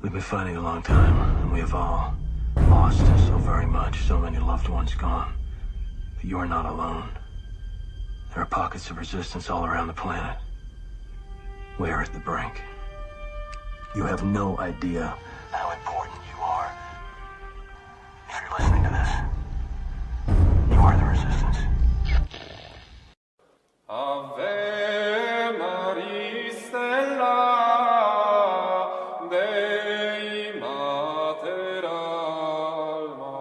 We've been fighting a long time, and we have all lost so very much, so many loved ones gone. But you are not alone. There are pockets of resistance all around the planet. We are at the brink. You have no idea how important you are. If you're listening to this, you are the resistance. Ave Maria Stella, Dei Mater Alma,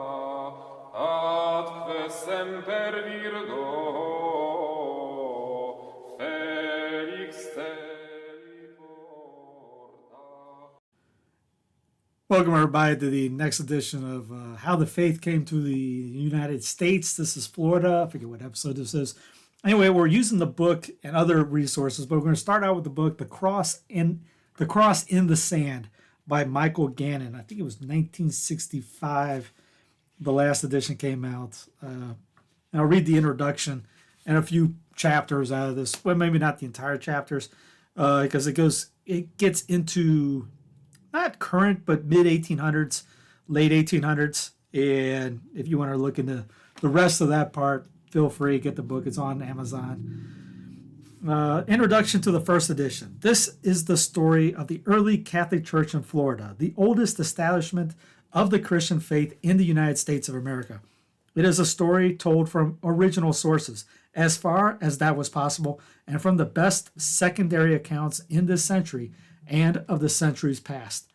atque semper Virgo, Felix te porta. Welcome, everybody, to the next edition of How the Faith Came to the United States. This is Florida. I forget what episode this is. Anyway, we're using the book and other resources, but we're going to start out with the book, The Cross in the Sand by Michael Gannon. I think it was 1965. The last edition came out. And I'll read the introduction and a few chapters out of this. Well, maybe not the entire chapters, because it gets into not current, but mid 1800s, late 1800s. And if you want to look into the rest of that part, feel free, get the book. It's on Amazon. Introduction to the first edition. This is the story of the early Catholic Church in Florida, the oldest establishment of the Christian faith in the United States of America. It is a story told from original sources, as far as that was possible, and from the best secondary accounts in this century and of the centuries past.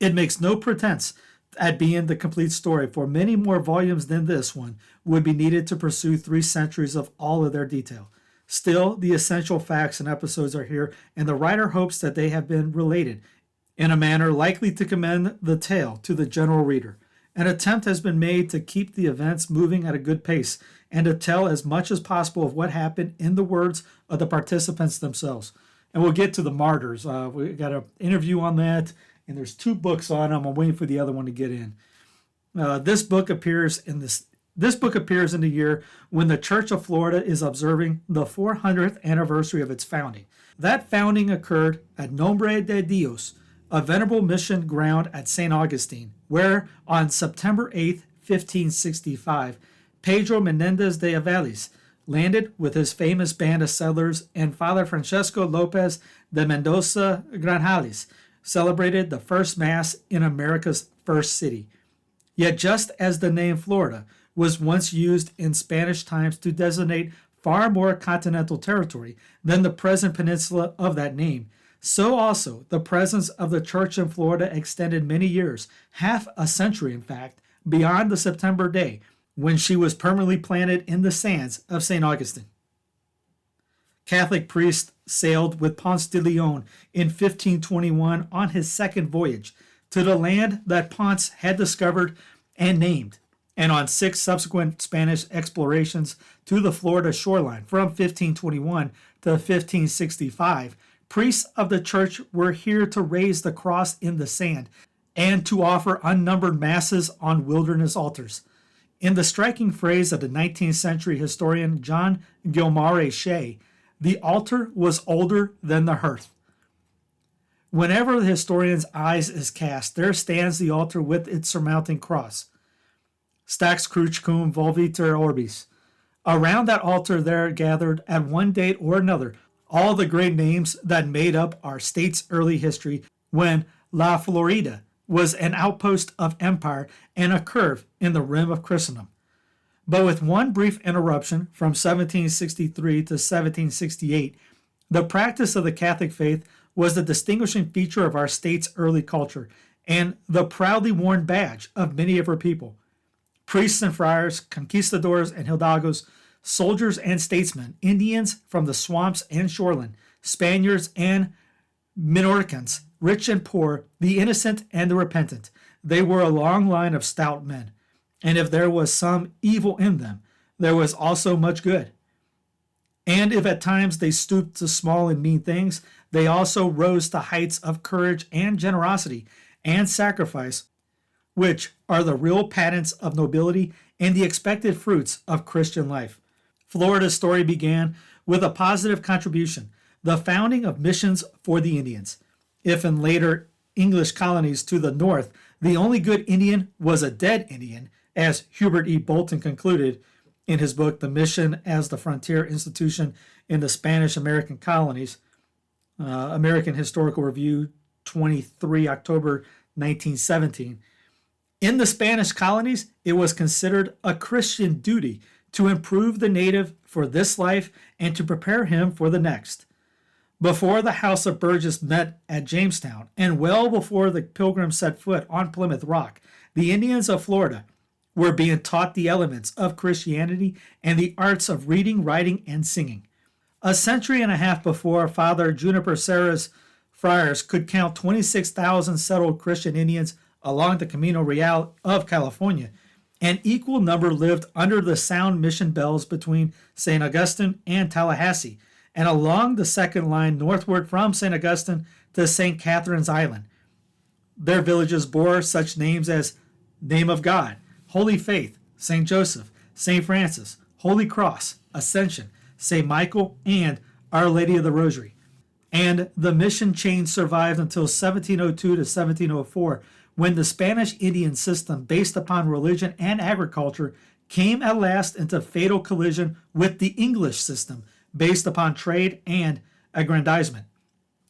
It makes no pretense at being the complete story, for many more volumes than this one would be needed to pursue 3 centuries of all of their detail. Still, the essential facts and episodes are here, and the writer hopes that they have been related in a manner likely to commend the tale to the general reader. An attempt has been made to keep the events moving at a good pace and to tell as much as possible of what happened in the words of the participants themselves. And we'll get to the martyrs. We got an interview on that, and there's 2 books on them. I'm waiting for the other one to get in. This book appears in the year when the Church of Florida is observing the 400th anniversary of its founding. That founding occurred at Nombre de Dios, a venerable mission ground at St. Augustine, where on September 8, 1565, Pedro Menéndez de Avilés landed with his famous band of settlers, and Father Francisco López de Mendoza Grajales celebrated the first Mass in America's first city. Yet just as the name Florida was once used in Spanish times to designate far more continental territory than the present peninsula of that name, so also the presence of the church in Florida extended many years, half a century in fact, beyond the September day when she was permanently planted in the sands of St. Augustine. Catholic priests sailed with Ponce de León in 1521 on his second voyage to the land that Ponce had discovered and named, and on 6 subsequent Spanish explorations to the Florida shoreline from 1521 to 1565, priests of the church were here to raise the cross in the sand and to offer unnumbered masses on wilderness altars. In the striking phrase of the 19th century historian John Gilmare Shea, the altar was older than the hearth. Whenever the historian's eyes is cast, there stands the altar with its surmounting cross. Stax crucem volviter orbis. Around that altar there gathered at one date or another all the great names that made up our state's early history when La Florida was an outpost of empire and a curve in the rim of Christendom. But with one brief interruption from 1763 to 1768, the practice of the Catholic faith was the distinguishing feature of our state's early culture and the proudly worn badge of many of her people. Priests and friars, conquistadors and hidalgos, soldiers and statesmen, Indians from the swamps and shoreline, Spaniards and Minorcans, rich and poor, the innocent and the repentant. They were a long line of stout men, and if there was some evil in them, there was also much good. And if at times they stooped to small and mean things, they also rose to heights of courage and generosity and sacrifice, which are the real patents of nobility and the expected fruits of Christian life. Florida's story began with a positive contribution, the founding of missions for the Indians. If in later English colonies to the north, the only good Indian was a dead Indian, as Hubert E. Bolton concluded in his book, The Mission as the Frontier Institution in the Spanish-American Colonies, American Historical Review, 23 October 1917. In the Spanish colonies, it was considered a Christian duty to improve the native for this life and to prepare him for the next. Before the House of Burgess met at Jamestown, and well before the Pilgrims set foot on Plymouth Rock, the Indians of Florida were being taught the elements of Christianity and the arts of reading, writing, and singing. A century and a half before, Father Juniper Serra's friars could count 26,000 settled Christian Indians along the Camino Real of California. An equal number lived under the sound mission bells between St. Augustine and Tallahassee, and along the second line northward from St. Augustine to St. Catherine's Island. Their villages bore such names as Name of God, Holy Faith, St. Joseph, St. Francis, Holy Cross, Ascension, St. Michael, and Our Lady of the Rosary. And the mission chain survived until 1702 to 1704, when the Spanish Indian system based upon religion and agriculture came at last into fatal collision with the English system based upon trade and aggrandizement.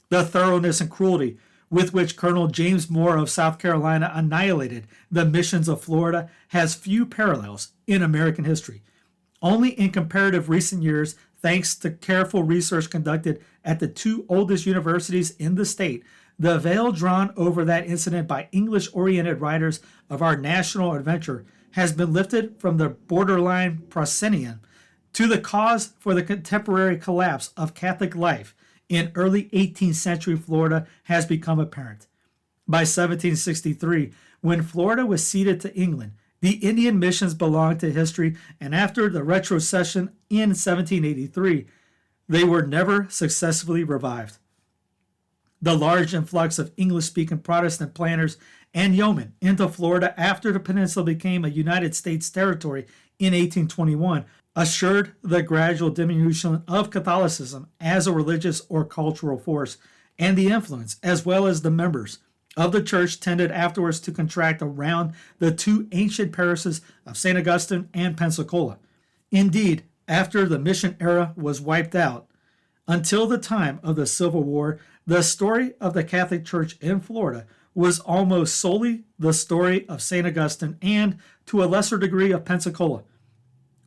The thoroughness and cruelty with which Colonel James Moore of South Carolina annihilated the missions of Florida has few parallels in American history. Only in comparative recent years, thanks to careful research conducted at the two oldest universities in the state, the veil drawn over that incident by English-oriented writers of our national adventure has been lifted from the borderline proscenium to the cause for the contemporary collapse of Catholic life in early 18th century Florida has become apparent. By 1763, when Florida was ceded to England, the Indian missions belonged to history, and after the retrocession in 1783, they were never successfully revived. The large influx of English-speaking Protestant planters and yeomen into Florida after the peninsula became a United States territory in 1821 assured the gradual diminution of Catholicism as a religious or cultural force, and the influence, as well as the members of the church, tended afterwards to contract around the two ancient parishes of St. Augustine and Pensacola. Indeed, after the mission era was wiped out, until the time of the Civil War, the story of the Catholic Church in Florida was almost solely the story of St. Augustine and, to a lesser degree, of Pensacola.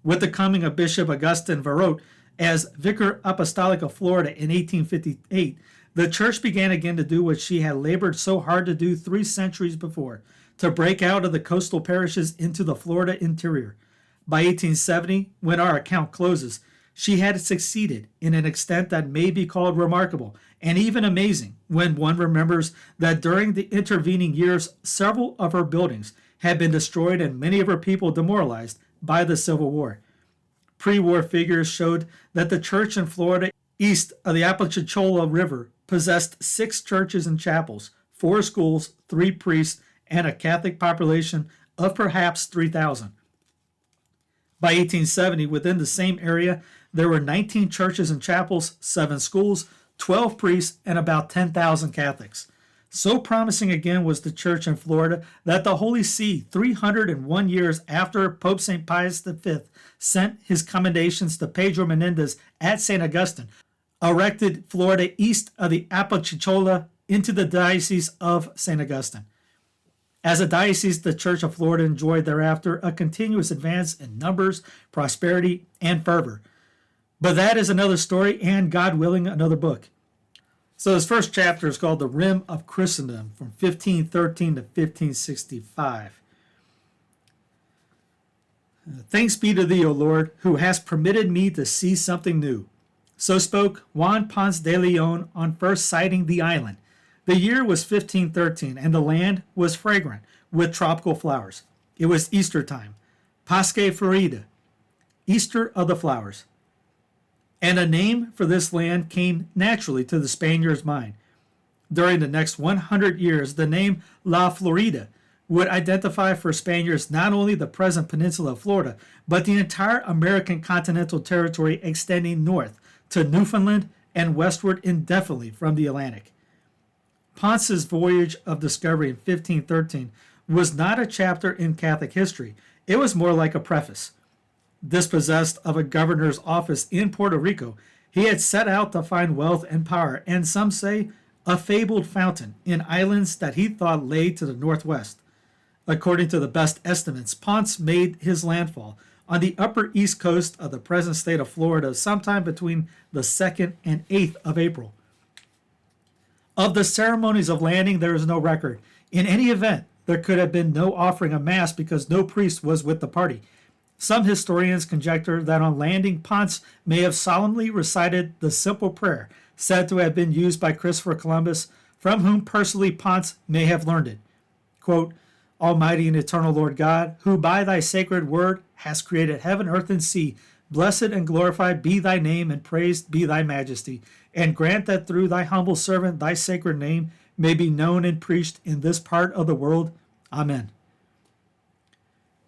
With the coming of Bishop Augustin Verot as Vicar Apostolic of Florida in 1858, the church began again to do what she had labored so hard to do 3 centuries before, to break out of the coastal parishes into the Florida interior. By 1870, when our account closes, she had succeeded in an extent that may be called remarkable and even amazing when one remembers that during the intervening years, several of her buildings had been destroyed and many of her people demoralized by the Civil War. Pre-war figures showed that the church in Florida east of the Apalachee River possessed 6 churches and chapels, 4 schools, 3 priests, and a Catholic population of perhaps 3,000. By 1870, within the same area, there were 19 churches and chapels, 7 schools, 12 priests, and about 10,000 Catholics. So promising again was the church in Florida that the Holy See, 301 years after Pope St. Pius V sent his commendations to Pedro Menéndez at St. Augustine, erected Florida east of the Apalachee into the Diocese of St. Augustine. As a diocese, the Church of Florida enjoyed thereafter a continuous advance in numbers, prosperity, and fervor. But that is another story and, God willing, another book. So this first chapter is called The Rim of Christendom from 1513 to 1565. Thanks be to thee, O Lord, who hast permitted me to see something new. So spoke Juan Ponce de León on first sighting the island. The year was 1513, and the land was fragrant with tropical flowers. It was Easter time, Pasque Florida, Easter of the flowers. And a name for this land came naturally to the Spaniard's mind. During the next 100 years, the name La Florida would identify for Spaniards not only the present peninsula of Florida, but the entire American continental territory extending north to Newfoundland and westward indefinitely from the Atlantic. Ponce's voyage of discovery in 1513 was not a chapter in Catholic history. It was more like a preface. Dispossessed of a governor's office in Puerto Rico, he had set out to find wealth and power, and some say a fabled fountain, in islands that he thought lay to the northwest. According to the best estimates, Ponce made his landfall on the upper east coast of the present state of Florida sometime between the 2nd and 8th of April. Of the ceremonies of landing, there is no record. In any event, there could have been no offering of Mass because no priest was with the party. Some historians conjecture that on landing, Ponce may have solemnly recited the simple prayer said to have been used by Christopher Columbus, from whom personally Ponce may have learned it. Quote, Almighty and eternal Lord God, who by thy sacred word hast created heaven, earth, and sea, blessed and glorified be thy name, and praised be thy majesty, and grant that through thy humble servant thy sacred name may be known and preached in this part of the world. Amen.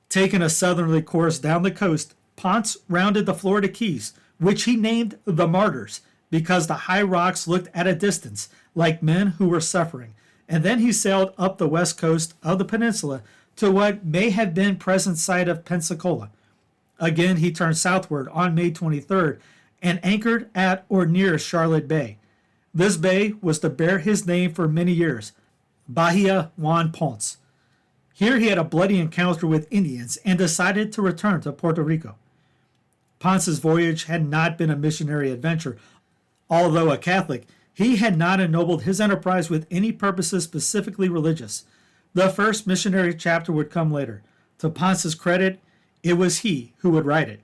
Taking a southerly course down the coast, Ponce rounded the Florida Keys, which he named the Martyrs, because the high rocks looked at a distance like men who were suffering, and then he sailed up the west coast of the peninsula to what may have been present site of Pensacola. Again, he turned southward on May 23rd and anchored at or near Charlotte Bay. This bay was to bear his name for many years, Bahia Juan Ponce. Here he had a bloody encounter with Indians and decided to return to Puerto Rico. Ponce's voyage had not been a missionary adventure. Although a Catholic, he had not ennobled his enterprise with any purposes specifically religious. The first missionary chapter would come later. To Ponce's credit, it was he who would write it.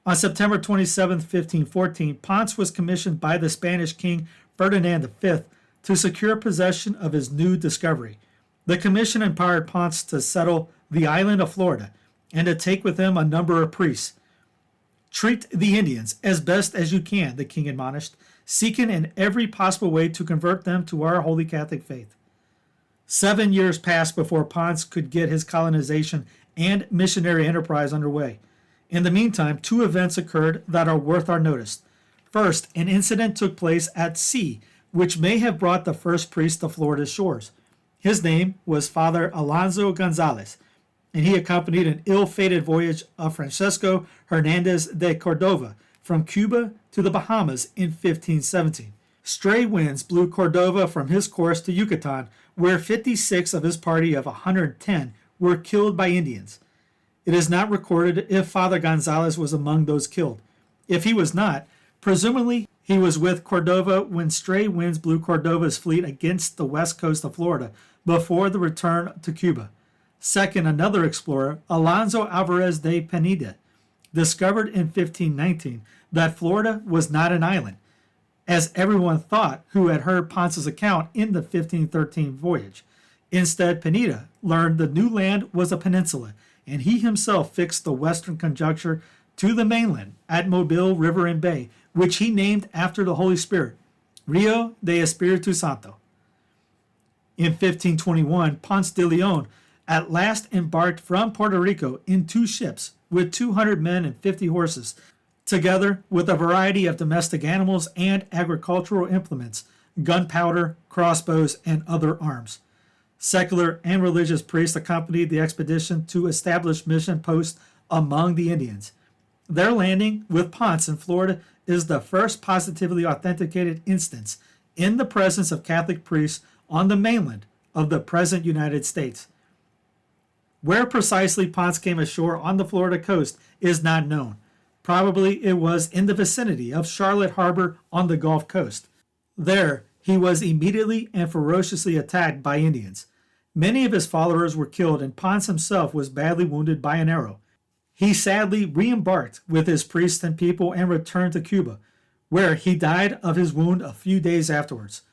On September 27, 1514, Ponce was commissioned by the Spanish king Ferdinand V to secure possession of his new discovery. The commission empowered Ponce to settle the island of Florida and to take with him a number of priests. Treat the Indians as best as you can, the king admonished, seeking in every possible way to convert them to our holy Catholic faith. 7 years passed before Ponce could get his colonization and missionary enterprise underway. In the meantime, two events occurred that are worth our notice. First, an incident took place at sea, which may have brought the first priest to Florida's shores. His name was Father Alonso Gonzalez, and he accompanied an ill-fated voyage of Francisco Hernandez de Cordova from Cuba to the Bahamas in 1517. Stray winds blew Cordova from his course to Yucatan, where 56 of his party of 110 were killed by Indians. It is not recorded if Father Gonzalez was among those killed. If he was not, presumably he was with Cordova when stray winds blew Cordova's fleet against the west coast of Florida before the return to Cuba. Second, another explorer, Alonso Alvarez de Pineda, discovered in 1519 that Florida was not an island, as everyone thought who had heard Ponce's account in the 1513 voyage. Instead, Pineda learned the new land was a peninsula, and he himself fixed the western conjuncture to the mainland at Mobile River and Bay, which he named after the Holy Spirit, Rio de Espiritu Santo. In 1521, Ponce de León at last embarked from Puerto Rico in 2 ships with 200 men and 50 horses, together with a variety of domestic animals and agricultural implements, gunpowder, crossbows, and other arms. Secular and religious priests accompanied the expedition to establish mission posts among the Indians. Their landing with Ponce in Florida is the first positively authenticated instance in the presence of Catholic priests on the mainland of the present United States. Where precisely Ponce came ashore on the Florida coast is not known. Probably it was in the vicinity of Charlotte Harbor on the Gulf Coast. There, he was immediately and ferociously attacked by Indians. Many of his followers were killed, and Ponce himself was badly wounded by an arrow. He sadly re-embarked with his priests and people and returned to Cuba, where he died of his wound a few days afterwards.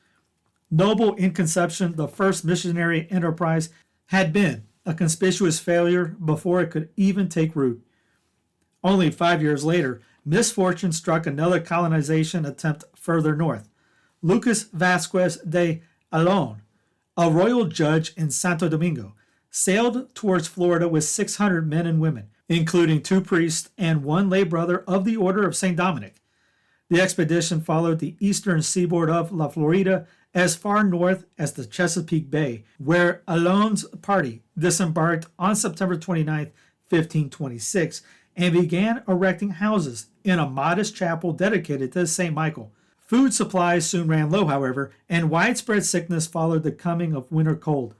Noble in conception, the first missionary enterprise had been a conspicuous failure before it could even take root. Only 5 years later, misfortune struck another colonization attempt further north. Lucas Vasquez de Alon, a royal judge in Santo Domingo, sailed towards Florida with 600 men and women, including 2 priests and 1 lay brother of the Order of St. Dominic. The expedition followed the eastern seaboard of La Florida as far north as the Chesapeake Bay, where Alon's party disembarked on September 29, 1526, and began erecting houses in a modest chapel dedicated to St. Michael. Food supplies soon ran low, however, and widespread sickness followed the coming of winter cold.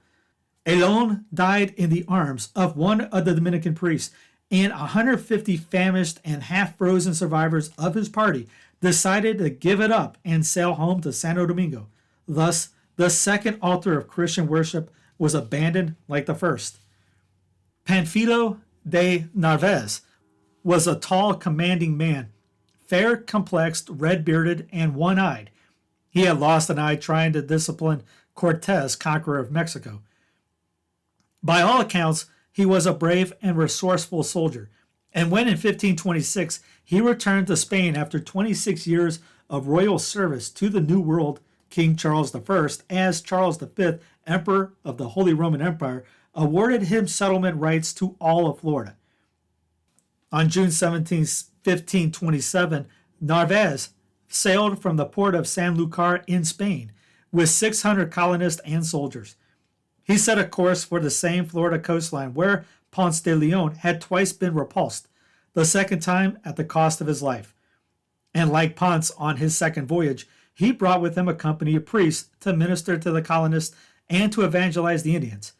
Alon died in the arms of one of the Dominican priests, and 150 famished and half-frozen survivors of his party decided to give it up and sail home to Santo Domingo. Thus, the second altar of Christian worship was abandoned like the first. Panfilo de Narvaez was a tall, commanding man, fair complexed, red-bearded, and one-eyed. He had lost an eye trying to discipline Cortez, conqueror of Mexico. By all accounts, he was a brave and resourceful soldier, and when in 1526 he returned to Spain after 26 years of royal service to the New World, King Charles I, as Charles V, Emperor of the Holy Roman Empire, awarded him settlement rights to all of Florida. On June 17, 1527, Narvaez sailed from the port of Sanlúcar in Spain with 600 colonists and soldiers. He set a course for the same Florida coastline where Ponce de León had twice been repulsed, the second time at the cost of his life. And like Ponce on his second voyage, he brought with him a company of priests to minister to the colonists and to evangelize the Indians,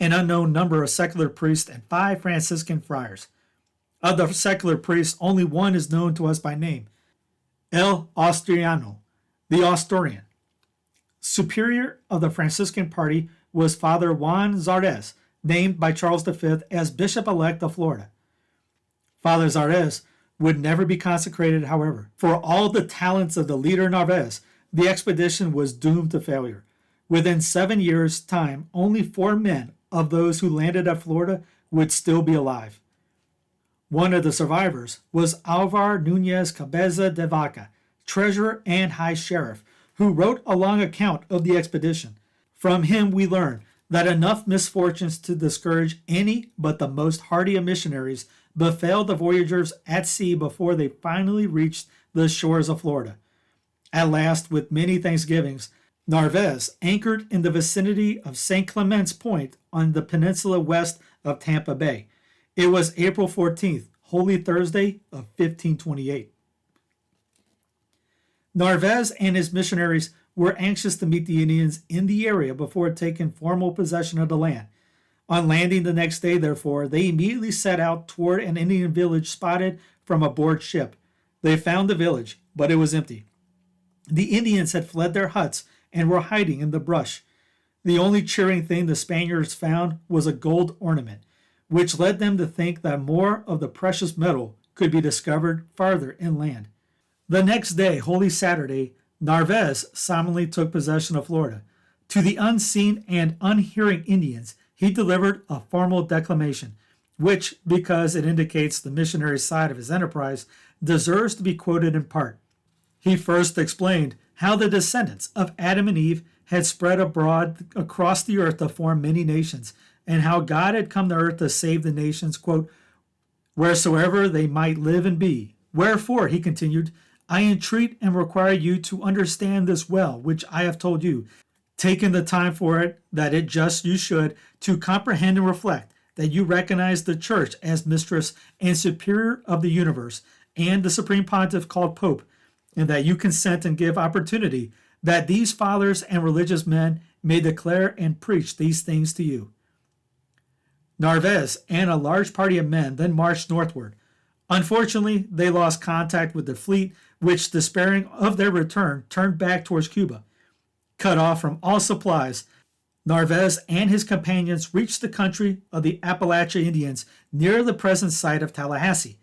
an unknown number of secular priests and 5 Franciscan friars. Of the secular priests, only one is known to us by name, El Austriano, the Asturian. Superior of the Franciscan party was Father Juan Zardes, named by Charles V as Bishop-elect of Florida. Father Zardes would never be consecrated, however. For all the talents of the leader Narvaez, the expedition was doomed to failure. Within 7 years' time, only 4 men of those who landed at Florida would still be alive. One of the survivors was Alvar Núñez Cabeza de Vaca, treasurer and high sheriff, who wrote a long account of the expedition. From him we learn that enough misfortunes to discourage any but the most hardy of missionaries befell the voyagers at sea before they finally reached the shores of Florida. At last, with many thanksgivings, Narvaez anchored in the vicinity of St. Clement's Point on the peninsula west of Tampa Bay. It was April 14th, Holy Thursday of 1528. Narvaez and his missionaries were anxious to meet the Indians in the area before taking formal possession of the land. On landing the next day, therefore, they immediately set out toward an Indian village spotted from aboard ship. They found the village, but it was empty. The Indians had fled their huts and were hiding in the brush. The only cheering thing the Spaniards found was a gold ornament, which led them to think that more of the precious metal could be discovered farther inland. The next day, Holy Saturday, Narvaez solemnly took possession of Florida. To the unseen and unhearing Indians, he delivered a formal declamation, which, because it indicates the missionary side of his enterprise, deserves to be quoted in part. He first explained how the descendants of Adam and Eve had spread abroad across the earth to form many nations, and how God had come to earth to save the nations, quote, wheresoever they might live and be. Wherefore, he continued, I entreat and require you to understand this well, which I have told you, taking the time for it, that it just you should, to comprehend and reflect, that you recognize the church as mistress and superior of the universe, and the supreme pontiff called Pope, and that you consent and give opportunity that these fathers and religious men may declare and preach these things to you. Narvaez and a large party of men then marched northward. Unfortunately, they lost contact with the fleet, which, despairing of their return, turned back towards Cuba. Cut off from all supplies, Narvaez and his companions reached the country of the Apalachee Indians near the present site of Tallahassee.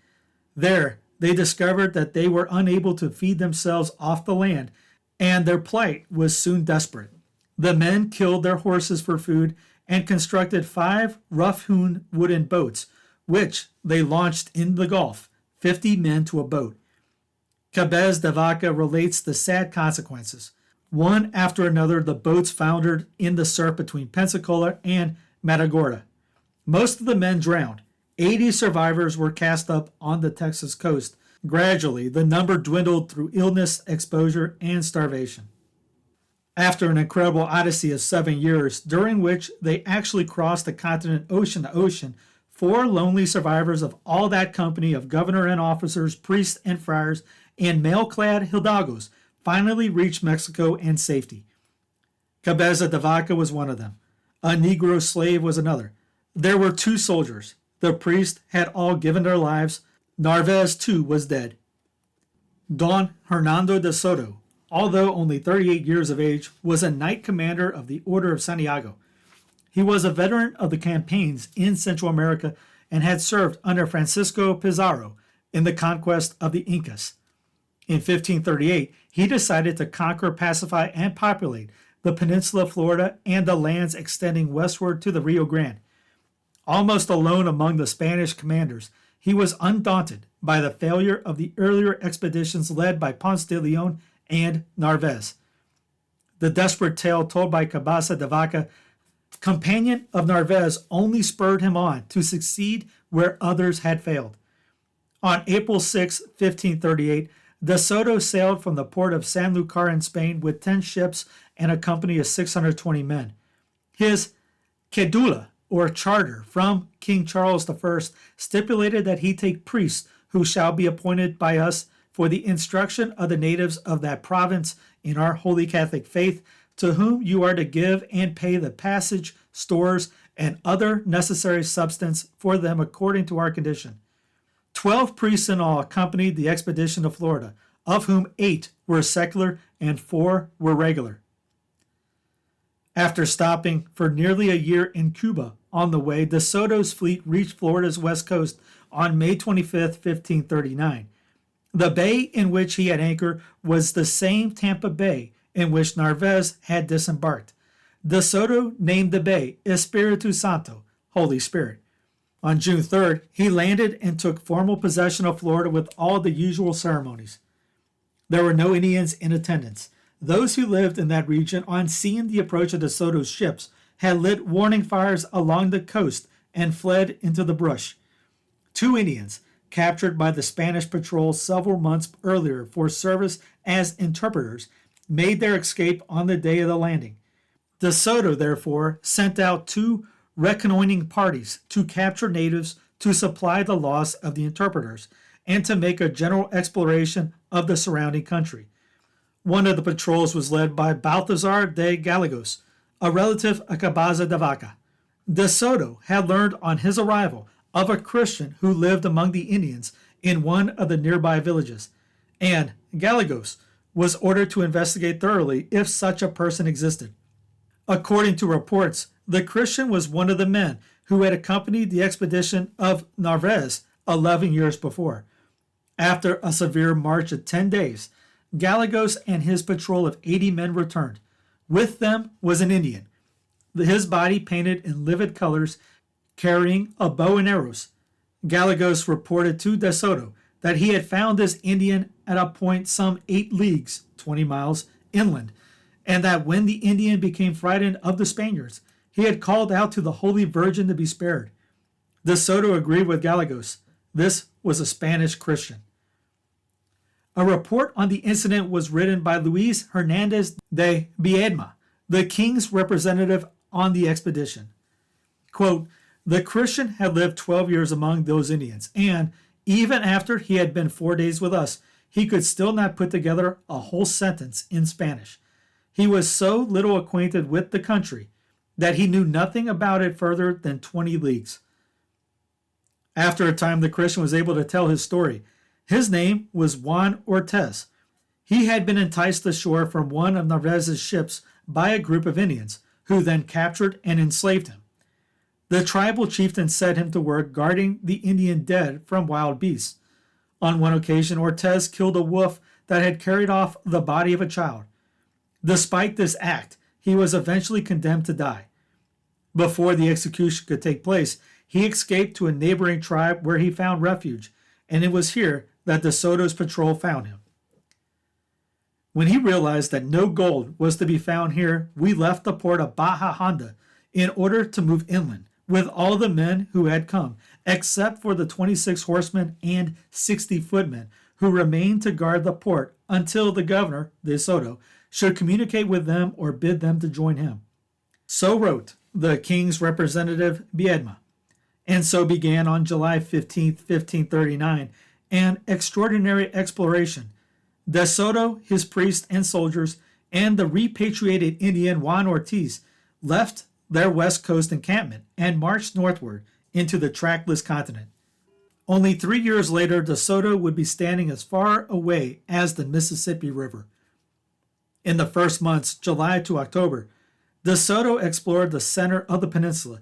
There, they discovered that they were unable to feed themselves off the land, and their plight was soon desperate. The men killed their horses for food and constructed 5 rough-hewn wooden boats, which they launched in the Gulf, 50 men to a boat. Cabez de Vaca relates the sad consequences. One after another, the boats foundered in the surf between Pensacola and Matagorda. Most of the men drowned. 80 survivors were cast up on the Texas coast. Gradually, the number dwindled through illness, exposure, and starvation. After an incredible odyssey of 7 years, during which they actually crossed the continent ocean to ocean, 4 lonely survivors of all that company of governor and officers, priests and friars, and mail-clad hidalgos finally reached Mexico and safety. Cabeza de Vaca was one of them. A Negro slave was another. There were 2 soldiers. The priests had all given their lives. Narvaez, too, was dead. Don Hernando de Soto, although only 38 years of age, was a knight commander of the Order of Santiago. He was a veteran of the campaigns in Central America and had served under Francisco Pizarro in the conquest of the Incas. In 1538, he decided to conquer, pacify, and populate the peninsula of Florida and the lands extending westward to the Rio Grande. Almost alone among the Spanish commanders, he was undaunted by the failure of the earlier expeditions led by Ponce de León and Narvaez. The desperate tale told by Cabeza de Vaca, companion of Narvaez, only spurred him on to succeed where others had failed. On April 6, 1538, De Soto sailed from the port of Sanlúcar in Spain with 10 ships and a company of 620 men. His cedula, or charter, from King Charles I stipulated that he take priests who shall be appointed by us for the instruction of the natives of that province in our holy Catholic faith, to whom you are to give and pay the passage, stores, and other necessary substance for them according to our condition. 12 priests in all accompanied the expedition to Florida, of whom 8 were secular and 4 were regular. After stopping for nearly a year in Cuba on the way, De Soto's fleet reached Florida's west coast on May 25, 1539. The bay in which he had anchored was the same Tampa Bay in which Narvaez had disembarked. De Soto named the bay Espiritu Santo, Holy Spirit. On June 3rd, he landed and took formal possession of Florida with all the usual ceremonies. There were no Indians in attendance. Those who lived in that region, on seeing the approach of De Soto's ships, had lit warning fires along the coast and fled into the brush. 2 Indians, captured by the Spanish patrol several months earlier for service as interpreters, made their escape on the day of the landing. De Soto, therefore, sent out 2 reconnoitering parties to capture natives, to supply the loss of the interpreters, and to make a general exploration of the surrounding country. One of the patrols was led by Balthazar de Gallegos, a relative of Cabeza de Vaca. De Soto had learned on his arrival of a Christian who lived among the Indians in one of the nearby villages, and Gallegos was ordered to investigate thoroughly if such a person existed. According to reports, the Christian was one of the men who had accompanied the expedition of Narvaez 11 years before. After a severe march of 10 days, Gallegos and his patrol of 80 men returned. With them was an Indian, his body painted in livid colors, carrying a bow and arrows. Gallegos reported to De Soto that he had found this Indian at a point some 8 leagues, 20 miles, inland, and that when the Indian became frightened of the Spaniards, he had called out to the Holy Virgin to be spared. De Soto agreed with Gallegos. This was a Spanish Christian. A report on the incident was written by Luis Hernandez de Viedma, the king's representative on the expedition. Quote, the Christian had lived 12 years among those Indians, and even after he had been 4 days with us, he could still not put together a whole sentence in Spanish. He was so little acquainted with the country that he knew nothing about it further than 20 leagues. After a time, the Christian was able to tell his story. His name was Juan Ortez. He had been enticed ashore from one of Narvaez's ships by a group of Indians, who then captured and enslaved him. The tribal chieftain set him to work guarding the Indian dead from wild beasts. On one occasion, Ortez killed a wolf that had carried off the body of a child. Despite this act, he was eventually condemned to die. Before the execution could take place, he escaped to a neighboring tribe where he found refuge, and it was here that De Soto's patrol found him. When he realized that no gold was to be found here, we left the port of Baja Honda in order to move inland with all the men who had come, except for the 26 horsemen and 60 footmen who remained to guard the port until the governor, De Soto, should communicate with them or bid them to join him. So wrote the king's representative Biedma, and so began on July 15, 1539, an extraordinary exploration. De Soto, his priests and soldiers, and the repatriated Indian Juan Ortiz left their west coast encampment and marched northward into the trackless continent. Only 3 years later, De Soto would be standing as far away as the Mississippi River. In the first months, July to October, De Soto explored the center of the peninsula,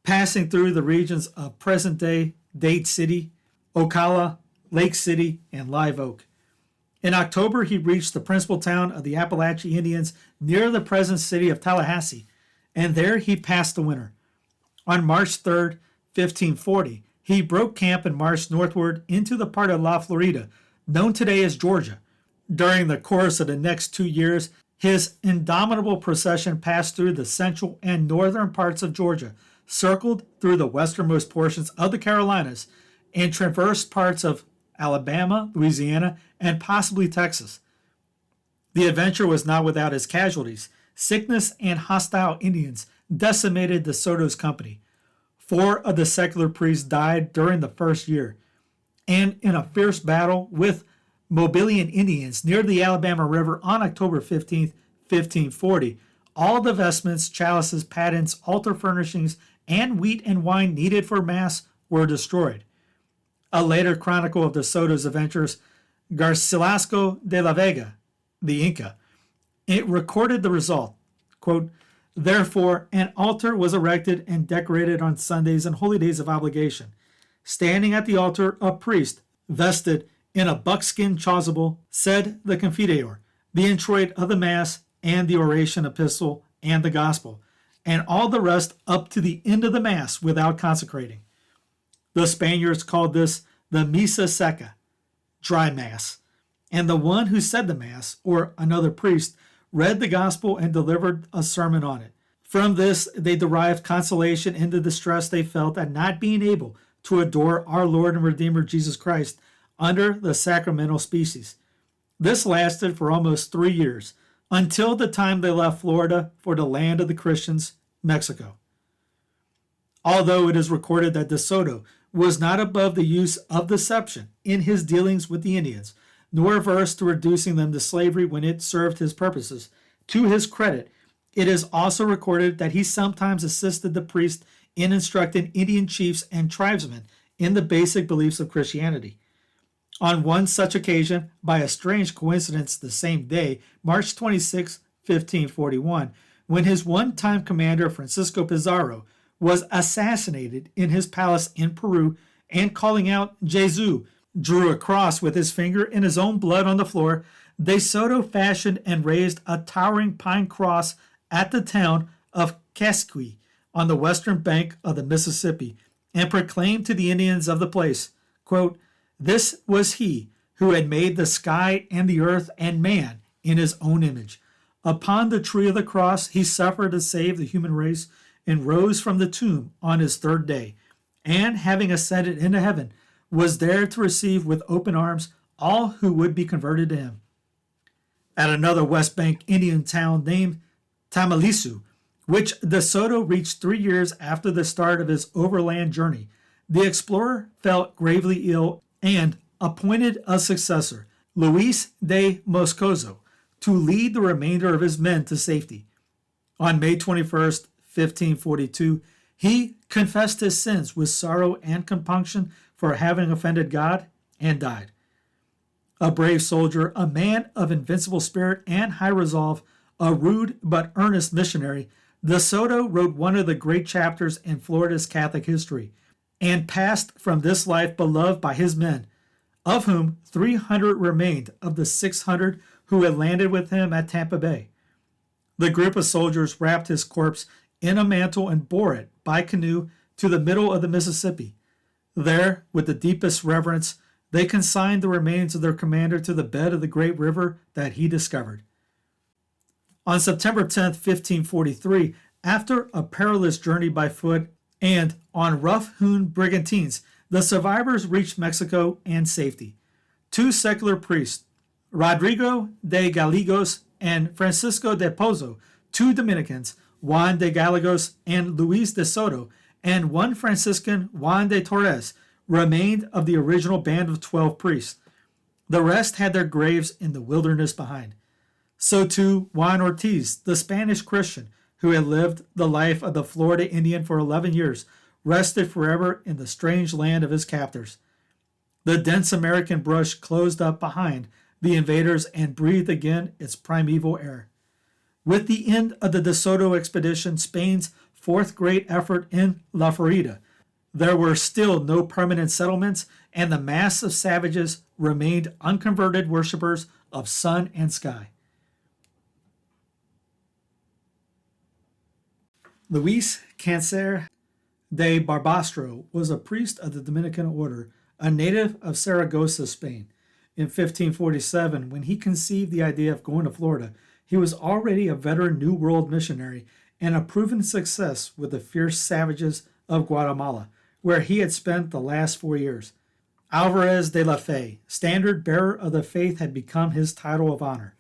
passing through the regions of present-day Dade City, Ocala, Lake City, and Live Oak. In October, he reached the principal town of the Apalachee Indians near the present city of Tallahassee, and there he passed the winter. On March 3, 1540, he broke camp and marched northward into the part of La Florida, known today as Georgia. During the course of the next 2 years, his indomitable procession passed through the central and northern parts of Georgia, circled through the westernmost portions of the Carolinas, and traversed parts of Alabama, Louisiana, and possibly Texas. The adventure was not without its casualties. Sickness and hostile Indians decimated De Soto's company. 4 of the secular priests died during the first year, and in a fierce battle with Mobilian Indians near the Alabama River on October 15, 1540, all the vestments, chalices, patens, altar furnishings, and wheat and wine needed for Mass were destroyed. A later chronicle of De Soto's adventures, Garcilasco de la Vega, the Inca, it recorded the result. Quote, "Therefore, an altar was erected and decorated on Sundays and holy days of obligation. Standing at the altar, a priest, vested in a buckskin chasuble, said the Confiteor, the introit of the Mass, and the oration epistle, and the gospel, and all the rest up to the end of the Mass without consecrating. The Spaniards called this the Misa Seca, dry Mass, and the one who said the Mass, or another priest, read the gospel and delivered a sermon on it. From this they derived consolation in the distress they felt at not being able to adore our Lord and Redeemer Jesus Christ under the sacramental species. This lasted for almost 3 years, until the time they left Florida for the land of the Christians, Mexico." Although it is recorded that De Soto was not above the use of deception in his dealings with the Indians, nor averse to reducing them to slavery when it served his purposes, to his credit, it is also recorded that he sometimes assisted the priest in instructing Indian chiefs and tribesmen in the basic beliefs of Christianity. On one such occasion, by a strange coincidence the same day, March 26, 1541, when his one-time commander Francisco Pizarro was assassinated in his palace in Peru, and calling out "Jesu," drew a cross with his finger in his own blood on the floor, De Soto fashioned and raised a towering pine cross at the town of Casqui on the western bank of the Mississippi, and proclaimed to the Indians of the place, quote, "This was he who had made the sky and the earth and man in his own image. Upon the tree of the cross he suffered to save the human race, and rose from the tomb on his 3rd day, and having ascended into heaven, was there to receive with open arms all who would be converted to him." At another West Bank Indian town named Tamalisu, which De Soto reached 3 years after the start of his overland journey, the explorer felt gravely ill and appointed a successor, Luis de Moscoso, to lead the remainder of his men to safety. On May 21st, 1542, he confessed his sins with sorrow and compunction for having offended God, and died. A brave soldier, a man of invincible spirit and high resolve, a rude but earnest missionary, De Soto wrote one of the great chapters in Florida's Catholic history, and passed from this life beloved by his men, of whom 300 remained of the 600 who had landed with him at Tampa Bay. The group of soldiers wrapped his corpse in a mantle and bore it by canoe to the middle of the Mississippi. There, with the deepest reverence, they consigned the remains of their commander to the bed of the great river that he discovered. On September 10, 1543, after a perilous journey by foot and on rough-hewn brigantines, the survivors reached Mexico and safety. 2 secular priests, Rodrigo de Gallegos and Francisco de Pozo, 2 Dominicans, Juan de Gallegos and Luis de Soto, and 1 Franciscan, Juan de Torres, remained of the original band of 12 priests. The rest had their graves in the wilderness behind. So too Juan Ortiz, the Spanish Christian, who had lived the life of the Florida Indian for 11 years, rested forever in the strange land of his captors. The dense American brush closed up behind the invaders and breathed again its primeval air. With the end of the De Soto expedition, Spain's 4th great effort in La Florida, there were still no permanent settlements, and the mass of savages remained unconverted worshippers of sun and sky. Luis Cancer de Barbastro was a priest of the Dominican order, a native of Saragossa, Spain. In 1547, when he conceived the idea of going to Florida, he was already a veteran New World missionary and a proven success with the fierce savages of Guatemala, where he had spent the last 4 years. Alvarez de la Fe, standard bearer of the faith, had become his title of honor.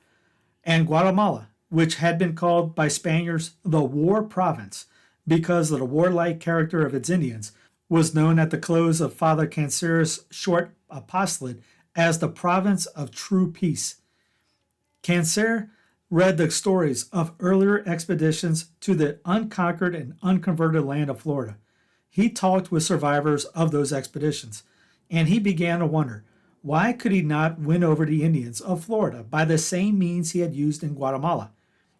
And Guatemala, which had been called by Spaniards the War Province because of the warlike character of its Indians, was known at the close of Father Cancer's short apostolate as the province of true peace. Cancer read the stories of earlier expeditions to the unconquered and unconverted land of Florida. He talked with survivors of those expeditions, and he began to wonder, why could he not win over the Indians of Florida by the same means he had used in Guatemala?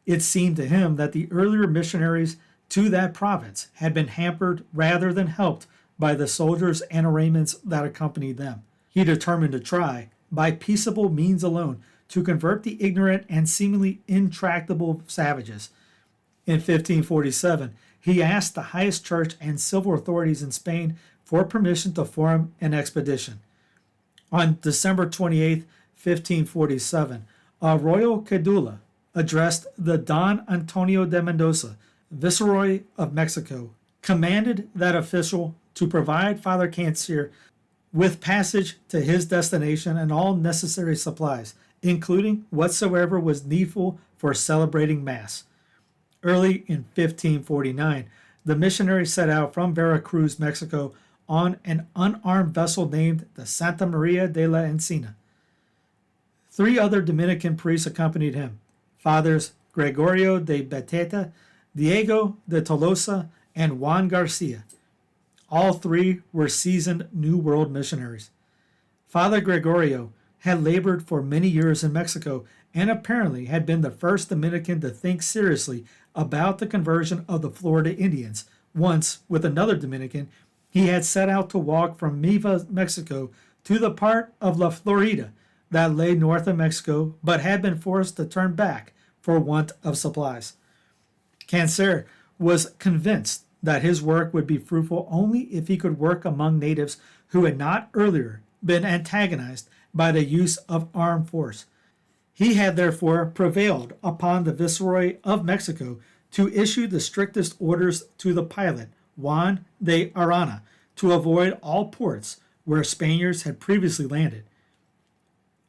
It seemed to him that the earlier missionaries to that province had been hampered rather than helped by the soldiers and armaments that accompanied them. He determined to try, by peaceable means alone, to convert the ignorant and seemingly intractable savages. In 1547, he asked the highest church and civil authorities in Spain for permission to form an expedition. On December 28, 1547, a royal cedula addressed the Don Antonio de Mendoza, Viceroy of Mexico, commanded that official to provide Father Cancer with passage to his destination and all necessary supplies, including whatsoever was needful for celebrating Mass. Early in 1549, the missionary set out from Veracruz, Mexico, on an unarmed vessel named the Santa Maria de la Encina. 3 other Dominican priests accompanied him, Fathers Gregorio de Beteta, Diego de Tolosa, and Juan Garcia. All 3 were seasoned New World missionaries. Father Gregorio had labored for many years in Mexico and apparently had been the first Dominican to think seriously about the conversion of the Florida Indians. Once, with another Dominican, he had set out to walk from Miva, Mexico, to the part of La Florida that lay north of Mexico, but had been forced to turn back for want of supplies. Cancer was convinced that his work would be fruitful only if he could work among natives who had not earlier been antagonized by the use of armed force. He had therefore prevailed upon the Viceroy of Mexico to issue the strictest orders to the pilot, Juan de Arana, to avoid all ports where Spaniards had previously landed.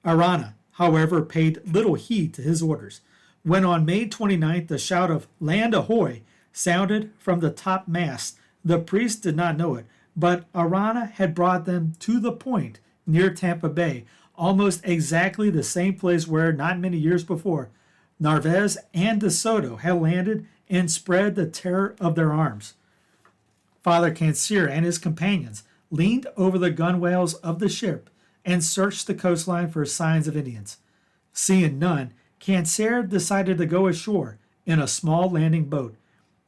Arana, however, paid little heed to his orders. When on May 29th the shout of "Land ahoy!" sounded from the top mast, the priests did not know it, but Arana had brought them to the point near Tampa Bay, almost exactly the same place where, not many years before, Narvaez and De Soto had landed and spread the terror of their arms. Father Cancer and his companions leaned over the gunwales of the ship and searched the coastline for signs of Indians. Seeing none, Cancer decided to go ashore in a small landing boat.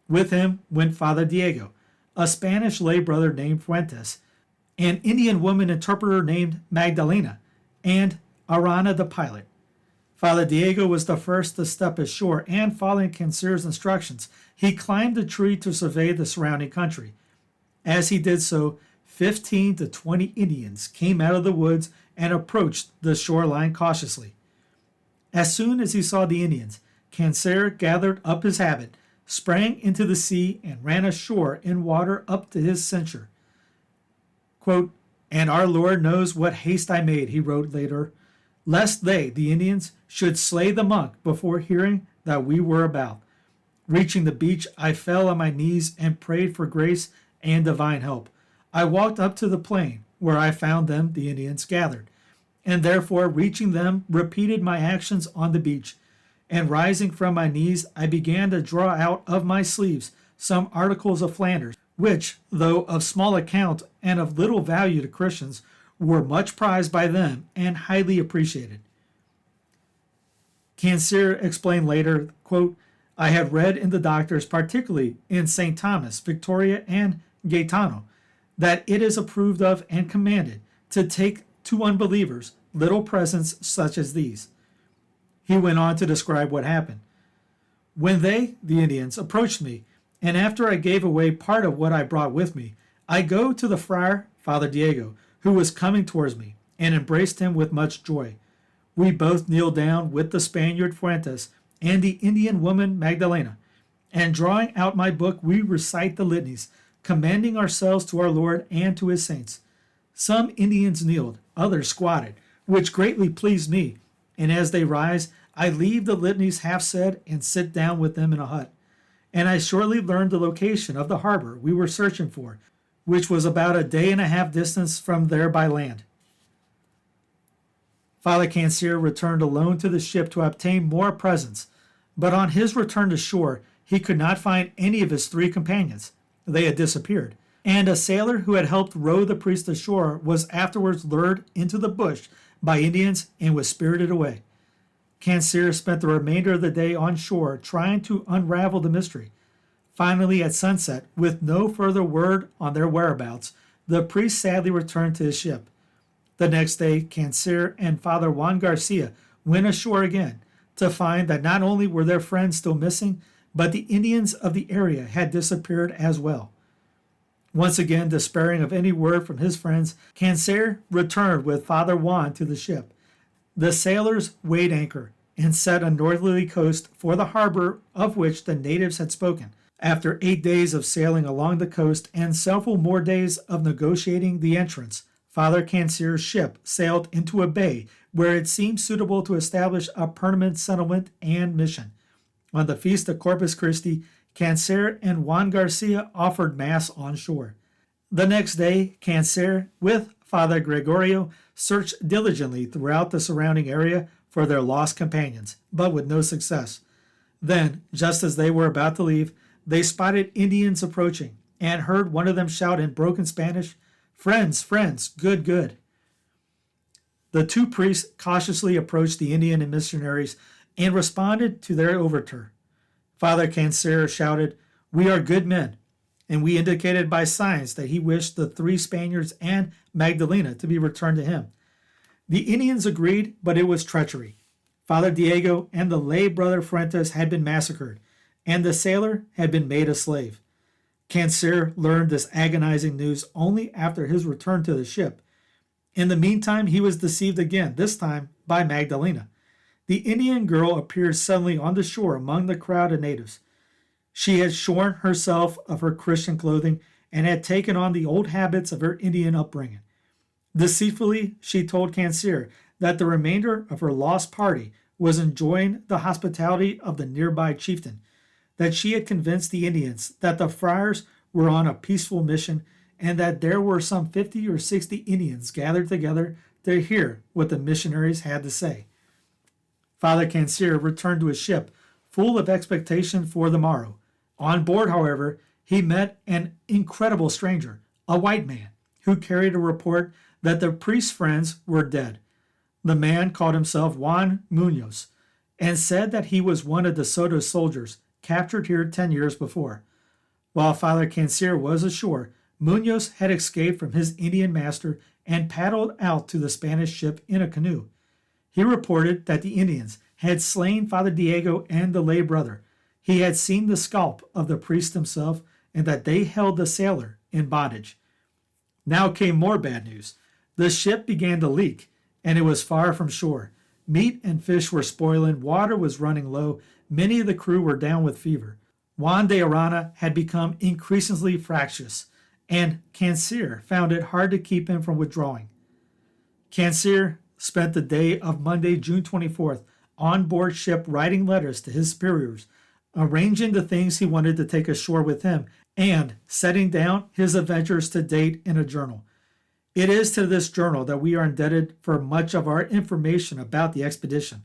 With him went Father Diego, a Spanish lay brother named Fuentes, an Indian woman interpreter named Magdalena, and Arana the pilot. Father Diego was the first to step ashore, and following Cancer's instructions, he climbed a tree to survey the surrounding country. As he did so, 15 to 20 Indians came out of the woods and approached the shoreline cautiously. As soon as he saw the Indians, Cancer gathered up his habit, sprang into the sea, and ran ashore in water up to his censure. Quote, "And our Lord knows what haste I made," he wrote later. lest they, the Indians, should slay the monk before hearing that we were about. Reaching the beach, I fell on my knees and prayed for grace and divine help. I walked up to the plain, where I found them, the Indians, gathered, and therefore, reaching them, repeated my actions on the beach. And rising from my knees, I began to draw out of my sleeves some articles of Flanders, which, though of small account and of little value to Christians, were much prized by them and highly appreciated. Cancer explained later, quote, I had read in the doctors, particularly in St. Thomas, Victoria, and Gaetano, that it is approved of and commanded to take to unbelievers little presents such as these. He went on to describe what happened. When they, the Indians, approached me, and after I gave away part of what I brought with me, I go to the friar, Father Diego, who was coming towards me, and embraced him with much joy. We both kneeled down with the Spaniard Fuentes and the Indian woman Magdalena, and drawing out my book, we recite the litanies, commending ourselves to our Lord and to his saints. Some Indians kneeled, others squatted, which greatly pleased me, and as they rise, I leave the litanies half said and sit down with them in a hut. And I shortly learned the location of the harbor we were searching for, which was about a day and a half distance from there by land. Father Cancer returned alone to the ship to obtain more presents, but on his return to shore, he could not find any of his 3 companions. They had disappeared, and a sailor who had helped row the priest ashore was afterwards lured into the bush by Indians and was spirited away. Cancer spent the remainder of the day on shore trying to unravel the mystery. Finally, at sunset, with no further word on their whereabouts, the priest sadly returned to his ship. The next day, Cancer and Father Juan Garcia went ashore again to find that not only were their friends still missing, but the Indians of the area had disappeared as well. Once again, despairing of any word from his friends, Cancer returned with Father Juan to the ship. The sailors weighed anchor and set a northerly coast for the harbor of which the natives had spoken. After 8 days of sailing along the coast and several more days of negotiating the entrance, Father Cancer's ship sailed into a bay where it seemed suitable to establish a permanent settlement and mission. On the feast of Corpus Christi, Cancer and Juan Garcia offered Mass on shore. The next day, Cancer, with Father Gregorio, searched diligently throughout the surrounding area for their lost companions, but with no success. Then, just as they were about to leave, they spotted Indians approaching and heard one of them shout in broken Spanish, "Friends, friends, good, good." The 2 priests cautiously approached the Indian and missionaries and responded to their overture. Father Cancer shouted, "We are good men," and we indicated by signs that he wished the 3 Spaniards and Magdalena to be returned to him. The Indians agreed, but it was treachery. Father Diego and the lay brother Fuentes had been massacred, and the sailor had been made a slave. Cancer learned this agonizing news only after his return to the ship. In the meantime, he was deceived again, this time by Magdalena. The Indian girl appeared suddenly on the shore among the crowd of natives. She had shorn herself of her Christian clothing and had taken on the old habits of her Indian upbringing. Deceitfully, she told Cancer that the remainder of her lost party was enjoying the hospitality of the nearby chieftain, that she had convinced the Indians that the friars were on a peaceful mission and that there were some 50 or 60 Indians gathered together to hear what the missionaries had to say. Father Cancer returned to his ship, full of expectation for the morrow. On board, however, he met an incredible stranger, a white man, who carried a report that the priest's friends were dead. The man called himself Juan Munoz and said that he was one of De Soto's soldiers captured here 10 years before. While Father Cancer was ashore, Munoz had escaped from his Indian master and paddled out to the Spanish ship in a canoe. He reported that the Indians had slain Father Diego and the lay brother. He had seen the scalp of the priest himself and that they held the sailor in bondage. Now came more bad news. The ship began to leak, and it was far from shore. Meat and fish were spoiling, water was running low, many of the crew were down with fever. Juan de Arana had become increasingly fractious, and Cancer found it hard to keep him from withdrawing. Cancer spent the day of Monday, June 24th, on board ship writing letters to his superiors, arranging the things he wanted to take ashore with him, and setting down his adventures to date in a journal. It is to this journal that we are indebted for much of our information about the expedition.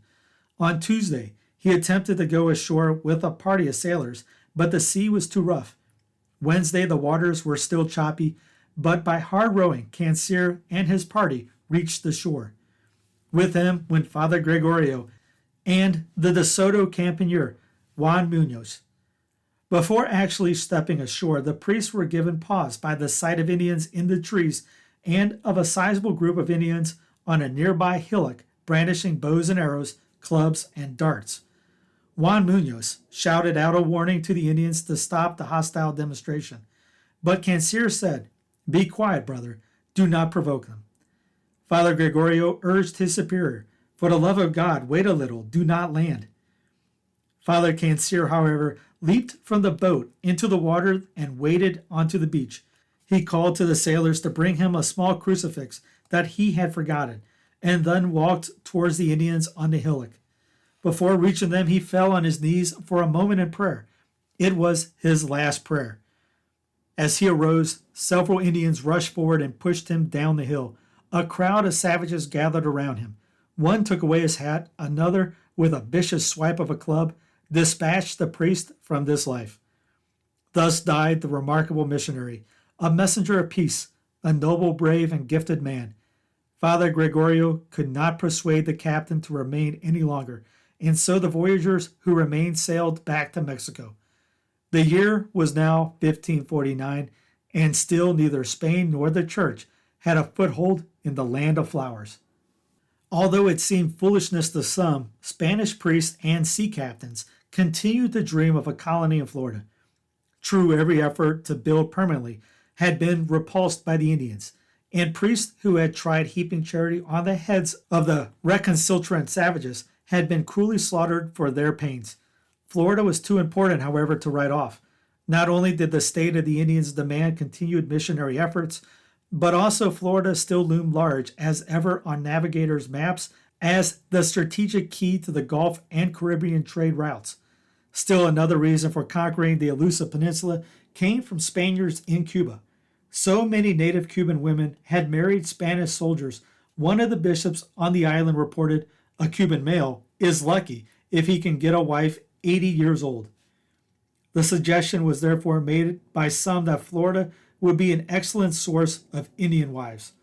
On Tuesday, he attempted to go ashore with a party of sailors, but the sea was too rough. Wednesday, the waters were still choppy, but by hard rowing, Cancier and his party reached the shore. With him went Father Gregorio and the De Soto Campaigner, Juan Munoz. Before actually stepping ashore, the priests were given pause by the sight of Indians in the trees and of a sizable group of Indians on a nearby hillock brandishing bows and arrows, clubs, and darts. Juan Munoz shouted out a warning to the Indians to stop the hostile demonstration, but Cancier said, "Be quiet, brother. Do not provoke them." Father Gregorio urged his superior, "For the love of God, wait a little. Do not land." Father Cancier, however, leaped from the boat into the water and waded onto the beach. He called to the sailors to bring him a small crucifix that he had forgotten, and then walked towards the Indians on the hillock. Before reaching them, he fell on his knees for a moment in prayer. It was his last prayer. As he arose, several Indians rushed forward and pushed him down the hill. A crowd of savages gathered around him. One took away his hat, another, with a vicious swipe of a club, dispatched the priest from this life. Thus died the remarkable missionary, a messenger of peace, a noble, brave, and gifted man. Father Gregorio could not persuade the captain to remain any longer, and so the voyagers who remained sailed back to Mexico. The year was now 1549, and still neither Spain nor the church had a foothold in the land of flowers. Although it seemed foolishness to some, Spanish priests and sea captains continued to dream of a colony in Florida. True, every effort to build permanently had been repulsed by the Indians, and priests who had tried heaping charity on the heads of the recalcitrant savages had been cruelly slaughtered for their pains. Florida was too important, however, to write off. Not only did the state of the Indians demand continued missionary efforts, but also Florida still loomed large as ever on navigators' maps as the strategic key to the Gulf and Caribbean trade routes. Still another reason for conquering the elusive peninsula came from Spaniards in Cuba. So many native Cuban women had married Spanish soldiers. One of the bishops on the island reported, "A Cuban male is lucky if he can get a wife 80 years old." The suggestion was therefore made by some that Florida would be an excellent source of Indian wives.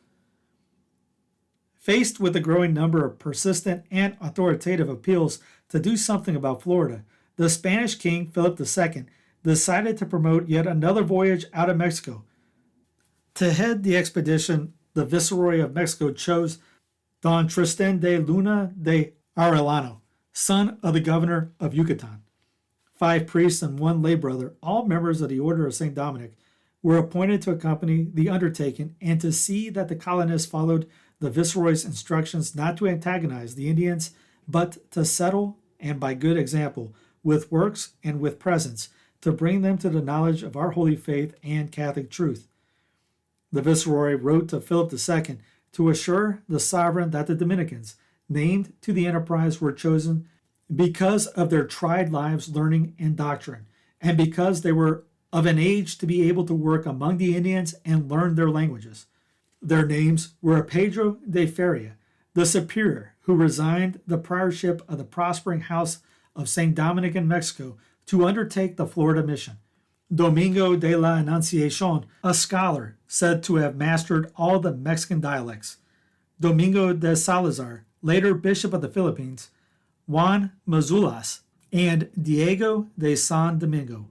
Faced with a growing number of persistent and authoritative appeals to do something about Florida, the Spanish king, Philip II, decided to promote yet another voyage out of Mexico. To head the expedition, the Viceroy of Mexico chose Don Tristán de Luna de Arellano, son of the governor of Yucatan. 5 priests and 1 lay brother, all members of the Order of St. Dominic, were appointed to accompany the undertaking and to see that the colonists followed the Viceroy's instructions not to antagonize the Indians, but to settle, and by good example, with works and with presence, to bring them to the knowledge of our holy faith and Catholic truth. The Viceroy wrote to Philip II to assure the sovereign that the Dominicans, named to the enterprise, were chosen because of their tried lives, learning, and doctrine, and because they were of an age to be able to work among the Indians and learn their languages. Their names were Pedro de Feria, the superior, who resigned the priorship of the prospering house of St. Dominic in Mexico to undertake the Florida mission; Domingo de la Anunciacion, a scholar said to have mastered all the Mexican dialects; Domingo de Salazar, later Bishop of the Philippines; Juan Mazulas, and Diego de San Domingo,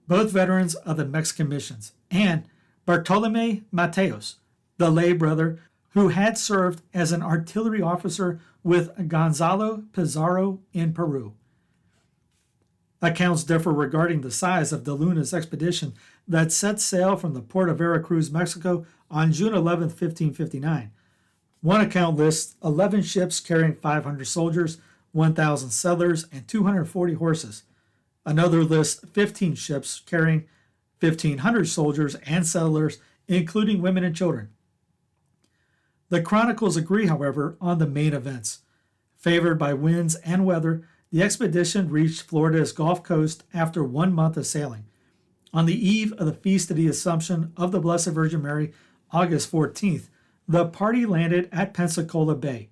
both veterans of the Mexican missions; and Bartolome Mateos, the lay brother who had served as an artillery officer with Gonzalo Pizarro in Peru. Accounts differ regarding the size of de Luna's expedition that set sail from the port of Veracruz, Mexico on June 11, 1559. One account lists 11 ships carrying 500 soldiers, 1,000 settlers, and 240 horses. Another lists 15 ships carrying 1,500 soldiers and settlers, including women and children. The chronicles agree, however, on the main events. Favored by winds and weather, the expedition reached Florida's Gulf Coast after 1 month of sailing. On the eve of the Feast of the Assumption of the Blessed Virgin Mary, August 14th, the party landed at Pensacola Bay.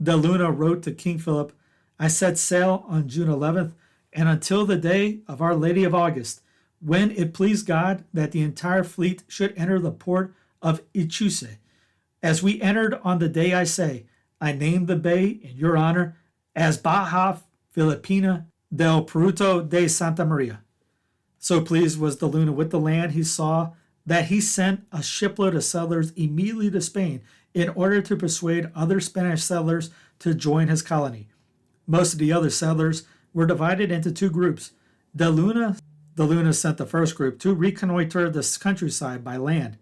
De Luna wrote to King Philip, "I set sail on June 11th, and until the day of Our Lady of August, when it pleased God that the entire fleet should enter the port of Ichuse. As we entered on the day I say, I named the bay in your honor as Baja Filipina del Puerto de Santa Maria." So pleased was De Luna with the land he saw that he sent a shipload of settlers immediately to Spain in order to persuade other Spanish settlers to join his colony. Most of the other settlers were divided into two groups. De Luna sent the first group to reconnoiter the countryside by land.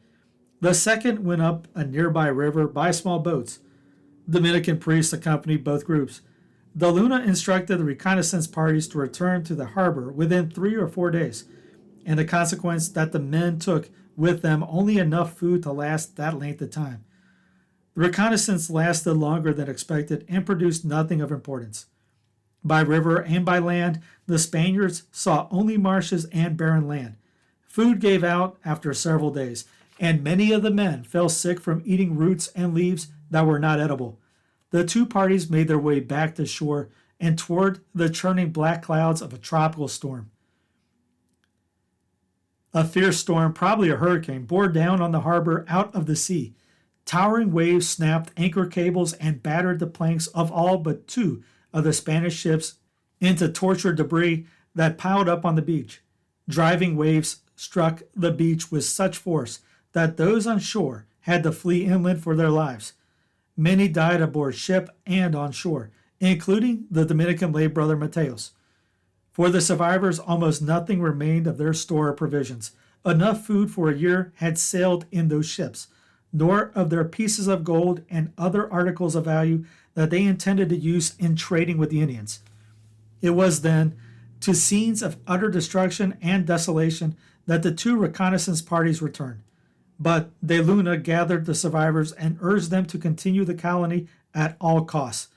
The second went up a nearby river by small boats. Dominican priests accompanied both groups. De Luna instructed the reconnaissance parties to return to the harbor within 3 or 4 days, and the consequence that the men took with them only enough food to last that length of time. The reconnaissance lasted longer than expected and produced nothing of importance. By river and by land, the Spaniards saw only marshes and barren land. Food gave out after several days, and many of the men fell sick from eating roots and leaves that were not edible. The two parties made their way back to shore and toward the churning black clouds of a tropical storm. A fierce storm, probably a hurricane, bore down on the harbor out of the sea. Towering waves snapped anchor cables and battered the planks of all but 2 of the Spanish ships into tortured debris that piled up on the beach. Driving waves struck the beach with such force that those on shore had to flee inland for their lives. Many died aboard ship and on shore, including the Dominican lay brother Mateos. For the survivors, almost nothing remained of their store of provisions. Enough food for a year had sailed in those ships, nor of their pieces of gold and other articles of value that they intended to use in trading with the Indians. It was then to scenes of utter destruction and desolation that the two reconnaissance parties returned. But De Luna gathered the survivors and urged them to continue the colony at all costs.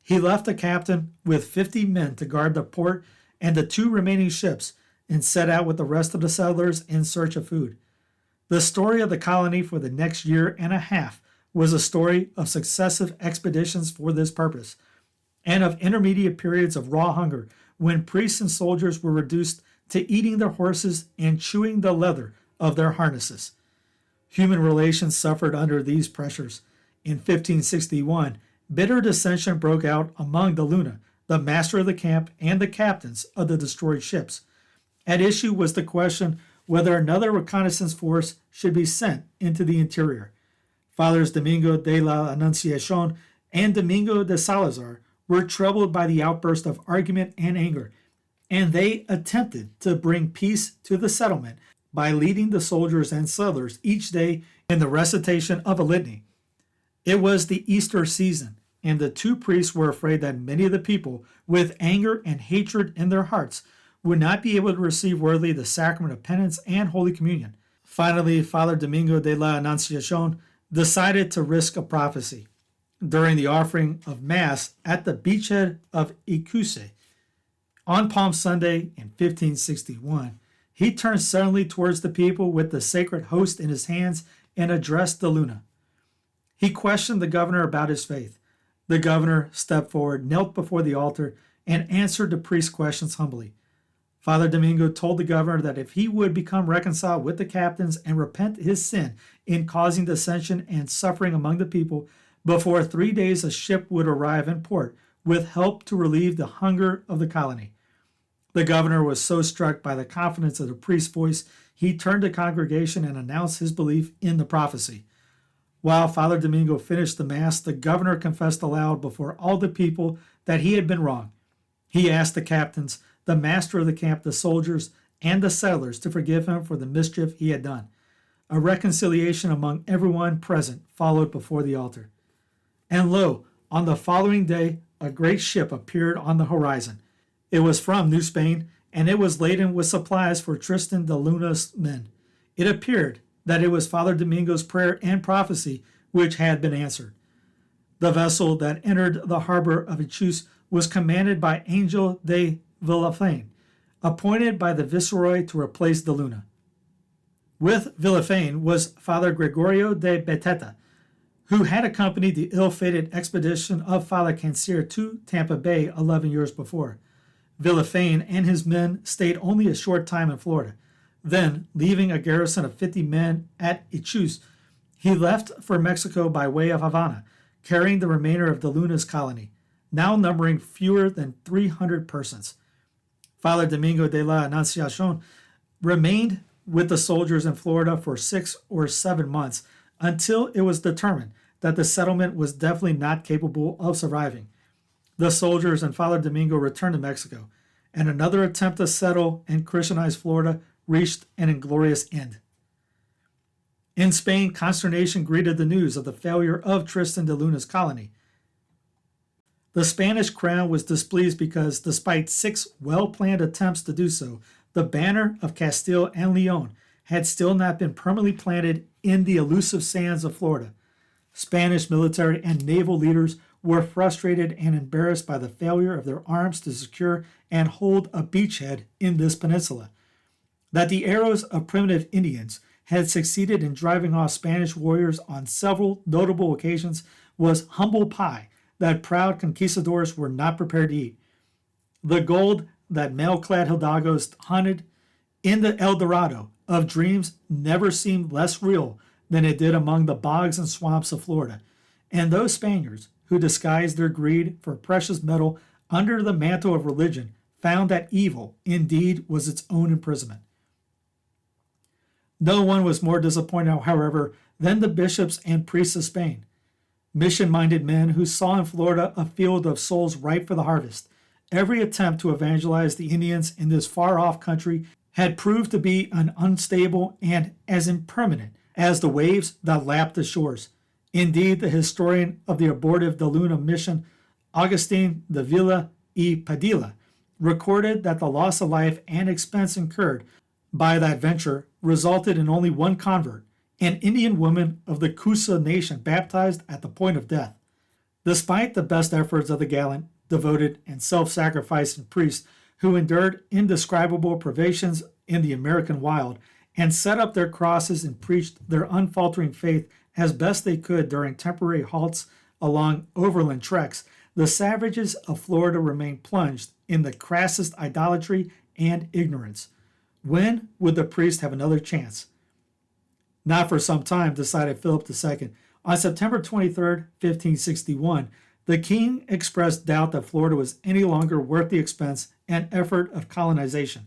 He left a captain with 50 men to guard the port and the 2 remaining ships, and set out with the rest of the settlers in search of food. The story of the colony for the next year and a half was a story of successive expeditions for this purpose, and of intermediate periods of raw hunger when priests and soldiers were reduced to eating their horses and chewing the leather of their harnesses. Human relations suffered under these pressures. In 1561, bitter dissension broke out among De Luna, the master of the camp, and the captains of the destroyed ships. At issue was the question whether another reconnaissance force should be sent into the interior. Fathers Domingo de la Anunciacion and Domingo de Salazar were troubled by the outburst of argument and anger, and they attempted to bring peace to the settlement by leading the soldiers and settlers each day in the recitation of a litany. It was the Easter season, and the two priests were afraid that many of the people, with anger and hatred in their hearts, would not be able to receive worthily the sacrament of penance and Holy Communion. Finally, Father Domingo de la Anunciacion decided to risk a prophecy. During the offering of Mass at the beachhead of Ichuse, on Palm Sunday in 1561, he turned suddenly towards the people with the sacred host in his hands and addressed De Luna. He questioned the governor about his faith. The governor stepped forward, knelt before the altar, and answered the priest's questions humbly. Father Domingo told the governor that if he would become reconciled with the captains and repent his sin in causing dissension and suffering among the people, before 3 days a ship would arrive in port with help to relieve the hunger of the colony. The governor was so struck by the confidence of the priest's voice, he turned to the congregation and announced his belief in the prophecy. While Father Domingo finished the Mass, the governor confessed aloud before all the people that he had been wrong. He asked the captains, the master of the camp, the soldiers, and the settlers to forgive him for the mischief he had done. A reconciliation among everyone present followed before the altar. And lo, on the following day, a great ship appeared on the horizon. It was from New Spain, and it was laden with supplies for Tristán de Luna's men. It appeared that it was Father Domingo's prayer and prophecy which had been answered. The vessel that entered the harbor of Ichus was commanded by Angel de Villafane, appointed by the viceroy to replace de Luna. With Villafane was Father Gregorio de Beteta, who had accompanied the ill-fated expedition of Father Cancier to Tampa Bay 11 years before. Villafane and his men stayed only a short time in Florida. Then, leaving a garrison of 50 men at Ichus, he left for Mexico by way of Havana, carrying the remainder of de Luna's colony, now numbering fewer than 300 persons. Father Domingo de la Anunciacion remained with the soldiers in Florida for 6 or 7 months until it was determined that the settlement was definitely not capable of surviving. The soldiers and Father Domingo returned to Mexico, and another attempt to settle and Christianize Florida reached an inglorious end. In Spain, consternation greeted the news of the failure of Tristán de Luna's colony. The Spanish crown was displeased because, despite 6 well-planned attempts to do so, the banner of Castile and Leon had still not been permanently planted in the elusive sands of Florida. Spanish military and naval leaders were frustrated and embarrassed by the failure of their arms to secure and hold a beachhead in this peninsula. That the arrows of primitive Indians had succeeded in driving off Spanish warriors on several notable occasions was humble pie that proud conquistadors were not prepared to eat. The gold that mail-clad hidalgos hunted in the El Dorado of dreams never seemed less real than it did among the bogs and swamps of Florida, and those Spaniards who disguised their greed for precious metal under the mantle of religion found that evil indeed was its own imprisonment. No one was more disappointed, however, than the bishops and priests of Spain, mission-minded men who saw in Florida a field of souls ripe for the harvest. Every attempt to evangelize the Indians in this far-off country had proved to be an unstable and as impermanent as the waves that lapped the shores. Indeed, the historian of the abortive de Luna mission, Augustin de Villa y Padilla, recorded that the loss of life and expense incurred by that venture resulted in only one convert, an Indian woman of the Coosa Nation baptized at the point of death. Despite the best efforts of the gallant, devoted, and self-sacrificing priests who endured indescribable privations in the American wild and set up their crosses and preached their unfaltering faith as best they could during temporary halts along overland treks, the savages of Florida remained plunged in the crassest idolatry and ignorance. When would the priest have another chance? Not for some time, decided Philip II. On September 23, 1561, the king expressed doubt that Florida was any longer worth the expense and effort of colonization.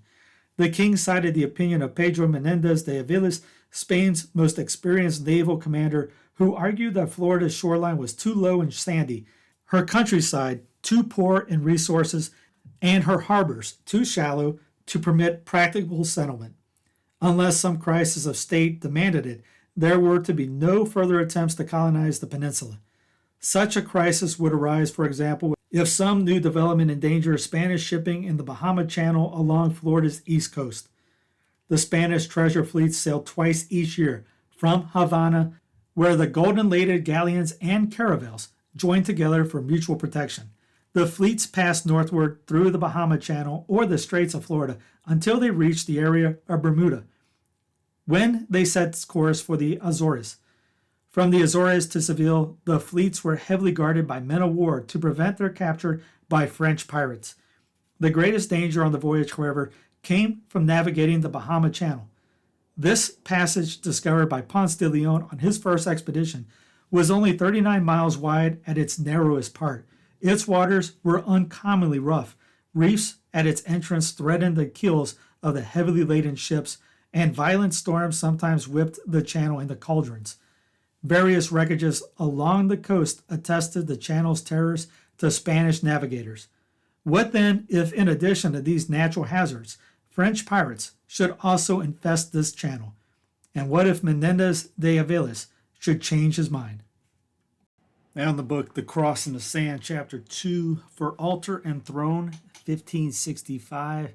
The king cited the opinion of Pedro Menéndez de Avilés, Spain's most experienced naval commander, who argued that Florida's shoreline was too low and sandy, her countryside too poor in resources, and her harbors too shallow to permit practicable settlement. Unless some crisis of state demanded it, there were to be no further attempts to colonize the peninsula. Such a crisis would arise, for example, if some new development endangered Spanish shipping in the Bahama Channel along Florida's east coast. The Spanish treasure fleets sailed twice each year from Havana, where the golden-laded galleons and caravels joined together for mutual protection. The fleets passed northward through the Bahama Channel or the Straits of Florida until they reached the area of Bermuda, when they set course for the Azores. From the Azores to Seville, the fleets were heavily guarded by men of war to prevent their capture by French pirates. The greatest danger on the voyage, however, came from navigating the Bahama Channel. This passage, discovered by Ponce de León on his first expedition, was only 39 miles wide at its narrowest part. Its waters were uncommonly rough. Reefs at its entrance threatened the keels of the heavily laden ships, and violent storms sometimes whipped the channel into cauldrons. Various wreckages along the coast attested the channel's terrors to Spanish navigators. What then if, in addition to these natural hazards, French pirates should also infest this channel? And what if Menéndez de Avilés should change his mind? Now in the book, The Cross in the Sand, Chapter 2, For Altar and Throne, 1565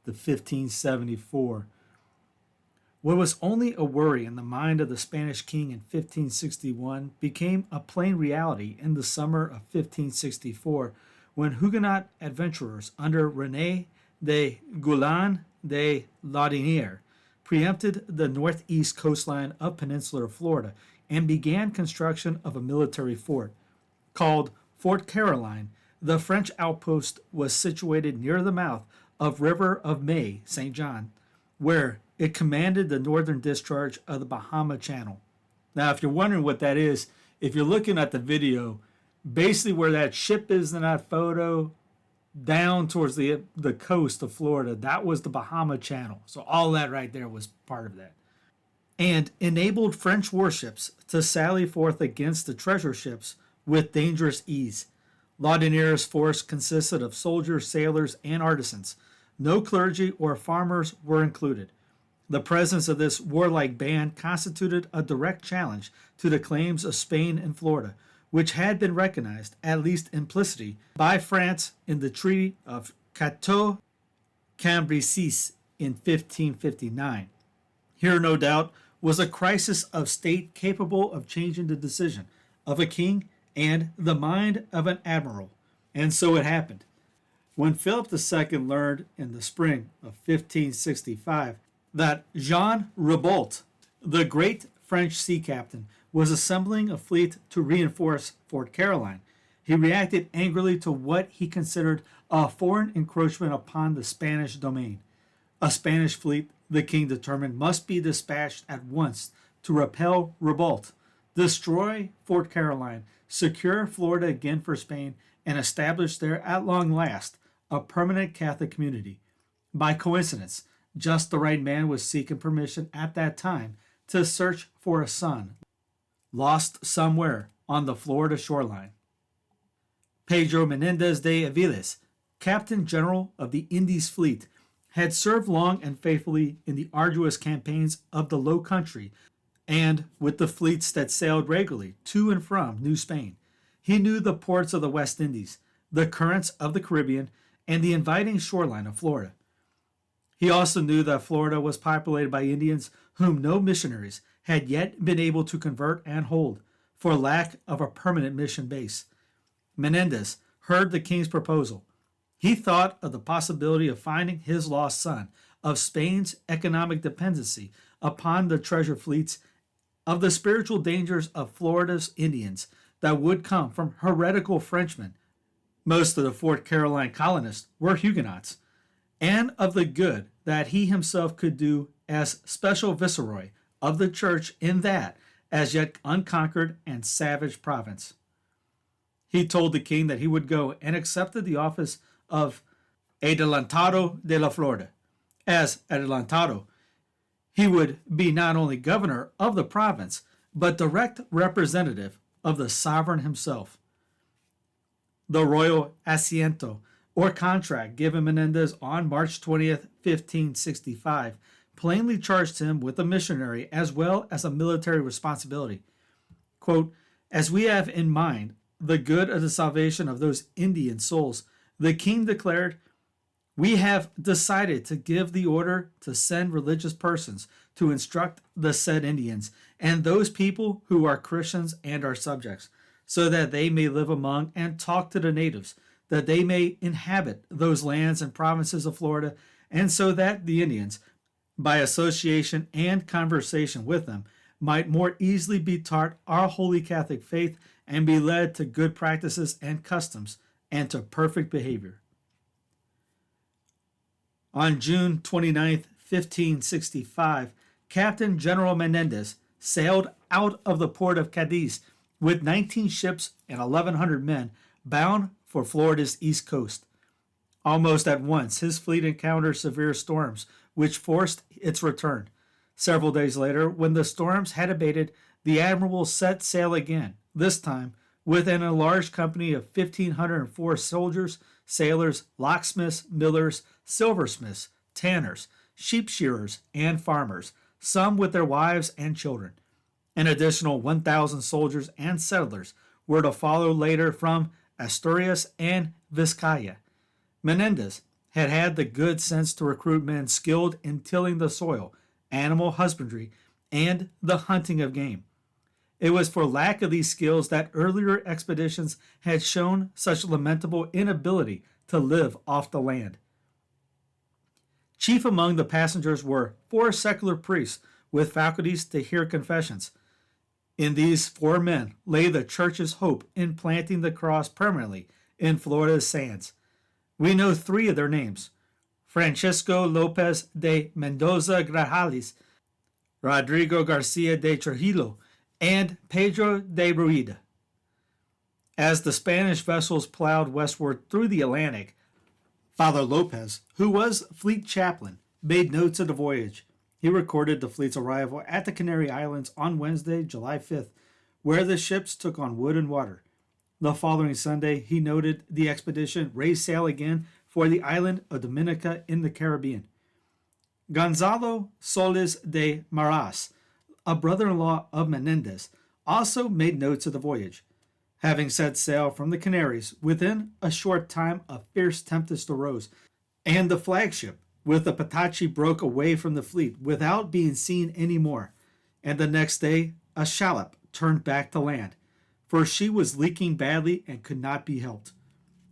to 1574. What was only a worry in the mind of the Spanish king in 1561 became a plain reality in the summer of 1564 when Huguenot adventurers under René de Goulin de Laudonnière preempted the northeast coastline of peninsular Florida and began construction of a military fort. Called Fort Caroline, the French outpost was situated near the mouth of River of May, St. John, where it commanded the northern discharge of the Bahama Channel. Now, if you're wondering what that is, if you're looking at the video, basically where that ship is in that photo, down towards the coast of Florida, that was the Bahama Channel. So all that right there was part of that. And enabled French warships to sally forth against the treasure ships with dangerous ease. Laudonnière's force consisted of soldiers, sailors, and artisans. No clergy or farmers were included. The presence of this warlike band constituted a direct challenge to the claims of Spain and Florida, which had been recognized, at least implicitly, by France in the Treaty of Cateau-Cambrésis in 1559. Here, no doubt, was a crisis of state capable of changing the decision of a king and the mind of an admiral. And so it happened. When Philip II learned in the spring of 1565 that Jean Ribault, the great French sea captain, was assembling a fleet to reinforce Fort Caroline, he reacted angrily to what he considered a foreign encroachment upon the Spanish domain. A Spanish fleet, the king determined, must be dispatched at once to repel Ribault, destroy Fort Caroline, secure Florida again for Spain, and establish there at long last a permanent Catholic community. By coincidence, just the right man was seeking permission at that time to search for a son lost somewhere on the Florida shoreline. Pedro Menéndez de Avilés, Captain General of the Indies Fleet, had served long and faithfully in the arduous campaigns of the Low Country and with the fleets that sailed regularly to and from New Spain. He knew the ports of the West Indies, the currents of the Caribbean, and the inviting shoreline of Florida. He also knew that Florida was populated by Indians whom no missionaries had yet been able to convert and hold, for lack of a permanent mission base. Menéndez heard the king's proposal. He thought of the possibility of finding his lost son, of Spain's economic dependency upon the treasure fleets, of the spiritual dangers of Florida's Indians that would come from heretical Frenchmen. Most of the Fort Caroline colonists were Huguenots, and of the good that he himself could do as special viceroy of the church in that as yet unconquered and savage province. He told the king that he would go and accepted the office of Adelantado de la Florida. As Adelantado, he would be not only governor of the province, but direct representative of the sovereign himself. The royal asiento, or contract given Menéndez on March 20th, 1565, plainly charged him with a missionary as well as a military responsibility. Quote, "As we have in mind the good of the salvation of those Indian souls," the king declared, "we have decided to give the order to send religious persons to instruct the said Indians and those people who are Christians and our subjects, so that they may live among and talk to the natives, that they may inhabit those lands and provinces of Florida, and so that the Indians, by association and conversation with them, might more easily be taught our holy Catholic faith and be led to good practices and customs and to perfect behavior." On June 29th, 1565, Captain General Menéndez sailed out of the port of Cadiz with 19 ships and 1,100 men bound for Florida's east coast. Almost at once, his fleet encountered severe storms, which forced its return. Several days later, when the storms had abated, the admiral set sail again, this time with an enlarged company of 1,504 soldiers, sailors, locksmiths, millers, silversmiths, tanners, sheep shearers, and farmers, some with their wives and children. An additional 1,000 soldiers and settlers were to follow later from Asturias and Vizcaya. Menéndez had had the good sense to recruit men skilled in tilling the soil animal husbandry, and the hunting of game. It was for lack of these skills that earlier expeditions had shown such lamentable inability to live off the land. Chief among the passengers were 4 secular priests with faculties to hear confessions. In these 4 men lay the church's hope in planting the cross permanently in Florida's sands. We know 3 of their names: Francisco López de Mendoza Grajales, Rodrigo Garcia de Trujillo, and Pedro de Ruida. As the Spanish vessels plowed westward through the Atlantic, Father López, who was fleet chaplain, made notes of the voyage. He recorded the fleet's arrival at the Canary Islands on Wednesday, July 5th, where the ships took on wood and water. The following Sunday, he noted the expedition raised sail again for the island of Dominica in the Caribbean. Gonzalo Solis de Maras, a brother-in-law of Menéndez, also made notes of the voyage. Having set sail from the Canaries, within a short time a fierce tempest arose, and the flagship with the Apalachee broke away from the fleet without being seen any more, and the next day a shallop turned back to land, for she was leaking badly and could not be helped.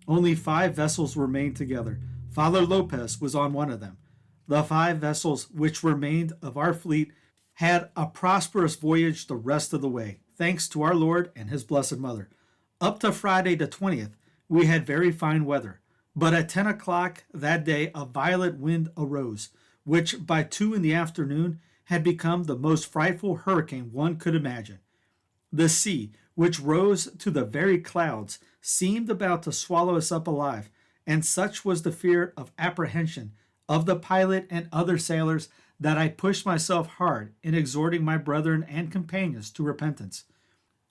Only 5 vessels remained together. Father López was on one of them. The 5 vessels which remained of our fleet had a prosperous voyage the rest of the way, thanks to our Lord and his Blessed Mother. Up to Friday the 20th, we had very fine weather, but at 10 o'clock that day a violent wind arose, which by 2 in the afternoon had become the most frightful hurricane one could imagine. The sea, which rose to the very clouds, seemed about to swallow us up alive, and such was the fear of apprehension of the pilot and other sailors that I pushed myself hard in exhorting my brethren and companions to repentance.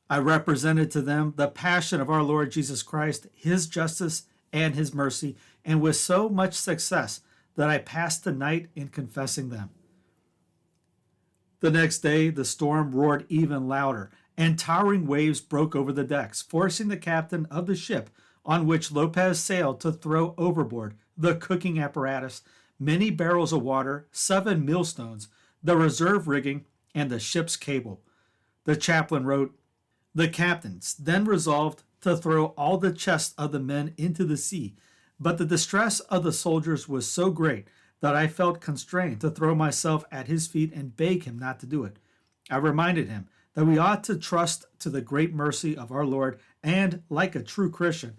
I represented to them the passion of our Lord Jesus Christ, his justice, and his mercy, and with so much success that I passed the night in confessing them. The next day the storm roared even louder, and towering waves broke over the decks, forcing the captain of the ship on which López sailed to throw overboard the cooking apparatus, many barrels of water, 7 millstones, the reserve rigging, and the ship's cable. The chaplain wrote, "The captains then resolved to throw all the chests of the men into the sea, but the distress of the soldiers was so great that I felt constrained to throw myself at his feet and beg him not to do it. I reminded him that we ought to trust to the great mercy of our Lord, and, like a true Christian,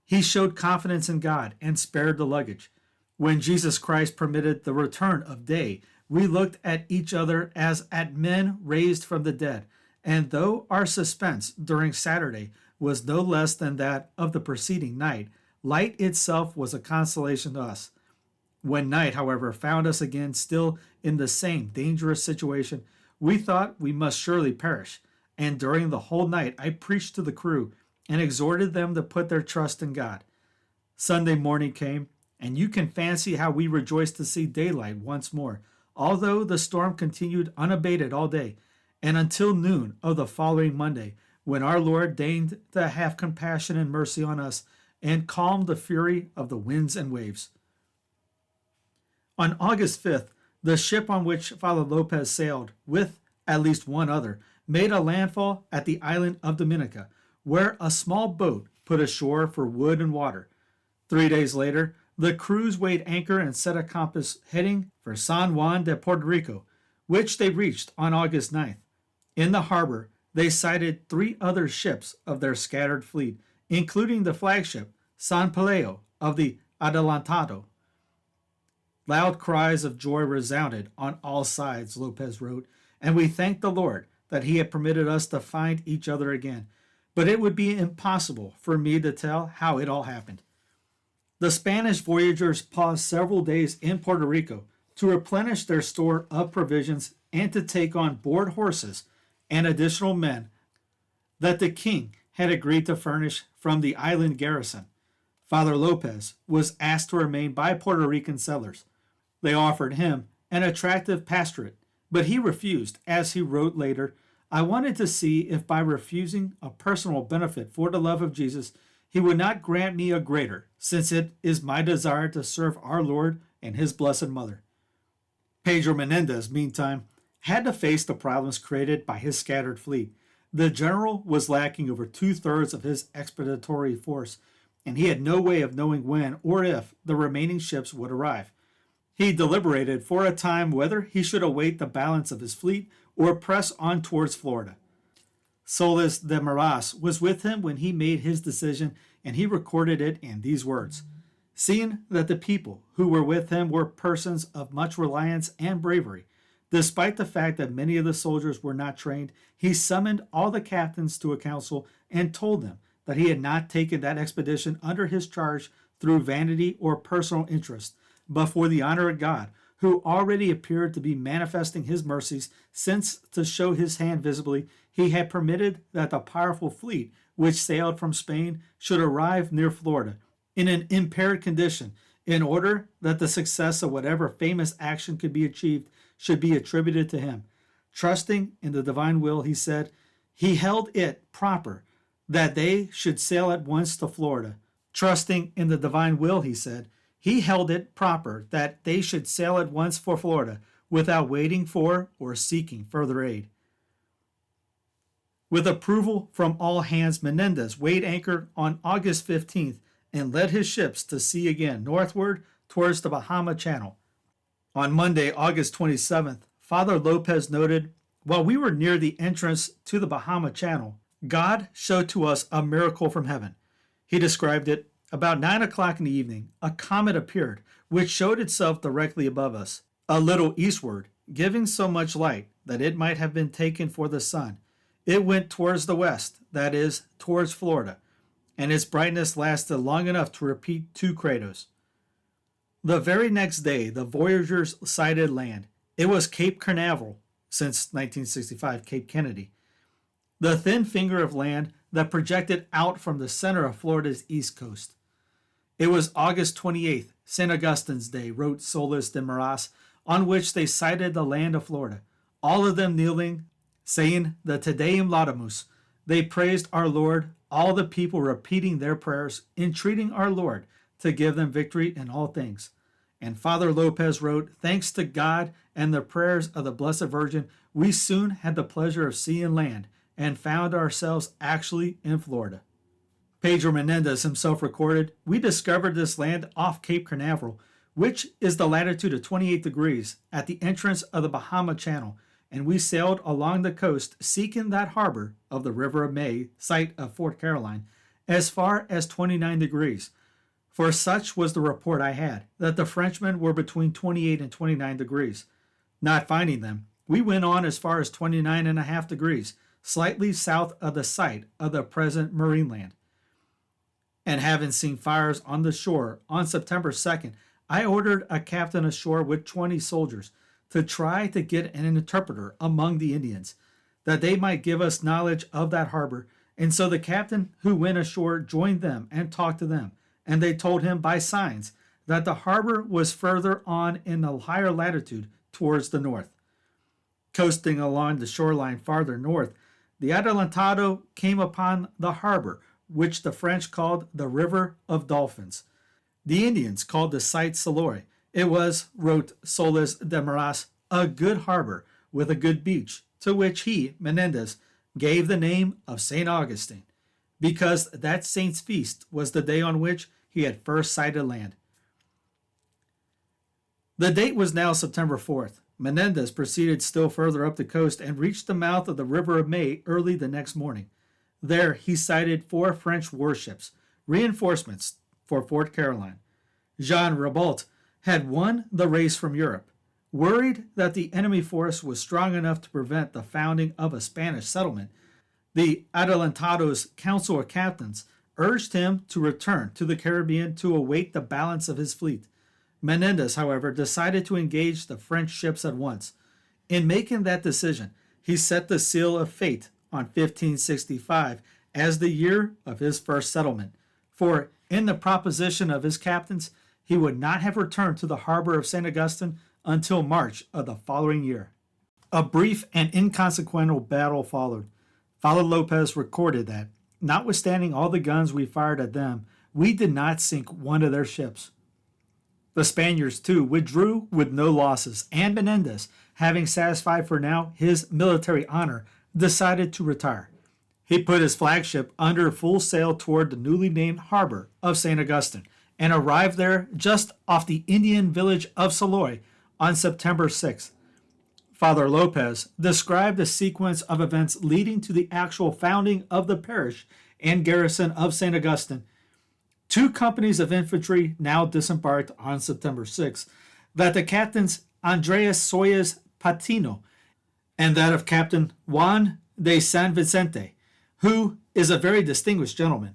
he showed confidence in God and spared the luggage. When Jesus Christ permitted the return of day, we looked at each other as at men raised from the dead, and though our suspense during Saturday was no less than that of the preceding night, light itself was a consolation to us. When night, however, found us again still in the same dangerous situation, we thought we must surely perish, and during the whole night I preached to the crew and exhorted them to put their trust in God. Sunday morning came, and you can fancy how we rejoiced to see daylight once more, although the storm continued unabated all day, and until noon of the following Monday, when our Lord deigned to have compassion and mercy on us, and calmed the fury of the winds and waves. On August 5th, the ship on which Father López sailed, with at least one other, made a landfall at the island of Dominica, where a small boat put ashore for wood and water. 3 days later, the crews weighed anchor and set a compass heading for San Juan de Puerto Rico, which they reached on August 9th. In the harbor, they sighted 3 other ships of their scattered fleet, including the flagship San Peleo of the Adelantado. Loud cries of joy resounded on all sides, López wrote, and we thanked the Lord that he had permitted us to find each other again, but it would be impossible for me to tell how it all happened. The Spanish voyagers paused several days in Puerto Rico to replenish their store of provisions and to take on board horses and additional men that the king had agreed to furnish from the island garrison. Father López was asked to remain by Puerto Rican settlers. They offered him an attractive pastorate, but he refused. As he wrote later, "I wanted to see if by refusing a personal benefit for the love of Jesus, he would not grant me a greater, since it is my desire to serve our Lord and his Blessed Mother." Pedro Menéndez, meantime, had to face the problems created by his scattered fleet. The general was lacking over 2/3 of his expeditionary force, and he had no way of knowing when or if the remaining ships would arrive. He deliberated for a time whether he should await the balance of his fleet or press on towards Florida. Solis de Maras was with him when he made his decision, and he recorded it in these words: "Seeing that the people who were with him were persons of much reliance and bravery, despite the fact that many of the soldiers were not trained, he summoned all the captains to a council and told them that he had not taken that expedition under his charge through vanity or personal interest, but for the honor of God, who already appeared to be manifesting his mercies, since, to show his hand visibly, he had permitted that the powerful fleet which sailed from Spain should arrive near Florida in an impaired condition, in order that the success of whatever famous action could be achieved should be attributed to him. Trusting in the divine will, he said, he held it proper that they should sail at once to Florida. Trusting in the divine will, he said, he held it proper that they should sail at once for Florida without waiting for or seeking further aid." With approval from all hands, Menéndez weighed anchor on August 15th and led his ships to sea again northward towards the Bahama Channel. On Monday, August 27th, Father López noted, "While we were near the entrance to the Bahama Channel, God showed to us a miracle from heaven." He described it: "About 9 o'clock in the evening, a comet appeared, which showed itself directly above us, a little eastward, giving so much light that it might have been taken for the sun. It went towards the west, that is, towards Florida, and its brightness lasted long enough to repeat 2 crados. The very next day, the voyagers sighted land. It was Cape Canaveral, since 1965 Cape Kennedy, the thin finger of land that projected out from the center of Florida's east coast. It was August 28th, St. Augustine's Day," wrote Solis de Maras, "on which they sighted the land of Florida, all of them kneeling, saying the Te Deum Laudamus. They praised our Lord, all the people repeating their prayers, entreating our Lord to give them victory in all things." And Father López wrote, "Thanks to God and the prayers of the Blessed Virgin, we soon had the pleasure of seeing land and found ourselves actually in Florida." Pedro Menéndez himself recorded, "We discovered this land off Cape Canaveral, which is the latitude of 28 degrees, at the entrance of the Bahama Channel, and we sailed along the coast, seeking that harbor of the River of May, site of Fort Caroline, as far as 29 degrees. For such was the report I had, that the Frenchmen were between 28 and 29 degrees. Not finding them, we went on as far as 29.5 degrees, slightly south of the site of the present marine land. And having seen fires on the shore on September 2nd, I ordered a captain ashore with 20 soldiers to try to get an interpreter among the Indians, that they might give us knowledge of that harbor. And so the captain who went ashore joined them and talked to them, and they told him by signs that the harbor was further on in a higher latitude towards the north. Coasting along the shoreline farther north, the Adelantado came upon the harbor, which the French called the River of Dolphins. The Indians called the site Saloy. It was, wrote Solis de Maras, a good harbor with a good beach, to which he, Menéndez, gave the name of St. Augustine, because that saint's feast was the day on which he had first sighted land. The date was now September 4th. Menéndez proceeded still further up the coast and reached the mouth of the River of May early the next morning. There he sighted 4 French warships, reinforcements for Fort Caroline. Jean Ribault had won the race from Europe. Worried that the enemy force was strong enough to prevent the founding of a Spanish settlement, the Adelantado's council of captains urged him to return to the Caribbean to await the balance of his fleet. Menéndez, however, decided to engage the French ships at once. In making that decision, he set the seal of fate on 1565 as the year of his first settlement, for in the proposition of his captains, he would not have returned to the harbor of St. Augustine until March of the following year. A brief and inconsequential battle followed. Father López recorded that, notwithstanding all the guns we fired at them, we did not sink one of their ships. The Spaniards, too, withdrew with no losses, and Menéndez, having satisfied for now his military honor, decided to retire. He put his flagship under full sail toward the newly named harbor of St. Augustine and arrived there just off the Indian village of Saloy on September 6th. Father López described the sequence of events leading to the actual founding of the parish and garrison of St. Augustine. 2 companies of infantry now disembarked on September 6th, that of Captains Andres Soyes Patino and that of Captain Juan de San Vicente, who is a very distinguished gentleman.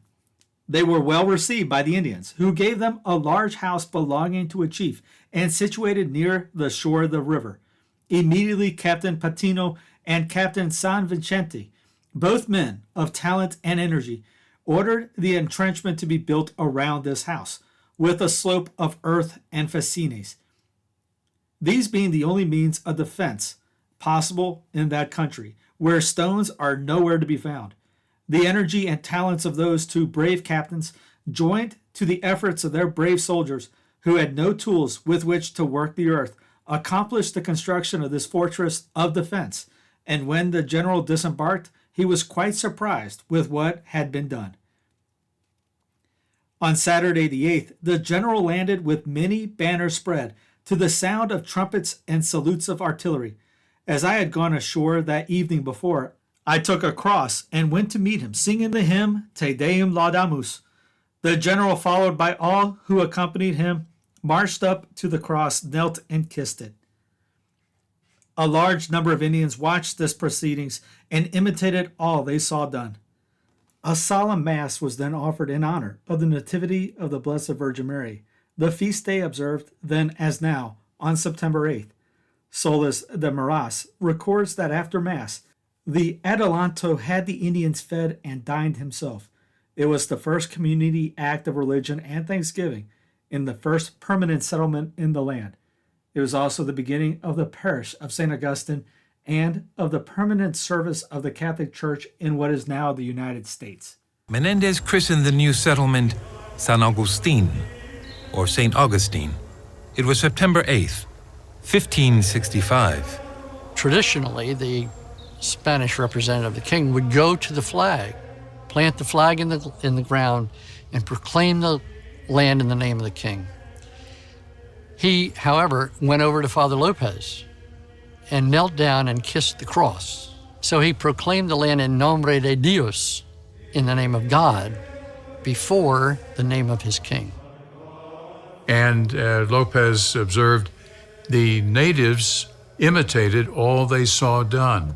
They were well received by the Indians, who gave them a large house belonging to a chief and situated near the shore of the river. Immediately Captain Patino and Captain San Vicente, both men of talent and energy, ordered the entrenchment to be built around this house, with a slope of earth and fascines, these being the only means of defense possible in that country, where stones are nowhere to be found. The energy and talents of those 2 brave captains, joined to the efforts of their brave soldiers, who had no tools with which to work the earth, accomplished the construction of this fortress of defense, and when the general disembarked, he was quite surprised with what had been done. On Saturday the 8th, the general landed with many banners spread, to the sound of trumpets and salutes of artillery. As I had gone ashore that evening before, I took a cross and went to meet him, singing the hymn Te Deum Laudamus. The general, followed by all who accompanied him, marched up to the cross, knelt, and kissed it. A large number of Indians watched this proceedings and imitated all they saw done. A solemn mass was then offered in honor of the Nativity of the Blessed Virgin Mary, the feast day observed then as now on September 8th. Solis de Maras records that after Mass, the Adelanto had the Indians fed and dined himself. It was the first community act of religion and thanksgiving in the first permanent settlement in the land. It was also the beginning of the parish of St. Augustine and of the permanent service of the Catholic Church in what is now the United States. Menéndez christened the new settlement San Augustin, or St. Augustine. It was September 8th, 1565. Traditionally, the Spanish representative, the king, would go to the flag, plant the flag in the ground, and proclaim the land in the name of the king. He, however, went over to Father López and knelt down and kissed the cross. So he proclaimed the land in Nombre de Dios, in the name of God, before the name of his king. And López observed the natives imitated all they saw done.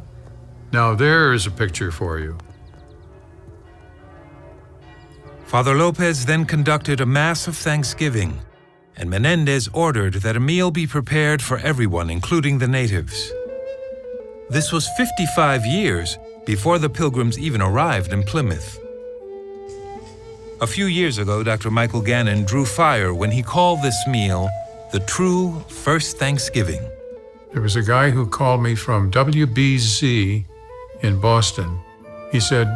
Now there is a picture for you. Father López then conducted a Mass of Thanksgiving, and Menéndez ordered that a meal be prepared for everyone, including the natives. This was 55 years before the Pilgrims even arrived in Plymouth. A few years ago, Dr. Michael Gannon drew fire when he called this meal the true first Thanksgiving. There was a guy who called me from WBZ in Boston. He said,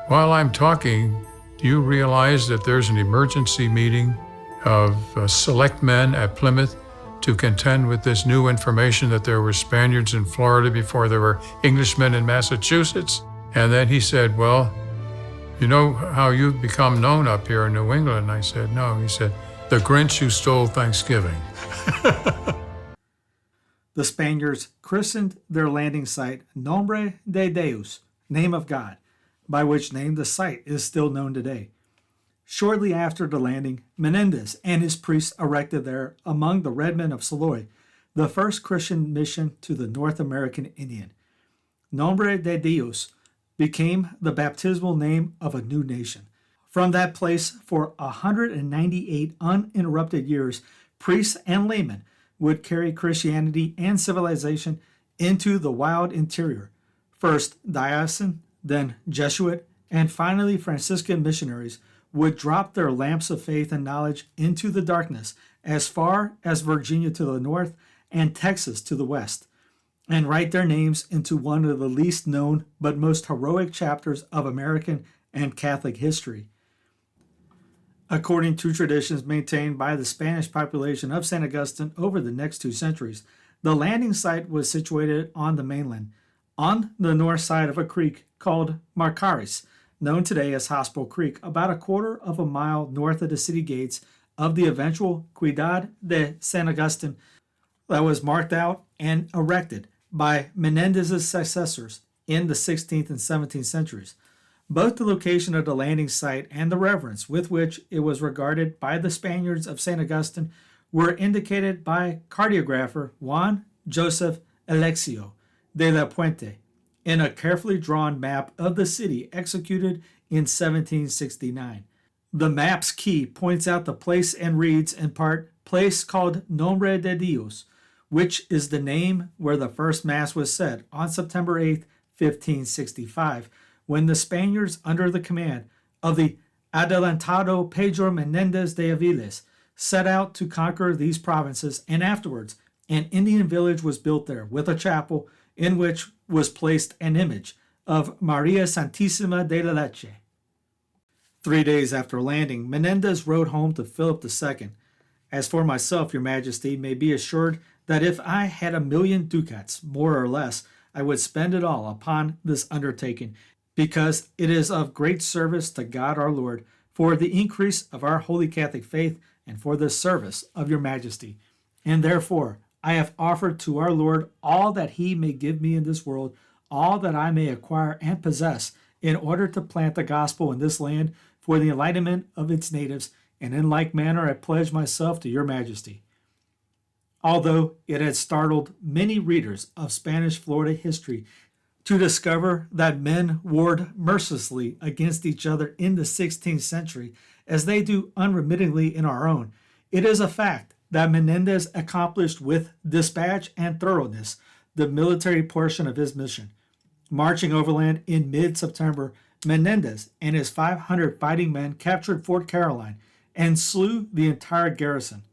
"While I'm talking, do you realize that there's an emergency meeting of select men at Plymouth to contend with this new information that there were Spaniards in Florida before there were Englishmen in Massachusetts?" And then he said, "Well, you know how you've become known up here in New England?" I said, "No." He said, "The Grinch who stole Thanksgiving." The Spaniards christened their landing site Nombre de Dios, name of God, by which name the site is still known today. Shortly after the landing, Menéndez and his priests erected there, among the red men of Saloy, the first Christian mission to the North American Indian. Nombre de Dios became the baptismal name of a new nation. From that place, for 198 uninterrupted years, priests and laymen would carry Christianity and civilization into the wild interior. First diocesan, then Jesuit, and finally Franciscan missionaries would drop their lamps of faith and knowledge into the darkness as far as Virginia to the north and Texas to the west, and write their names into one of the least known but most heroic chapters of American and Catholic history. According to traditions maintained by the Spanish population of St. Augustine over the next 2 centuries, the landing site was situated on the mainland, on the north side of a creek called Marcaris, known today as Hospital Creek, about a quarter of a mile north of the city gates of the eventual Ciudad de San Agustin, that was marked out and erected by Menendez's successors in the 16th and 17th centuries. Both the location of the landing site and the reverence with which it was regarded by the Spaniards of St. Augustine were indicated by cartographer Juan Joseph Alexio de la Puente in a carefully drawn map of the city executed in 1769. The map's key points out the place and reads in part, place called Nombre de Dios, which is the name where the first Mass was said on September 8, 1565, when the Spaniards, under the command of the adelantado Pedro Menéndez de Avilés, set out to conquer these provinces, and afterwards an Indian village was built there with a chapel in which was placed an image of Maria Santísima de la Leche. 3 days after landing, Menendez rode home to Philip II. As for myself, your majesty may be assured that if I had 1,000,000 ducats, more or less, I would spend it all upon this undertaking, because it is of great service to God our Lord, for the increase of our holy Catholic faith, and for the service of your majesty. And therefore I have offered to our Lord all that he may give me in this world, all that I may acquire and possess, in order to plant the gospel in this land for the enlightenment of its natives, and in like manner I pledge myself to your majesty. Although it had startled many readers of Spanish Florida history to discover that men warred mercilessly against each other in the 16th century, as they do unremittingly in our own, it is a fact that Menendez accomplished with dispatch and thoroughness the military portion of his mission. Marching overland in mid-September, Menendez and his 500 fighting men captured Fort Caroline and slew the entire garrison,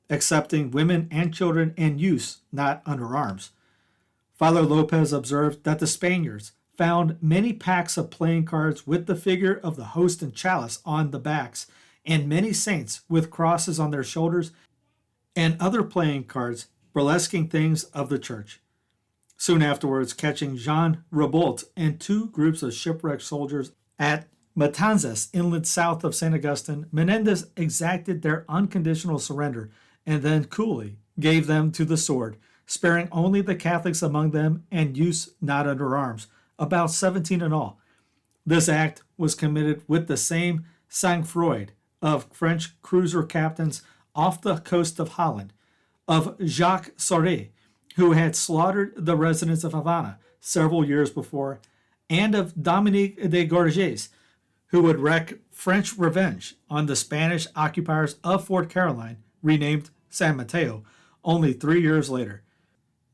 excepting women and children and youths not under arms. Father López observed that the Spaniards found many packs of playing cards with the figure of the host and chalice on the backs, and many saints with crosses on their shoulders, and other playing cards burlesquing things of the church. Soon afterwards, catching Jean Ribault and 2 groups of shipwrecked soldiers at Matanzas inlet south of St. Augustine, Menendez exacted their unconditional surrender and then coolly gave them to the sword, sparing only the Catholics among them and youths not under arms, about 17 in all. This act was committed with the same sang-froid of French cruiser captains off the coast of Holland, of Jacques Sauret, who had slaughtered the residents of Havana several years before, and of Dominique de Gourges, who would wreak French revenge on the Spanish occupiers of Fort Caroline, renamed San Mateo, only 3 years later.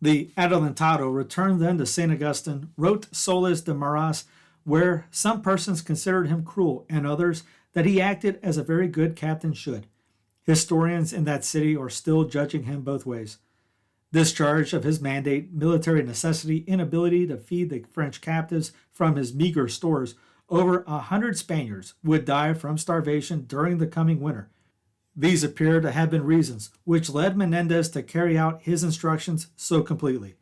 The Adelantado returned then to St. Augustine, wrote Soles de Maras, where some persons considered him cruel and others that he acted as a very good captain should. Historians in that city are still judging him both ways. Discharge of his mandate, military necessity, inability to feed the French captives from his meager stores, over 100 Spaniards would die from starvation during the coming winter. These appear to have been reasons which led Menendez to carry out his instructions so completely.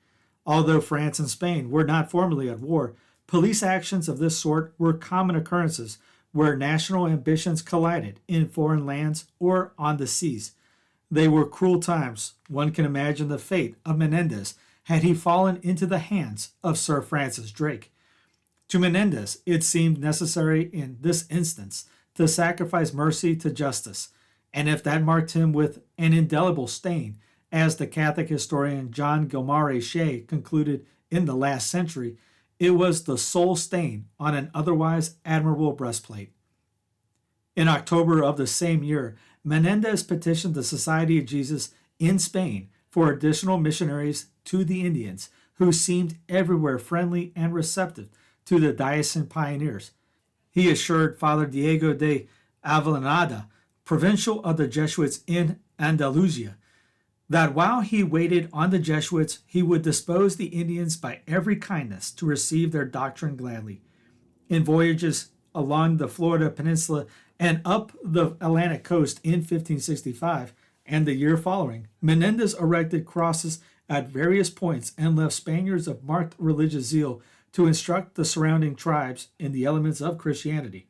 Although France and Spain were not formally at war, police actions of this sort were common occurrences where national ambitions collided in foreign lands or on the seas. They were cruel times. One can imagine the fate of Menendez had he fallen into the hands of Sir Francis Drake. To Menendez, it seemed necessary in this instance to sacrifice mercy to justice, and if that marked him with an indelible stain, as the Catholic historian John Gilmare Shea concluded in the last century, it was the sole stain on an otherwise admirable breastplate. In October of the same year, Menendez petitioned the Society of Jesus in Spain for additional missionaries to the Indians, who seemed everywhere friendly and receptive to the diocesan pioneers. He assured Father Diego de Avellaneda, provincial of the Jesuits in Andalusia, that while he waited on the Jesuits, he would dispose the Indians by every kindness to receive their doctrine gladly. In voyages along the Florida peninsula and up the Atlantic coast in 1565 and the year following, Menéndez erected crosses at various points and left Spaniards of marked religious zeal to instruct the surrounding tribes in the elements of Christianity.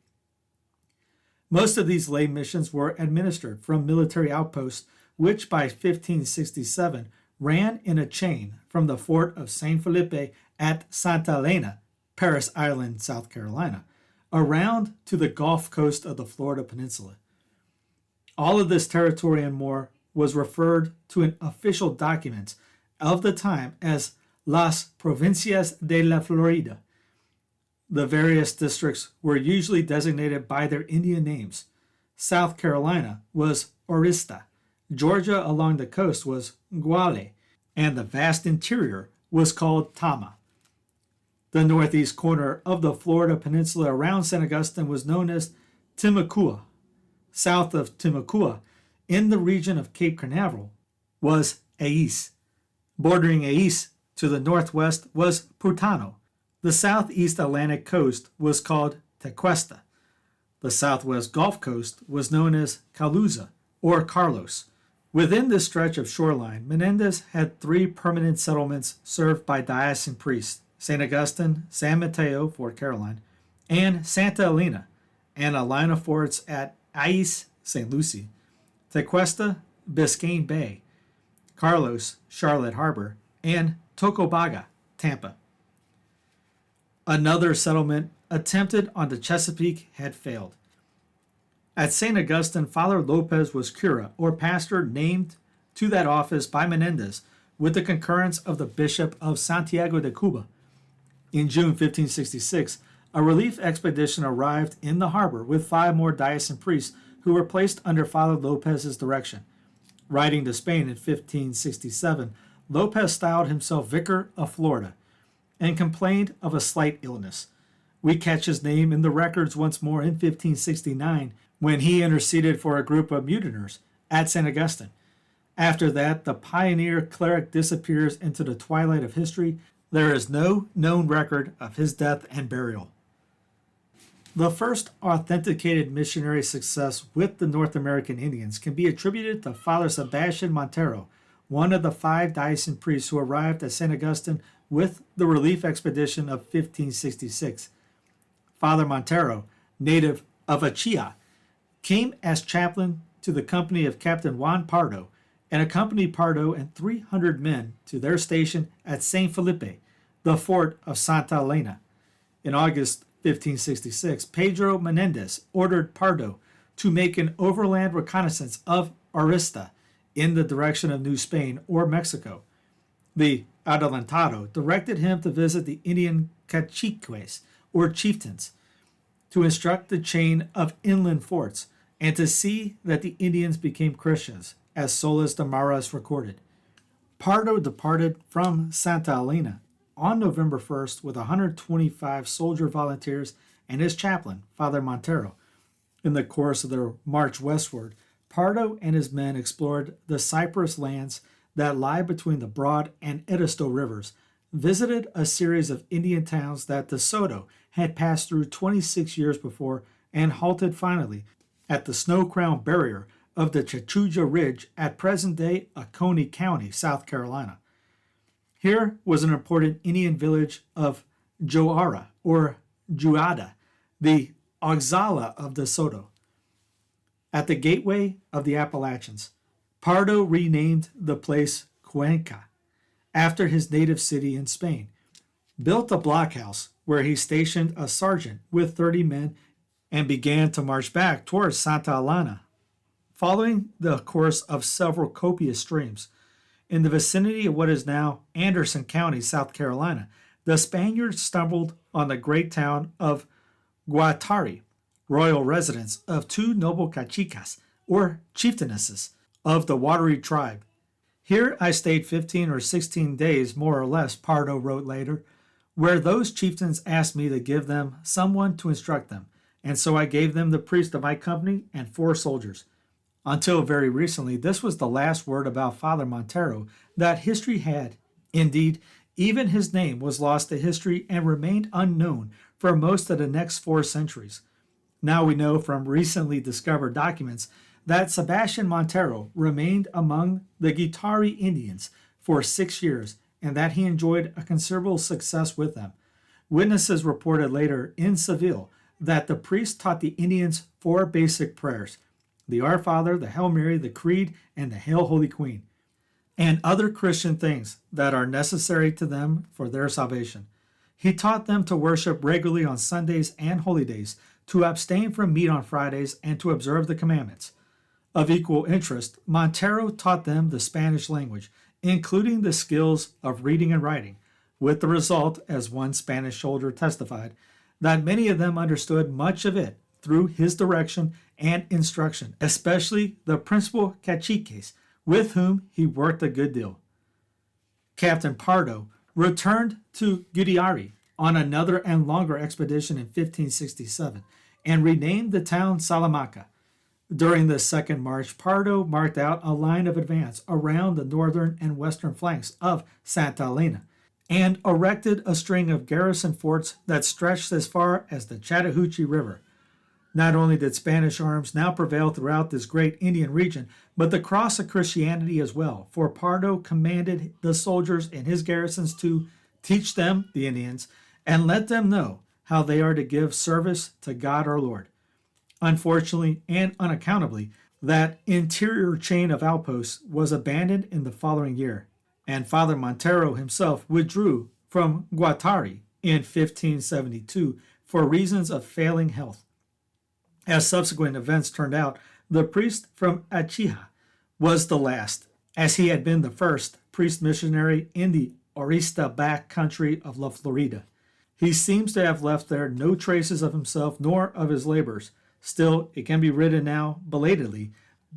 Most of these lay missions were administered from military outposts, which by 1567 ran in a chain from the fort of San Felipe at Santa Elena, Parris Island, South Carolina, around to the Gulf Coast of the Florida Peninsula. All of this territory and more was referred to in official documents of the time as Las Provincias de la Florida. The various districts were usually designated by their Indian names. South Carolina was Orista, Georgia along the coast was Guale, and the vast interior was called Tama. The northeast corner of the Florida Peninsula around St. Augustine was known as Timucua. South of Timucua, in the region of Cape Canaveral, was Ais. Bordering Ais to the northwest was Putano. The southeast Atlantic coast was called Tequesta. The southwest Gulf Coast was known as Calusa or Carlos. Within this stretch of shoreline, Menéndez had 3 permanent settlements served by diocesan priests: St. Augustine, San Mateo, Fort Caroline, and Santa Elena, and a line of forts at Ais, St. Lucie, Tequesta, Biscayne Bay, Carlos, Charlotte Harbor, and Tocobaga, Tampa. Another settlement attempted on the Chesapeake had failed. At St. Augustine, Father López was cura, or pastor, named to that office by Menéndez with the concurrence of the Bishop of Santiago de Cuba. In June 1566, a relief expedition arrived in the harbor with 5 more diocesan priests who were placed under Father López's direction. Writing to Spain in 1567, López styled himself Vicar of Florida and complained of a slight illness. We catch his name in the records once more in 1569 when he interceded for a group of mutineers at St. Augustine. After that, the pioneer cleric disappears into the twilight of history. There is no known record of his death and burial. The first authenticated missionary success with the North American Indians can be attributed to Father Sebastian Montero, one of the 5 diocesan priests who arrived at St. Augustine with the relief expedition of 1566. Father Montero, native of Achia, came as chaplain to the company of Captain Juan Pardo and accompanied Pardo and 300 men to their station at San Felipe, the fort of Santa Elena. In August 1566, Pedro Menéndez ordered Pardo to make an overland reconnaissance of Orista in the direction of New Spain or Mexico. The Adelantado directed him to visit the Indian caciques, or chieftains, to instruct the chain of inland forts, and to see that the Indians became Christians, as Solis de Maras recorded. Pardo departed from Santa Elena on November 1st with 125 soldier volunteers and his chaplain, Father Montero. In the course of their march westward, Pardo and his men explored the cypress lands that lie between the Broad and Edisto rivers, visited a series of Indian towns that De Soto had passed through 26 years before, and halted finally at the snow-crowned barrier of the Chachuja Ridge at present-day Oconee County, South Carolina. Here was an important Indian village of Joara, or Juada, the Oxala of De Soto. At the gateway of the Appalachians, Pardo renamed the place Cuenca, after his native city in Spain, built a blockhouse where he stationed a sergeant with 30 men, and began to march back towards Santa Elena. Following the course of several copious streams, in the vicinity of what is now Anderson County, South Carolina, the Spaniards stumbled on the great town of Guattari, royal residence of 2 noble caciques, or chieftainesses, of the Watery tribe. Here I stayed 15 or 16 days, more or less, Pardo wrote later, where those chieftains asked me to give them someone to instruct them, and so I gave them the priest of my company and 4 soldiers. Until very recently, this was the last word about Father Montero that history had. Indeed, even his name was lost to history and remained unknown for most of the next 4 centuries. Now we know from recently discovered documents that Sebastian Montero remained among the Guittari Indians for 6 years and that he enjoyed a considerable success with them. Witnesses reported later in Seville that the priest taught the Indians 4 basic prayers: the Our Father, the Hail Mary, the Creed, and the Hail Holy Queen, and other Christian things that are necessary to them for their salvation. He taught them to worship regularly on Sundays and holy days, to abstain from meat on Fridays, and to observe the commandments. Of equal interest, Montero taught them the Spanish language, including the skills of reading and writing, with the result, as one Spanish soldier testified, that many of them understood much of it through his direction and instruction, especially the principal caciques, with whom he worked a good deal. Captain Pardo returned to Guittari on another and longer expedition in 1567 and renamed the town Salamanca. During the second march, Pardo marked out a line of advance around the northern and western flanks of Santa Elena and erected a string of garrison forts that stretched as far as the Chattahoochee River. Not only did Spanish arms now prevail throughout this great Indian region, but the cross of Christianity as well, for Pardo commanded the soldiers in his garrisons to teach them, the Indians, and let them know how they are to give service to God our Lord. Unfortunately and unaccountably, that interior chain of outposts was abandoned in the following year, and Father Montero himself withdrew from Guattari in 1572 for reasons of failing health. As subsequent events turned out, the priest from Achiha was the last, as he had been the first priest missionary in the Orista back country of La Florida. He seems to have left there no traces of himself nor of his labors. Still, it can be written now, belatedly,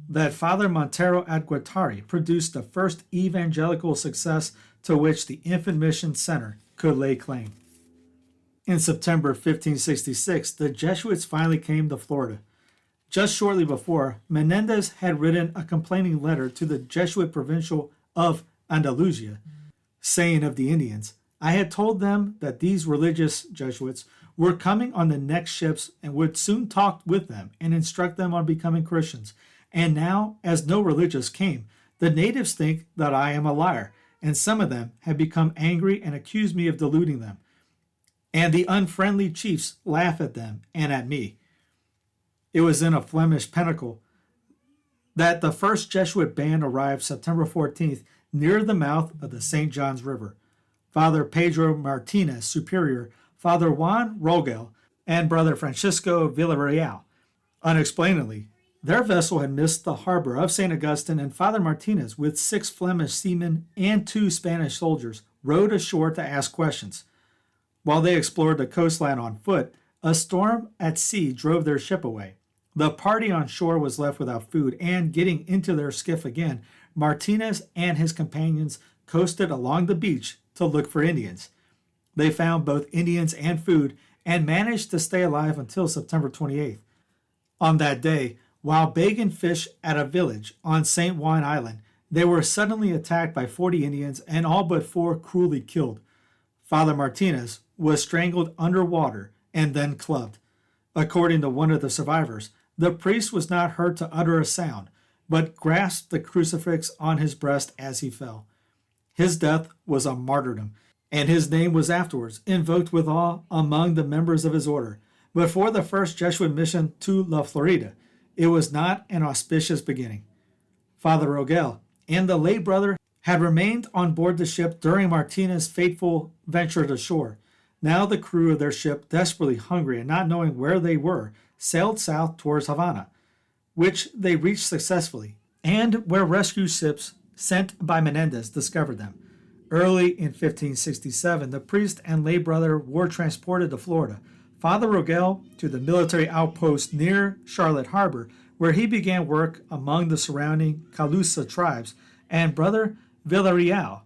that Father Montero at Guattari produced the first evangelical success to which the Infant Mission Center could lay claim. In September 1566, the Jesuits finally came to Florida. Just shortly before, Menéndez had written a complaining letter to the Jesuit provincial of Andalusia, saying of the Indians, "I had told them that these religious Jesuits were coming on the next ships and would soon talk with them and instruct them on becoming Christians. And now, as no religious came, the natives think that I am a liar, and some of them have become angry and accuse me of deluding them. And the unfriendly chiefs laugh at them and at me." It was in a Flemish pinnacle that the first Jesuit band arrived September 14th near the mouth of the St. John's River. Father Pedro Martínez, Superior, Father Juan Rogel, and Brother Francisco Villarreal. Unexplainably, their vessel had missed the harbor of St. Augustine, and Father Martínez, with 6 Flemish seamen and 2 Spanish soldiers, rowed ashore to ask questions. While they explored the coastline on foot, a storm at sea drove their ship away. The party on shore was left without food, and getting into their skiff again, Martínez and his companions coasted along the beach to look for Indians. They found both Indians and food and managed to stay alive until September 28th. On that day, while bagging fish at a village on St. Juan Island, they were suddenly attacked by 40 Indians and all but 4 cruelly killed. Father Martínez was strangled underwater and then clubbed. According to one of the survivors, the priest was not heard to utter a sound, but grasped the crucifix on his breast as he fell. His death was a martyrdom, and his name was afterwards invoked with awe among the members of his order. But for the first Jesuit mission to La Florida, it was not an auspicious beginning. Father Rogel and the lay brother had remained on board the ship during Martínez's fateful venture to shore. Now the crew of their ship, desperately hungry and not knowing where they were, sailed south towards Havana, which they reached successfully, and where rescue ships sent by Menéndez discovered them. Early in 1567, the priest and lay brother were transported to Florida. Father Rogel to the military outpost near Charlotte Harbor, where he began work among the surrounding Calusa tribes, and Brother Villarreal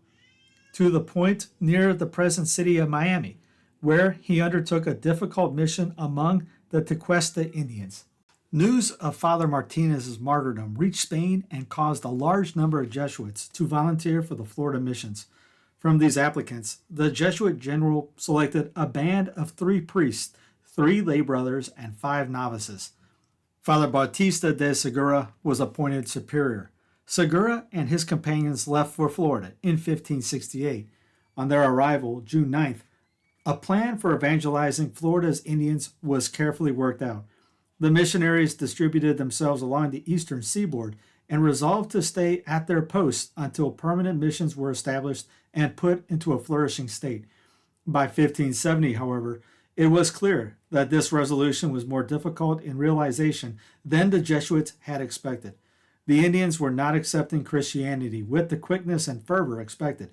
to the point near the present city of Miami, where he undertook a difficult mission among the Tequesta Indians. News of Father Martínez's martyrdom reached Spain and caused a large number of Jesuits to volunteer for the Florida missions. From these applicants, the Jesuit general selected a band of 3 priests, 3 lay brothers, and 5 novices. Father Bautista de Segura was appointed superior. Segura and his companions left for Florida in 1568. On their arrival, June 9th, a plan for evangelizing Florida's Indians was carefully worked out. The missionaries distributed themselves along the eastern seaboard and resolved to stay at their posts until permanent missions were established and put into a flourishing state. By 1570, however, it was clear that this resolution was more difficult in realization than the Jesuits had expected. The Indians were not accepting Christianity with the quickness and fervor expected.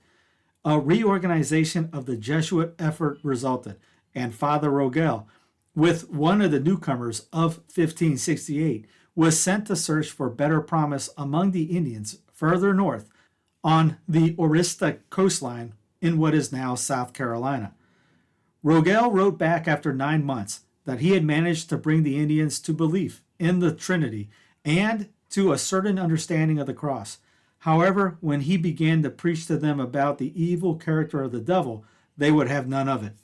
A reorganization of the Jesuit effort resulted, and Father Rogel, with one of the newcomers of 1568, was sent to search for better promise among the Indians further north on the Orista coastline in what is now South Carolina. Rogel wrote back after 9 months that he had managed to bring the Indians to belief in the Trinity and to a certain understanding of the cross. However, when he began to preach to them about the evil character of the devil, they would have none of it.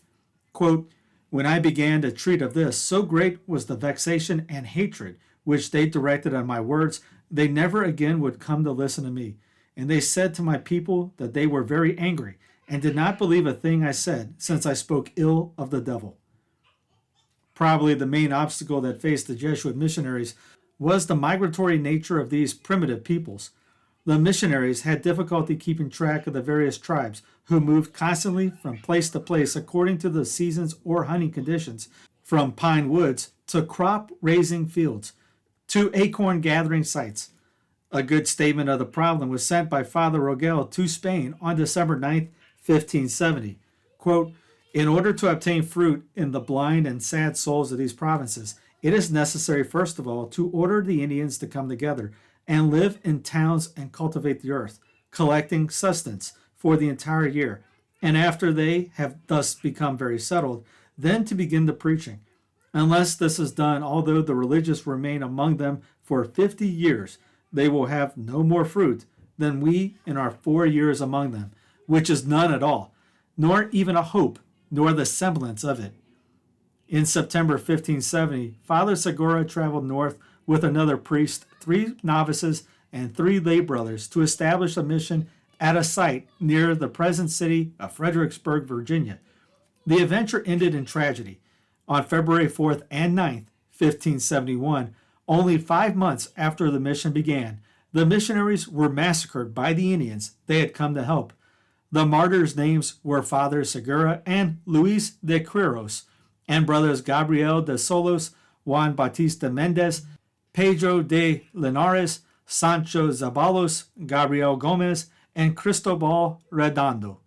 Quote, "When I began to treat of this, so great was the vexation and hatred which they directed on my words, they never again would come to listen to me. And they said to my people that they were very angry, and did not believe a thing I said, since I spoke ill of the devil." Probably the main obstacle that faced the Jesuit missionaries was the migratory nature of these primitive peoples. The missionaries had difficulty keeping track of the various tribes who moved constantly from place to place according to the seasons or hunting conditions, from pine woods to crop-raising fields to acorn-gathering sites. A good statement of the problem was sent by Father Rogel to Spain on December 9, 1570. Quote, "In order to obtain fruit in the blind and sad souls of these provinces, it is necessary, first of all, to order the Indians to come together and live in towns and cultivate the earth, collecting sustenance for the entire year, and after they have thus become very settled, then to begin the preaching. Unless this is done, although the religious remain among them for 50 years, they will have no more fruit than we in our 4 years among them, which is none at all, nor even a hope, nor the semblance of it." In September 1570, Father Segura traveled north with another priest, 3 novices, and 3 lay brothers to establish a mission at a site near the present city of Fredericksburg, Virginia. The adventure ended in tragedy. On February 4th and 9th, 1571, only 5 months after the mission began, the missionaries were massacred by the Indians they had come to help. The martyrs' names were Father Segura and Luis de Quiros, and brothers Gabriel de Solos, Juan Bautista Mendez, Pedro de Linares, Sancho Zabalos, Gabriel Gomez, and Cristobal Redondo.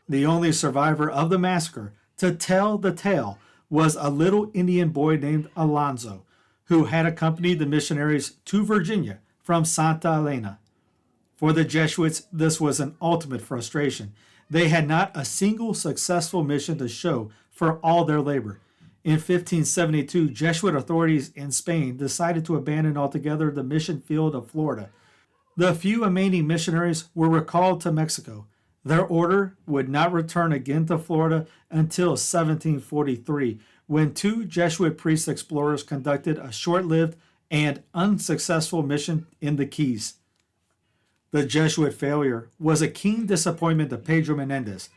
The only survivor of the massacre to tell the tale was a little Indian boy named Alonzo, who had accompanied the missionaries to Virginia from Santa Elena. For the Jesuits, this was an ultimate frustration. They had not a single successful mission to show for all their labor. In 1572, Jesuit authorities in Spain decided to abandon altogether the mission field of Florida. The few remaining missionaries were recalled to Mexico. Their order would not return again to Florida until 1743, when 2 Jesuit priest explorers conducted a short-lived and unsuccessful mission in the Keys. The Jesuit failure was a keen disappointment to Pedro Menéndez.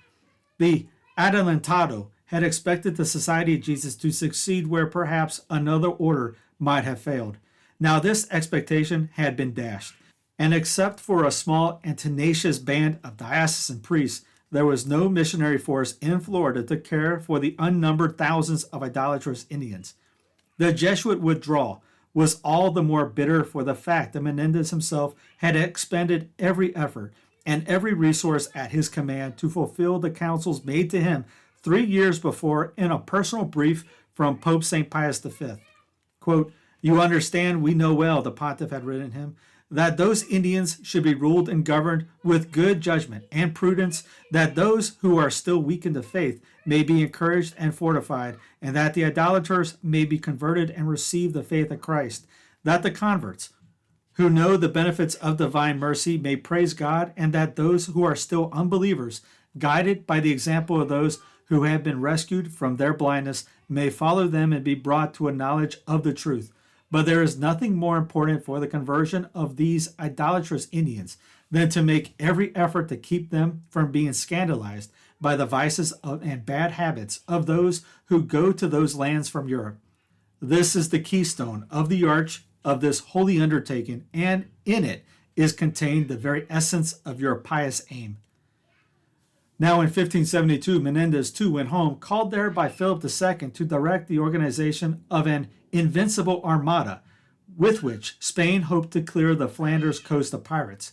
The Adelantado had expected the Society of Jesus to succeed where perhaps another order might have failed. Now this expectation had been dashed, and except for a small and tenacious band of diocesan priests, there was no missionary force in Florida to care for the unnumbered thousands of idolatrous Indians. The Jesuit withdrawal was all the more bitter for the fact that Menéndez himself had expended every effort and every resource at his command to fulfill the counsels made to him 3 years before in a personal brief from Pope St. Pius V. Quote, "You understand, we know well," the pontiff had written him, "that those Indians should be ruled and governed with good judgment and prudence, that those who are still weak in the faith may be encouraged and fortified, and that the idolaters may be converted and receive the faith of Christ, that the converts who know the benefits of divine mercy may praise God, and that those who are still unbelievers, guided by the example of those who have been rescued from their blindness, may follow them and be brought to a knowledge of the truth. But there is nothing more important for the conversion of these idolatrous Indians than to make every effort to keep them from being scandalized by the vices and bad habits of those who go to those lands from Europe. This is the keystone of the arch of this holy undertaking, and in it is contained the very essence of your pious aim. Now in 1572, Menéndez too went home, called there by Philip II to direct the organization of an invincible armada with which Spain hoped to clear the Flanders coast of pirates.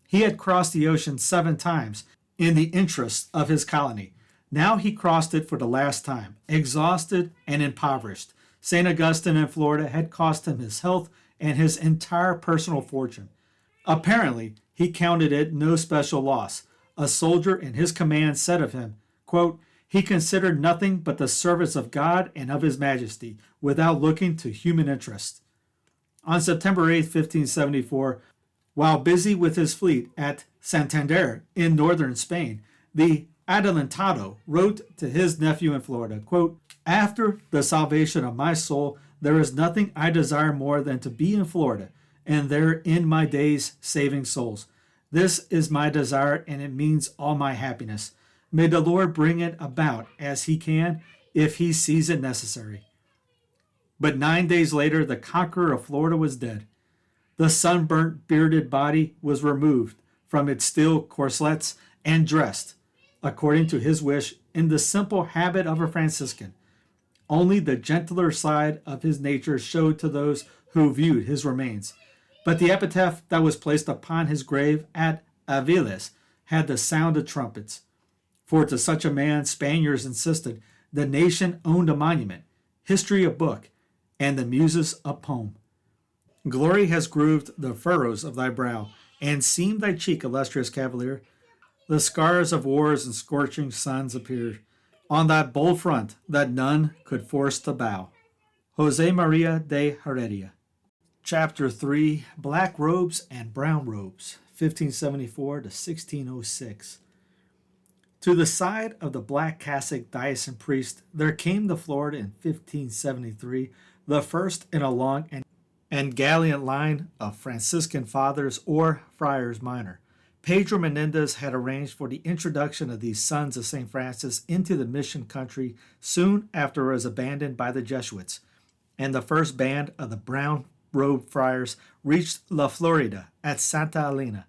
He had crossed the ocean 7 times in the interests of his colony. Now he crossed it for the last time, exhausted and impoverished. St. Augustine in Florida had cost him his health and his entire personal fortune. Apparently, he counted it no special loss. A soldier in his command said of him, quote, "He considered nothing but the service of God and of his majesty, without looking to human interest." On September 8, 1574, while busy with his fleet at Santander in northern Spain, the Adelantado wrote to his nephew in Florida, quote, "After the salvation of my soul, there is nothing I desire more than to be in Florida, and there in my days saving souls. This is my desire, and it means all my happiness. May the Lord bring it about as he can, if he sees it necessary." But 9 days later, the conqueror of Florida was dead. The sunburnt, bearded body was removed from its steel corselets and dressed, according to his wish, in the simple habit of a Franciscan. Only the gentler side of his nature showed to those who viewed his remains. But the epitaph that was placed upon his grave at Avilés had the sound of trumpets. For to such a man, Spaniards insisted, the nation owned a monument, history a book, and the muses a poem. Glory has grooved the furrows of thy brow, and seamed thy cheek, illustrious cavalier. The scars of wars and scorching suns appeared on that bold front that none could force to bow. Jose Maria de Heredia. Chapter 3, Black Robes and Brown Robes, 1574 to 1606. To the side of the black cassock diocesan priest, there came to Florida in 1573 the first in a long and gallant line of Franciscan fathers or friars minor. Pedro Menéndez had arranged for the introduction of these sons of St. Francis into the mission country soon after it was abandoned by the Jesuits, and the first band of the brown-robed friars reached La Florida at Santa Elena.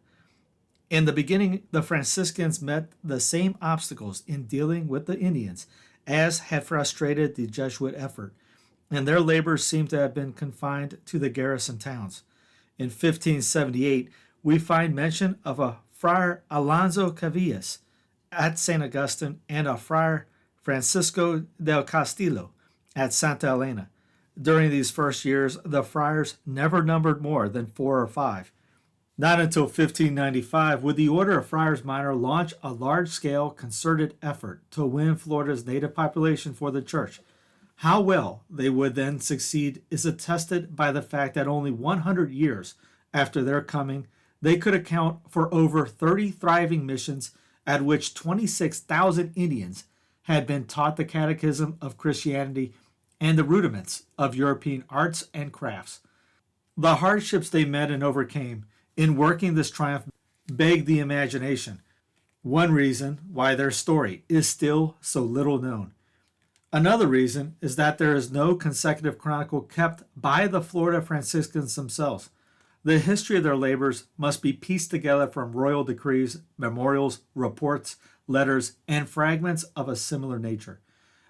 In the beginning, the Franciscans met the same obstacles in dealing with the Indians as had frustrated the Jesuit effort, and their labors seem to have been confined to the garrison towns. In 1578, we find mention of a Friar Alonso Cavillas at St. Augustine and a Friar Francisco del Castillo at Santa Elena. During these first years, the friars never numbered more than 4 or 5. Not until 1595 would the Order of Friars Minor launch a large-scale concerted effort to win Florida's native population for the church. How well they would then succeed is attested by the fact that only 100 years after their coming, they could account for over 30 thriving missions at which 26,000 Indians had been taught the catechism of Christianity and the rudiments of European arts and crafts. The hardships they met and overcame in working this triumph beg the imagination. One reason why their story is still so little known. Another reason is that there is no consecutive chronicle kept by the Florida Franciscans themselves. The history of their labors must be pieced together from royal decrees, memorials, reports, letters, and fragments of a similar nature.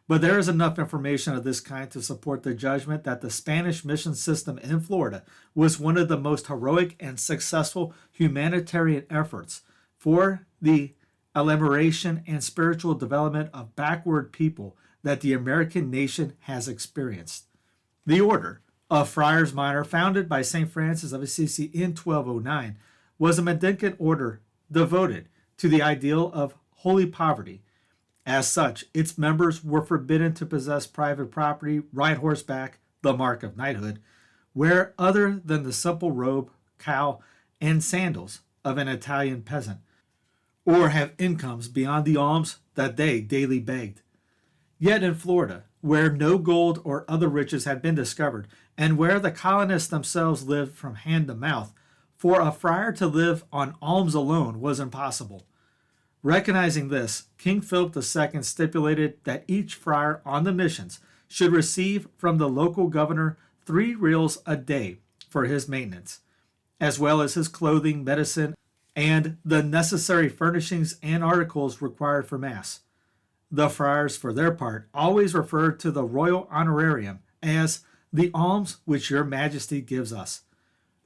But there is enough information of this kind to support the judgment that the Spanish mission system in Florida was one of the most heroic and successful humanitarian efforts for the elaboration and spiritual development of backward people that the American nation has experienced. The Order of Friars Minor, founded by St. Francis of Assisi in 1209, was a mendicant order devoted to the ideal of holy poverty. As such, its members were forbidden to possess private property, ride horseback, the mark of knighthood, wear other than the simple robe, cowl, and sandals of an Italian peasant, or have incomes beyond the alms that they daily begged. Yet in Florida, where no gold or other riches had been discovered, and where the colonists themselves lived from hand to mouth, for a friar to live on alms alone was impossible. Recognizing this, King Philip II stipulated that each friar on the missions should receive from the local governor 3 reals a day for his maintenance, as well as his clothing, medicine, and the necessary furnishings and articles required for Mass. The friars, for their part, always referred to the royal honorarium as the alms which your majesty gives us.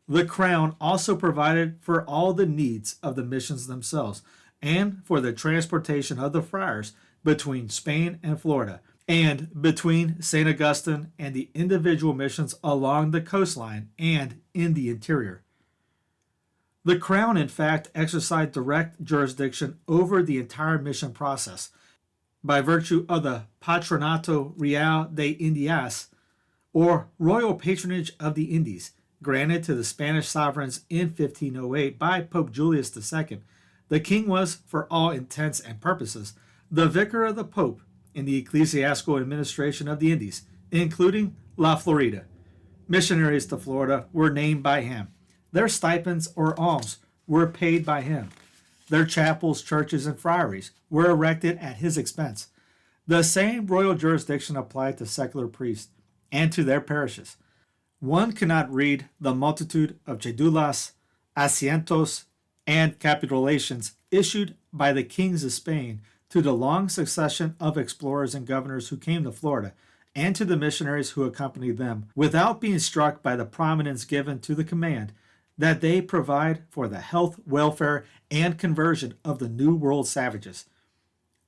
The crown also provided for all the needs of the missions themselves and for the transportation of the friars between Spain and Florida, and between St. Augustine and the individual missions along the coastline and in the interior. The crown, in fact, exercised direct jurisdiction over the entire mission process by virtue of the Patronato Real de Indias, or Royal Patronage of the Indies, granted to the Spanish sovereigns in 1508 by Pope Julius II. The king was, for all intents and purposes, the vicar of the Pope in the ecclesiastical administration of the Indies, including La Florida. Missionaries to Florida were named by him. Their stipends or alms were paid by him. Their chapels, churches, and friaries were erected at his expense. The same royal jurisdiction applied to secular priests and to their parishes. One cannot read the multitude of cedulas, asientos, and capitulations issued by the kings of Spain to the long succession of explorers and governors who came to Florida, and to the missionaries who accompanied them, without being struck by the prominence given to the command that they provide for the health, welfare, and conversion of the New World savages.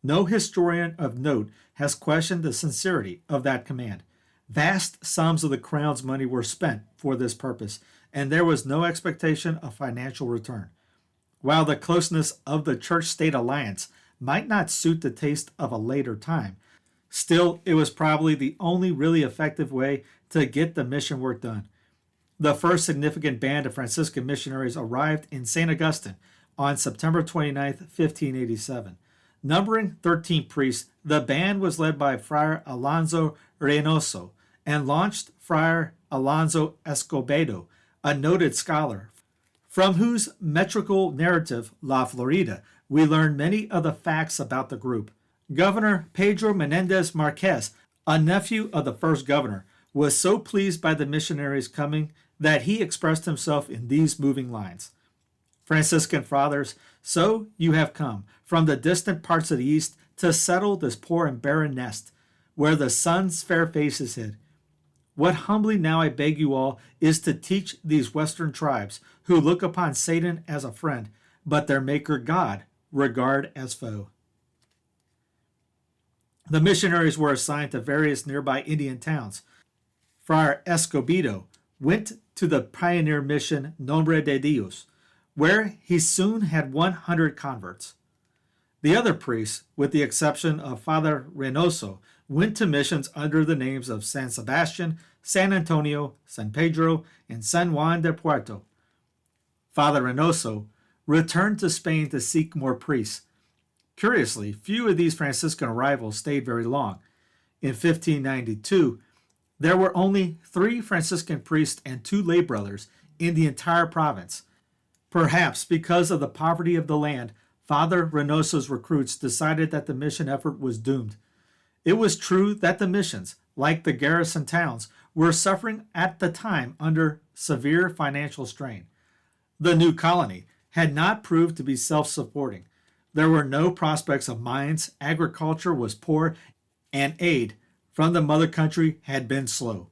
No historian of note has questioned the sincerity of that command. Vast sums of the crown's money were spent for this purpose, and there was no expectation of financial return. While the closeness of the church-state alliance might not suit the taste of a later time, still it was probably the only really effective way to get the mission work done. The first significant band of Franciscan missionaries arrived in St. Augustine on September 29, 1587. Numbering 13 priests, the band was led by Friar Alonso Reynoso and launched Friar Alonso Escobedo, a noted scholar, from whose metrical narrative, La Florida, we learn many of the facts about the group. Governor Pedro Menéndez Marquez, a nephew of the first governor, was so pleased by the missionaries coming that he expressed himself in these moving lines. Franciscan fathers, so you have come from the distant parts of the east to settle this poor and barren nest, where the sun's fair face is hid. What humbly now I beg you all is to teach these western tribes, who look upon Satan as a friend, but their maker God regard as foe. The missionaries were assigned to various nearby Indian towns. Friar Escobedo went to the pioneer mission Nombre de Dios, where he soon had 100 converts. The other priests, with the exception of Father Reynoso, went to missions under the names of San Sebastian, San Antonio, San Pedro, and San Juan de Puerto. Father Reynoso returned to Spain to seek more priests. Curiously, few of these Franciscan arrivals stayed very long. In 1592, there were only 3 Franciscan priests and 2 lay brothers in the entire province. Perhaps because of the poverty of the land, Father Reynoso's recruits decided that the mission effort was doomed. It was true that the missions, like the garrison towns, were suffering at the time under severe financial strain. The new colony had not proved to be self-supporting. There were no prospects of mines, agriculture was poor, and aid from the mother country had been slow.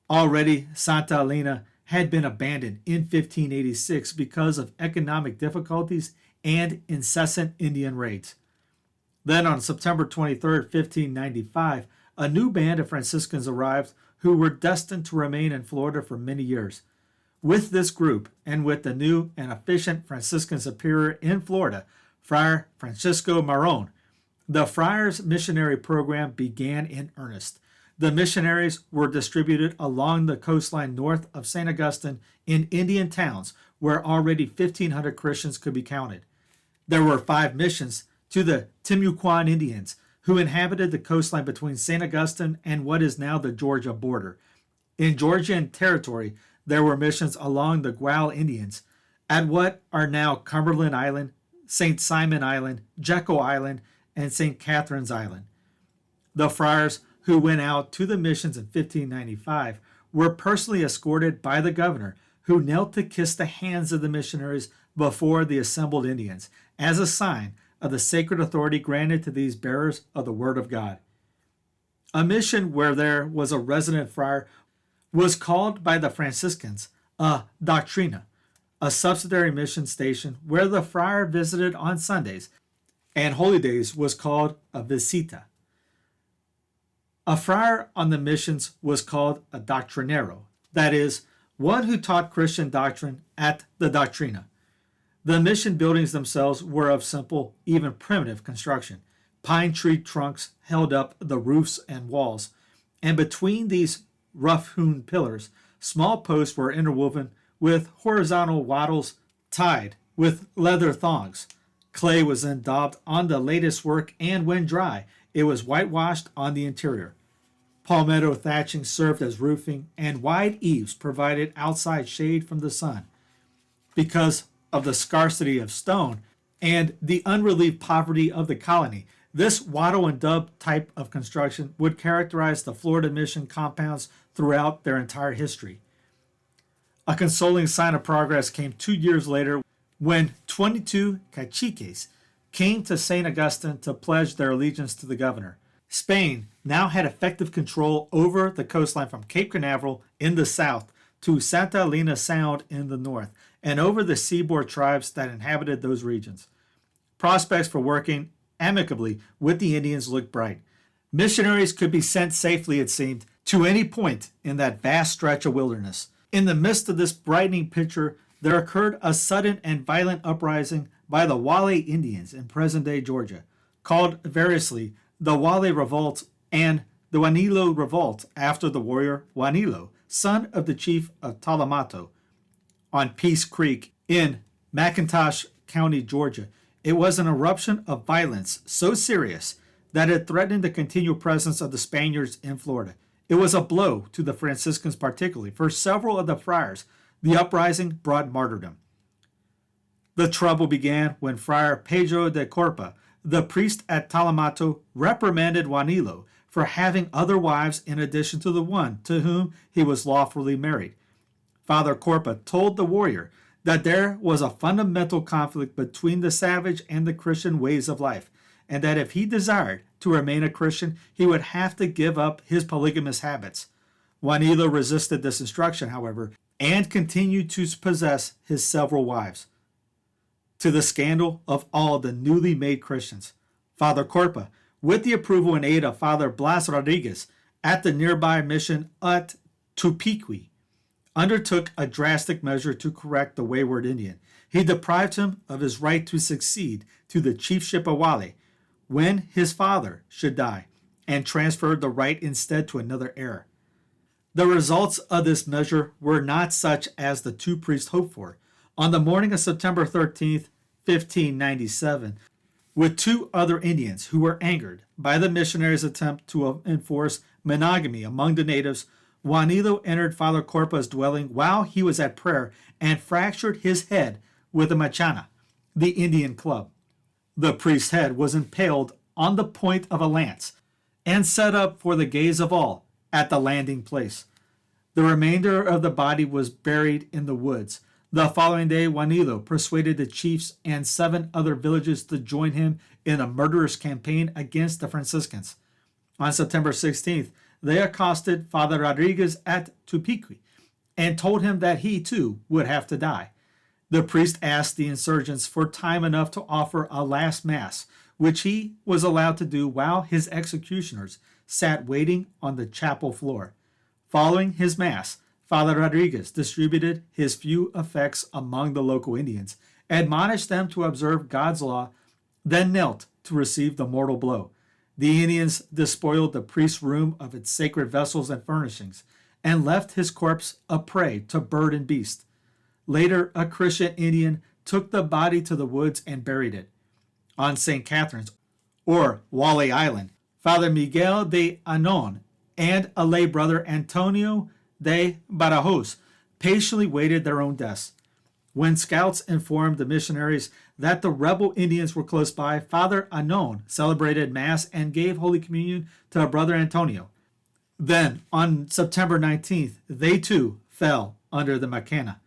Already, Santa Elena had been abandoned in 1586 because of economic difficulties and incessant Indian raids. Then on September 23, 1595, a new band of Franciscans arrived who were destined to remain in Florida for many years. With this group, and with the new and efficient Franciscan superior in Florida, Friar Francisco Marron, the friars' missionary program began in earnest. The missionaries were distributed along the coastline north of St. Augustine in Indian towns where already 1,500 Christians could be counted. There were 5 missions to the Timucuan Indians, who inhabited the coastline between St. Augustine and what is now the Georgia border. In Georgian territory, there were missions along the Gual Indians at what are now Cumberland Island, St. Simon Island, Jekyll Island, and St. Catherine's Island. The friars who went out to the missions in 1595 were personally escorted by the governor, who knelt to kiss the hands of the missionaries before the assembled Indians, as a sign of the sacred authority granted to these bearers of the Word of God. A mission where there was a resident friar was called by the Franciscans a doctrina, a subsidiary mission station where the friar visited on Sundays and holy days was called a visita. A friar on the missions was called a doctrinero, that is, one who taught Christian doctrine at the doctrina. The mission buildings themselves were of simple, even primitive construction. Pine tree trunks held up the roofs and walls, and between these rough-hewn pillars, small posts were interwoven with horizontal wattles tied with leather thongs. Clay was then daubed on the latest work, and when dry, it was whitewashed on the interior. Palmetto thatching served as roofing, and wide eaves provided outside shade from the sun. Because of the scarcity of stone and the unrelieved poverty of the colony, this wattle and dub type of construction would characterize the Florida mission compounds throughout their entire history. A consoling sign of progress came 2 years later when 22 caciques came to St. Augustine to pledge their allegiance to the governor. Spain now had effective control over the coastline from Cape Canaveral in the south to Santa Helena Sound in the north, and over the seaboard tribes that inhabited those regions. Prospects for working amicably with the Indians looked bright. Missionaries could be sent safely, it seemed, to any point in that vast stretch of wilderness. In the midst of this brightening picture, there occurred a sudden and violent uprising by the Wale Indians in present-day Georgia, called variously the Wale Revolt and the Juanilo Revolt after the warrior Juanilo, son of the chief of Talamato, on Peace Creek in McIntosh County, Georgia. It was an eruption of violence so serious that it threatened the continual presence of the Spaniards in Florida. It was a blow to the Franciscans particularly. For several of the friars, the uprising brought martyrdom. The trouble began when Friar Pedro de Corpa, the priest at Talamato, reprimanded Juanilo for having other wives in addition to the one to whom he was lawfully married. Father Corpa told the warrior that there was a fundamental conflict between the savage and the Christian ways of life, and that if he desired to remain a Christian, he would have to give up his polygamous habits. Juanilo resisted this instruction, however, and continued to possess his several wives, to the scandal of all the newly made Christians. Father Corpa, with the approval and aid of Father Blas Rodriguez at the nearby mission at Tupiqui, undertook a drastic measure to correct the wayward Indian. He deprived him of his right to succeed to the chiefship of Wale when his father should die, and transferred the right instead to another heir. The results of this measure were not such as the two priests hoped for. On the morning of September 13th, 1597, with two other Indians who were angered by the missionaries' attempt to enforce monogamy among the natives, Juanilo entered Father Corpa's dwelling while he was at prayer and fractured his head with a machana, the Indian club. The priest's head was impaled on the point of a lance and set up for the gaze of all at the landing place. The remainder of the body was buried in the woods. The following day, Juanilo persuaded the chiefs and 7 other villages to join him in a murderous campaign against the Franciscans. On September 16th, they accosted Father Rodriguez at Tupiqui and told him that he, too, would have to die. The priest asked the insurgents for time enough to offer a last mass, which he was allowed to do while his executioners sat waiting on the chapel floor. Following his mass, Father Rodriguez distributed his few effects among the local Indians, admonished them to observe God's law, then knelt to receive the mortal blow. The Indians despoiled the priest's room of its sacred vessels and furnishings, and left his corpse a prey to bird and beast. Later, a Christian Indian took the body to the woods and buried it. On St. Catherine's, or Wale Island. Father Miguel de Anon and a lay brother Antonio de Badajoz patiently waited their own deaths. When scouts informed the missionaries that the rebel Indians were close by, Father Anon celebrated Mass and gave Holy Communion to Brother Antonio. Then, on September 19th, they too fell under the Macana.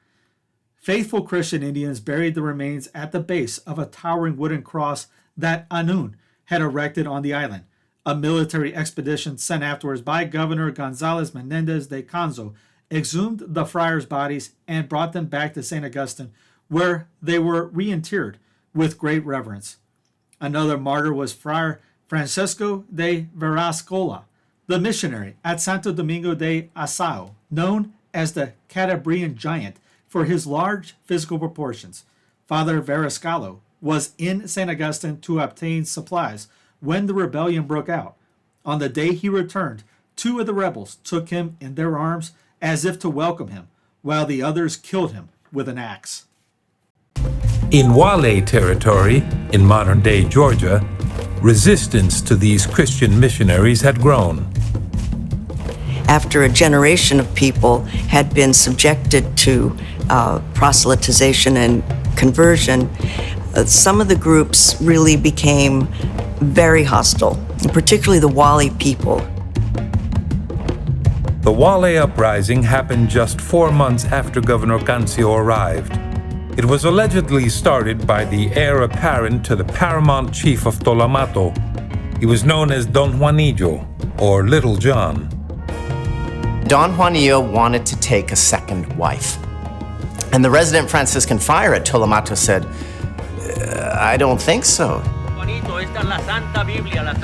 Faithful Christian Indians buried the remains at the base of a towering wooden cross that Anun had erected on the island. A military expedition sent afterwards by Governor Gonzalez Menéndez de Canzo exhumed the friars' bodies and brought them back to St. Augustine, where they were reinterred with great reverence. Another martyr was Friar Francisco de Verascola, the missionary at Santo Domingo de Asao, known as the Cantabrian Giant for his large physical proportions. Father Verascalo was in St. Augustine to obtain supplies when the rebellion broke out. On the day he returned, 2 of the rebels took him in their arms as if to welcome him, while the others killed him with an axe. In Wale territory, in modern-day Georgia, resistance to these Christian missionaries had grown. After a generation of people had been subjected to proselytization and conversion, some of the groups really became very hostile, particularly the Wale people. The Wale uprising happened just 4 months after Governor Cancio arrived. It was allegedly started by the heir apparent to the paramount chief of Tolamato. He was known as Don Juanillo, or Little John. Don Juanillo wanted to take a second wife. And the resident Franciscan friar at Tolamato said, I don't think so.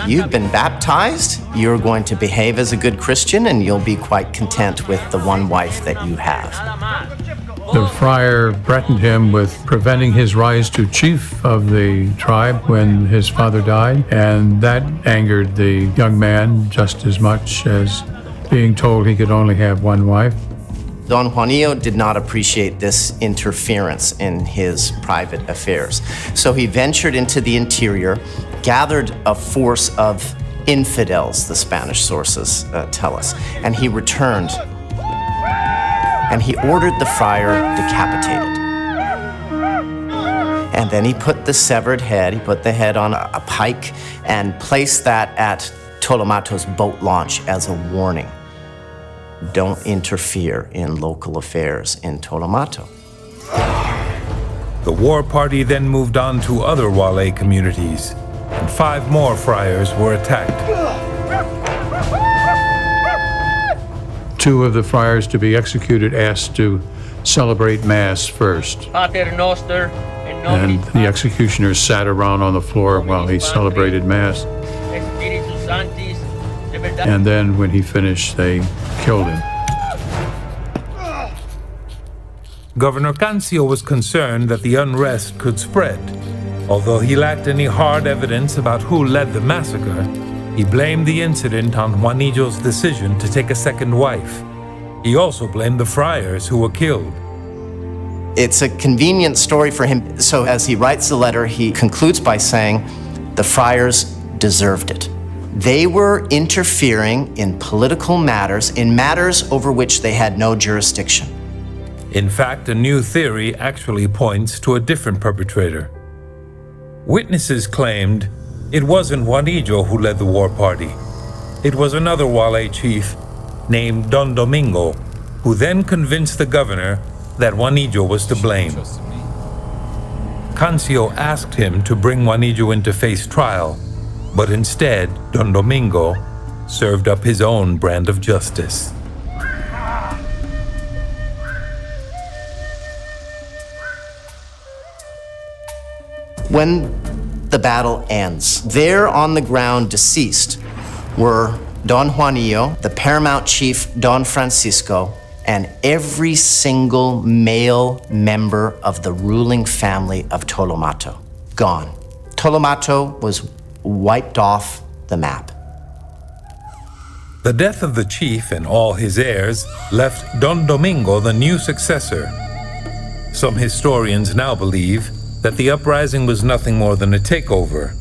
You've been baptized, you're going to behave as a good Christian, and you'll be quite content with the one wife that you have. The friar threatened him with preventing his rise to chief of the tribe when his father died, and that angered the young man just as much as being told he could only have one wife. Don Juanillo did not appreciate this interference in his private affairs. So he ventured into the interior, gathered a force of infidels, the Spanish sources tell us, and he returned. And he ordered the friar decapitated. And then he put the severed head, he put the head on a pike and placed that at Tolomato's boat launch as a warning. Don't interfere in local affairs in Tolomato. The war party then moved on to other Wale communities, and 5 more friars were attacked. 2 of the friars to be executed asked to celebrate Mass first. And the executioners sat around on the floor while he celebrated Mass. And then when he finished, they killed him. Governor Cancio was concerned that the unrest could spread. Although he lacked any hard evidence about who led the massacre, he blamed the incident on Juanillo's decision to take a second wife. He also blamed the friars who were killed. It's a convenient story for him, so as he writes the letter, he concludes by saying, the friars deserved it. They were interfering in political matters, in matters over which they had no jurisdiction. In fact, a new theory actually points to a different perpetrator. Witnesses claimed it wasn't Juanillo who led the war party. It was another Wale chief named Don Domingo, who then convinced the governor that Juanillo was to blame. Cancio asked him to bring Juanillo in to face trial, but instead, Don Domingo served up his own brand of justice. When the battle ends, there on the ground deceased were Don Juanillo, the paramount chief Don Francisco, and every single male member of the ruling family of Tolomato. Gone. Tolomato was wiped off the map. The death of the chief and all his heirs left Don Domingo the new successor. Some historians now believe that the uprising was nothing more than a takeover,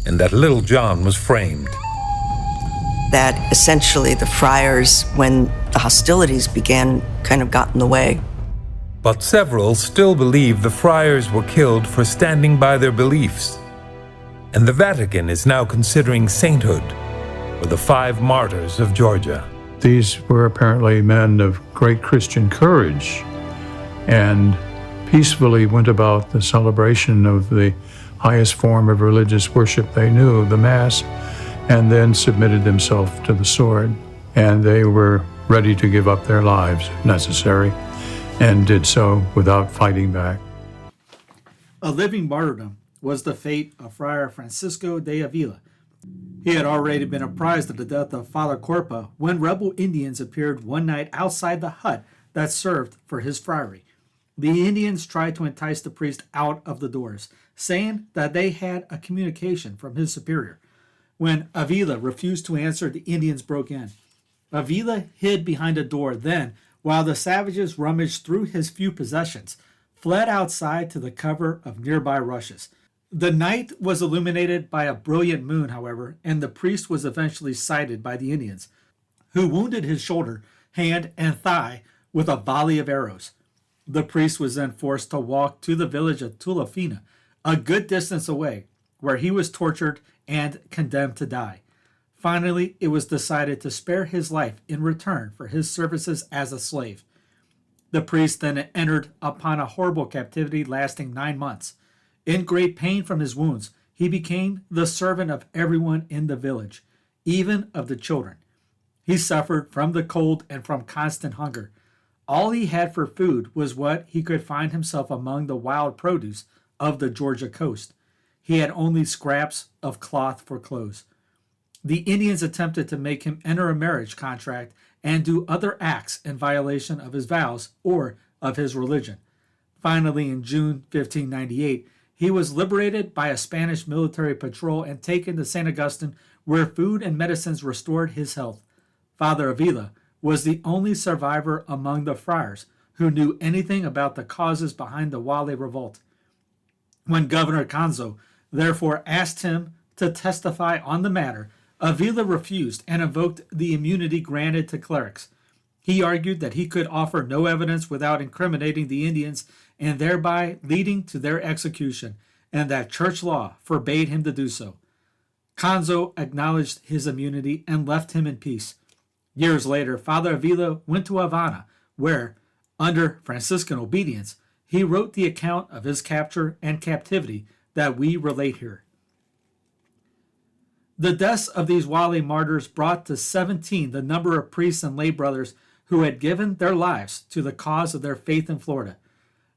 and that little John was framed. That essentially the friars, when the hostilities began, kind of got in the way. But several still believe the friars were killed for standing by their beliefs. And the Vatican is now considering sainthood for the 5 martyrs of Georgia. These were apparently men of great Christian courage and peacefully went about the celebration of the highest form of religious worship they knew, the Mass, and then submitted themselves to the sword. And they were ready to give up their lives if necessary, and did so without fighting back. A living martyrdom was the fate of Friar Francisco de Avila. He had already been apprised of the death of Father Corpa when rebel Indians appeared one night outside the hut that served for his friary. The Indians tried to entice the priest out of the doors, saying that they had a communication from his superior. When Avila refused to answer, the Indians broke in. Avila hid behind a door, then, while the savages rummaged through his few possessions, fled outside to the cover of nearby rushes. The night was illuminated by a brilliant moon, however, and the priest was eventually sighted by the Indians, who wounded his shoulder, hand, and thigh with a volley of arrows. The priest was then forced to walk to the village of Tulafina, a good distance away, where he was tortured and condemned to die. Finally, it was decided to spare his life in return for his services as a slave. The priest then entered upon a horrible captivity lasting 9 months. In great pain from his wounds, he became the servant of everyone in the village, even of the children. He suffered from the cold and from constant hunger. All he had for food was what he could find himself among the wild produce of the Georgia coast. He had only scraps of cloth for clothes. The Indians attempted to make him enter a marriage contract and do other acts in violation of his vows or of his religion. Finally, in June 1598, he was liberated by a Spanish military patrol and taken to St. Augustine, where food and medicines restored his health. Father Avila was the only survivor among the friars who knew anything about the causes behind the Wale revolt. When Governor Canzo therefore asked him to testify on the matter, Avila refused and invoked the immunity granted to clerics. He argued that he could offer no evidence without incriminating the Indians and thereby leading to their execution, and that church law forbade him to do so. Canzo acknowledged his immunity and left him in peace. Years later, Father Avila went to Havana, where, under Franciscan obedience, he wrote the account of his capture and captivity that we relate here. The deaths of these Wale martyrs brought to 17 the number of priests and lay brothers who had given their lives to the cause of their faith in Florida.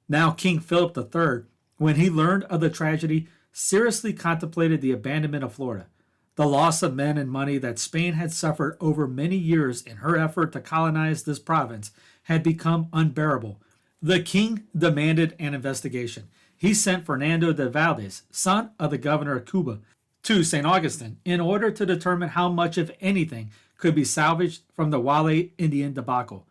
Now King Philip III, when he learned of the tragedy, seriously contemplated the abandonment of Florida. The loss of men and money that Spain had suffered over many years in her effort to colonize this province had become unbearable. The king demanded an investigation. He sent Fernando de Valdez, son of the governor of Cuba, to St. Augustine in order to determine how much, if anything, could be salvaged from the Wale Indian debacle.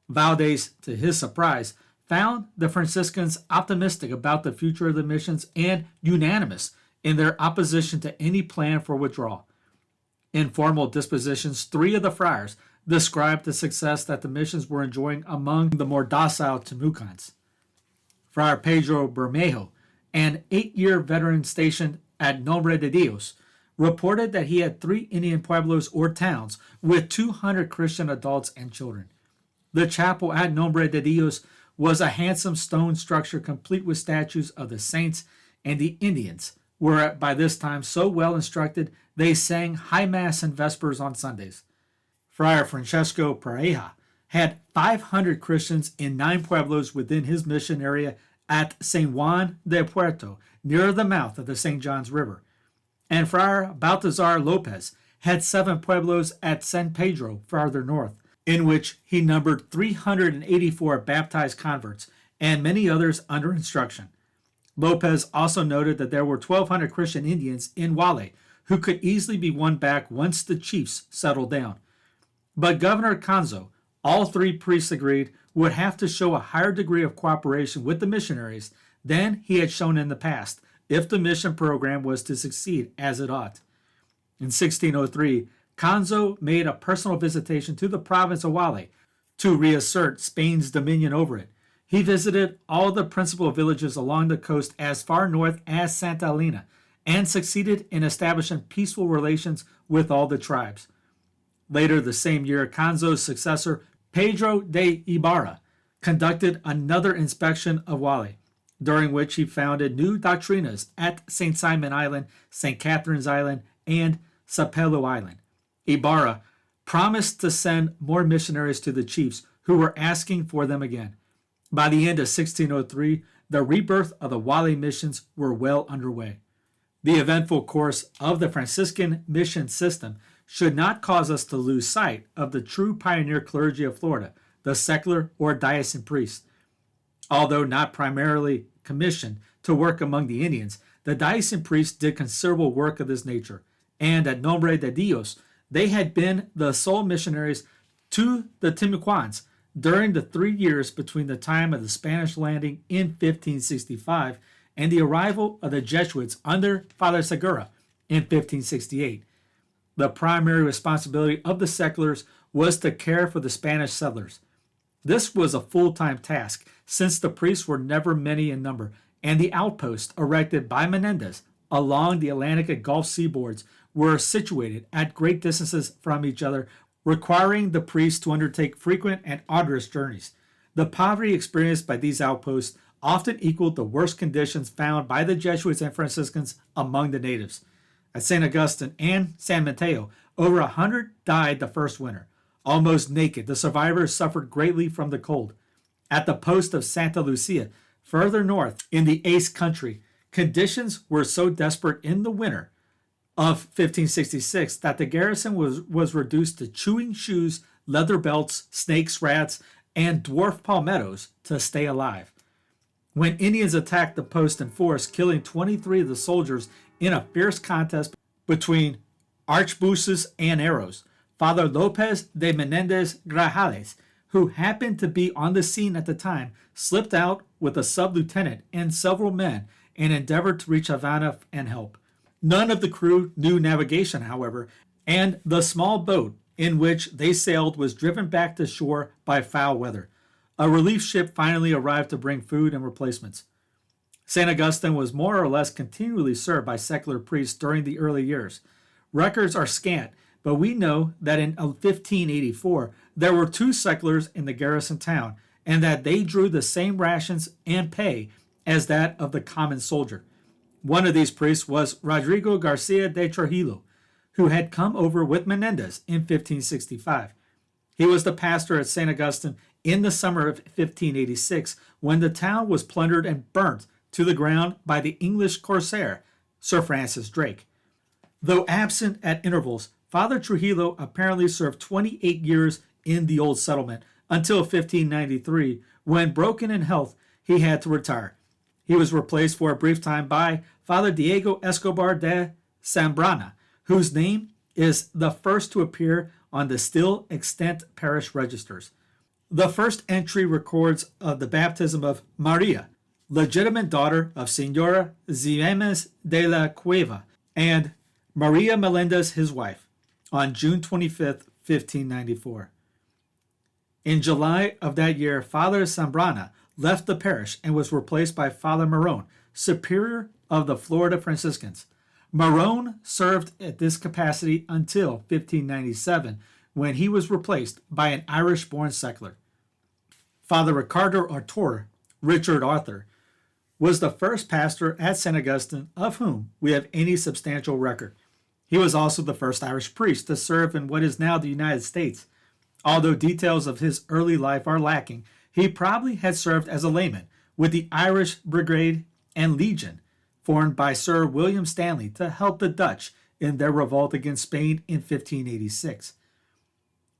Valdez, to his surprise, found the Franciscans optimistic about the future of the missions and unanimous in their opposition to any plan for withdrawal. In formal dispositions, 3 of the friars described the success that the missions were enjoying among the more docile Temucans. Friar Pedro Bermejo, an 8-year veteran stationed at Nombre de Dios, reported that he had 3 Indian pueblos or towns with 200 Christian adults and children. The chapel at Nombre de Dios was a handsome stone structure complete with statues of the saints, and the Indians were by this time so well instructed they sang high mass and vespers on Sundays. Friar Francesco Pareja had 500 Christians in 9 pueblos within his mission area at San Juan de Puerto, near the mouth of the St. John's River. And Friar Baltazar López had 7 pueblos at San Pedro, farther north, in which he numbered 384 baptized converts and many others under instruction. López also noted that there were 1,200 Christian Indians in Wale who could easily be won back once the chiefs settled down. But Governor Canzo, all 3 priests agreed, would have to show a higher degree of cooperation with the missionaries than he had shown in the past, if the mission program was to succeed as it ought. In 1603, Canzo made a personal visitation to the province of Wale to reassert Spain's dominion over it. He visited all the principal villages along the coast as far north as Santa Elena and succeeded in establishing peaceful relations with all the tribes. Later the same year, Canzo's successor, Pedro de Ibarra, conducted another inspection of Wale, during which he founded new doctrinas at St. Simon Island, St. Catherine's Island, and Sapelo Island. Ibarra promised to send more missionaries to the chiefs who were asking for them again. By the end of 1603, the rebirth of the Wale missions were well underway. The eventful course of the Franciscan mission system should not cause us to lose sight of the true pioneer clergy of Florida, the secular or diocesan priests. Although not primarily commissioned to work among the Indians, the diocesan priests did considerable work of this nature, and at Nombre de Dios, they had been the sole missionaries to the Timucuans during the 3 years between the time of the Spanish landing in 1565 and the arrival of the Jesuits under Father Segura in 1568. The primary responsibility of the seculars was to care for the Spanish settlers. This was a full-time task, since the priests were never many in number, and the outposts erected by Menéndez along the Atlantic and Gulf seaboards were situated at great distances from each other, requiring the priests to undertake frequent and arduous journeys. The poverty experienced by these outposts often equaled the worst conditions found by the Jesuits and Franciscans among the natives. At St. Augustine and San Mateo, over 100 died the first winter. Almost naked, the survivors suffered greatly from the cold. At the post of Santa Lucia, further north in the Ace country, conditions were so desperate in the winter of 1566 that the garrison was reduced to chewing shoes, leather belts, snakes, rats, and dwarf palmettos to stay alive. When Indians attacked the post in force, killing 23 of the soldiers in a fierce contest between arquebuses and arrows, Father López de Menéndez Grajales, who happened to be on the scene at the time, slipped out with a sub-lieutenant and several men and endeavored to reach Havana and help. None of the crew knew navigation, however, and the small boat in which they sailed was driven back to shore by foul weather. A relief ship finally arrived to bring food and replacements. St. Augustine was more or less continually served by secular priests during the early years. Records are scant, but we know that in 1584 there were 2 seculars in the garrison town, and that they drew the same rations and pay as that of the common soldier. One of these priests was Rodrigo Garcia de Trujillo, who had come over with Menéndez in 1565. He was the pastor at St. Augustine in the summer of 1586, when the town was plundered and burnt to the ground by the English corsair, Sir Francis Drake. Though absent at intervals, Father Trujillo apparently served 28 years in the old settlement until 1593, when, broken in health, he had to retire. He was replaced for a brief time by Father Diego Escobar de Zambrana, whose name is the first to appear on the still extant parish registers. The first entry records of the baptism of Maria, legitimate daughter of Senora Ximenes de la Cueva, and Maria Melendez, his wife, on June 25, 1594. In July of that year, Father Zambrana left the parish and was replaced by Father Marone, superior of the Florida Franciscans. Marone served at this capacity until 1597, when he was replaced by an Irish-born secular. Father Ricardo Artur, Richard Arthur, was the first pastor at St. Augustine of whom we have any substantial record. He was also the first Irish priest to serve in what is now the United States. Although details of his early life are lacking, he probably had served as a layman with the Irish Brigade and Legion, formed by Sir William Stanley to help the Dutch in their revolt against Spain in 1586.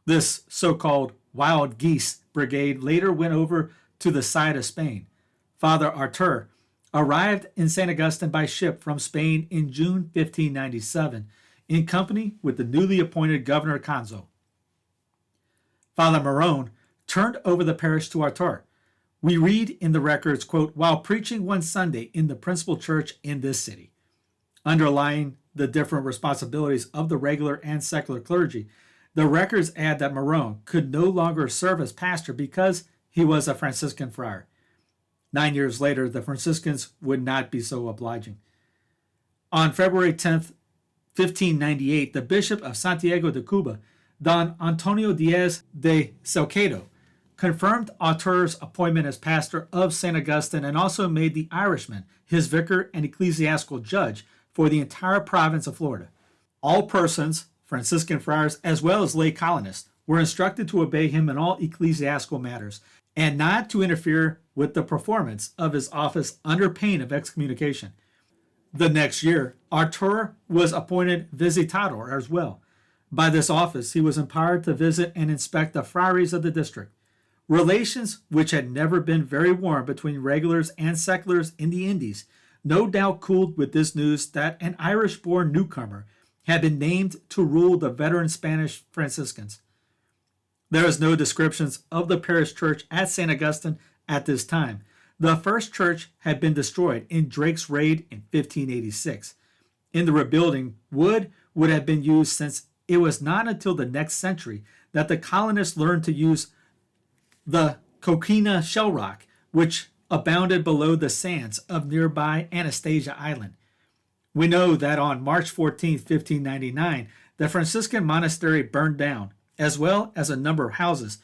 This so-called Wild Geese Brigade later went over to the side of Spain. Father Artur arrived in St. Augustine by ship from Spain in June 1597, in company with the newly appointed Governor Canzo. Father Marone turned over the parish to Artur. We read in the records, quote, while preaching one Sunday in the principal church in this city. Underlying the different responsibilities of the regular and secular clergy, the records add that Morone could no longer serve as pastor because he was a Franciscan friar. 9 years later, the Franciscans would not be so obliging. On February 10th, 1598, the Bishop of Santiago de Cuba, Don Antonio Diaz de Salcedo, confirmed Artur's appointment as pastor of St. Augustine and also made the Irishman his vicar and ecclesiastical judge for the entire province of Florida. All persons, Franciscan friars as well as lay colonists, were instructed to obey him in all ecclesiastical matters and not to interfere with the performance of his office under pain of excommunication. The next year, Artur was appointed visitador as well. By this office, he was empowered to visit and inspect the friaries of the district. Relations which had never been very warm between regulars and seculars in the Indies no doubt cooled with this news that an Irish-born newcomer had been named to rule the veteran Spanish Franciscans. There is no descriptions of the parish church at St. Augustine at this time. The first church had been destroyed in Drake's raid in 1586. In the rebuilding, wood would have been used since it was not until the next century that the colonists learned to use the coquina shell rock, which abounded below the sands of nearby Anastasia Island. We know that on March 14, 1599, the Franciscan monastery burned down, as well as a number of houses,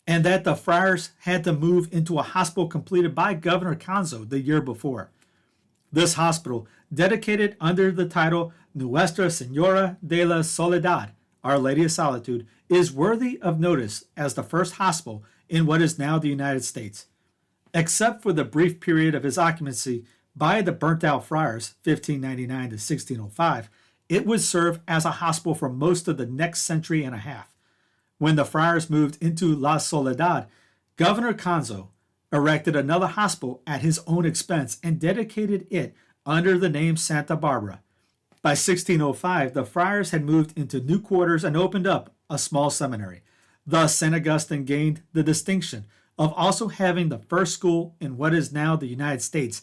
and that the friars had to move into a hospital completed by Governor Canzo the year before. This hospital, dedicated under the title Nuestra Señora de la Soledad, Our Lady of Solitude, is worthy of notice as the first hospital in what is now the United States. Except for the brief period of its occupancy by the burnt-out friars, 1599 to 1605, it would serve as a hospital for most of the next century and a half. When the friars moved into La Soledad, Governor Canzo erected another hospital at his own expense and dedicated it under the name Santa Barbara. By 1605, the friars had moved into new quarters and opened up a small seminary. Thus, St. Augustine gained the distinction of also having the first school in what is now the United States,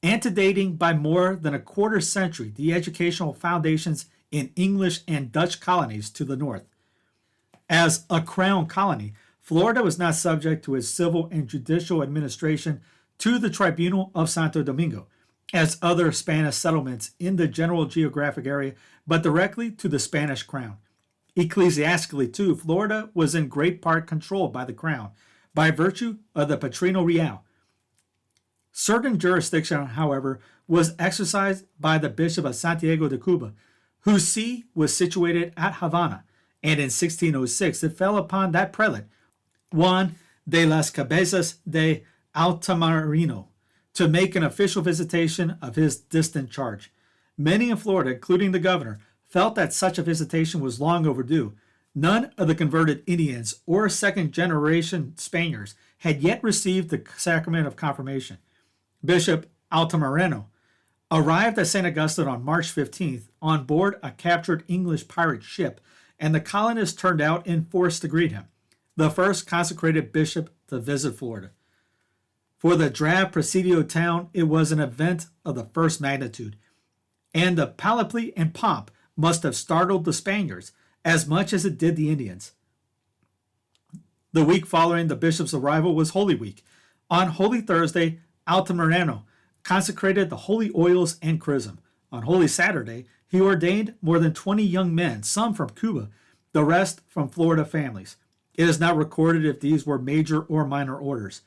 antedating by more than a quarter century the educational foundations in English and Dutch colonies to the north. As a crown colony, Florida was not subject to its civil and judicial administration to the Tribunal of Santo Domingo, as other Spanish settlements in the general geographic area, but directly to the Spanish crown. Ecclesiastically, too, Florida was in great part controlled by the crown, by virtue of the Patrino Real. Certain jurisdiction, however, was exercised by the Bishop of Santiago de Cuba, whose see was situated at Havana, and in 1606 it fell upon that prelate, Juan de las Cabezas de Altamirano, to make an official visitation of his distant charge. Many in Florida, including the governor, felt that such a visitation was long overdue. None of the converted Indians or second-generation Spaniards had yet received the sacrament of confirmation. Bishop Altamirano arrived at St. Augustine on March 15th on board a captured English pirate ship, and the colonists turned out in force to greet him, the first consecrated bishop to visit Florida. For the drab Presidio town, it was an event of the first magnitude, and the panoply and pomp must have startled the Spaniards as much as it did the Indians. The week following the bishop's arrival was Holy Week. On Holy Thursday, Altamirano consecrated the holy oils and chrism. On Holy Saturday, he ordained more than 20 young men, some from Cuba, the rest from Florida families. It is not recorded if these were major or minor orders.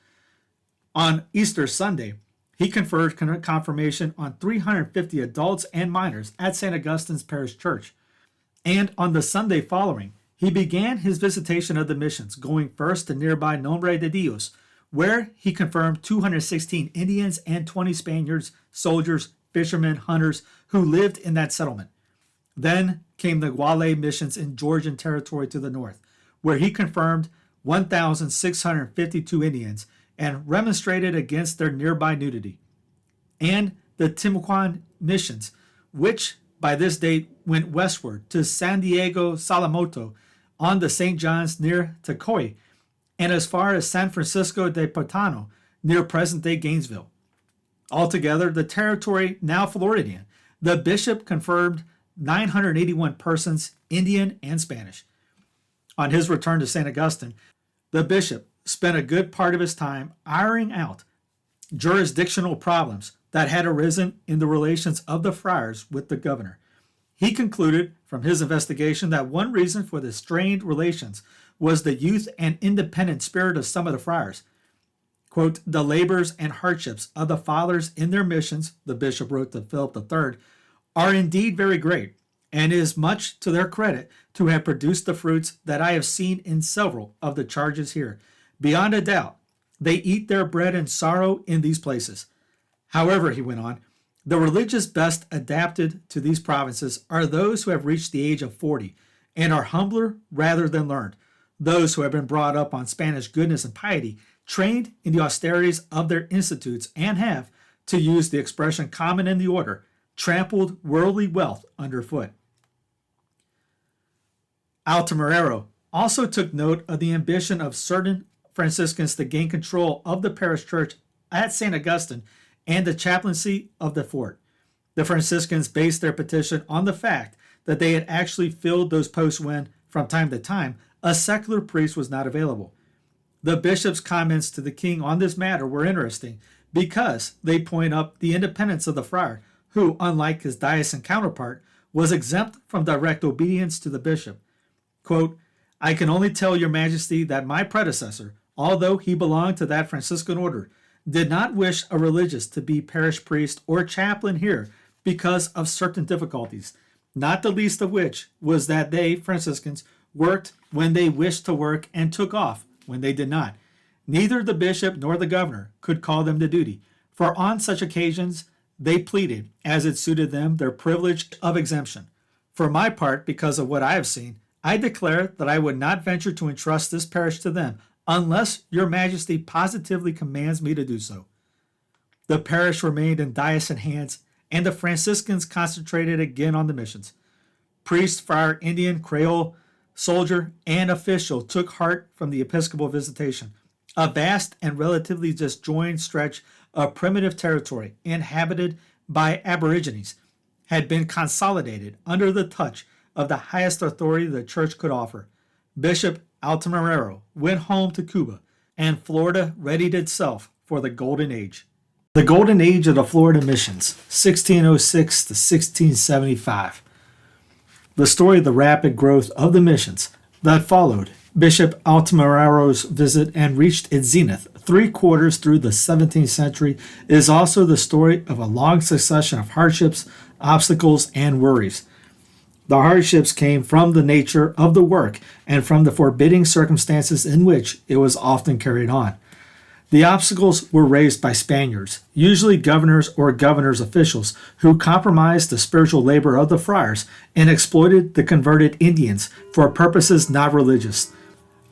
On Easter Sunday, he conferred confirmation on 350 adults and minors at St. Augustine's Parish Church. And on the Sunday following, he began his visitation of the missions, going first to nearby Nombre de Dios, where he confirmed 216 Indians and 20 Spaniards, soldiers, fishermen, hunters who lived in that settlement. Then came the Guale missions in Georgian territory to the north, where he confirmed 1,652 Indians and remonstrated against their nearby nudity. And the Timucuan missions, which by this date went westward to San Diego Salamoto on the St. John's near Tacoy, and as far as San Francisco de Patano, near present-day Gainesville. Altogether, the territory, now Floridian, the bishop confirmed 981 persons, Indian and Spanish. On his return to St. Augustine, the bishop spent a good part of his time ironing out jurisdictional problems that had arisen in the relations of the friars with the governor. He concluded from his investigation that one reason for the strained relations was the youth and independent spirit of some of the friars. Quote, the labors and hardships of the fathers in their missions, the bishop wrote to Philip III, are indeed very great, and it is much to their credit to have produced the fruits that I have seen in several of the charges here. Beyond a doubt, they eat their bread in sorrow in these places. However, he went on, the religious best adapted to these provinces are those who have reached the age of 40 and are humbler rather than learned, those who have been brought up on Spanish goodness and piety, trained in the austerities of their institutes, and have, to use the expression common in the order, trampled worldly wealth underfoot. Altamirano also took note of the ambition of certain Franciscans to gain control of the parish church at St. Augustine and the chaplaincy of the fort. The Franciscans based their petition on the fact that they had actually filled those posts when, from time to time, a secular priest was not available. The bishop's comments to the king on this matter were interesting because they point up the independence of the friar, who, unlike his diocesan counterpart, was exempt from direct obedience to the bishop. Quote, I can only tell your majesty that my predecessor, although he belonged to that Franciscan order, did not wish a religious to be parish priest or chaplain here because of certain difficulties, not the least of which was that they, Franciscans, worked when they wished to work and took off when they did not. Neither the bishop nor the governor could call them to duty, for on such occasions they pleaded, as it suited them, their privilege of exemption. For my part, because of what I have seen, I declare that I would not venture to entrust this parish to them unless your majesty positively commands me to do so. The parish remained in diocesan hands, and the Franciscans concentrated again on the missions. Priest, friar, Indian, Creole, soldier, and official took heart from the episcopal visitation. A vast and relatively disjointed stretch of primitive territory inhabited by aborigines had been consolidated under the touch of the highest authority the church could offer. Bishop Altamirano went home to Cuba, and Florida readied itself for the Golden Age. The Golden Age of the Florida Missions, 1606 to 1675. The story of the rapid growth of the missions that followed Bishop Altamirano's visit and reached its zenith 3/4 through the 17th century is also the story of a long succession of hardships, obstacles, and worries. The hardships came from the nature of the work and from the forbidding circumstances in which it was often carried on. The obstacles were raised by Spaniards, usually governors or governors' officials, who compromised the spiritual labor of the friars and exploited the converted Indians for purposes not religious.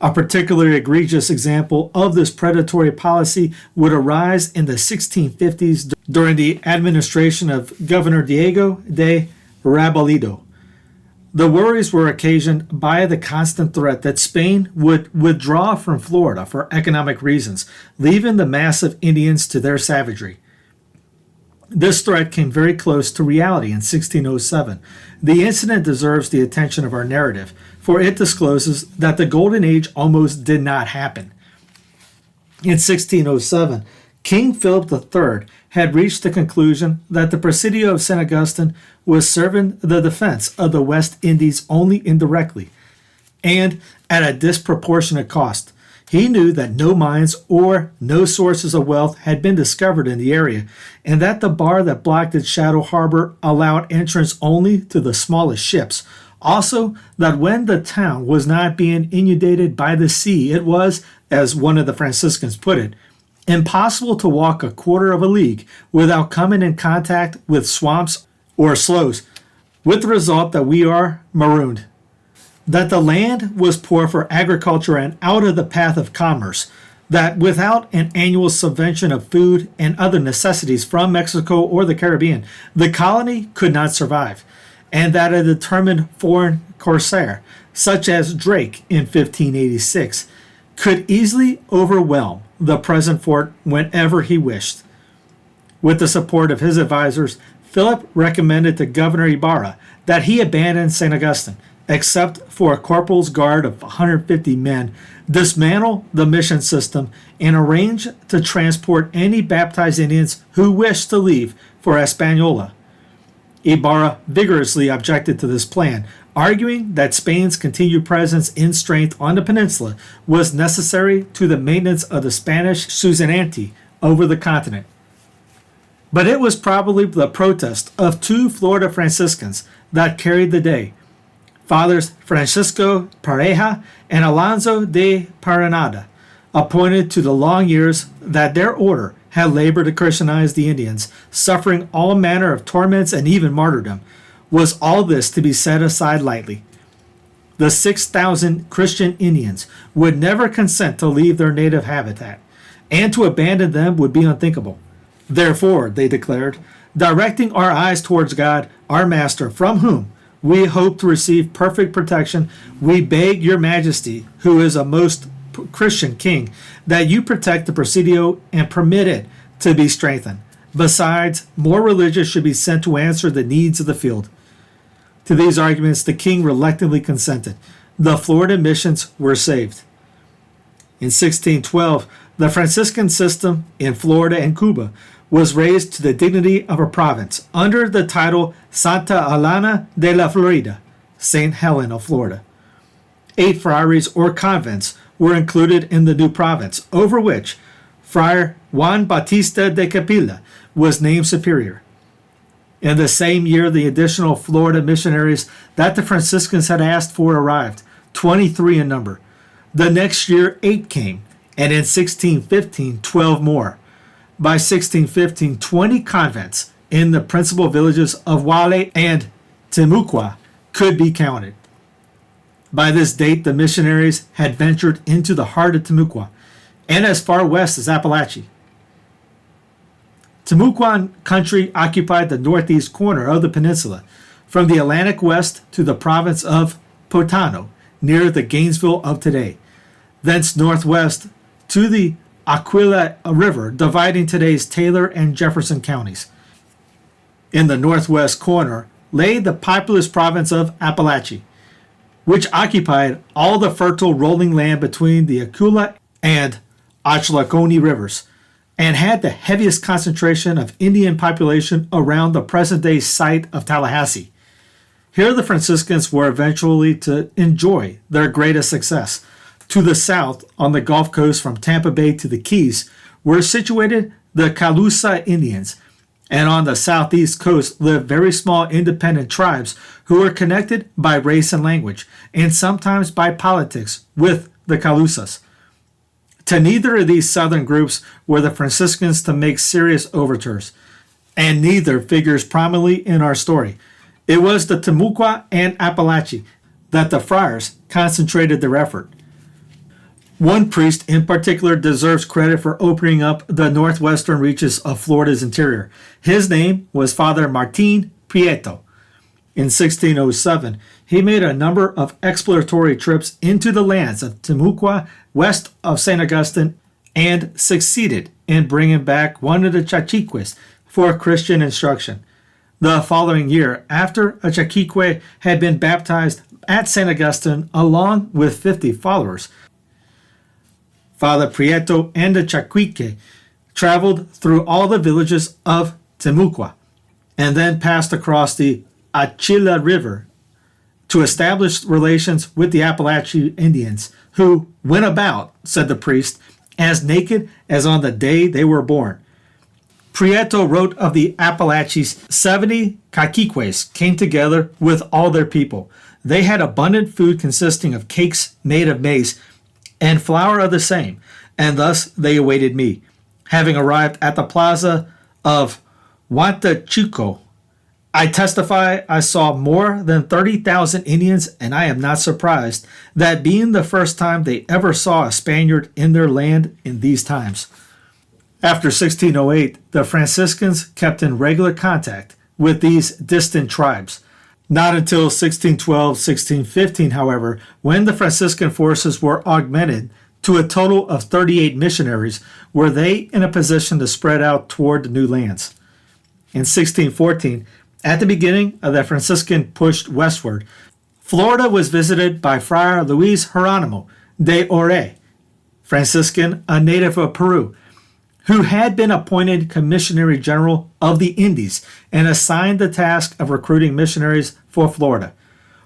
A particularly egregious example of this predatory policy would arise in the 1650s during the administration of Governor Diego de Rabaledo. The worries were occasioned by the constant threat that Spain would withdraw from Florida for economic reasons, leaving the mass of Indians to their savagery. This threat came very close to reality in 1607. The incident deserves the attention of our narrative, for it discloses that the Golden Age almost did not happen. In 1607, King Philip III had reached the conclusion that the Presidio of St. Augustine was serving the defense of the West Indies only indirectly, and at a disproportionate cost. He knew that no mines or no sources of wealth had been discovered in the area, and that the bar that blocked its shadow harbor allowed entrance only to the smallest ships. Also, that when the town was not being inundated by the sea, it was, as one of the Franciscans put it, impossible to walk 1/4 of a league without coming in contact with swamps or sloughs, with the result that we are marooned. That the land was poor for agriculture and out of the path of commerce, that without an annual subvention of food and other necessities from Mexico or the Caribbean, the colony could not survive, and that a determined foreign corsair, such as Drake in 1586, could easily overwhelm the present fort whenever he wished. With the support of his advisors, Philip recommended to Governor Ibarra that he abandon St. Augustine, except for a corporal's guard of 150 men, dismantle the mission system, and arrange to transport any baptized Indians who wished to leave for Hispaniola. Ibarra vigorously objected to this plan, arguing that Spain's continued presence in strength on the peninsula was necessary to the maintenance of the Spanish suzerainty over the continent. But it was probably the protest of two Florida Franciscans that carried the day, Fathers Francisco Pareja and Alonso de Paranada, appointed to the long years that their order had labored to Christianize the Indians, suffering all manner of torments and even martyrdom. Was all this to be set aside lightly? The 6,000 Christian Indians would never consent to leave their native habitat, and to abandon them would be unthinkable. Therefore, they declared, directing our eyes towards God, our Master, from whom we hope to receive perfect protection, we beg your Majesty, who is a most Christian king, that you protect the Presidio and permit it to be strengthened. Besides, more religious should be sent to answer the needs of the field. To these arguments, the king reluctantly consented. The Florida missions were saved. In 1612, the Franciscan system in Florida and Cuba was raised to the dignity of a province under the title Santa Helena de la Florida, St. Helen of Florida. 8 friaries or convents were included in the new province, over which Friar Juan Bautista de Capilla was named superior. In the same year, the additional Florida missionaries that the Franciscans had asked for arrived, 23 in number. The next year, 8 came, and in 1615, 12 more. By 1615, 20 convents in the principal villages of Wale and Timucua could be counted. By this date, the missionaries had ventured into the heart of Timucua and as far west as Apalachee. Timucuan country occupied the northeast corner of the peninsula, from the Atlantic west to the province of Potano, near the Gainesville of today, thence northwest to the Aquila River, dividing today's Taylor and Jefferson counties. In the northwest corner lay the populous province of Apalachee, which occupied all the fertile rolling land between the Aquila and Ochlockonee rivers, and had the heaviest concentration of Indian population around the present-day site of Tallahassee. Here the Franciscans were eventually to enjoy their greatest success. To the south, on the Gulf Coast from Tampa Bay to the Keys, were situated the Calusa Indians, and on the southeast coast lived very small independent tribes who were connected by race and language, and sometimes by politics, with the Calusas. To neither of these southern groups were the Franciscans to make serious overtures, and neither figures prominently in our story. It was the Timucua and Apalachee that the friars concentrated their effort. One priest in particular deserves credit for opening up the northwestern reaches of Florida's interior. His name was Father Martin Prieto. In 1607, he made a number of exploratory trips into the lands of Timucua west of St. Augustine and succeeded in bringing back one of the Chachiques for Christian instruction. The following year, after a Chachique had been baptized at St. Augustine along with 50 followers, Father Prieto and the Chachique traveled through all the villages of Timucua and then passed across the Achila River to establish relations with the Apalachee Indians, who went about, said the priest, as naked as on the day they were born. Prieto wrote of the Apalachees, 70 Caciques came together with all their people. They had abundant food consisting of cakes made of maize and flour of the same, and thus they awaited me. Having arrived at the plaza of Huantachico, I testify I saw more than 30,000 Indians, and I am not surprised, that being the first time they ever saw a Spaniard in their land in these times. After 1608, the Franciscans kept in regular contact with these distant tribes. Not until 1612-1615, however, when the Franciscan forces were augmented to a total of 38 missionaries, were they in a position to spread out toward the new lands. In 1614, at the beginning of the Franciscan push westward, Florida was visited by Friar Luis Geronimo de Ore, Franciscan, a native of Peru, who had been appointed Commissionary General of the Indies and assigned the task of recruiting missionaries for Florida.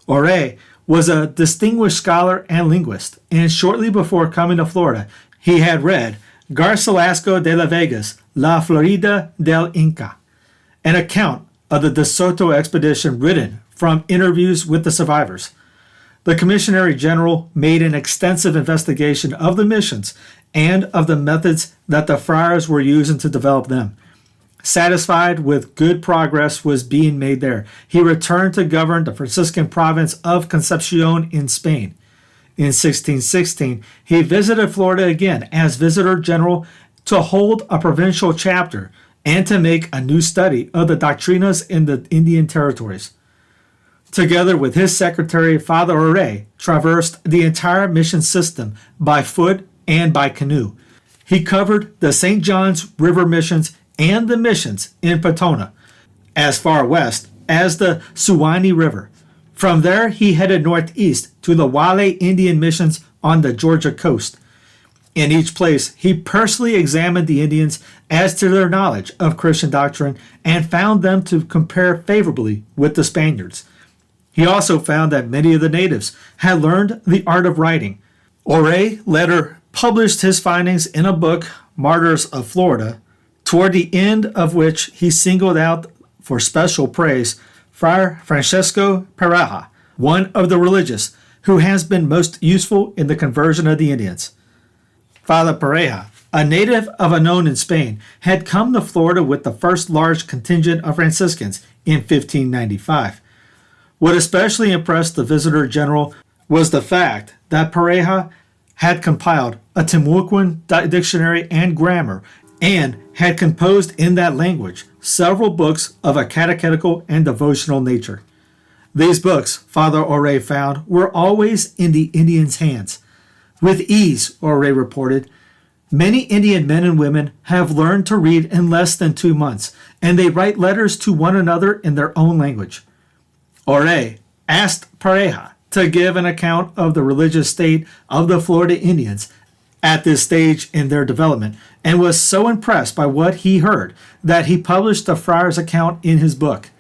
Ore was a distinguished scholar and linguist, and shortly before coming to Florida, he had read Garcilasco de la Vega's La Florida del Inca, an account of the De Soto expedition written from interviews with the survivors. The Commissionary General made an extensive investigation of the missions and of the methods that the friars were using to develop them. Satisfied with good progress was being made there, he returned to govern the Franciscan province of Concepcion in Spain. In 1616, he visited Florida again as Visitor General to hold a provincial chapter and to make a new study of the doctrinas in the Indian territories. Together with his secretary, Father Ore, traversed the entire mission system by foot and by canoe. He covered the St. John's River missions and the missions in Potona, as far west as the Suwannee River. From there, he headed northeast to the Wale Indian missions on the Georgia coast. In each place, he personally examined the Indians as to their knowledge of Christian doctrine and found them to compare favorably with the Spaniards. He also found that many of the natives had learned the art of writing. Ore later published his findings in a book, Martyrs of Florida, toward the end of which he singled out for special praise Friar Francesco Pareja, one of the religious who has been most useful in the conversion of the Indians. Father Pareja, a native of Gannon in Spain, had come to Florida with the first large contingent of Franciscans in 1595. What especially impressed the Visitor General was the fact that Pareja had compiled a Timucuan dictionary and grammar and had composed in that language several books of a catechetical and devotional nature. These books, Father Ore found, were always in the Indians' hands. With ease, Ore reported, many Indian men and women have learned to read in less than 2 months, and they write letters to one another in their own language. Ore asked Pareja to give an account of the religious state of the Florida Indians at this stage in their development, and was so impressed by what he heard that he published the friar's account in his book.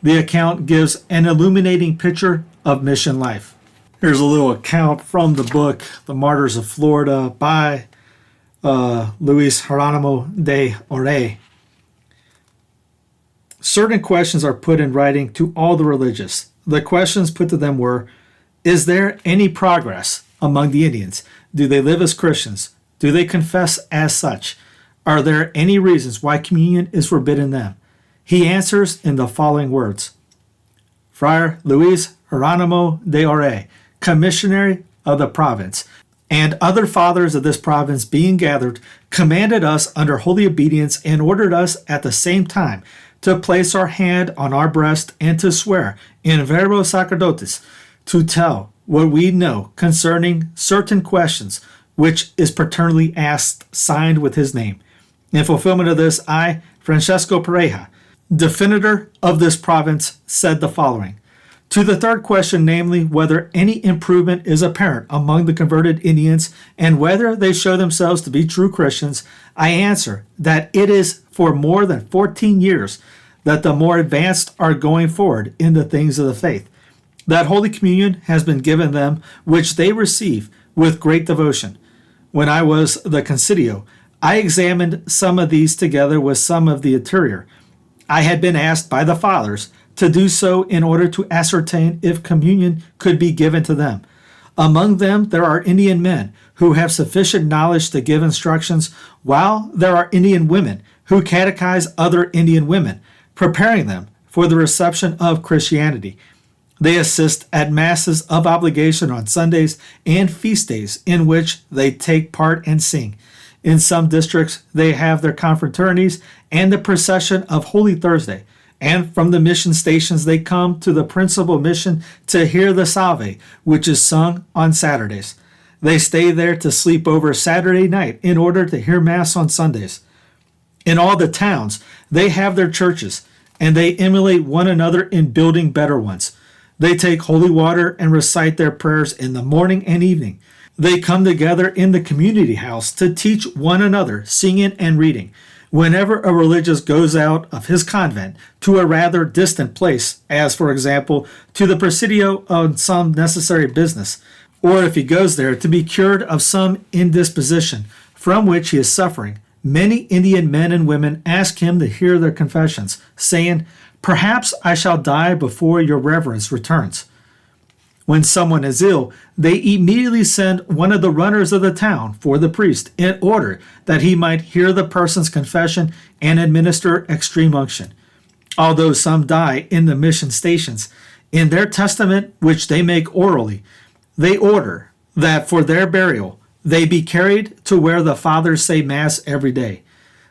The account gives an illuminating picture of mission life. Here's a little account from the book, The Martyrs of Florida, by Luis Geronimo de Ore. Certain questions are put in writing to all the religious. The questions put to them were, is there any progress among the Indians? Do they live as Christians? Do they confess as such? Are there any reasons why communion is forbidden them? He answers in the following words. Friar Luis Geronimo de Ore, Commissionary of the province, and other fathers of this province being gathered, commanded us under holy obedience and ordered us at the same time to place our hand on our breast and to swear in verbo sacerdotis to tell what we know concerning certain questions which is paternally asked, signed with his name. In fulfillment of this, I, Francesco Pareja, definitor of this province, said the following. To the third question, namely, whether any improvement is apparent among the converted Indians and whether they show themselves to be true Christians, I answer that it is for more than 14 years that the more advanced are going forward in the things of the faith. That Holy Communion has been given them, which they receive with great devotion. When I was the Consiglio, I examined some of these together with some of the interior. I had been asked by the fathers to do so in order to ascertain if communion could be given to them. Among them there are Indian men who have sufficient knowledge to give instructions, while there are Indian women who catechize other Indian women, preparing them for the reception of Christianity. They assist at masses of obligation on Sundays and feast days in which they take part and sing. In some districts, they have their confraternities and the procession of Holy Thursday, and from the mission stations they come to the principal mission to hear the Salve, which is sung on Saturdays. They stay there to sleep over Saturday night in order to hear Mass on Sundays. In all the towns, they have their churches, and they emulate one another in building better ones. They take holy water and recite their prayers in the morning and evening. They come together in the community house to teach one another, singing and reading. Whenever a religious goes out of his convent to a rather distant place, as for example to the Presidio on some necessary business, or if he goes there to be cured of some indisposition from which he is suffering, many Indian men and women ask him to hear their confessions, saying, "Perhaps I shall die before your reverence returns." When someone is ill, they immediately send one of the runners of the town for the priest in order that he might hear the person's confession and administer extreme unction. Although some die in the mission stations, in their testament, which they make orally, they order that for their burial they be carried to where the fathers say Mass every day.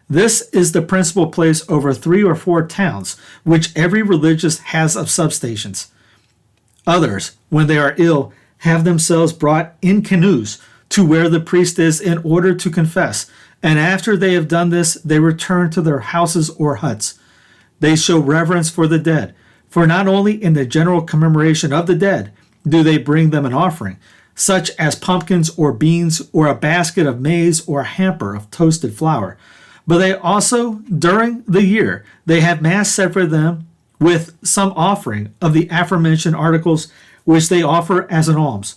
This is the principal place over 3 or 4 towns which every religious has of substations. Others, when they are ill, have themselves brought in canoes to where the priest is in order to confess, and after they have done this, they return to their houses or huts. They show reverence for the dead, for not only in the general commemoration of the dead do they bring them an offering, such as pumpkins or beans or a basket of maize or a hamper of toasted flour, but they also, during the year, they have Mass said for them with some offering of the aforementioned articles which they offer as an alms.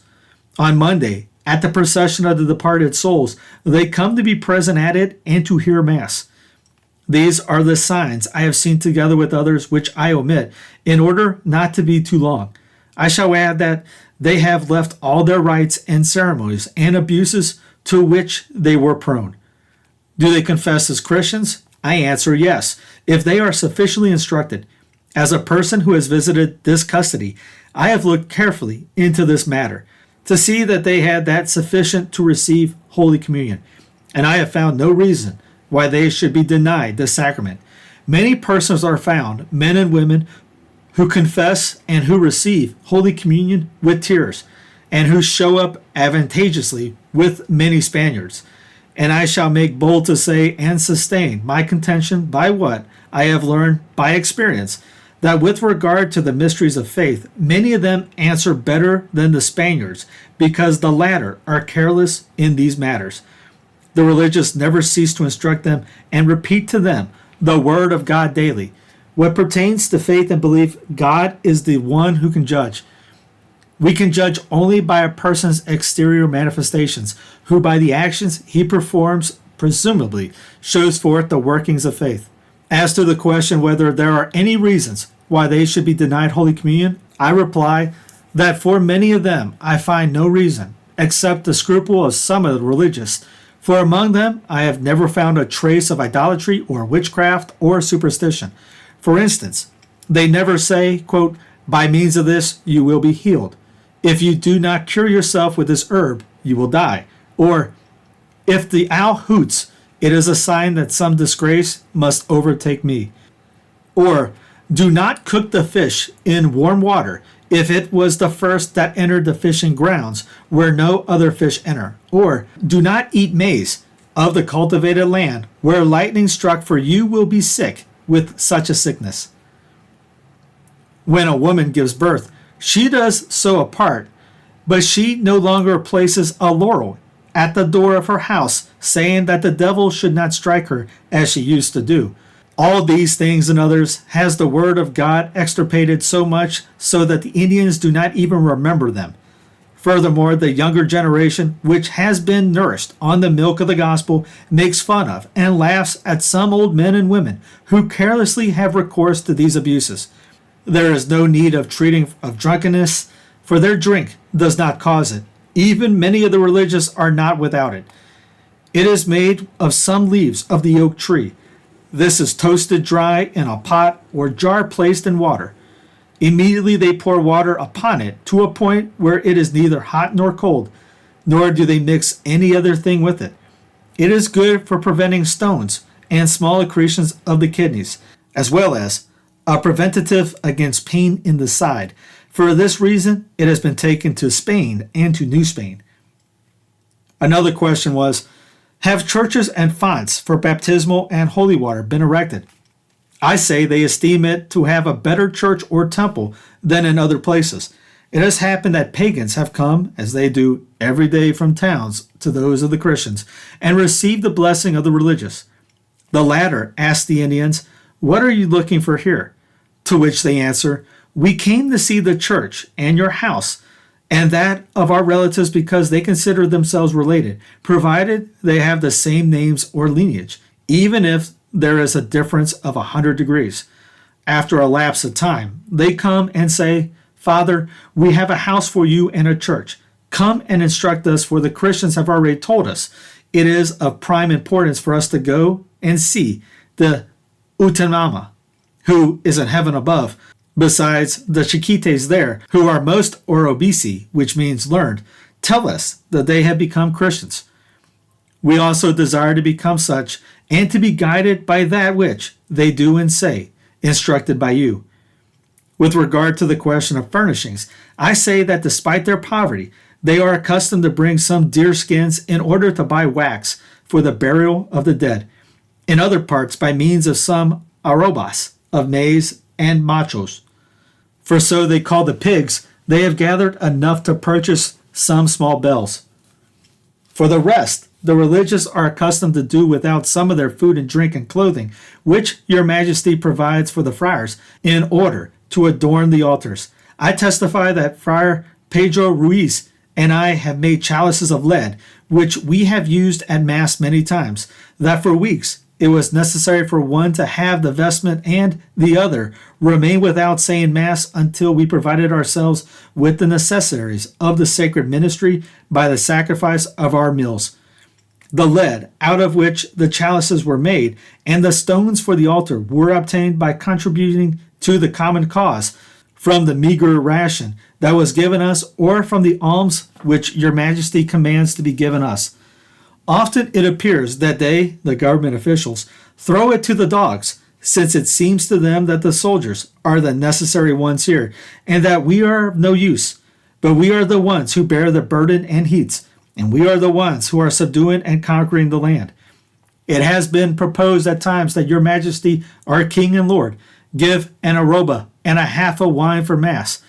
On Monday, at the procession of the departed souls, they come to be present at it and to hear Mass. These are the signs I have seen together with others which I omit, in order not to be too long. I shall add that they have left all their rites and ceremonies and abuses to which they were prone. Do they confess as Christians? I answer yes, if they are sufficiently instructed. As a person who has visited this custody, I have looked carefully into this matter to see that they had that sufficient to receive Holy Communion, and I have found no reason why they should be denied this sacrament. Many persons are found, men and women, who confess and who receive Holy Communion with tears, and who show up advantageously with many Spaniards. And I shall make bold to say and sustain my contention by what I have learned by experience, that with regard to the mysteries of faith, many of them answer better than the Spaniards, because the latter are careless in these matters. The religious never cease to instruct them and repeat to them the word of God daily. What pertains to faith and belief, God is the one who can judge. We can judge only by a person's exterior manifestations, who by the actions he performs, presumably, shows forth the workings of faith. As to the question whether there are any reasons why they should be denied Holy Communion, I reply that for many of them I find no reason, except the scruple of some of the religious, for among them I have never found a trace of idolatry or witchcraft or superstition. For instance, they never say, quote, "By means of this you will be healed. If you do not cure yourself with this herb, you will die." Or, "If the owl hoots, it is a sign that some disgrace must overtake me." Or, "Do not cook the fish in warm water if it was the first that entered the fishing grounds where no other fish enter." Or, "Do not eat maize of the cultivated land where lightning struck, for you will be sick with such a sickness." When a woman gives birth, she does so apart, but she no longer places a laurel at the door of her house, saying that the devil should not strike her as she used to do. All these things and others has the word of God extirpated so much so that the Indians do not even remember them. Furthermore, the younger generation, which has been nourished on the milk of the gospel, makes fun of and laughs at some old men and women who carelessly have recourse to these abuses. There is no need of treating of drunkenness, for their drink does not cause it. Even many of the religious are not without it. It is made of some leaves of the oak tree. This is toasted dry in a pot or jar placed in water. Immediately they pour water upon it to a point where it is neither hot nor cold, nor do they mix any other thing with it. It is good for preventing stones and small accretions of the kidneys, as well as a preventative against pain in the side. For this reason, it has been taken to Spain and to New Spain. Another question was, have churches and fonts for baptismal and holy water been erected? I say they esteem it to have a better church or temple than in other places. It has happened that pagans have come, as they do every day from towns to those of the Christians, and received the blessing of the religious. The latter asked the Indians, "What are you looking for here?" To which they answer, "We came to see the church and your house, and that of our relatives because they consider themselves related, provided they have the same names or lineage, even if there is a difference of 100 degrees. After a lapse of time, they come and say, 'Father, we have a house for you and a church. Come and instruct us, for the Christians have already told us it is of prime importance for us to go and see the Utanama, who is in heaven above, besides the Chiquites there, who are most Orobisi, which means learned, tell us that they have become Christians. We also desire to become such, and to be guided by that which they do and say, instructed by you.' With regard to the question of furnishings, I say that despite their poverty, they are accustomed to bring some deer skins in order to buy wax for the burial of the dead, in other parts by means of some arrobas of maize and machos. For so they call the pigs, they have gathered enough to purchase some small bells. For the rest, the religious are accustomed to do without some of their food and drink and clothing, which your majesty provides for the friars, in order to adorn the altars. I testify that Friar Pedro Ruiz and I have made chalices of lead, which we have used at Mass many times, that for weeks it was necessary for one to have the vestment and the other remain without saying Mass until we provided ourselves with the necessaries of the sacred ministry by the sacrifice of our meals. The lead out of which the chalices were made and the stones for the altar were obtained by contributing to the common cause from the meager ration that was given us or from the alms which your majesty commands to be given us. Often it appears that they, the government officials, throw it to the dogs, since it seems to them that the soldiers are the necessary ones here, and that we are of no use. But we are the ones who bear the burden and heats, and we are the ones who are subduing and conquering the land. It has been proposed at times that your majesty, our king and lord, give an arroba and a half of wine for Mass,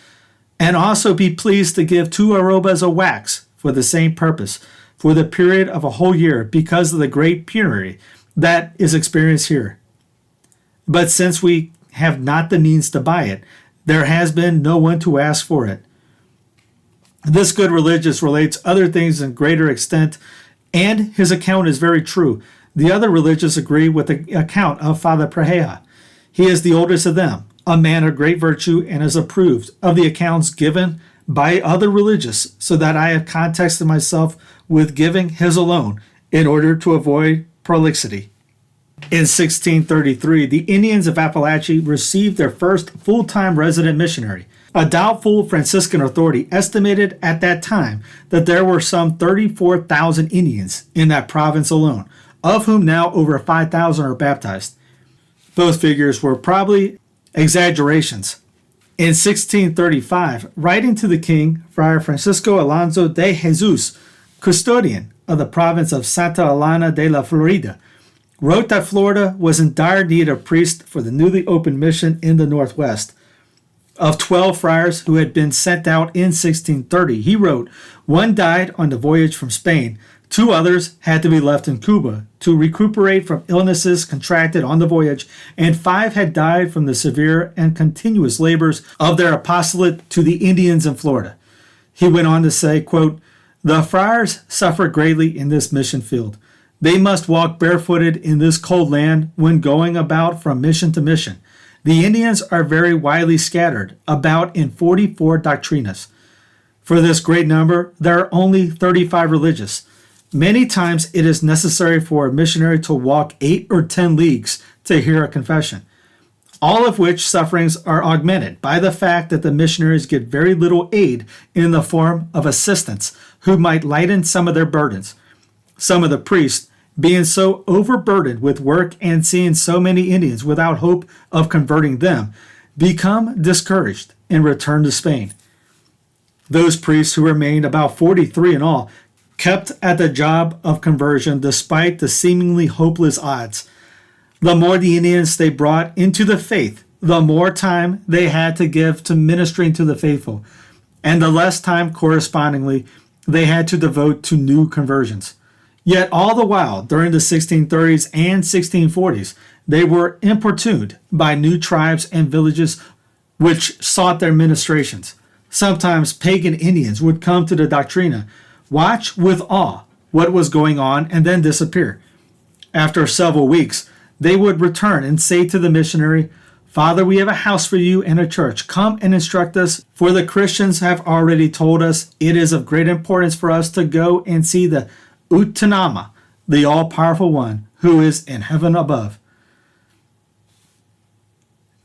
and also be pleased to give 2 arrobas of wax for the same purpose, for the period of a whole year, because of the great penury that is experienced here. But since we have not the means to buy it, there has been no one to ask for it. This good religious relates other things in greater extent, and his account is very true. The other religious agree with the account of Father Prejeja. He is the oldest of them, a man of great virtue, and is approved of the accounts given by other religious, so that I have contexted myself with giving his alone in order to avoid prolixity. In 1633, the Indians of Apalachee received their first full-time resident missionary. A doubtful Franciscan authority estimated at that time that there were some 34,000 Indians in that province alone, of whom now over 5,000 are baptized. Both figures were probably exaggerations. In 1635, writing to the king, Friar Francisco Alonso de Jesus, custodian of the province of Santa Elena de la Florida, wrote that Florida was in dire need of priests for the newly opened mission in the Northwest. Of 12 friars who had been sent out in 1630, he wrote, 1 died on the voyage from Spain, 2 others had to be left in Cuba to recuperate from illnesses contracted on the voyage, and 5 had died from the severe and continuous labors of their apostolate to the Indians in Florida. He went on to say, quote, "The friars suffer greatly in this mission field. They must walk barefooted in this cold land when going about from mission to mission. The Indians are very widely scattered about in 44 doctrinas. For this great number, there are only 35 religious. Many times it is necessary for a missionary to walk 8 or 10 leagues to hear a confession, all of which sufferings are augmented by the fact that the missionaries get very little aid in the form of assistants who might lighten some of their burdens. Some of the priests, being so overburdened with work and seeing so many Indians without hope of converting them, become discouraged and return to Spain. Those priests who remained, about 43 in all, kept at the job of conversion despite the seemingly hopeless odds. The more the Indians they brought into the faith, the more time they had to give to ministering to the faithful, and the less time correspondingly they had to devote to new conversions. Yet all the while, during the 1630s and 1640s, they were importuned by new tribes and villages which sought their ministrations. Sometimes pagan Indians would come to the doctrina, watch with awe what was going on, and then disappear. After several weeks, they would return and say to the missionary, "Father, we have a house for you and a church. Come and instruct us, for the Christians have already told us it is of great importance for us to go and see the Uttanama, the all-powerful one who is in heaven above."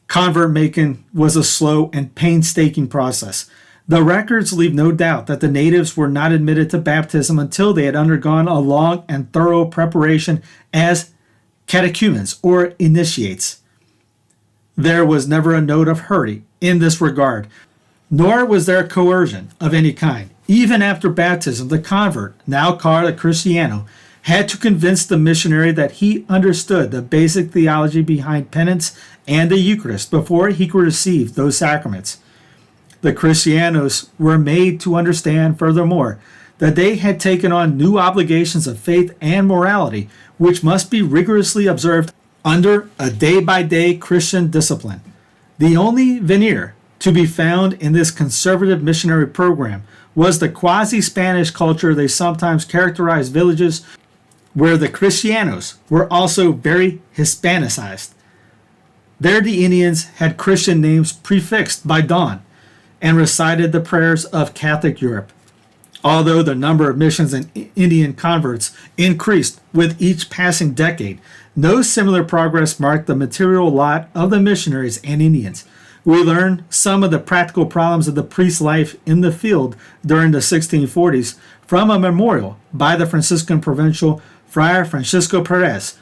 Convert making was a slow and painstaking process. The records leave no doubt that the natives were not admitted to baptism until they had undergone a long and thorough preparation as catechumens or initiates. There was never a note of hurry in this regard, nor was there coercion of any kind. Even after baptism, the convert, now called a Cristiano, had to convince the missionary that he understood the basic theology behind penance and the Eucharist before he could receive those sacraments. The Cristianos were made to understand, furthermore, that they had taken on new obligations of faith and morality, which must be rigorously observed under a day-by-day Christian discipline. The only veneer to be found in this conservative missionary program was the quasi-Spanish culture they sometimes characterized villages where the Cristianos were also very Hispanicized. There the Indians had Christian names prefixed by dawn and recited the prayers of Catholic Europe. Although the number of missions and Indian converts increased with each passing decade, no similar progress marked the material lot of the missionaries and Indians. We learn some of the practical problems of the priest's life in the field during the 1640s from a memorial by the Franciscan provincial Friar Francisco Perez.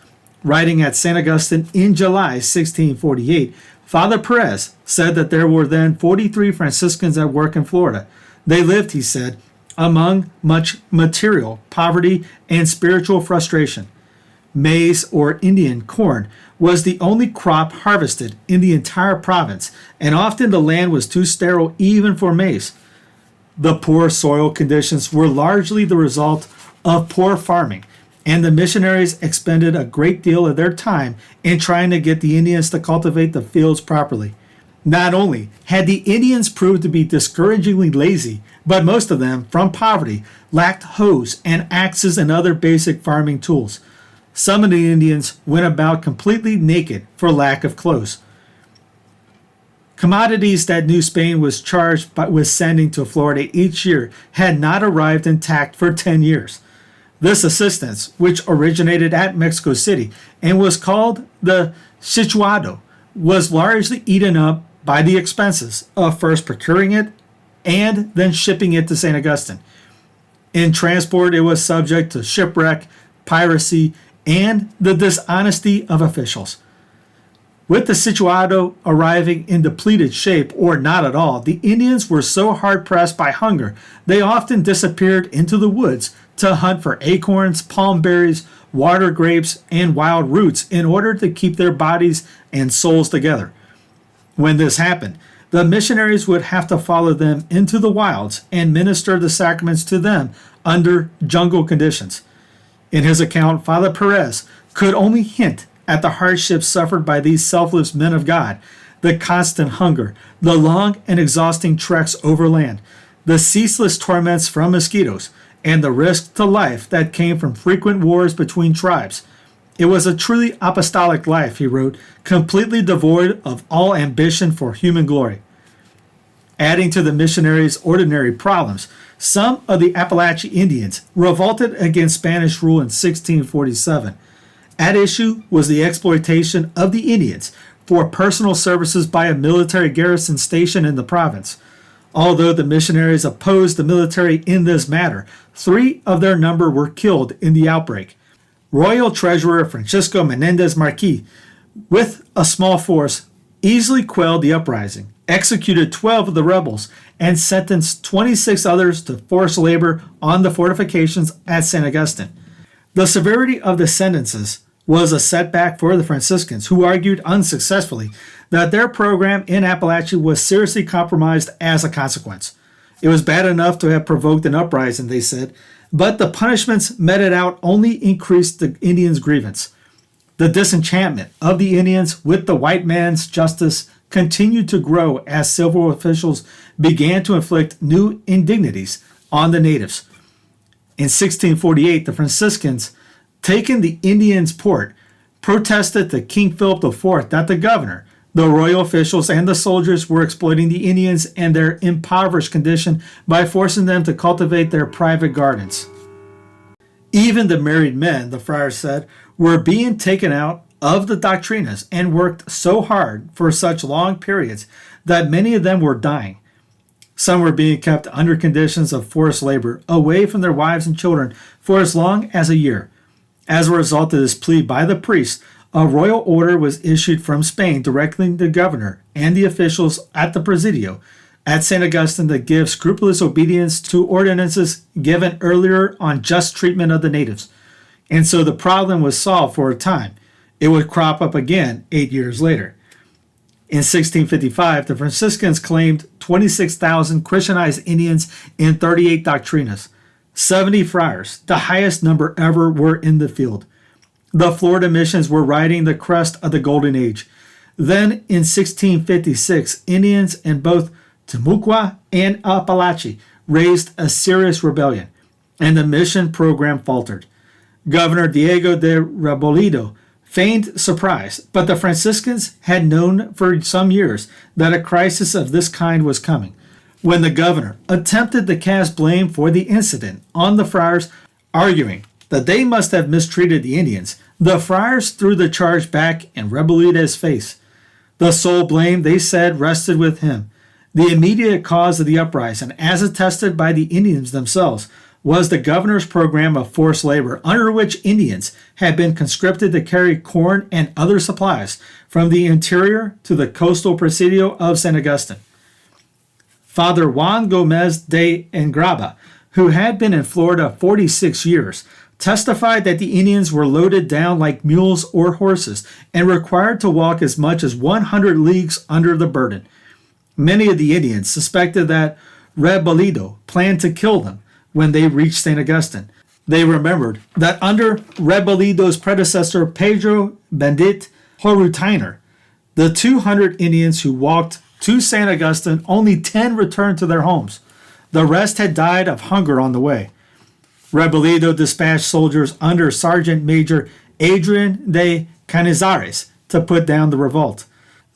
Writing at St. Augustine in July 1648, Father Perez said that there were then 43 Franciscans at work in Florida. They lived, he said, among much material poverty and spiritual frustration. Maize or Indian corn was the only crop harvested in the entire province, and often the land was too sterile even for maize. The poor soil conditions were largely the result of poor farming, and the missionaries expended a great deal of their time in trying to get the Indians to cultivate the fields properly. Not only had the Indians proved to be discouragingly lazy, but most of them, from poverty, lacked hoes and axes and other basic farming tools. Some of the Indians went about completely naked for lack of clothes. Commodities that New Spain was charged with sending to Florida each year had not arrived intact for 10 years. This assistance, which originated at Mexico City and was called the situado, was largely eaten up by the expenses of first procuring it and then shipping it to St. Augustine. In transport, it was subject to shipwreck, piracy, and the dishonesty of officials. With the situado arriving in depleted shape or not at all, the Indians were so hard-pressed by hunger they often disappeared into the woods to hunt for acorns, palm berries, water grapes, and wild roots in order to keep their bodies and souls together. When this happened, the missionaries would have to follow them into the wilds and minister the sacraments to them under jungle conditions. In his account, Father Perez could only hint at the hardships suffered by these selfless men of God, the constant hunger, the long and exhausting treks overland, the ceaseless torments from mosquitoes, and the risk to life that came from frequent wars between tribes. It was a truly apostolic life, he wrote, completely devoid of all ambition for human glory. Adding to the missionaries' ordinary problems, some of the Apalachee Indians revolted against Spanish rule in 1647. At issue was the exploitation of the Indians for personal services by a military garrison stationed in the province. Although the missionaries opposed the military in this matter, 3 of their number were killed in the outbreak. Royal Treasurer Francisco Menéndez Marquis, with a small force, easily quelled the uprising, executed 12 of the rebels, and sentenced 26 others to forced labor on the fortifications at St. Augustine. The severity of the sentences was a setback for the Franciscans, who argued unsuccessfully that their program in Apalachee was seriously compromised as a consequence. It was bad enough to have provoked an uprising, they said, but the punishments meted out only increased the Indians' grievance. The disenchantment of the Indians with the white man's justice continued to grow as civil officials began to inflict new indignities on the natives. In 1648, the Franciscans, taking the Indians' port, protested to King Philip IV that the governor, the royal officials, and the soldiers were exploiting the Indians and their impoverished condition by forcing them to cultivate their private gardens. Even the married men, the friars said, were being taken out of the doctrinas and worked so hard for such long periods that many of them were dying. Some were being kept under conditions of forced labor, away from their wives and children for as long as a year. As a result of this plea by the priests, a royal order was issued from Spain directing the governor and the officials at the Presidio at St. Augustine to give scrupulous obedience to ordinances given earlier on just treatment of the natives. And so the problem was solved for a time. It would crop up again 8 years later. In 1655, the Franciscans claimed 26,000 Christianized Indians in 38 doctrinas. 70 friars, the highest number ever, were in the field. The Florida missions were riding the crest of the Golden Age. Then, in 1656, Indians in both Timucua and Apalachee raised a serious rebellion, and the mission program faltered. Governor Diego de Rebolledo feigned surprise, but the Franciscans had known for some years that a crisis of this kind was coming. When the governor attempted to cast blame for the incident on the friars, arguing that they must have mistreated the Indians, the friars threw the charge back in Rebolledo's face. The sole blame, they said, rested with him. The immediate cause of the uprising, as attested by the Indians themselves, was the governor's program of forced labor, under which Indians had been conscripted to carry corn and other supplies from the interior to the coastal presidio of St. Augustine. Father Juan Gomez de Engraba, who had been in Florida 46 years, testified that the Indians were loaded down like mules or horses and required to walk as much as 100 leagues under the burden. Many of the Indians suspected that Rebolledo planned to kill them when they reached St. Augustine. They remembered that under Rebolledo's predecessor Pedro Bandit Horutiner, the 200 Indians who walked to St. Augustine, only 10 returned to their homes. The rest had died of hunger on the way. Rebolledo dispatched soldiers under Sergeant Major Adrian de Canizares to put down the revolt.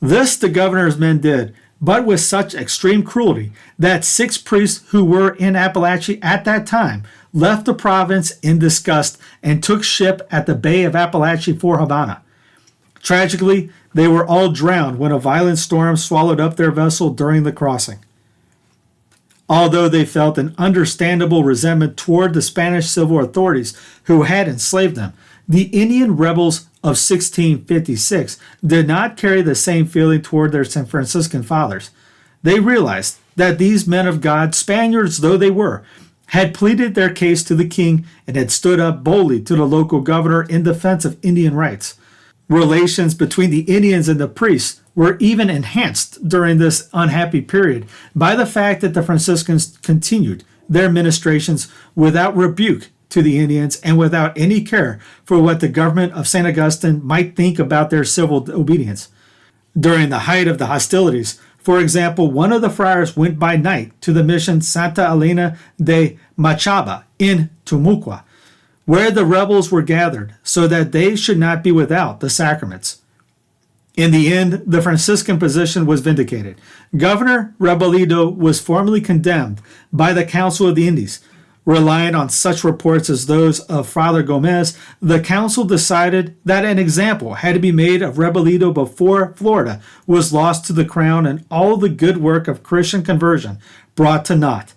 This the governor's men did, but with such extreme cruelty that 6 priests who were in Apalachee at that time left the province in disgust and took ship at the Bay of Apalachee for Havana. Tragically, they were all drowned when a violent storm swallowed up their vessel during the crossing. Although they felt an understandable resentment toward the Spanish civil authorities who had enslaved them, the Indian rebels of 1656 did not carry the same feeling toward their San Franciscan fathers. They realized that these men of God, Spaniards though they were, had pleaded their case to the king and had stood up boldly to the local governor in defense of Indian rights. Relations between the Indians and the priests were even enhanced during this unhappy period by the fact that the Franciscans continued their ministrations without rebuke to the Indians and without any care for what the government of St. Augustine might think about their civil obedience. During the height of the hostilities, for example, one of the friars went by night to the mission Santa Elena de Machaba in Timucua, where the rebels were gathered, so that they should not be without the sacraments. In the end, the Franciscan position was vindicated. Governor Rebolledo was formally condemned by the Council of the Indies. Relying on such reports as those of Father Gomez, the council decided that an example had to be made of Rebolledo before Florida was lost to the crown and all the good work of Christian conversion brought to naught.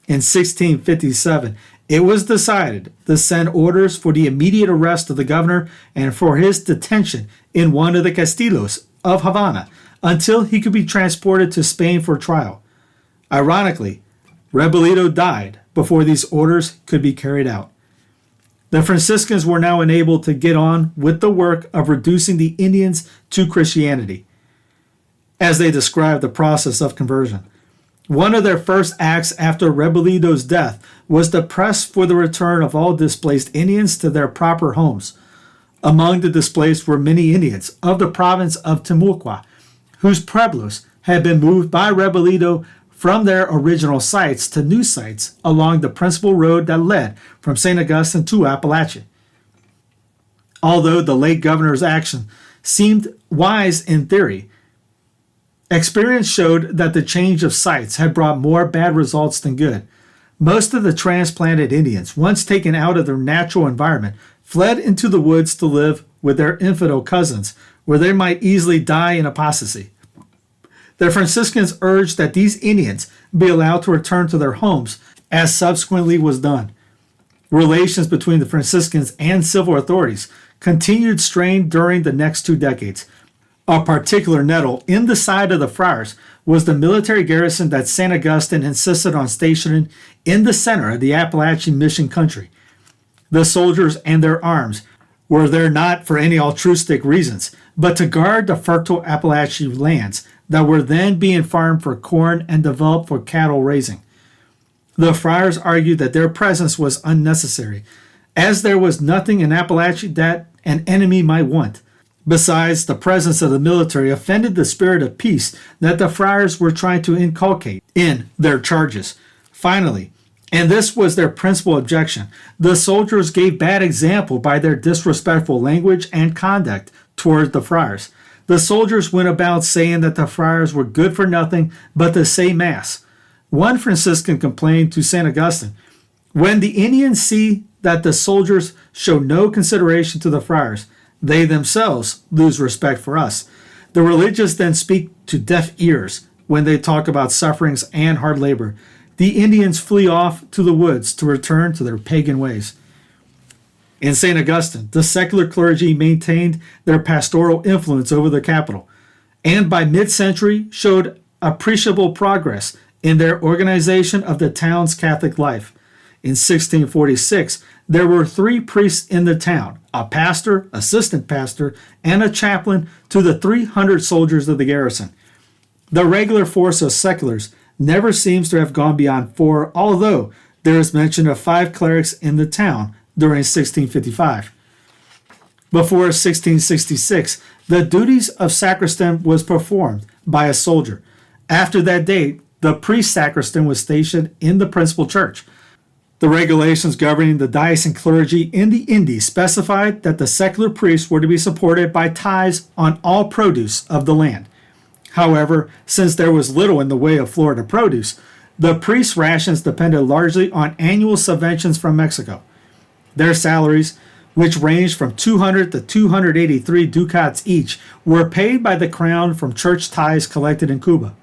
In 1657, it was decided to send orders for the immediate arrest of the governor and for his detention in one of the castillos of Havana until he could be transported to Spain for trial. Ironically, Rebolito died before these orders could be carried out. The Franciscans were now enabled to get on with the work of reducing the Indians to Christianity, as they described the process of conversion. One of their first acts after Rebolito's death was to press for the return of all displaced Indians to their proper homes. Among the displaced were many Indians of the province of Timucua, whose pueblos had been moved by Rebolito from their original sites to new sites along the principal road that led from St. Augustine to Apalachee. Although the late governor's action seemed wise in theory, experience showed that the change of sites had brought more bad results than good. Most of the transplanted Indians, once taken out of their natural environment, fled into the woods to live with their infidel cousins, where they might easily die in apostasy. The Franciscans urged that these Indians be allowed to return to their homes, as subsequently was done. Relations between the Franciscans and civil authorities continued strained during the next 2 decades. A particular nettle in the side of the friars was the military garrison that St. Augustine insisted on stationing in the center of the Appalachian mission country. The soldiers and their arms were there not for any altruistic reasons, but to guard the fertile Apalachee lands that were then being farmed for corn and developed for cattle raising. The friars argued that their presence was unnecessary, as there was nothing in Apalachee that an enemy might want. Besides, the presence of the military offended the spirit of peace that the friars were trying to inculcate in their charges. Finally, and this was their principal objection, the soldiers gave bad example by their disrespectful language and conduct toward the friars. The soldiers went about saying that the friars were good for nothing but to say Mass. One Franciscan complained to St. Augustine, "When the Indians see that the soldiers show no consideration to the friars, they themselves lose respect for us. The religious then speak to deaf ears when they talk about sufferings and hard labor. The Indians flee off to the woods to return to their pagan ways." In St. Augustine, the secular clergy maintained their pastoral influence over the capital, and by mid-century showed appreciable progress in their organization of the town's Catholic life. In 1646, there were 3 priests in the town, a pastor, assistant pastor, and a chaplain to the 300 soldiers of the garrison. The regular force of seculars never seems to have gone beyond 4, although there is mention of 5 clerics in the town during 1655. Before 1666, the duties of sacristan was performed by a soldier. After that date, the priest-sacristan was stationed in the principal church. The regulations governing the diocesan clergy in the Indies specified that the secular priests were to be supported by tithes on all produce of the land. However, since there was little in the way of Florida produce, the priests' rations depended largely on annual subventions from Mexico. Their salaries, which ranged from 200 to 283 ducats each, were paid by the crown from church tithes collected in Cuba.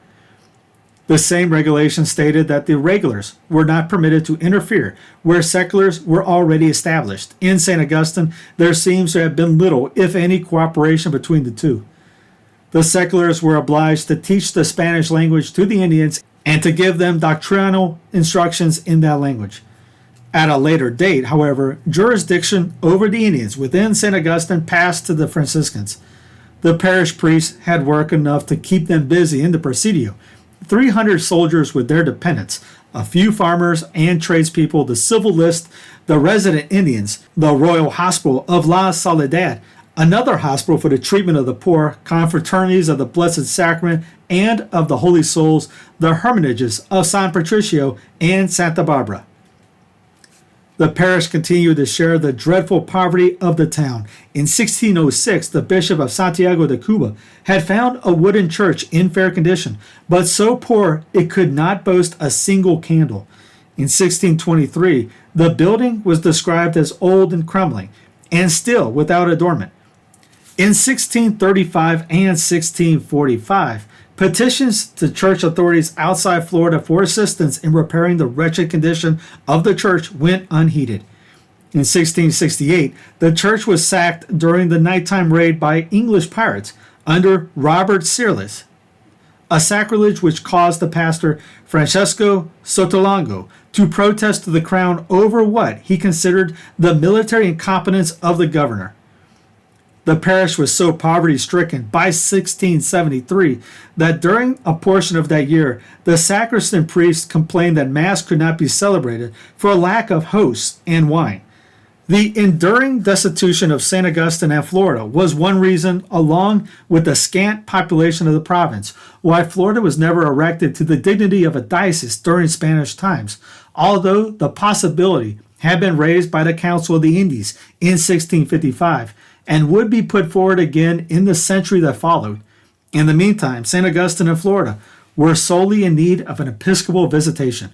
The same regulation stated that the regulars were not permitted to interfere where seculars were already established. In St. Augustine, there seems to have been little, if any, cooperation between the two. The seculars were obliged to teach the Spanish language to the Indians and to give them doctrinal instructions in that language. At a later date, however, jurisdiction over the Indians within St. Augustine passed to the Franciscans. The parish priests had work enough to keep them busy in the Presidio. 300 soldiers with their dependents, a few farmers and tradespeople, the civil list, the resident Indians, the Royal Hospital of La Soledad, another hospital for the treatment of the poor, confraternities of the Blessed Sacrament and of the Holy Souls, the hermitages of San Patricio and Santa Barbara. The parish continued to share the dreadful poverty of the town. In 1606, the Bishop of Santiago de Cuba had found a wooden church in fair condition, but so poor it could not boast a single candle. In 1623, the building was described as old and crumbling, and still without adornment. In 1635 and 1645, petitions to church authorities outside Florida for assistance in repairing the wretched condition of the church went unheeded. In 1668, the church was sacked during the nighttime raid by English pirates, under Robert Searles, a sacrilege which caused the pastor Francesco Sotolongo to protest to the crown over what he considered the military incompetence of the governor. The parish was so poverty-stricken by 1673 that during a portion of that year, the sacristan priest complained that Mass could not be celebrated for lack of hosts and wine. The enduring destitution of St. Augustine and Florida was one reason, along with the scant population of the province, why Florida was never erected to the dignity of a diocese during Spanish times, although the possibility had been raised by the Council of the Indies in 1655 and would be put forward again in the century that followed. In the meantime, St. Augustine and Florida were solely in need of an episcopal visitation.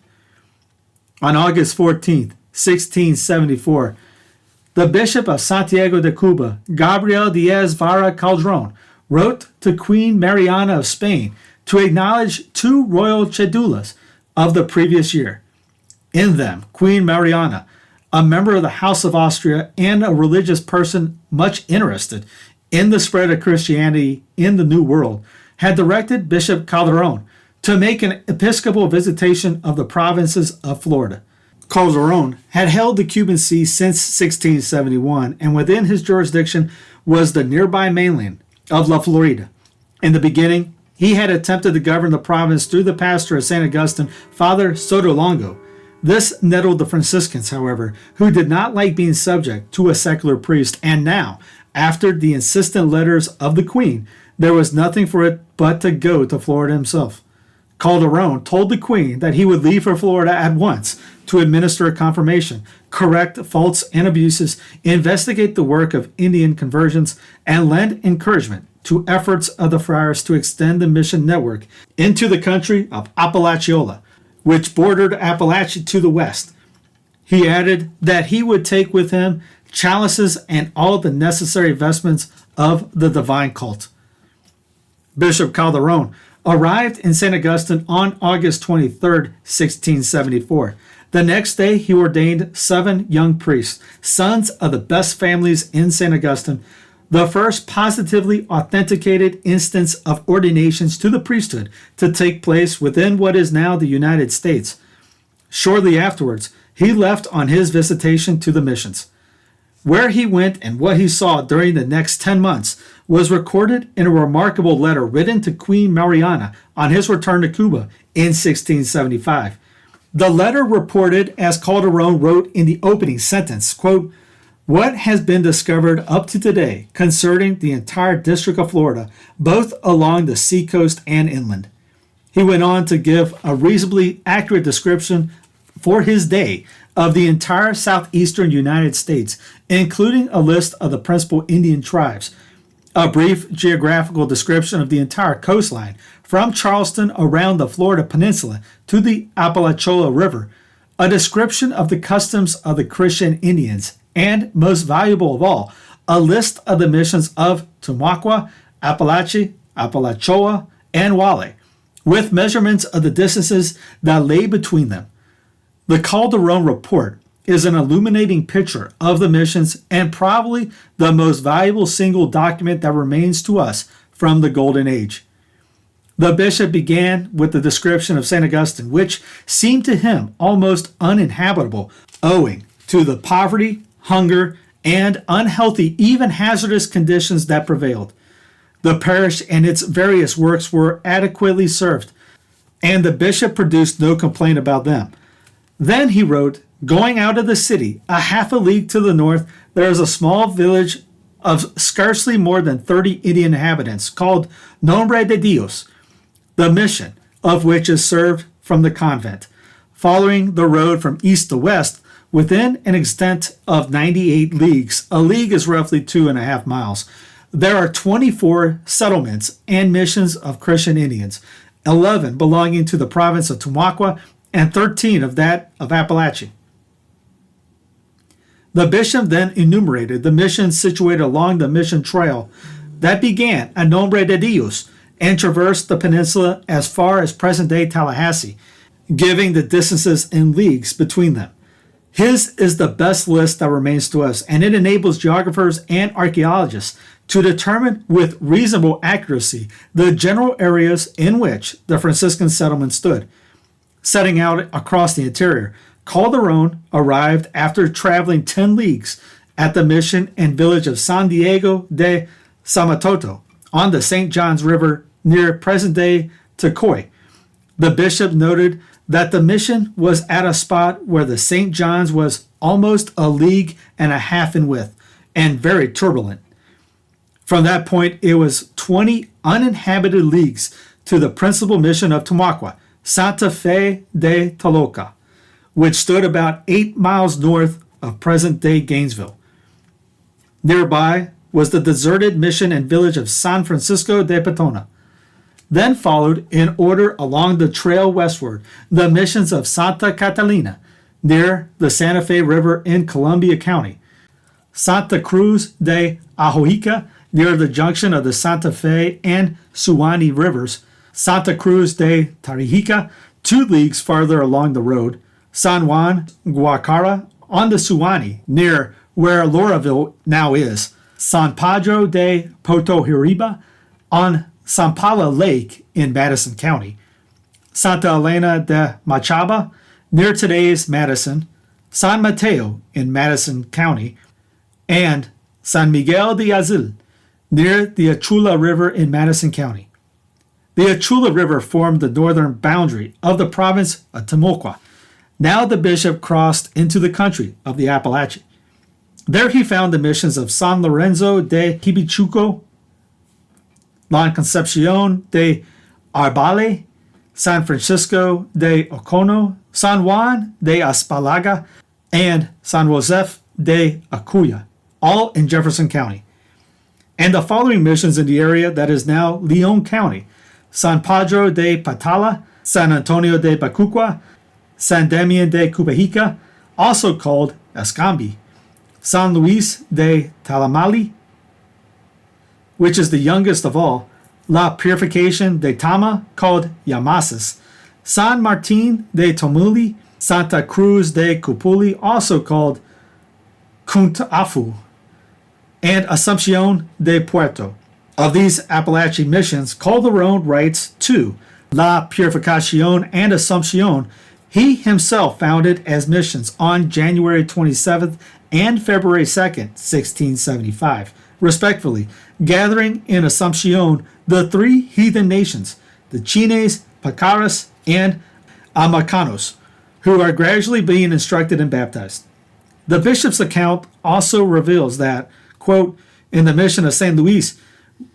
On August 14, 1674, the Bishop of Santiago de Cuba, Gabriel Diaz Vara Calderon, wrote to Queen Mariana of Spain to acknowledge 2 royal cedulas of the previous year. In them, Queen Mariana, a member of the House of Austria and a religious person much interested in the spread of Christianity in the New World, had directed Bishop Calderon to make an episcopal visitation of the provinces of Florida. Calderon had held the Cuban see since 1671, and within his jurisdiction was the nearby mainland of La Florida. In the beginning, he had attempted to govern the province through the pastor of St. Augustine, Father Sotolongo. This nettled the Franciscans, however, who did not like being subject to a secular priest, and now, after the insistent letters of the Queen, there was nothing for it but to go to Florida himself. Calderon told the Queen that he would leave for Florida at once to administer a confirmation, correct faults and abuses, investigate the work of Indian conversions, and lend encouragement to efforts of the friars to extend the mission network into the country of Apalachee, which bordered Apalachee to the west. He added that he would take with him chalices and all the necessary vestments of the divine cult. Bishop Calderon arrived in St. Augustine on August 23, 1674. The next day, he ordained 7 young priests, sons of the best families in St. Augustine, the first positively authenticated instance of ordinations to the priesthood to take place within what is now the United States. Shortly afterwards, he left on his visitation to the missions. Where he went and what he saw during the next 10 months was recorded in a remarkable letter written to Queen Mariana on his return to Cuba in 1675. The letter reported, as Calderon wrote in the opening sentence, quote, "What has been discovered up to today concerning the entire District of Florida, both along the seacoast and inland." He went on to give a reasonably accurate description for his day of the entire southeastern United States, including a list of the principal Indian tribes, a brief geographical description of the entire coastline from Charleston around the Florida Peninsula to the Apalachee River, a description of the customs of the Christian Indians, and, most valuable of all, a list of the missions of Tamaqua, Apalachee, Apalachoa, and Wale, with measurements of the distances that lay between them. The Calderon report is an illuminating picture of the missions and probably the most valuable single document that remains to us from the Golden Age. The bishop began with the description of St. Augustine, which seemed to him almost uninhabitable, owing to the poverty, hunger, and unhealthy, even hazardous conditions that prevailed. The parish and its various works were adequately served, and the bishop produced no complaint about them. Then he wrote, "Going out of the city, a half a league to the north, there is a small village of scarcely more than 30 Indian inhabitants called Nombre de Dios, the mission of which is served from the convent. Following the road from east to west, within an extent of 98 leagues, a league is roughly 2.5 miles, there are 24 settlements and missions of Christian Indians, 11 belonging to the province of Tamaqua and 13 of that of Apalachee." The bishop then enumerated the missions situated along the mission trail that began at Nombre de Dios and traversed the peninsula as far as present-day Tallahassee, giving the distances in leagues between them. His is the best list that remains to us, and it enables geographers and archaeologists to determine with reasonable accuracy the general areas in which the Franciscan settlement stood. Setting out across the interior, Calderon arrived after traveling 10 leagues at the mission and village of San Diego de Samatoto on the St. Johns River near present-day Tecoy. The bishop noted that the mission was at a spot where the St. Johns was almost a league and a half in width and very turbulent. From that point, it was 20 uninhabited leagues to the principal mission of Tamaqua, Santa Fe de Taloca, which stood about 8 miles north of present-day Gainesville. Nearby was the deserted mission and village of San Francisco de Petona. Then followed, in order along the trail westward, the missions of Santa Catalina, near the Santa Fe River in Columbia County, Santa Cruz de Ajojica, near the junction of the Santa Fe and Suwannee rivers, Santa Cruz de Tarijica, 2 leagues farther along the road, San Juan Guacara on the Suwannee, near where Lauraville now is, San Pedro de Potohiriba on Sampala Lake in Madison County, Santa Elena de Machaba, near today's Madison, San Mateo in Madison County, and San Miguel de Azul, near the Achula River in Madison County. The Achula River formed the northern boundary of the province of Tamaulipas. Now the bishop crossed into the country of the Apalachee. There he found the missions of San Lorenzo de Hibichuco, La Concepcion de Arbale, San Francisco de Ocono, San Juan de Aspalaga, and San Josef de Acuya, all in Jefferson County. And the following missions in the area that is now Leon County: San Pedro de Patala, San Antonio de Bacuqua, San Damian de Cubahica, also called Escambi, San Luis de Talamali, which is the youngest of all, La Purificación de Tama, called Yamasis, San Martín de Tomuli, Santa Cruz de Cupuli, also called Cuntafu, and Asunción de Puerto. Of these Apalachee missions, Calderon writes 2, La Purificación and Asunción, he himself founded as missions on January 27th and February 2nd, 1675, respectively, gathering in Asunción the 3 heathen nations, the Chines, Pacaras, and Amacanos, who are gradually being instructed and baptized. The bishop's account also reveals that, quote, in the mission of St. Louis,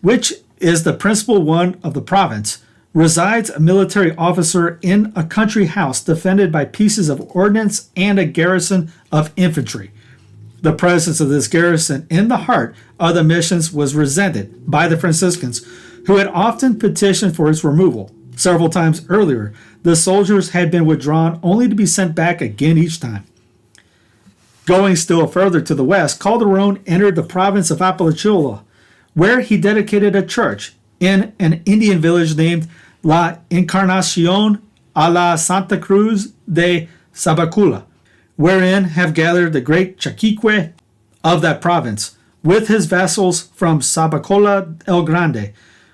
which is the principal one of the province, resides a military officer in a country house defended by pieces of ordnance and a garrison of infantry. The presence of this garrison in the heart of the missions was resented by the Franciscans, who had often petitioned for its removal. Several times earlier, the soldiers had been withdrawn only to be sent back again each time. Going still further to the west, Calderon entered the province of Apalachee, where he dedicated a church in an Indian village named La Encarnación a la Santa Cruz de Sabacula, wherein have gathered the great Chaquique of that province, with his vessels from Sabacola el Grande,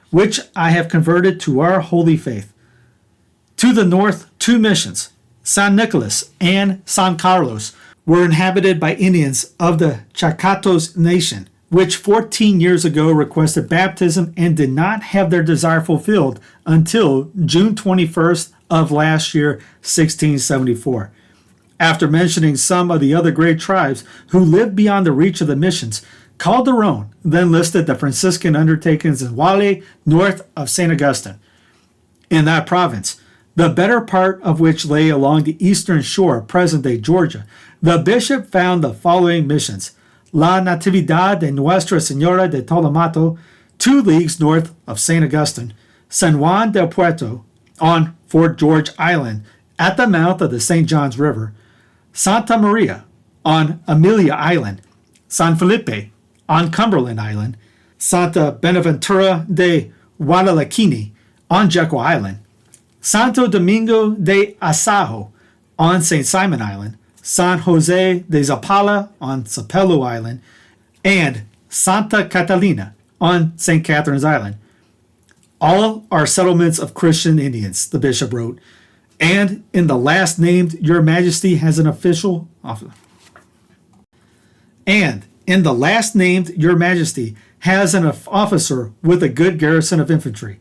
which I have converted to our holy faith. To the north, 2 missions, San Nicolas and San Carlos, were inhabited by Indians of the Chacatos Nation, which 14 years ago requested baptism and did not have their desire fulfilled until June 21st of last year, 1674. After mentioning some of the other great tribes who lived beyond the reach of the missions, Calderon then listed the Franciscan undertakings in Wale, north of St. Augustine. In that province, the better part of which lay along the eastern shore of present-day Georgia, the bishop found the following missions: La Natividad de Nuestra Señora de Tolamato, 2 leagues north of St. Augustine, San Juan del Puerto on Fort George Island at the mouth of the St. Johns River, Santa Maria on Amelia Island, San Felipe on Cumberland Island, Santa Benaventura de Guadalquivir on Jekyll Island, Santo Domingo de Asajo on St. Simon Island, San Jose de Zapala on Sapelo Island, and Santa Catalina on St. Catherine's Island. All are settlements of Christian Indians, the bishop wrote, and in the last named, your majesty has an official officer. And in the last named, your majesty has an officer with a good garrison of infantry.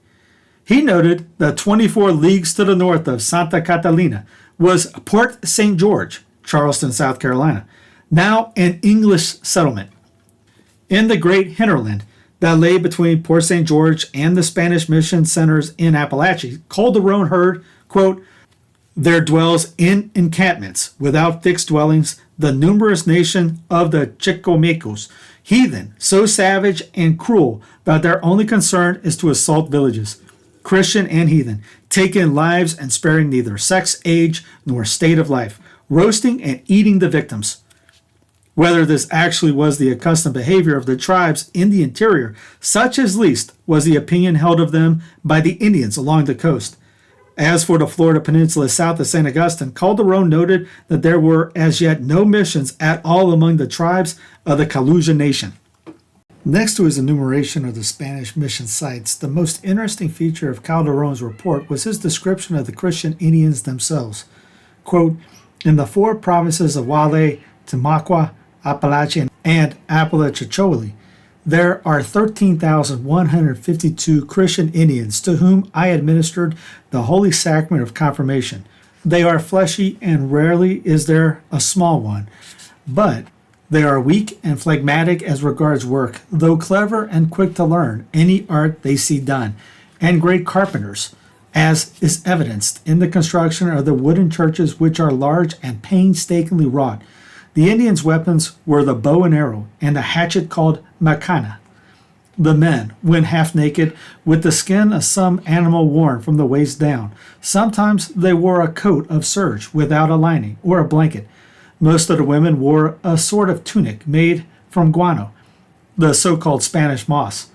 He noted that 24 leagues to the north of Santa Catalina was Port St. George, Charleston, South Carolina, now an English settlement. In the great hinterland that lay between Port St. George and the Spanish mission centers in Apalachee, Calderon heard, quote, there dwells in encampments, without fixed dwellings, the numerous nation of the Chicomecos, heathen, so savage and cruel that their only concern is to assault villages, Christian and heathen, taking lives and sparing neither sex, age, nor state of life, roasting and eating the victims. Whether this actually was the accustomed behavior of the tribes in the interior, such at least was the opinion held of them by the Indians along the coast. As for the Florida Peninsula south of St. Augustine, Calderon noted that there were as yet no missions at all among the tribes of the Colusia Nation. Next to his enumeration of the Spanish mission sites, the most interesting feature of Calderon's report was his description of the Christian Indians themselves. Quote, in the 4 provinces of Wale, Tamaqua, Apalachee, and Apalachee, there are 13,152 Christian Indians to whom I administered the Holy Sacrament of Confirmation. They are fleshy and rarely is there a small one, but they are weak and phlegmatic as regards work, though clever and quick to learn any art they see done, and great carpenters, as is evidenced in the construction of the wooden churches which are large and painstakingly wrought. The Indians' weapons were the bow and arrow, and a hatchet called macana. The men, when half naked, with the skin of some animal worn from the waist down. Sometimes they wore a coat of serge without a lining, or a blanket. Most of the women wore a sort of tunic made from guano, the so-called Spanish moss.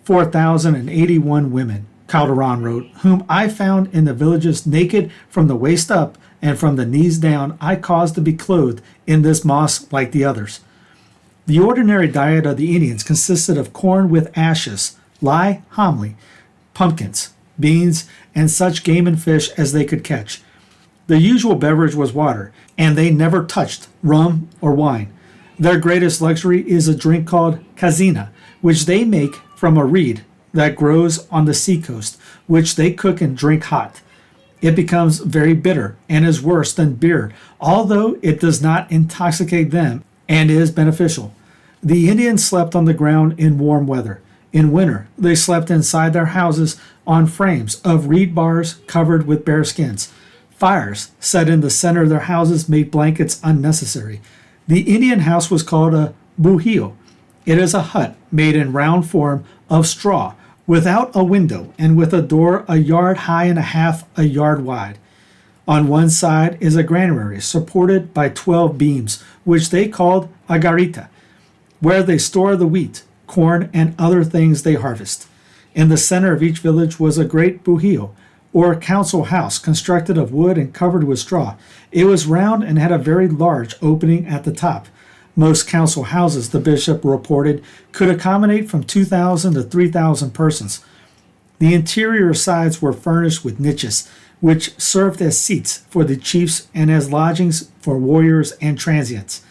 4,081 women, Calderon wrote, whom I found in the villages naked from the waist up, and from the knees down I caused to be clothed in this moss like the others. The ordinary diet of the Indians consisted of corn with ashes, lye, hominy, pumpkins, beans, and such game and fish as they could catch. The usual beverage was water, and they never touched rum or wine. Their greatest luxury is a drink called cazina, which they make from a reed that grows on the seacoast, which they cook and drink hot. It becomes very bitter and is worse than beer, although it does not intoxicate them and is beneficial. The Indians slept on the ground in warm weather. In winter, they slept inside their houses on frames of reed bars covered with bear skins. Fires set in the center of their houses made blankets unnecessary. The Indian house was called a bujio. It is a hut made in round form of straw, without a window, and with a door a yard high and a half a yard wide. On one side is a granary supported by 12 beams, which they called a garita, where they store the wheat, corn, and other things they harvest. In the center of each village was a great bujio, or council house, constructed of wood and covered with straw. It was round and had a very large opening at the top. Most council houses, the bishop reported, could accommodate from 2,000 to 3,000 persons. The interior sides were furnished with niches, which served as seats for the chiefs and as lodgings for warriors and transients.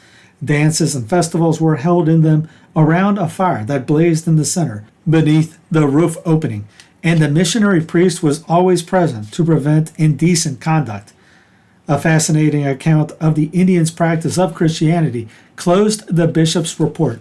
Dances and festivals were held in them around a fire that blazed in the center, beneath the roof opening, and the missionary priest was always present to prevent indecent conduct. A fascinating account of the Indians' practice of Christianity closed the bishop's report.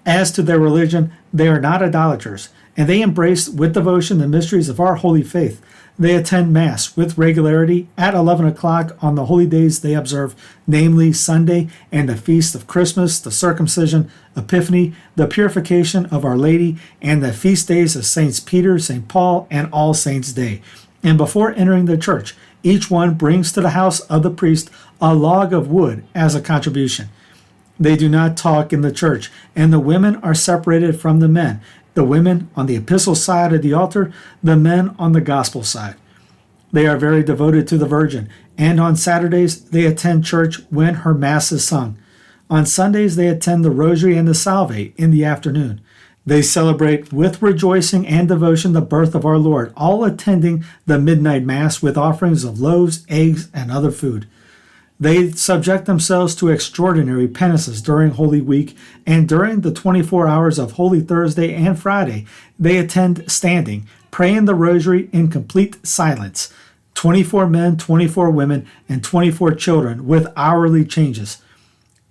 As to their religion, they are not idolaters, and they embrace with devotion the mysteries of our holy faith. They attend Mass with regularity at 11 o'clock on the holy days they observe, namely Sunday and the feast of Christmas, the circumcision, Epiphany, the purification of Our Lady, and the feast days of Saints Peter, St. Paul, and All Saints' Day. And before entering the church, each one brings to the house of the priest a log of wood as a contribution. They do not talk in the church, and the women are separated from the men. The women on the epistle side of the altar, the men on the gospel side. They are very devoted to the Virgin, and on Saturdays they attend church when her Mass is sung. On Sundays they attend the Rosary and the Salve in the afternoon. They celebrate with rejoicing and devotion the birth of our Lord, all attending the midnight mass with offerings of loaves, eggs, and other food. They subject themselves to extraordinary penances during Holy Week, and during the 24 hours of Holy Thursday and Friday, they attend standing, praying the Rosary in complete silence. 24 men, 24 women, and 24 children with hourly changes.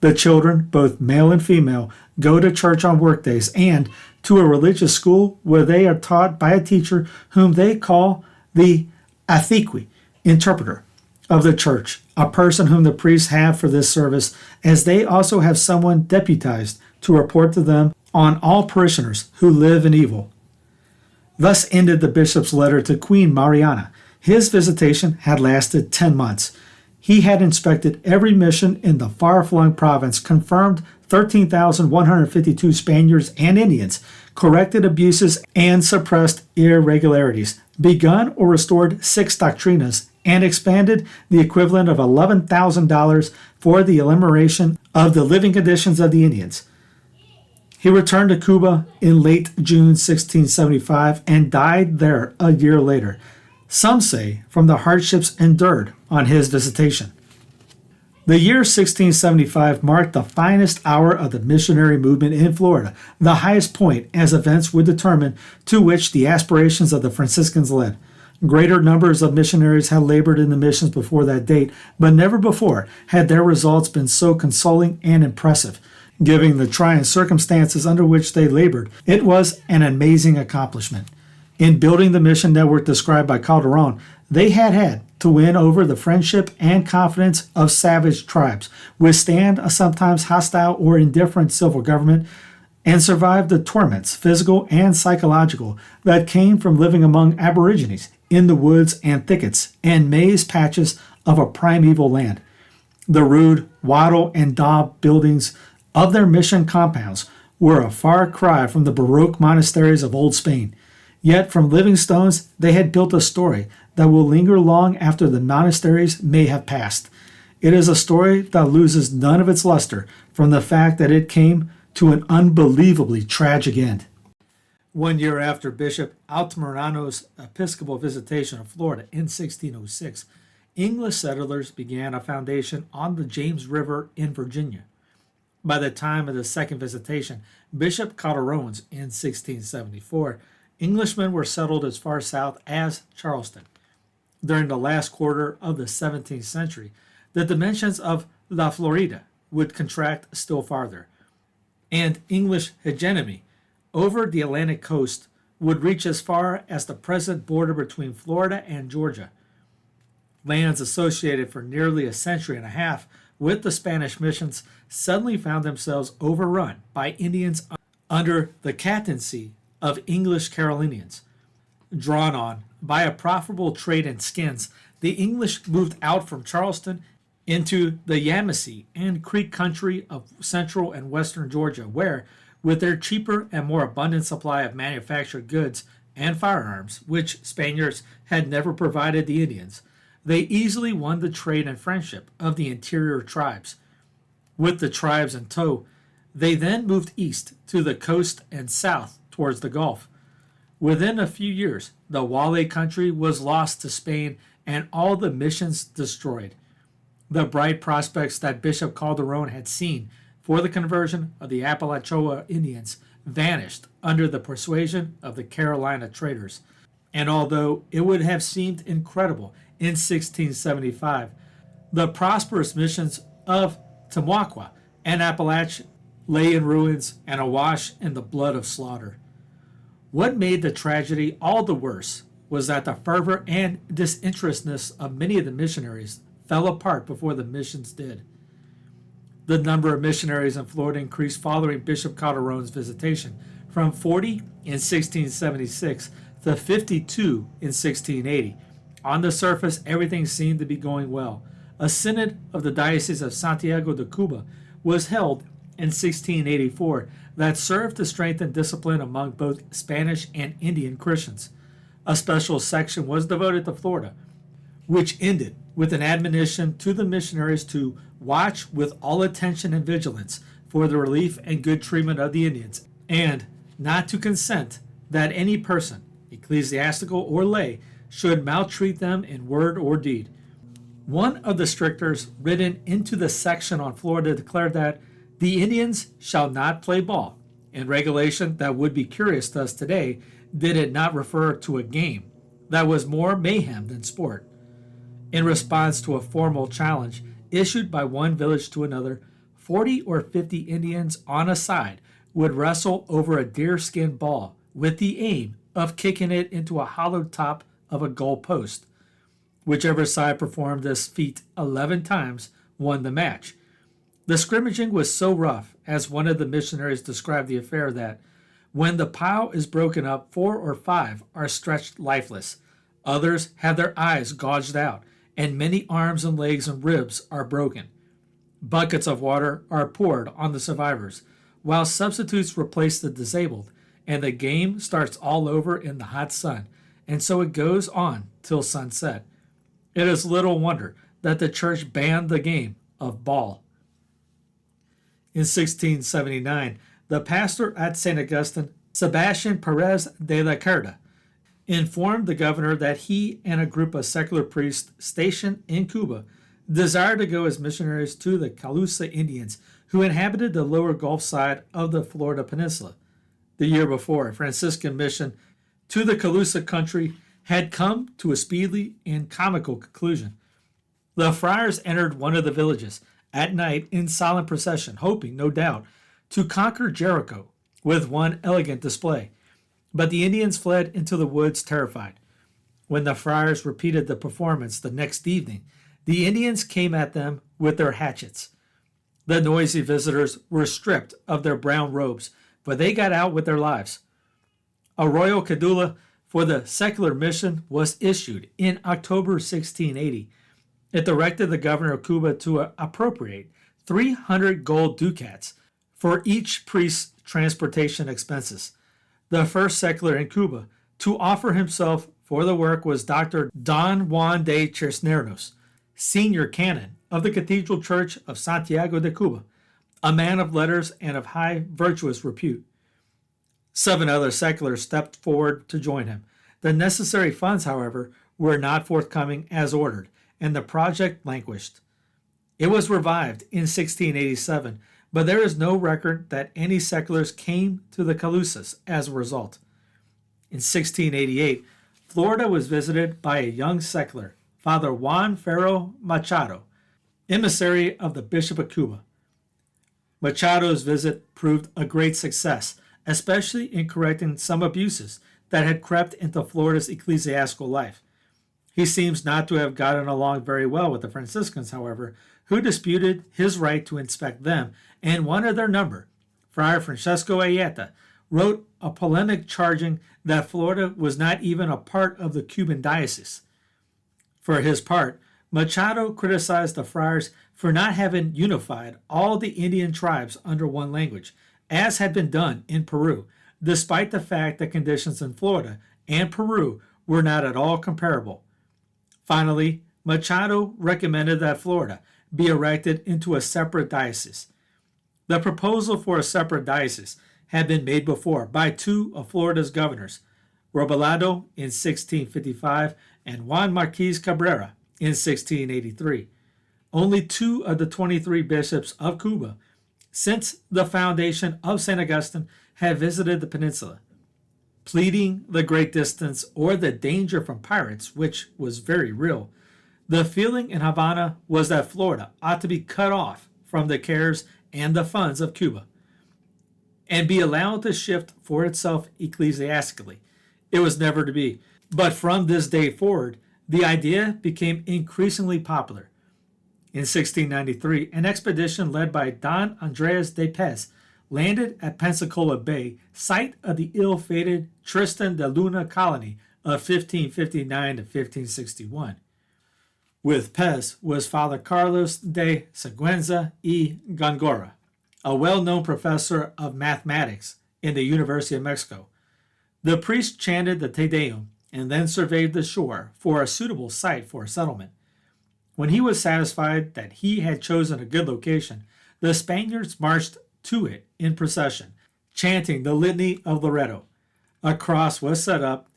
The children, both male and female, go to church on workdays and to a religious school where they are taught by a teacher whom they call the athequi, interpreter of the church, a person whom the priests have for this service, as they also have someone deputized to report to them on all parishioners who live in evil. Thus ended the bishop's letter to Queen Mariana. His visitation had lasted 10 months. He had inspected every mission in the far-flung province, confirmed 13,152 Spaniards and Indians, corrected abuses and suppressed irregularities, begun or restored 6 doctrinas, and expanded the equivalent of $11,000 for the elimination of the living conditions of the Indians. He returned to Cuba in late June 1675 and died there a year later, some say from the hardships endured on his visitation. The year 1675 marked the finest hour of the missionary movement in Florida, the highest point, as events would determine, to which the aspirations of the Franciscans led. Greater numbers of missionaries had labored in the missions before that date, but never before had their results been so consoling and impressive. Given the trying circumstances under which they labored, it was an amazing accomplishment. In building the mission network described by Calderon, they had to win over the friendship and confidence of savage tribes, withstand a sometimes hostile or indifferent civil government, and survive the torments, physical and psychological, that came from living among aborigines in the woods and thickets and maize patches of a primeval land. The rude wattle and daub buildings of their mission compounds were a far cry from the Baroque monasteries of old Spain. Yet from living stones they had built a story that will linger long after the monasteries may have passed. It is a story that loses none of its luster from the fact that it came to an unbelievably tragic end. 1 year after Bishop Altamirano's episcopal visitation of Florida in 1606, English settlers began a foundation on the James River in Virginia. By the time of the second visitation, Bishop Calderon's in 1674, Englishmen were settled as far south as Charleston. During the last quarter of the 17th century, the dimensions of La Florida would contract still farther, and English hegemony over the Atlantic coast would reach as far as the present border between Florida and Georgia. Lands associated for nearly a century and a half with the Spanish missions suddenly found themselves overrun by Indians under the captaincy of English Carolinians. Drawn on by a profitable trade in skins, the English moved out from Charleston into the Yamasee and Creek country of central and western Georgia, where, with their cheaper and more abundant supply of manufactured goods and firearms, which Spaniards had never provided the Indians, they easily won the trade and friendship of the interior tribes. With the tribes in tow, they then moved east to the coast and south towards the Gulf. Within a few years, the Wale country was lost to Spain and all the missions destroyed. The bright prospects that Bishop Calderon had seen for the conversion of the Apalachee Indians vanished under the persuasion of the Carolina traders. And although it would have seemed incredible in 1675, the prosperous missions of Tamaulipas and Apalachee lay in ruins and awash in the blood of slaughter. What made the tragedy all the worse was that the fervor and disinterestedness of many of the missionaries fell apart before the missions did. The number of missionaries in Florida increased following Bishop Calderon's visitation, from 40 in 1676 to 52 in 1680. On the surface, everything seemed to be going well. A synod of the Diocese of Santiago de Cuba was held in 1684 that served to strengthen discipline among both Spanish and Indian Christians. A special section was devoted to Florida, which ended with an admonition to the missionaries to watch with all attention and vigilance for the relief and good treatment of the Indians, and not to consent that any person, ecclesiastical or lay, should maltreat them in word or deed. One of the strictors written into the section on Florida declared that the Indians shall not play ball, a regulation that would be curious to us today did it not refer to a game that was more mayhem than sport. In response to a formal challenge issued by one village to another, 40 or 50 Indians on a side would wrestle over a deerskin ball with the aim of kicking it into a hollowed top of a goal post. Whichever side performed this feat 11 times won the match. The scrimmaging was so rough, as one of the missionaries described the affair, that when the pile is broken up, 4 or 5 are stretched lifeless. Others have their eyes gouged out, and many arms and legs and ribs are broken. Buckets of water are poured on the survivors, while substitutes replace the disabled, and the game starts all over in the hot sun, and so it goes on till sunset. It is little wonder that the church banned the game of ball. In 1679, the pastor at St. Augustine, Sebastian Perez de la Cerda, informed the governor that he and a group of secular priests stationed in Cuba desired to go as missionaries to the Calusa Indians who inhabited the lower Gulf side of the Florida Peninsula. The year before, a Franciscan mission to the Calusa country had come to a speedy and comical conclusion. The friars entered one of the villages at night in solemn procession, hoping, no doubt, to conquer Jericho with one elegant display. But the Indians fled into the woods terrified. When the friars repeated the performance the next evening, the Indians came at them with their hatchets. The noisy visitors were stripped of their brown robes, but they got out with their lives. A royal cedula for the secular mission was issued in October 1680. It directed the governor of Cuba to appropriate 300 gold ducats for each priest's transportation expenses. The first secular in Cuba to offer himself for the work was Dr. Don Juan de Cisneros, senior canon of the Cathedral Church of Santiago de Cuba, a man of letters and of high virtuous repute. 7 other seculars stepped forward to join him. The necessary funds, however, were not forthcoming as ordered, and the project languished. It was revived in 1687, but there is no record that any seculars came to the Calusas as a result. In 1688, Florida was visited by a young secular, Father Juan Ferro Machado, emissary of the Bishop of Cuba. Machado's visit proved a great success, especially in correcting some abuses that had crept into Florida's ecclesiastical life. He seems not to have gotten along very well with the Franciscans, however, who disputed his right to inspect them, and one of their number, Friar Francesco Ayeta, wrote a polemic charging that Florida was not even a part of the Cuban diocese. For his part, Machado criticized the friars for not having unified all the Indian tribes under one language, as had been done in Peru, despite the fact that conditions in Florida and Peru were not at all comparable. Finally, Machado recommended that Florida be erected into a separate diocese. The proposal for a separate diocese had been made before by 2 of Florida's governors, Robledo in 1655 and Juan Marquez Cabrera in 1683. Only 2 of the 23 bishops of Cuba since the foundation of St. Augustine had visited the peninsula. Pleading the great distance or the danger from pirates, which was very real, the feeling in Havana was that Florida ought to be cut off from the cares and the funds of Cuba and be allowed to shift for itself ecclesiastically. It was never to be. But from this day forward, the idea became increasingly popular. In 1693, an expedition led by Don Andres de Pez landed at Pensacola Bay, site of the ill-fated Tristán de Luna colony of 1559 to 1561. With Pez was Father Carlos de Siguenza y Góngora, a well-known professor of mathematics in the University of Mexico. The priest chanted the Te Deum and then surveyed the shore for a suitable site for a settlement. When he was satisfied that he had chosen a good location, the Spaniards marched to it in procession, chanting the Litany of Loretto. A cross was set up,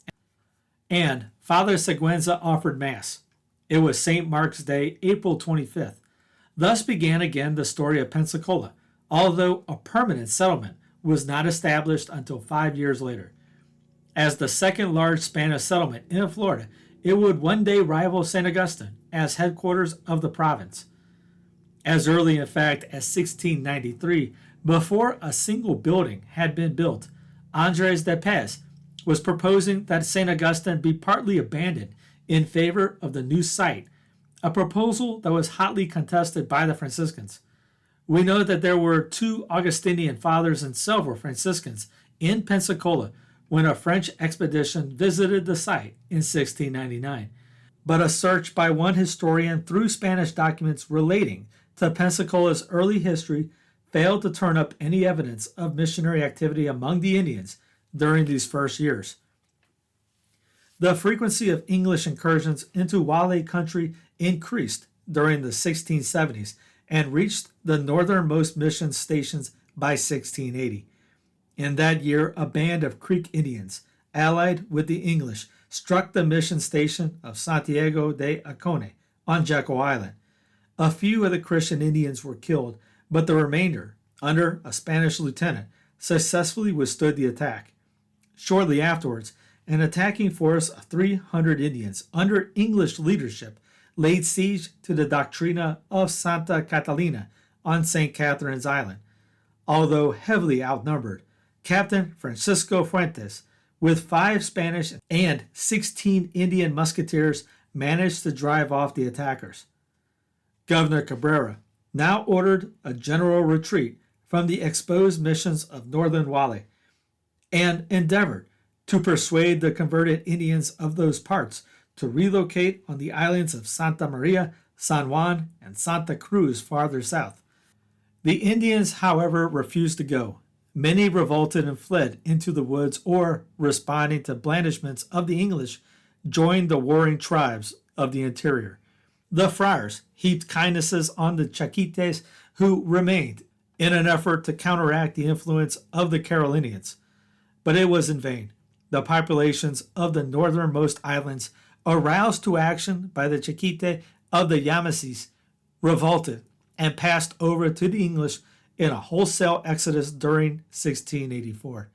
and Father Seguenza offered Mass. It was St. Mark's Day, April 25th. Thus began again the story of Pensacola, although a permanent settlement was not established until 5 years later. As the second large Spanish settlement in Florida, it would one day rival St. Augustine as headquarters of the province. As early, in fact, as 1693, before a single building had been built, Andres de Pez was proposing that St. Augustine be partly abandoned in favor of the new site, a proposal that was hotly contested by the Franciscans. We know that there were 2 Augustinian fathers and several Franciscans in Pensacola when a French expedition visited the site in 1699. But a search by one historian through Spanish documents relating to Pensacola's early history failed to turn up any evidence of missionary activity among the Indians during these first years. The frequency of English incursions into Wale country increased during the 1670s and reached the northernmost mission stations by 1680. In that year, a band of Creek Indians, allied with the English, struck the mission station of Santiago de Acone on Jekyll Island. A few of the Christian Indians were killed, but the remainder, under a Spanish lieutenant, successfully withstood the attack. Shortly afterwards, an attacking force of 300 Indians under English leadership laid siege to the Doctrina of Santa Catalina on St. Catherine's Island. Although heavily outnumbered, Captain Francisco Fuentes, with 5 Spanish and 16 Indian musketeers, managed to drive off the attackers. Governor Cabrera now ordered a general retreat from the exposed missions of northern Wale and endeavored to persuade the converted Indians of those parts to relocate on the islands of Santa Maria, San Juan, and Santa Cruz farther south. The Indians, however, refused to go. Many revolted and fled into the woods or, responding to blandishments of the English, joined the warring tribes of the interior. The friars heaped kindnesses on the Chaquites who remained in an effort to counteract the influence of the Carolinians. But it was in vain. The populations of the northernmost islands, aroused to action by the Chaquite of the Yamassees, revolted and passed over to the English in a wholesale exodus during 1684.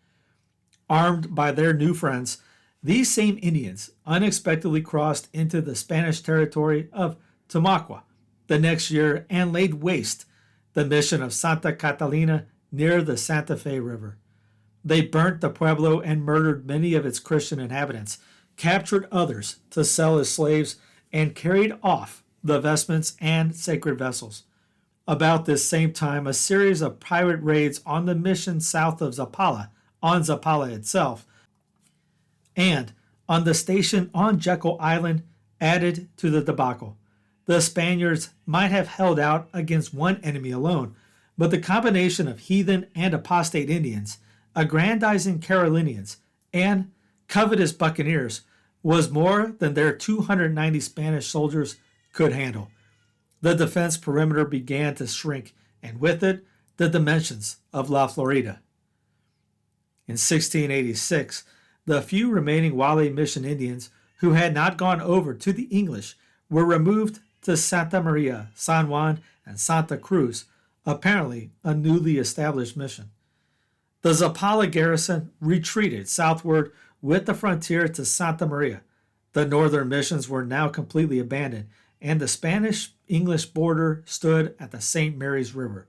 Armed by their new friends, these same Indians unexpectedly crossed into the Spanish territory of Tamaqua the next year and laid waste the mission of Santa Catalina near the Santa Fe River. They burnt the pueblo and murdered many of its Christian inhabitants, captured others to sell as slaves, and carried off the vestments and sacred vessels. About this same time, a series of pirate raids on the mission south of Zapala, on Zapala itself, and on the station on Jekyll Island added to the debacle. The Spaniards might have held out against one enemy alone, but the combination of heathen and apostate Indians, aggrandizing Carolinians, and covetous buccaneers was more than their 290 Spanish soldiers could handle. The defense perimeter began to shrink, and with it, the dimensions of La Florida. In 1686, the few remaining Wale Mission Indians who had not gone over to the English were removed to Santa Maria, San Juan, and Santa Cruz, apparently a newly established mission. The Zapala garrison retreated southward with the frontier to Santa Maria. The northern missions were now completely abandoned, and the Spanish-English border stood at the St. Mary's River.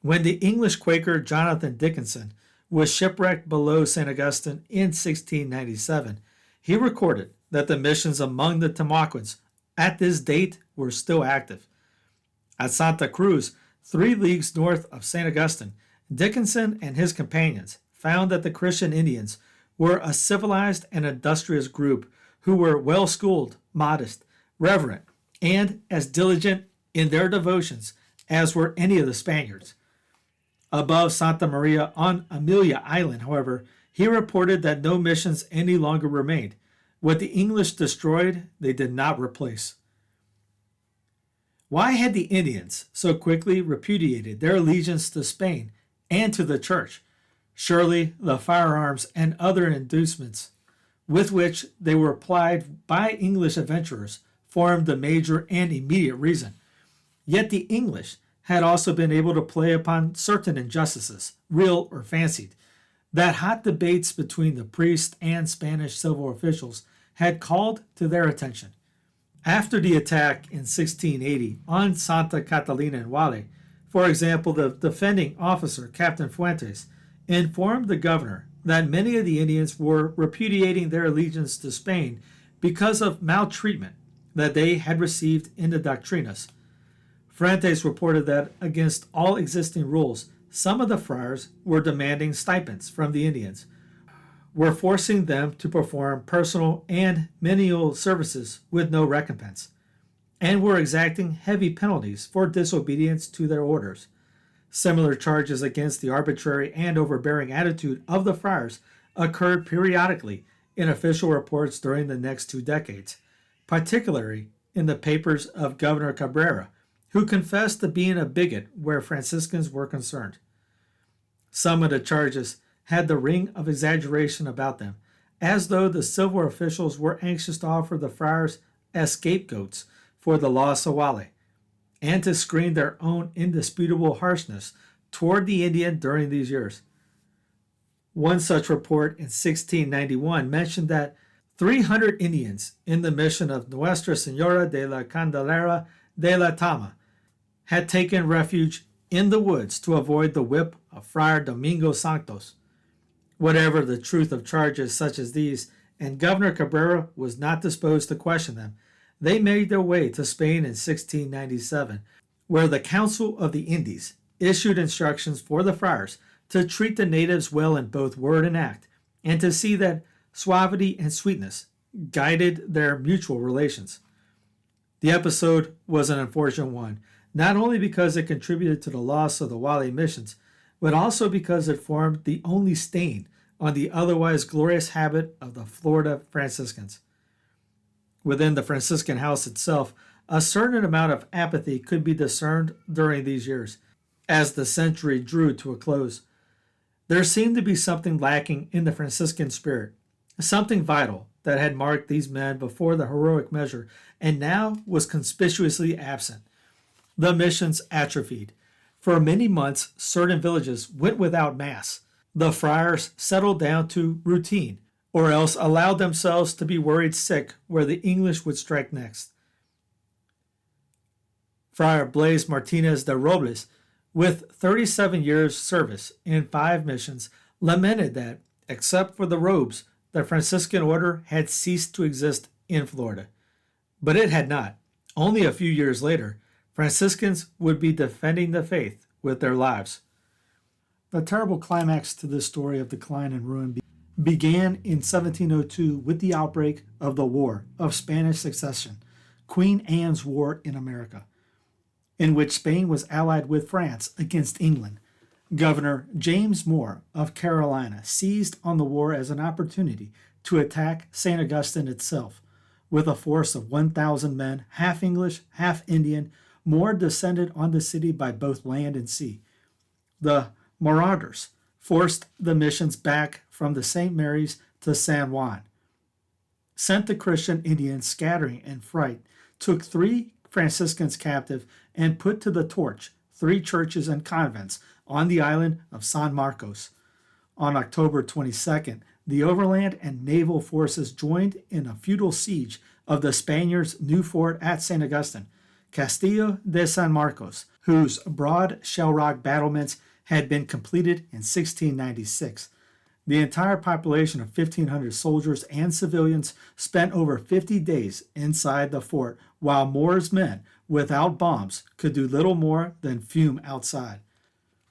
When the English Quaker Jonathan Dickinson was shipwrecked below St. Augustine in 1697, he recorded that the missions among the Tamaquans at this date were still active. At Santa Cruz, 3 leagues north of St. Augustine, Dickinson and his companions found that the Christian Indians were a civilized and industrious group who were well-schooled, modest, reverent, and as diligent in their devotions as were any of the Spaniards. Above Santa Maria on Amelia Island, however, he reported that no missions any longer remained. What the English destroyed, they did not replace. Why had the Indians so quickly repudiated their allegiance to Spain and to the Church? Surely the firearms and other inducements with which they were applied by English adventurers formed the major and immediate reason. Yet the English had also been able to play upon certain injustices, real or fancied, that hot debates between the priests and Spanish civil officials had called to their attention. After the attack in 1680 on Santa Catalina and Wale, for example, the defending officer, Captain Fuentes, informed the governor that many of the Indians were repudiating their allegiance to Spain because of maltreatment that they had received in the doctrinas. Fuentes reported that against all existing rules, some of the friars were demanding stipends from the Indians, were forcing them to perform personal and menial services with no recompense, and were exacting heavy penalties for disobedience to their orders. Similar charges against the arbitrary and overbearing attitude of the friars occurred periodically in official reports during the next 2 decades, particularly in the papers of Governor Cabrera, who confessed to being a bigot where Franciscans were concerned. Some of the charges had the ring of exaggeration about them, as though the civil officials were anxious to offer the friars as scapegoats for the loss of Wale, and to screen their own indisputable harshness toward the Indian during these years. One such report in 1691 mentioned that 300 Indians in the mission of Nuestra Señora de la Candelaria de la Tama had taken refuge in the woods to avoid the whip of Friar Domingo Santos. Whatever the truth of charges such as these, and Governor Cabrera was not disposed to question them, they made their way to Spain in 1697, where the Council of the Indies issued instructions for the friars to treat the natives well in both word and act, and to see that suavity and sweetness guided their mutual relations. The episode was an unfortunate one, not only because it contributed to the loss of the Wale missions, but also because it formed the only stain on the otherwise glorious habit of the Florida Franciscans. Within the Franciscan house itself, a certain amount of apathy could be discerned during these years, as the century drew to a close. There seemed to be something lacking in the Franciscan spirit, something vital that had marked these men before the heroic measure, and now was conspicuously absent. The missions atrophied. For many months, certain villages went without mass. The friars settled down to routine, or else allowed themselves to be worried sick where the English would strike next. Friar Blaise Martinez de Robles, with 37 years' service in 5 missions, lamented that, except for the robes, the Franciscan order had ceased to exist in Florida. But it had not. Only a few years later, Franciscans would be defending the faith with their lives. The terrible climax to this story of decline and ruin began in 1702 with the outbreak of the War of Spanish Succession, Queen Anne's War in America, in which Spain was allied with France against England. Governor James Moore of Carolina seized on the war as an opportunity to attack St. Augustine itself. With a force of 1,000 men, half English, half Indian, Moore descended on the city by both land and sea. The marauders forced the missions back from the St. Mary's to San Juan, sent the Christian Indians scattering in fright, took 3 Franciscans captive, and put to the torch 3 churches and convents on the island of San Marcos. On October 22nd, the overland and naval forces joined in a futile siege of the Spaniards' new fort at St. Augustine, Castillo de San Marcos, whose broad shell rock battlements had been completed in 1696. The entire population of 1,500 soldiers and civilians spent over 50 days inside the fort, while Moore's men, without bombs, could do little more than fume outside.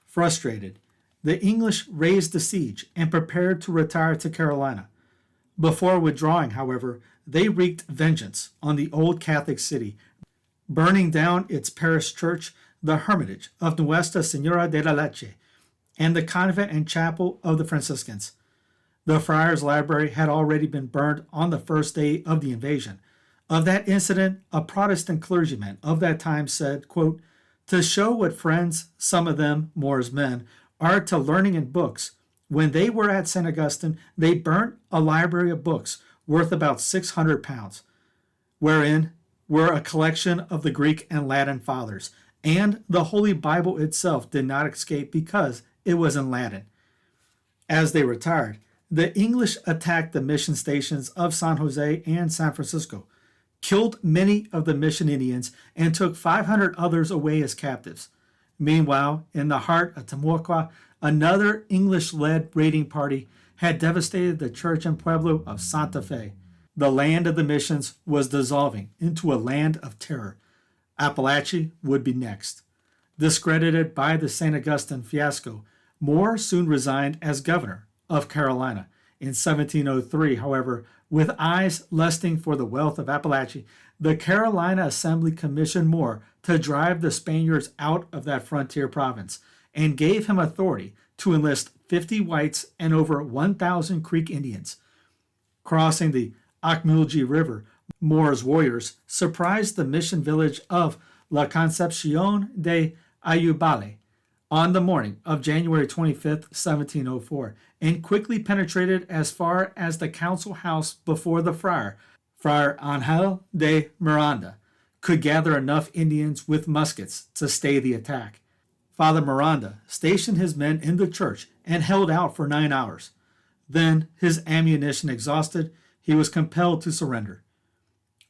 Frustrated, the English raised the siege and prepared to retire to Carolina. Before withdrawing, however, they wreaked vengeance on the old Catholic city, burning down its parish church, the hermitage of Nuestra Señora de la Leche, and the convent and chapel of the Franciscans. The friars' library had already been burned on the first day of the invasion. Of that incident, a Protestant clergyman of that time said, quote, "To show what friends, some of them Moore's men, are to learning and books, When they were at St. Augustine, they burnt a library of books worth about 600 pounds, wherein were a collection of the Greek and Latin fathers, and the Holy Bible itself did not escape because it was in Latin. As they retired, the English attacked the mission stations of San Jose and San Francisco, killed many of the mission Indians, and took 500 others away as captives. Meanwhile, in the heart of Temuco, another English-led raiding party had devastated the church and pueblo of Santa Fe. The land of the missions was dissolving into a land of terror. Apalachee would be next. Discredited by the St. Augustine fiasco, Moore soon resigned as governor of Carolina. In 1703, however, with eyes lusting for the wealth of Apalachee, the Carolina Assembly commissioned Moore to drive the Spaniards out of that frontier province and gave him authority to enlist 50 whites and over 1,000 Creek Indians. Crossing the Ocmulgee River, Moore's warriors surprised the mission village of La Concepcion de Ayubale on the morning of January 25, 1704, and quickly penetrated as far as the council house before the Friar Angel de Miranda, could gather enough Indians with muskets to stay the attack. Father Miranda stationed his men in the church and held out for 9 hours. Then, his ammunition exhausted, he was compelled to surrender.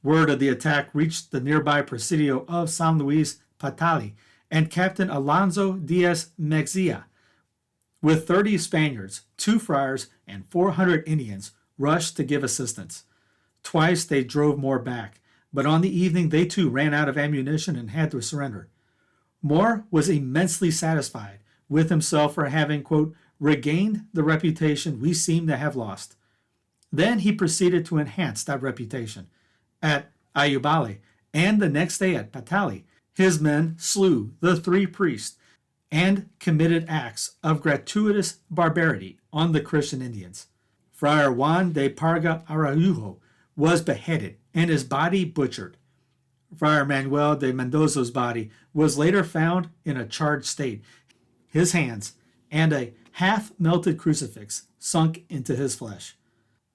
Word of the attack reached the nearby Presidio of San Luis Patali, and Captain Alonso Diaz Mexia, with 30 Spaniards, 2 friars, and 400 Indians, rushed to give assistance. Twice they drove Moore back, but on the evening they too ran out of ammunition and had to surrender. Moore was immensely satisfied with himself for having, quote, regained the reputation we seem to have lost. Then he proceeded to enhance that reputation. At Ayubale and the next day at Patali, his men slew the 3 priests and committed acts of gratuitous barbarity on the Christian Indians. Friar Juan de Parga Araujo was beheaded and his body butchered. Friar Manuel de Mendoza's body was later found in a charred state, his hands and a half-melted crucifix sunk into his flesh.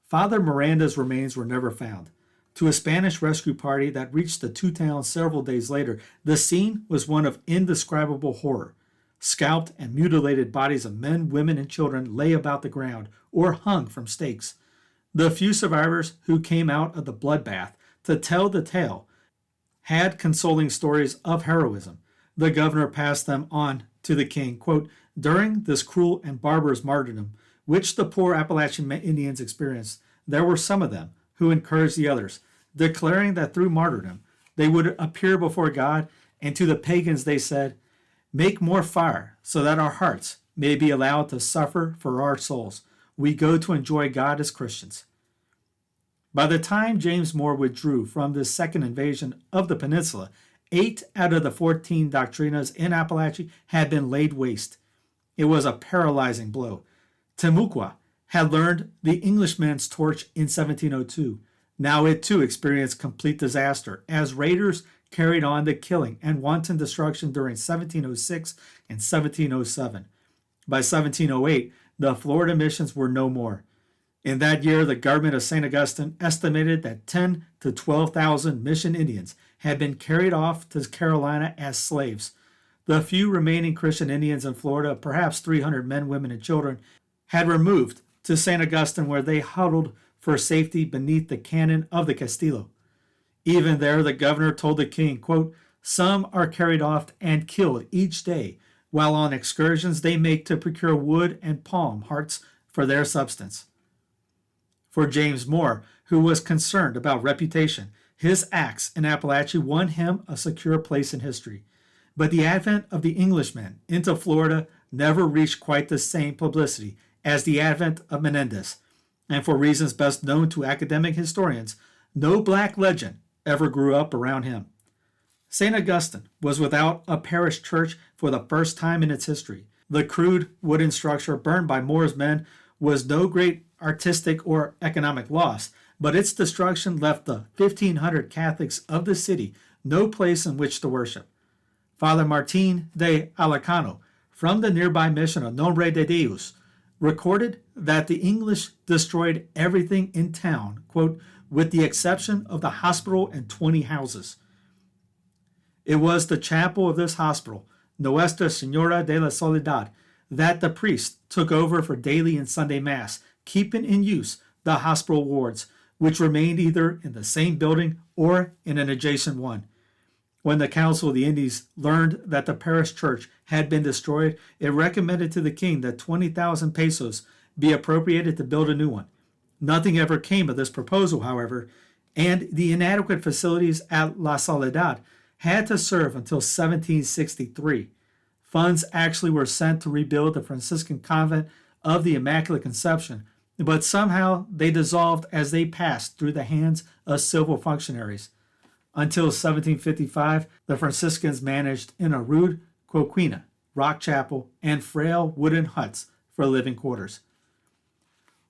Father Miranda's remains were never found. To a Spanish rescue party that reached the 2 towns several days later, the scene was one of indescribable horror. Scalped and mutilated bodies of men, women, and children lay about the ground or hung from stakes. The few survivors who came out of the bloodbath to tell the tale had consoling stories of heroism. The governor passed them on to the king, quote, during this cruel and barbarous martyrdom, which the poor Appalachian Indians experienced, there were some of them who encouraged the others, declaring that through martyrdom they would appear before God, and to the pagans they said, make more fire so that our hearts may be allowed to suffer for our souls. We go to enjoy God as Christians. By the time James Moore withdrew from this second invasion of the peninsula, 8 out of the 14 doctrinas in Apalachee had been laid waste. It was a paralyzing blow. Temuco had learned the Englishman's torch in 1702. Now it too experienced complete disaster as raiders carried on the killing and wanton destruction during 1706 and 1707. By 1708, the Florida missions were no more. In that year, the government of St. Augustine estimated that 10 to 12,000 mission Indians had been carried off to Carolina as slaves. The few remaining Christian Indians in Florida, perhaps 300 men, women, and children, had removed to St. Augustine, where they huddled for safety beneath the cannon of the Castillo. Even there, the governor told the king, quote, some are carried off and killed each day, while on excursions they make to procure wood and palm hearts for their substance. For James Moore, who was concerned about reputation, his acts in Apalachee won him a secure place in history. But the advent of the Englishmen into Florida never reached quite the same publicity as the advent of Menéndez, and for reasons best known to academic historians, no black legend ever grew up around him. St. Augustine was without a parish church for the first time in its history. The crude wooden structure burned by Moore's men was no great artistic or economic loss, but its destruction left the 1,500 Catholics of the city no place in which to worship. Father Martín de Alarcano, from the nearby mission of Nombre de Dios, recorded that the English destroyed everything in town, quote, with the exception of the hospital and 20 houses. It was the chapel of this hospital, Nuestra Senora de la Soledad, that the priest took over for daily and Sunday Mass, keeping in use the hospital wards, which remained either in the same building or in an adjacent one. When the Council of the Indies learned that the parish church had been destroyed, it recommended to the king that 20,000 pesos be appropriated to build a new one. Nothing ever came of this proposal, however, and the inadequate facilities at La Soledad had to serve until 1763. Funds actually were sent to rebuild the Franciscan convent of the Immaculate Conception, but somehow they dissolved as they passed through the hands of civil functionaries. Until 1755, the Franciscans managed in a rude coquina, rock chapel, and frail wooden huts for living quarters.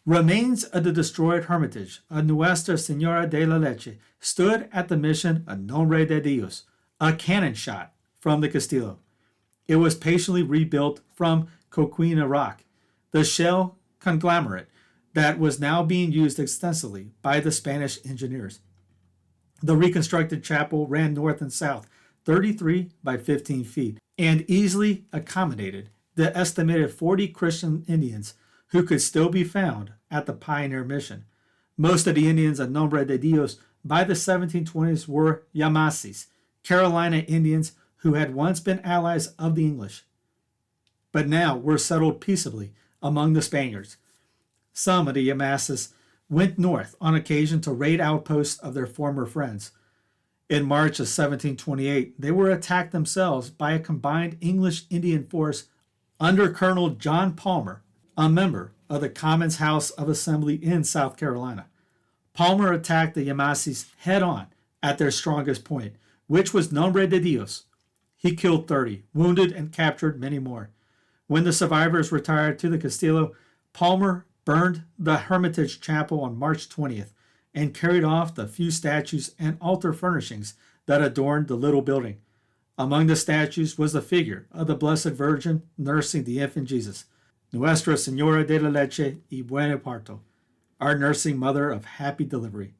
Remains of the destroyed hermitage of Nuestra Senora de la Leche stood at the mission of Nombre de Dios, a cannon shot from the Castillo. It was patiently rebuilt from coquina rock, the shell conglomerate that was now being used extensively by the Spanish engineers. The reconstructed chapel ran north and south, 33 by 15 feet, and easily accommodated the estimated 40 Christian Indians who could still be found at the pioneer mission. Most of the Indians of Nombre de Dios by the 1720s were Yamasis, Carolina Indians who had once been allies of the English, but now were settled peaceably among the Spaniards. Some of the Yamasis went north on occasion to raid outposts of their former friends. In March of 1728, they were attacked themselves by a combined English-Indian force under Colonel John Palmer, a member of the Commons House of Assembly in South Carolina. Palmer attacked the Yamasis head-on at their strongest point, which was Nombre de Dios. He killed 30, wounded and captured many more. When the survivors retired to the Castillo, Palmer burned the Hermitage Chapel on March 20th and carried off the few statues and altar furnishings that adorned the little building. Among the statues was the figure of the Blessed Virgin nursing the infant Jesus, Nuestra Senora de la Leche y Buen Parto, our nursing mother of happy delivery.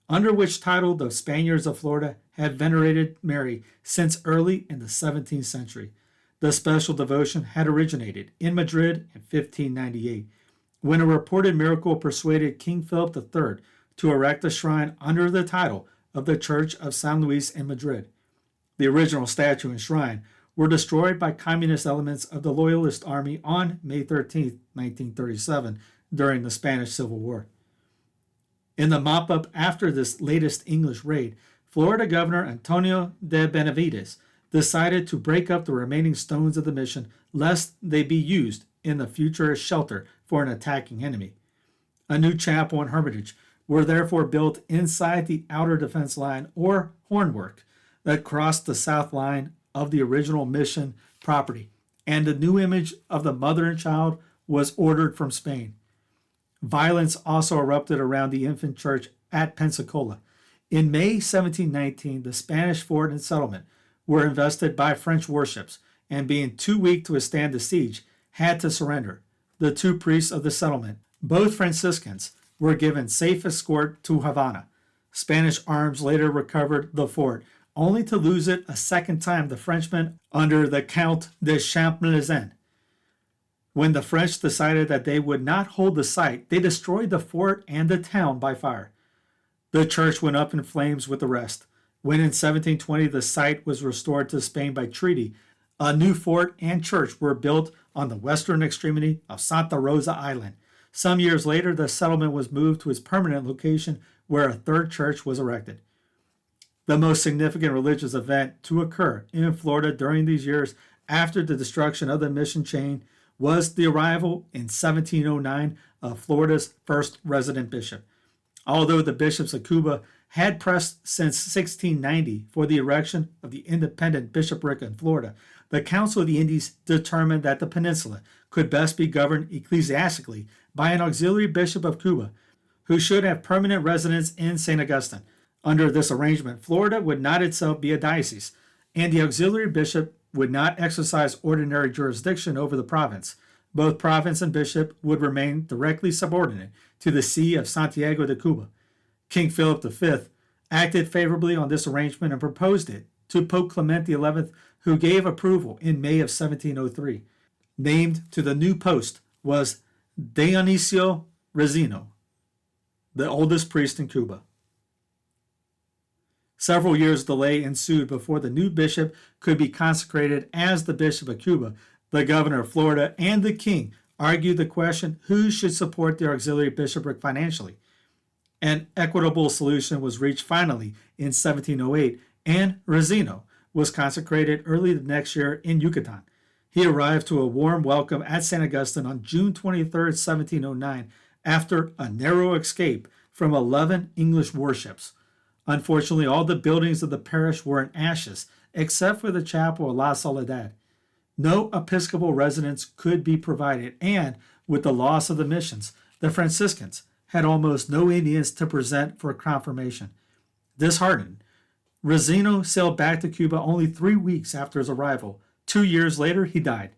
Under which title the Spaniards of Florida had venerated Mary since early in the 17th century. The special devotion had originated in Madrid in 1598, when a reported miracle persuaded King Philip III to erect a shrine under the title of the Church of San Luis in Madrid. The original statue and shrine were destroyed by communist elements of the Loyalist Army on May 13, 1937, during the Spanish Civil War. In the mop-up after this latest English raid, Florida Governor Antonio de Benavides decided to break up the remaining stones of the mission lest they be used in the future as shelter for an attacking enemy. A new chapel and hermitage were therefore built inside the outer defense line or hornwork that crossed the south line of the original mission property, and the new image of the mother and child was ordered from Spain. Violence also erupted around the infant church at Pensacola. In May 1719, the Spanish fort and settlement were invested by French warships, and being too weak to withstand the siege, had to surrender. The two priests of the settlement, both Franciscans, were given safe escort to Havana. Spanish arms later recovered the fort, only to lose it a second time to Frenchmen under the Count de Champlezen. When the French decided that they would not hold the site, they destroyed the fort and the town by fire. The church went up in flames with the rest. When in 1720 the site was restored to Spain by treaty, a new fort and church were built on the western extremity of Santa Rosa Island. Some years later, the settlement was moved to its permanent location where a third church was erected. The most significant religious event to occur in Florida during these years after the destruction of the mission chain was the arrival in 1709 of Florida's first resident bishop. Although the bishops of Cuba had pressed since 1690 for the erection of the independent bishopric in Florida, the Council of the Indies determined that the peninsula could best be governed ecclesiastically by an auxiliary bishop of Cuba, who should have permanent residence in St. Augustine. Under this arrangement, Florida would not itself be a diocese, and the auxiliary bishop would not exercise ordinary jurisdiction over the province, Both province and bishop would remain directly subordinate to the See of Santiago de Cuba. King Philip V acted favorably on this arrangement and proposed it to Pope Clement XI, who gave approval in May of 1703. Named to the new post was Dionisio Rezino, the oldest priest in Cuba. Several years' delay ensued before the new bishop could be consecrated as the Bishop of Cuba. The governor of Florida and the king argued the question who should support the auxiliary bishopric financially. An equitable solution was reached finally in 1708, and Rezino was consecrated early the next year in Yucatan. He arrived to a warm welcome at St. Augustine on June 23, 1709, after a narrow escape from 11 English warships. Unfortunately, all the buildings of the parish were in ashes, except for the chapel of La Soledad. No episcopal residence could be provided, and with the loss of the missions, the Franciscans had almost no Indians to present for confirmation. Disheartened, Rezino sailed back to Cuba only 3 weeks after his arrival. 2 years later, he died.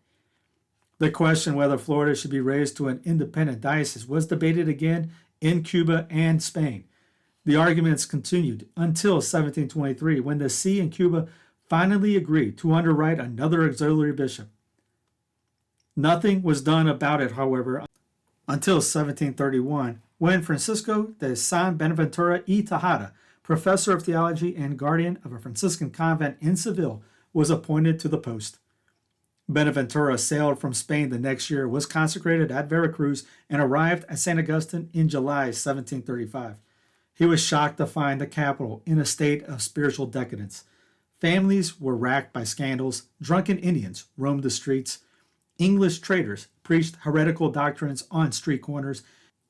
The question whether Florida should be raised to an independent diocese was debated again in Cuba and Spain. The arguments continued until 1723, when the See in Cuba finally agreed to underwrite another auxiliary bishop. Nothing was done about it, however, until 1731, when Francisco de San Benaventura y Tejada, professor of theology and guardian of a Franciscan convent in Seville, was appointed to the post. Benaventura sailed from Spain the next year, was consecrated at Veracruz, and arrived at St. Augustine in July 1735. He was shocked to find the capital in a state of spiritual decadence. Families were racked by scandals, drunken Indians roamed the streets, English traders preached heretical doctrines on street corners,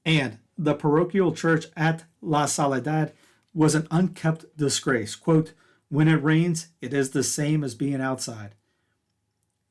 and the parochial church at La Soledad was an unkept disgrace. Quote, "When it rains, it is the same as being outside."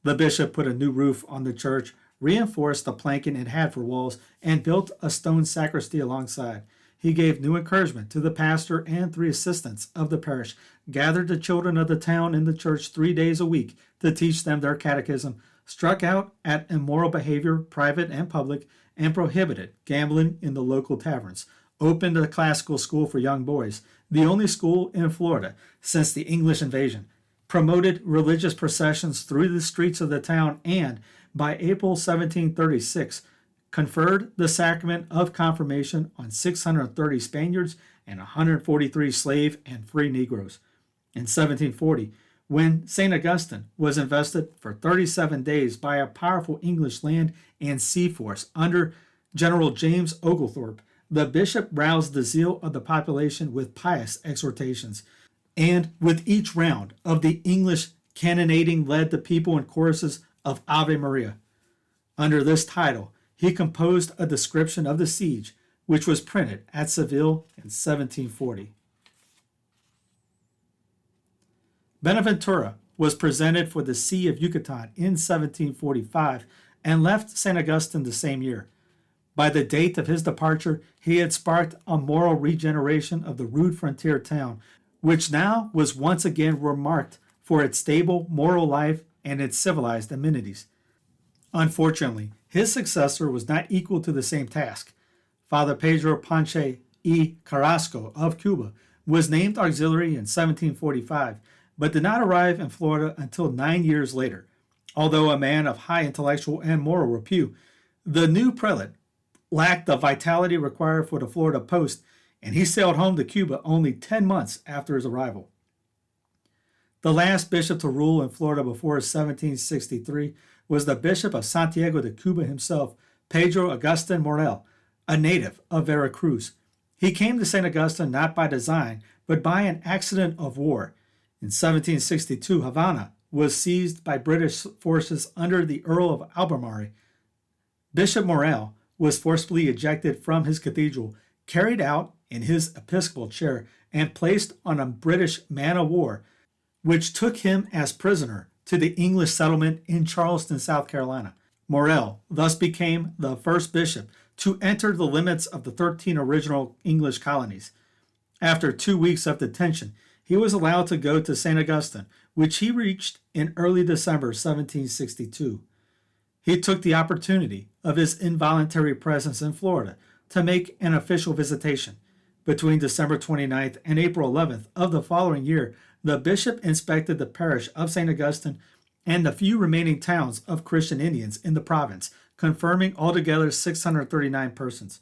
The bishop put a new roof on the church, reinforced the planking it had for walls, and built a stone sacristy alongside. He gave new encouragement to the pastor and 3 assistants of the parish, gathered the children of the town in the church 3 days a week to teach them their catechism, struck out at immoral behavior, private and public, and prohibited gambling in the local taverns, opened a classical school for young boys, the only school in Florida since the English invasion, promoted religious processions through the streets of the town, and by April 1736, conferred the sacrament of confirmation on 630 Spaniards and 143 slave and free Negroes. In 1740, when St. Augustine was invested for 37 days by a powerful English land and sea force under General James Oglethorpe, the bishop roused the zeal of the population with pious exhortations, and with each round of the English cannonading led the people in choruses of Ave Maria. Under this title, he composed a description of the siege, which was printed at Seville in 1740. Benaventura was presented for the See of Yucatan in 1745 and left St. Augustine the same year. By the date of his departure, he had sparked a moral regeneration of the rude frontier town, which now was once again remarked for its stable moral life and its civilized amenities. Unfortunately, his successor was not equal to the same task. Father Pedro Ponce y Carrasco of Cuba was named auxiliary in 1745, but did not arrive in Florida until 9 years later. Although a man of high intellectual and moral repute, the new prelate lacked the vitality required for the Florida post, and he sailed home to Cuba only 10 months after his arrival. The last bishop to rule in Florida before 1763 was the Bishop of Santiago de Cuba himself, Pedro Augustin Morel, a native of Veracruz. He came to St. Augustine not by design, but by an accident of war. In 1762, Havana was seized by British forces under the Earl of Albemarle. Bishop Morel was forcibly ejected from his cathedral, carried out in his episcopal chair, and placed on a British man-of-war, which took him as prisoner to the English settlement in Charleston, South Carolina. Morel thus became the first bishop to enter the limits of the 13 original English colonies. After 2 weeks of detention, he was allowed to go to St. Augustine, which he reached in early December 1762. He took the opportunity of his involuntary presence in Florida to make an official visitation. Between December 29th and April 11th of the following year, the bishop inspected the parish of St. Augustine and the few remaining towns of Christian Indians in the province, confirming altogether 639 persons.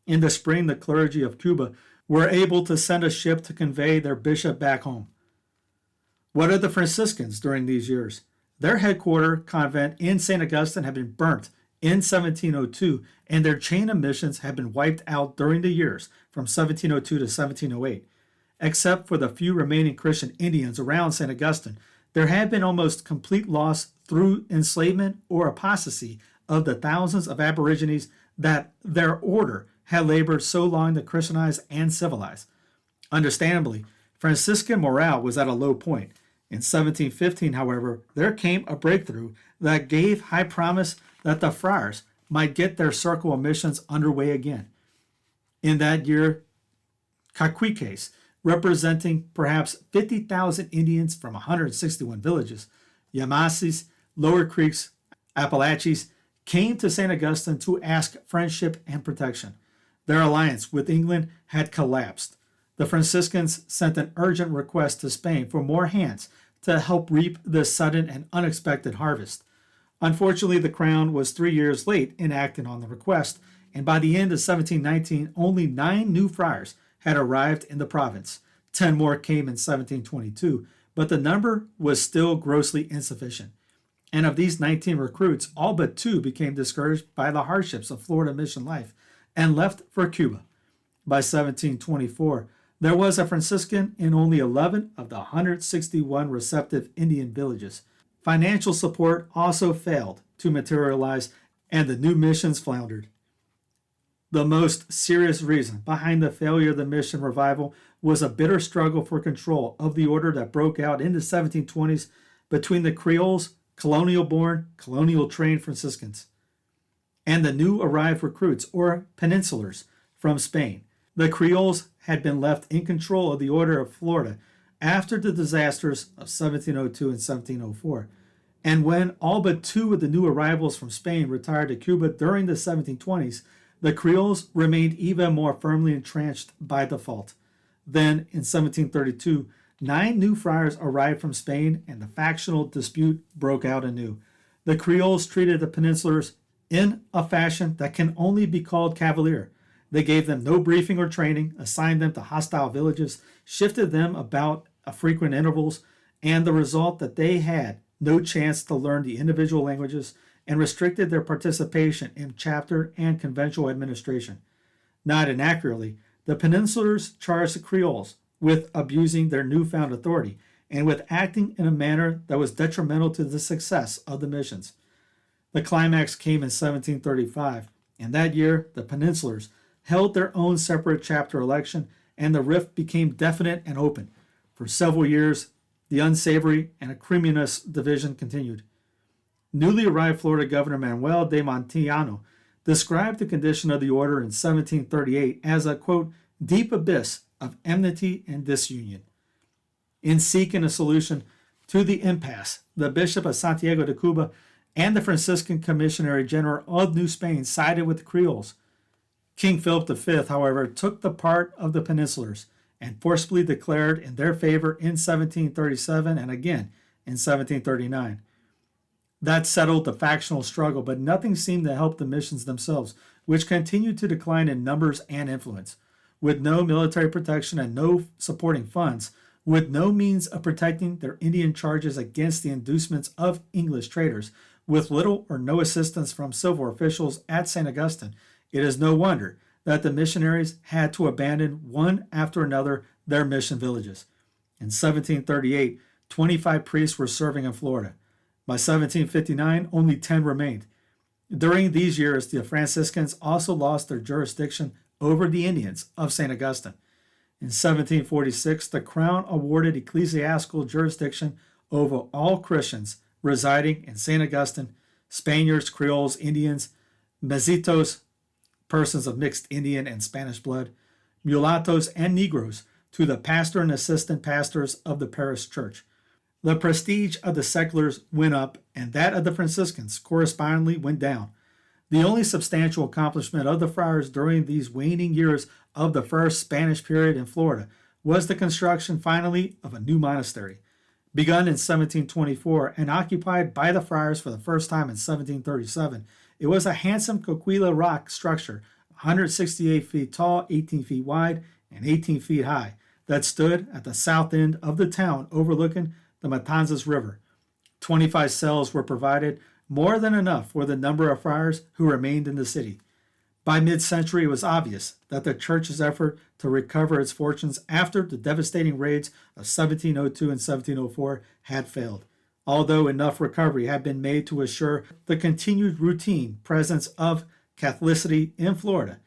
In the spring, the clergy of Cuba were able to send a ship to convey their bishop back home. What of the Franciscans during these years? Their headquarter convent in St. Augustine had been burnt in 1702, and their chain of missions had been wiped out during the years from 1702 to 1708. Except for the few remaining Christian Indians around St. Augustine, there had been almost complete loss through enslavement or apostasy of the thousands of aborigines that their order had labored so long to Christianize and civilize. Understandably, Franciscan morale was at a low point. In 1715, however, there came a breakthrough that gave high promise that the friars might get their circle of missions underway again. In that year, Caciques, representing perhaps 50,000 Indians from 161 villages, Yamassees, Lower Creeks, Apalachees, came to St. Augustine to ask friendship and protection. Their alliance with England had collapsed. The Franciscans sent an urgent request to Spain for more hands to help reap this sudden and unexpected harvest. Unfortunately, the Crown was 3 years late in acting on the request, and by the end of 1719, only 9 new friars had arrived in the province. 10 more came in 1722, but the number was still grossly insufficient. And of these 19 recruits, all but 2 became discouraged by the hardships of Florida mission life and left for Cuba. By 1724, there was a Franciscan in only 11 of the 161 receptive Indian villages. Financial support also failed to materialize, and the new missions floundered. The most serious reason behind the failure of the mission revival was a bitter struggle for control of the order that broke out in the 1720s between the Creoles, colonial-born, colonial-trained Franciscans, and the new arrived recruits, or peninsulars, from Spain. The Creoles had been left in control of the order of Florida after the disasters of 1702 and 1704, and when all but 2 of the new arrivals from Spain retired to Cuba during the 1720s, the Creoles remained even more firmly entrenched by default. Then, in 1732, 9 new friars arrived from Spain, and the factional dispute broke out anew. The Creoles treated the peninsulars in a fashion that can only be called cavalier. They gave them no briefing or training, assigned them to hostile villages, shifted them about at frequent intervals, and the result that they had no chance to learn the individual languages and restricted their participation in chapter and conventual administration. Not inaccurately, the peninsulars charged the Creoles with abusing their newfound authority and with acting in a manner that was detrimental to the success of the missions. The climax came in 1735, and that year the peninsulars held their own separate chapter election, and the rift became definite and open. For several years, the unsavory and acrimonious division continued. Newly arrived Florida Governor Manuel de Montillano described the condition of the order in 1738 as a, quote, deep abyss of enmity and disunion. In seeking a solution to the impasse, the Bishop of Santiago de Cuba and the Franciscan Commissionary General of New Spain sided with the Creoles. King Philip V, however, took the part of the peninsulars and forcibly declared in their favor in 1737 and again in 1739. That settled the factional struggle, but nothing seemed to help the missions themselves, which continued to decline in numbers and influence. With no military protection and no supporting funds, with no means of protecting their Indian charges against the inducements of English traders, with little or no assistance from civil officials at St. Augustine, it is no wonder that the missionaries had to abandon one after another their mission villages. In 1738, 25 priests were serving in Florida. By 1759, only 10 remained. During these years, the Franciscans also lost their jurisdiction over the Indians of St. Augustine. In 1746, the Crown awarded ecclesiastical jurisdiction over all Christians residing in St. Augustine, Spaniards, Creoles, Indians, Mezzitos, persons of mixed Indian and Spanish blood, mulattoes, and Negroes, to the pastor and assistant pastors of the parish church. The prestige of the seculars went up, and that of the Franciscans correspondingly went down. The only substantial accomplishment of the friars during these waning years of the first Spanish period in Florida was the construction, finally, of a new monastery. Begun in 1724 and occupied by the friars for the first time in 1737, it was a handsome coquilla rock structure, 168 feet tall, 18 feet wide, and 18 feet high, that stood at the south end of the town overlooking the Matanzas River. 25 cells were provided, more than enough for the number of friars who remained in the city. By mid-century, it was obvious that the church's effort to recover its fortunes after the devastating raids of 1702 and 1704 had failed, although enough recovery had been made to assure the continued routine presence of Catholicity in Florida.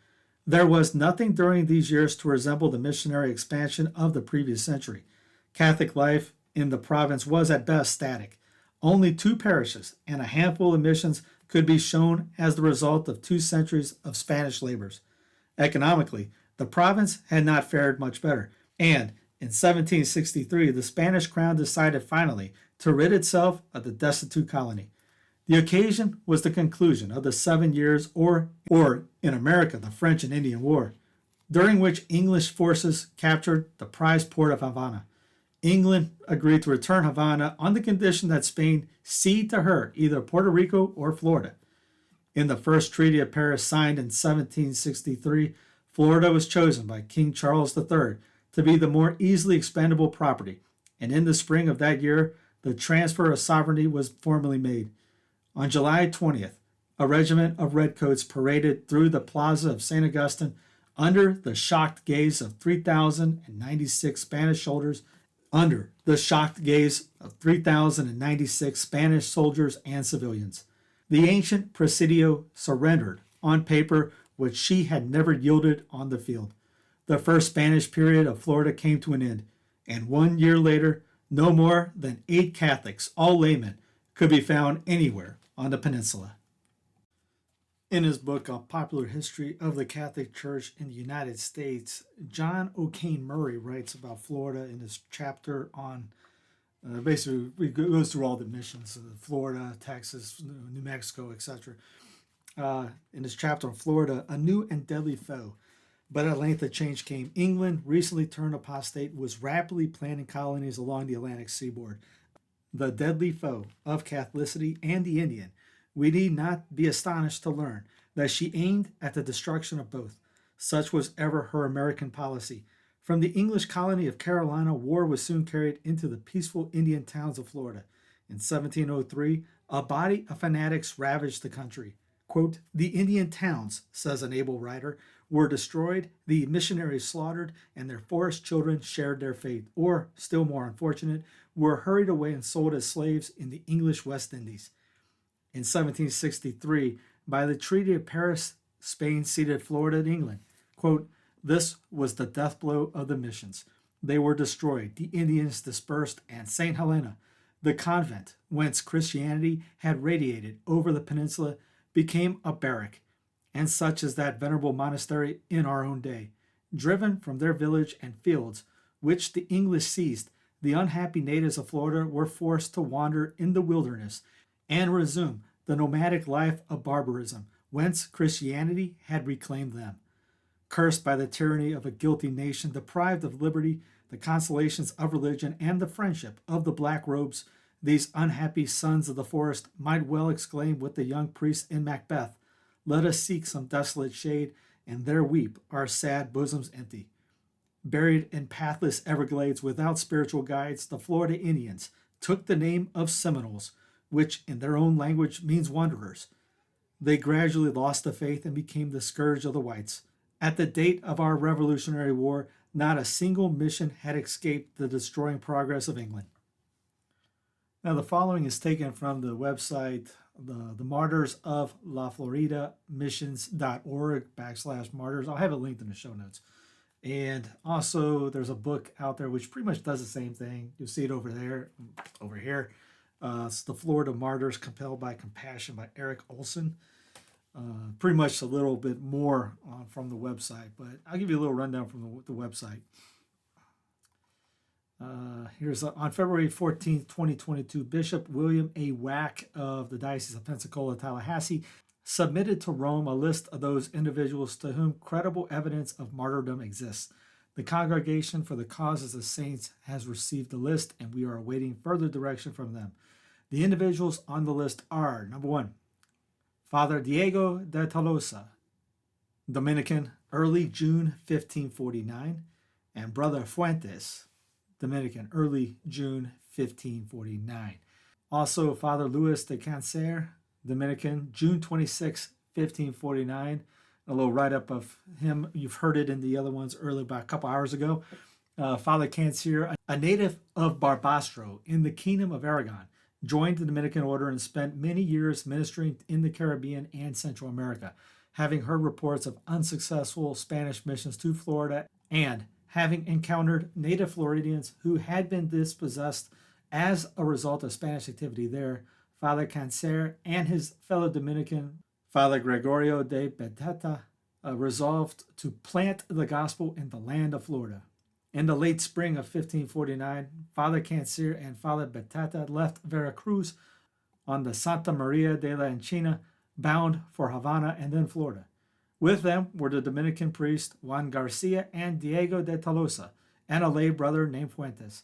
There was nothing during these years to resemble the missionary expansion of the previous century. Catholic life in the province was at best static. Only 2 parishes and a handful of missions could be shown as the result of 2 centuries of Spanish labors. Economically, the province had not fared much better, and in 1763 the Spanish crown decided finally to rid itself of the destitute colony. The occasion was the conclusion of the 7 years, or in America, the French and Indian War, during which English forces captured the prized port of Havana. England agreed to return Havana on the condition that Spain cede to her either Puerto Rico or Florida. In the first Treaty of Paris signed in 1763, Florida was chosen by King Charles III to be the more easily expendable property, and in the spring of that year, the transfer of sovereignty was formally made. On July 20th, a regiment of redcoats paraded through the plaza of St. Augustine under the shocked gaze of 3,096 Spanish soldiers and civilians. The ancient Presidio surrendered on paper what she had never yielded on the field. The first Spanish period of Florida came to an end, and 1 year later, no more than 8 Catholics, all laymen, could be found anywhere on the peninsula. In his book, A Popular History of the Catholic Church in the United States, John O'Kane Murray writes about Florida in his chapter on, basically, he goes through all the missions, Florida, Texas, New Mexico, etc. In his chapter on Florida, a new and deadly foe. But at length a change came. England, recently turned apostate, was rapidly planting colonies along the Atlantic seaboard. The deadly foe of Catholicity and the Indian. We need not be astonished to learn that she aimed at the destruction of both. Such was ever her American policy. From the English colony of Carolina, war was soon carried into the peaceful Indian towns of Florida. In 1703, a body of fanatics ravaged the country. Quote, "The Indian towns," says an able writer, "were destroyed, the missionaries slaughtered, and their forest children shared their fate, or, still more unfortunate, were hurried away and sold as slaves in the English West Indies." In 1763, by the Treaty of Paris, Spain ceded Florida to England. Quote, "This was the death blow of the missions. They were destroyed, the Indians dispersed, and St. Helena, the convent whence Christianity had radiated over the peninsula, became a barrack, and such is that venerable monastery in our own day. Driven from their village and fields, which the English seized, the unhappy natives of Florida were forced to wander in the wilderness and resume the nomadic life of barbarism, whence Christianity had reclaimed them. Cursed by the tyranny of a guilty nation, deprived of liberty, the consolations of religion, and the friendship of the black robes, these unhappy sons of the forest might well exclaim with the young priest in Macbeth, 'Let us seek some desolate shade, and there weep our sad bosoms empty.' Buried in pathless Everglades without spiritual guides, the Florida Indians took the name of Seminoles, which in their own language means wanderers. They gradually lost the faith and became the scourge of the whites. At the date of our Revolutionary War, not a single mission had escaped the destroying progress of England." Now, the following is taken from the website, the Martyrs of La Florida missions.org/martyrs. I'll have it linked in the show notes. And also, there's a book out there which pretty much does the same thing. You'll see it over there, over here. It's The Florida Martyrs, Compelled by Compassion by Eric Olson. Pretty much a little bit more from the website, but I'll give you a little rundown from the website. On February 14th, 2022, Bishop William A. Wack of the Diocese of Pensacola, Tallahassee, submitted to Rome a list of those individuals to whom credible evidence of martyrdom exists. The Congregation for the Causes of Saints has received the list, and we are awaiting further direction from them. The individuals on the list are, number 1, Father Diego de Tolosa, Dominican, early June 1549, and Brother Fuentes, Dominican, early June 1549. Also, Father Luis de Cancer, Dominican, June 26, 1549. A little write-up of him. You've heard it in the other ones earlier, about a couple hours ago. Father Cancer, a native of Barbastro in the Kingdom of Aragon, joined the Dominican order and spent many years ministering in the Caribbean and Central America, having heard reports of unsuccessful Spanish missions to Florida and having encountered native Floridians who had been dispossessed as a result of Spanish activity there. Father Cancer and his fellow Dominican, Father Gregorio de Beteta, resolved to plant the gospel in the land of Florida. In the late spring of 1549, Father Cancer and Father Beteta left Veracruz on the Santa Maria de la Encina, bound for Havana and then Florida. With them were the Dominican priest Juan Garcia and Diego de Tolosa, and a lay brother named Fuentes.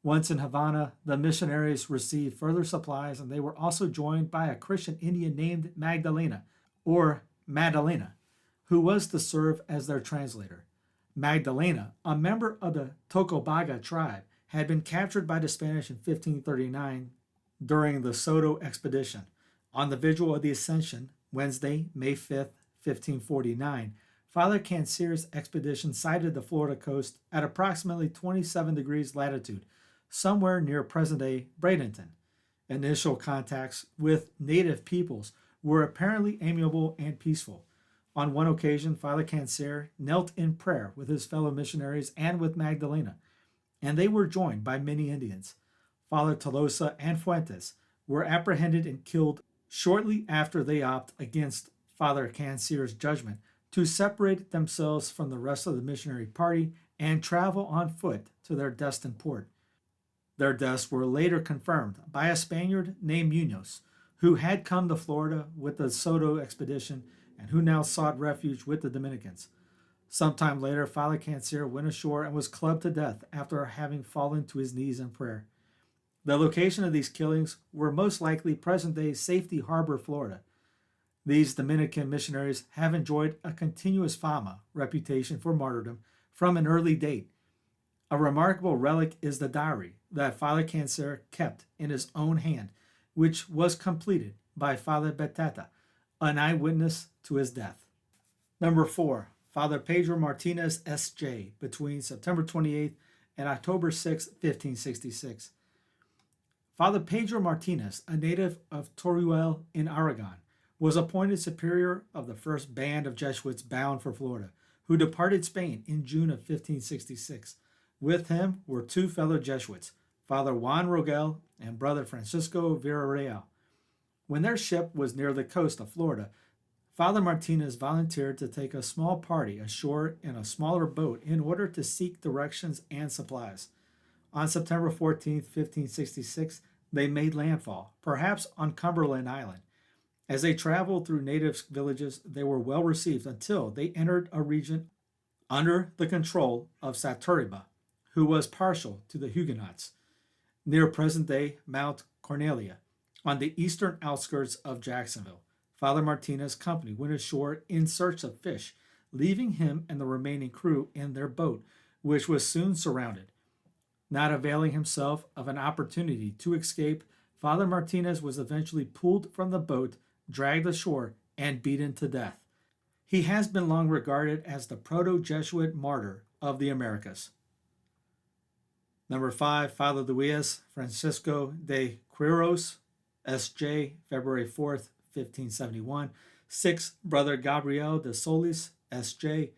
Once in Havana, the missionaries received further supplies, and they were also joined by a Christian Indian named Magdalena, or Madalena, who was to serve as their translator. Magdalena, a member of the Tocobaga tribe, had been captured by the Spanish in 1539 during the Soto expedition. On the vigil of the Ascension, Wednesday, May 5th, 1549, Father Cancer's expedition sighted the Florida coast at approximately 27 degrees latitude, somewhere near present-day Bradenton. Initial contacts with native peoples were apparently amiable and peaceful. On one occasion, Father Cancer knelt in prayer with his fellow missionaries and with Magdalena, and they were joined by many Indians. Father Tolosa and Fuentes were apprehended and killed shortly after they opted against Father Cancer's judgment to separate themselves from the rest of the missionary party and travel on foot to their destined port. Their deaths were later confirmed by a Spaniard named Munoz, who had come to Florida with the Soto expedition and who now sought refuge with the Dominicans. Sometime later, Father Cancer went ashore and was clubbed to death after having fallen to his knees in prayer. The location of these killings were most likely present-day Safety Harbor, Florida. These Dominican missionaries have enjoyed a continuous fama, reputation for martyrdom, from an early date. A remarkable relic is the diary that Father Cancer kept in his own hand, which was completed by Father Beteta, an eyewitness to his death. Number 4, Father Pedro Martínez, S.J., between September 28th and October 6, 1566. Father Pedro Martínez, a native of Teruel in Aragon, was appointed superior of the first band of Jesuits bound for Florida, who departed Spain in June of 1566. With him were 2 fellow Jesuits, Father Juan Rogel and Brother Francisco Villarreal. When their ship was near the coast of Florida, Father Martínez volunteered to take a small party ashore in a smaller boat in order to seek directions and supplies. On September 14, 1566, they made landfall, perhaps on Cumberland Island. As they traveled through native villages, they were well received until they entered a region under the control of Saturba, who was partial to the Huguenots, near present-day Mount Cornelia, on the eastern outskirts of Jacksonville. Father Martínez's company went ashore in search of fish, leaving him and the remaining crew in their boat, which was soon surrounded. Not availing himself of an opportunity to escape, Father Martínez was eventually pulled from the boat, dragged ashore, and beaten to death. He has been long regarded as the proto-Jesuit martyr of the Americas. Number 5, Father Luis Francisco de Quiros, S.J., February 4th, 1571. 6, Brother Gabriel de Solis, S.J.,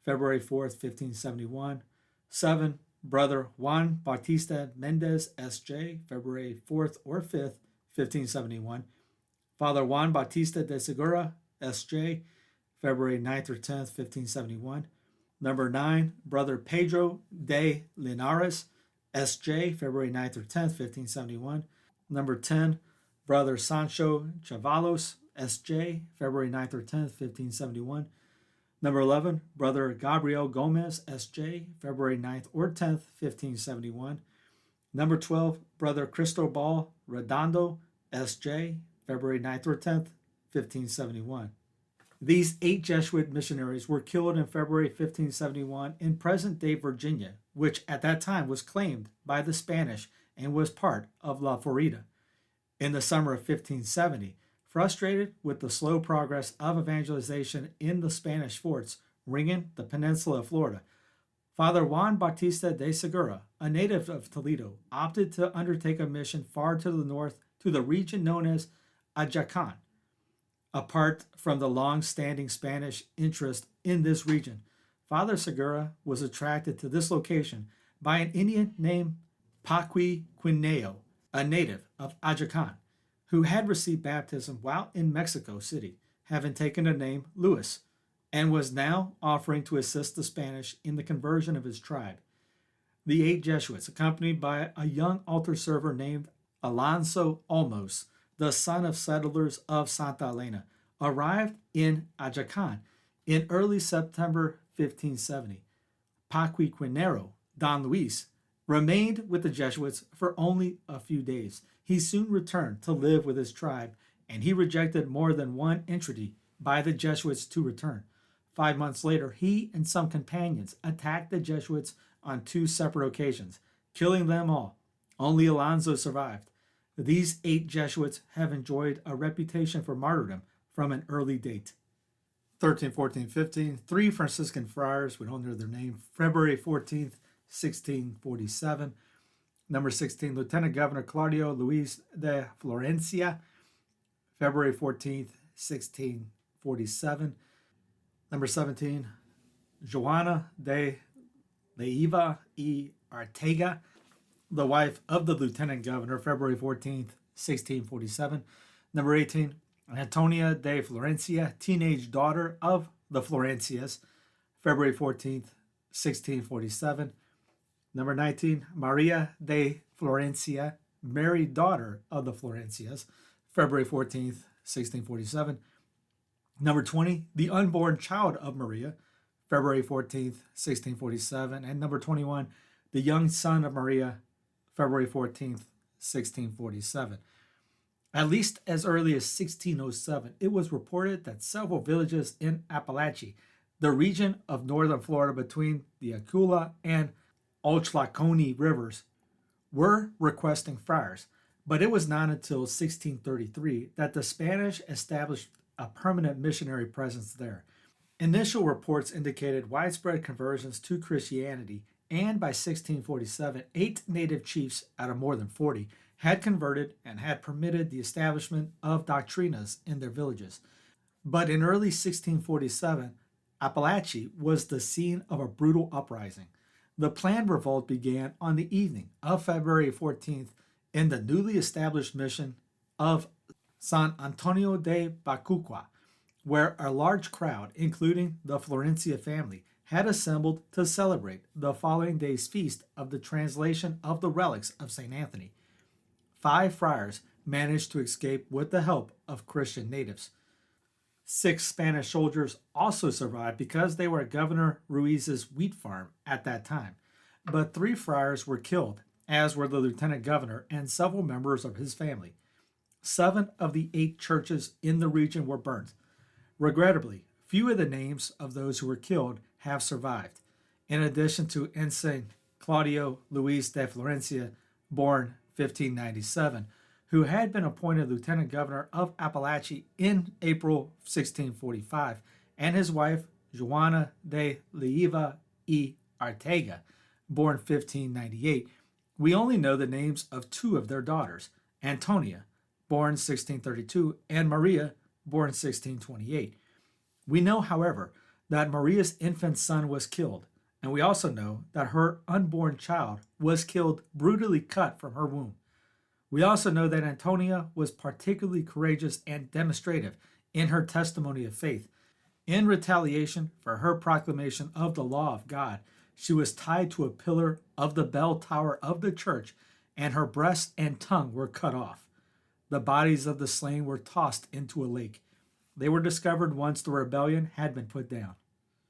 February 4th, 1571. 7, Brother Juan Bautista Mendez, S.J., February 4th or 5th, 1571. Father Juan Bautista de Segura, S.J., February 9th or 10th, 1571. Number 9, Brother Pedro de Linares, S.J., February 9th through 10th, 1571. Number 10, Brother Sancho Chavalos, S.J., February 9th through 10th, 1571. Number 11, Brother Gabriel Gomez, S.J., February 9th or 10th, 1571. Number 12, Brother Cristobal Redondo, S.J., February 9th or 10th, 1571. These 8 Jesuit missionaries were killed in February 1571 in present-day Virginia, which at that time was claimed by the Spanish and was part of La Florida. In the summer of 1570, frustrated with the slow progress of evangelization in the Spanish forts ringing the peninsula of Florida, Father Juan Bautista de Segura, a native of Toledo, opted to undertake a mission far to the north to the region known as Ajacan. Apart from the long-standing Spanish interest in this region, Father Segura was attracted to this location by an Indian named Paqui Quineo, a native of Ajacan, who had received baptism while in Mexico City, having taken the name Luis, and was now offering to assist the Spanish in the conversion of his tribe. The 8 Jesuits, accompanied by a young altar server named Alonso Olmos, the son of settlers of Santa Elena, arrived in Ajacan in early September 1570. Paqui Quinero, Don Luis, remained with the Jesuits for only a few days. He soon returned to live with his tribe, and he rejected more than one entreaty by the Jesuits to return. 5 months later, he and some companions attacked the Jesuits on 2 separate occasions, killing them all. Only Alonso survived. These 8 Jesuits have enjoyed a reputation for martyrdom from an early date. 13, 14, 15, 3 Franciscan friars would honor their name February 14th, 1647. Number 16, Lieutenant Governor Claudio Luis de Florencia, February 14th, 1647. Number 17, Joana de Leiva y Arteaga, the wife of the Lieutenant Governor, February 14th, 1647. Number 18, Antonia de Florencia, teenage daughter of the Florencias, February 14th, 1647. Number 19, Maria de Florencia, married daughter of the Florencias, February 14th, 1647. Number 20, the unborn child of Maria, February 14th, 1647. And number 21, the young son of Maria, February 14th, 1647. At least as early as 1607, it was reported that several villages in Apalachee, the region of northern Florida between the Aquila and Ochlockonee rivers, were requesting friars. But it was not until 1633 that the Spanish established a permanent missionary presence there. Initial reports indicated widespread conversions to Christianity, and by 1647, 8 native chiefs out of more than 40 had converted and had permitted the establishment of doctrinas in their villages. But in early 1647, Apalachee was the scene of a brutal uprising. The planned revolt began on the evening of February 14th in the newly established mission of San Antonio de Bacuqua, where a large crowd, including the Florencia family, had assembled to celebrate the following day's feast of the translation of the relics of St. Anthony. 5 friars managed to escape with the help of Christian natives. 6 Spanish soldiers also survived because they were at Governor Ruiz's wheat farm at that time. But 3 friars were killed, as were the lieutenant governor and several members of his family. 7 of the 8 churches in the region were burnt. Regrettably, few of the names of those who were killed have survived. In addition to Ensign Claudio Luis de Florencia, born 1597, who had been appointed lieutenant governor of Apalachee in April 1645, and his wife Joana de Leiva y Arteaga, born 1598. We only know the names of 2 of their daughters, Antonia, born 1632, and Maria, born 1628. We know, however, that Maria's infant son was killed, and we also know that her unborn child was killed brutally cut from her womb. We also know that Antonia was particularly courageous and demonstrative in her testimony of faith. In retaliation for her proclamation of the law of God, She was tied to a pillar of the bell tower of the church, and her breast and tongue were cut off. The bodies of the slain were tossed into a lake. They were discovered once the rebellion had been put down.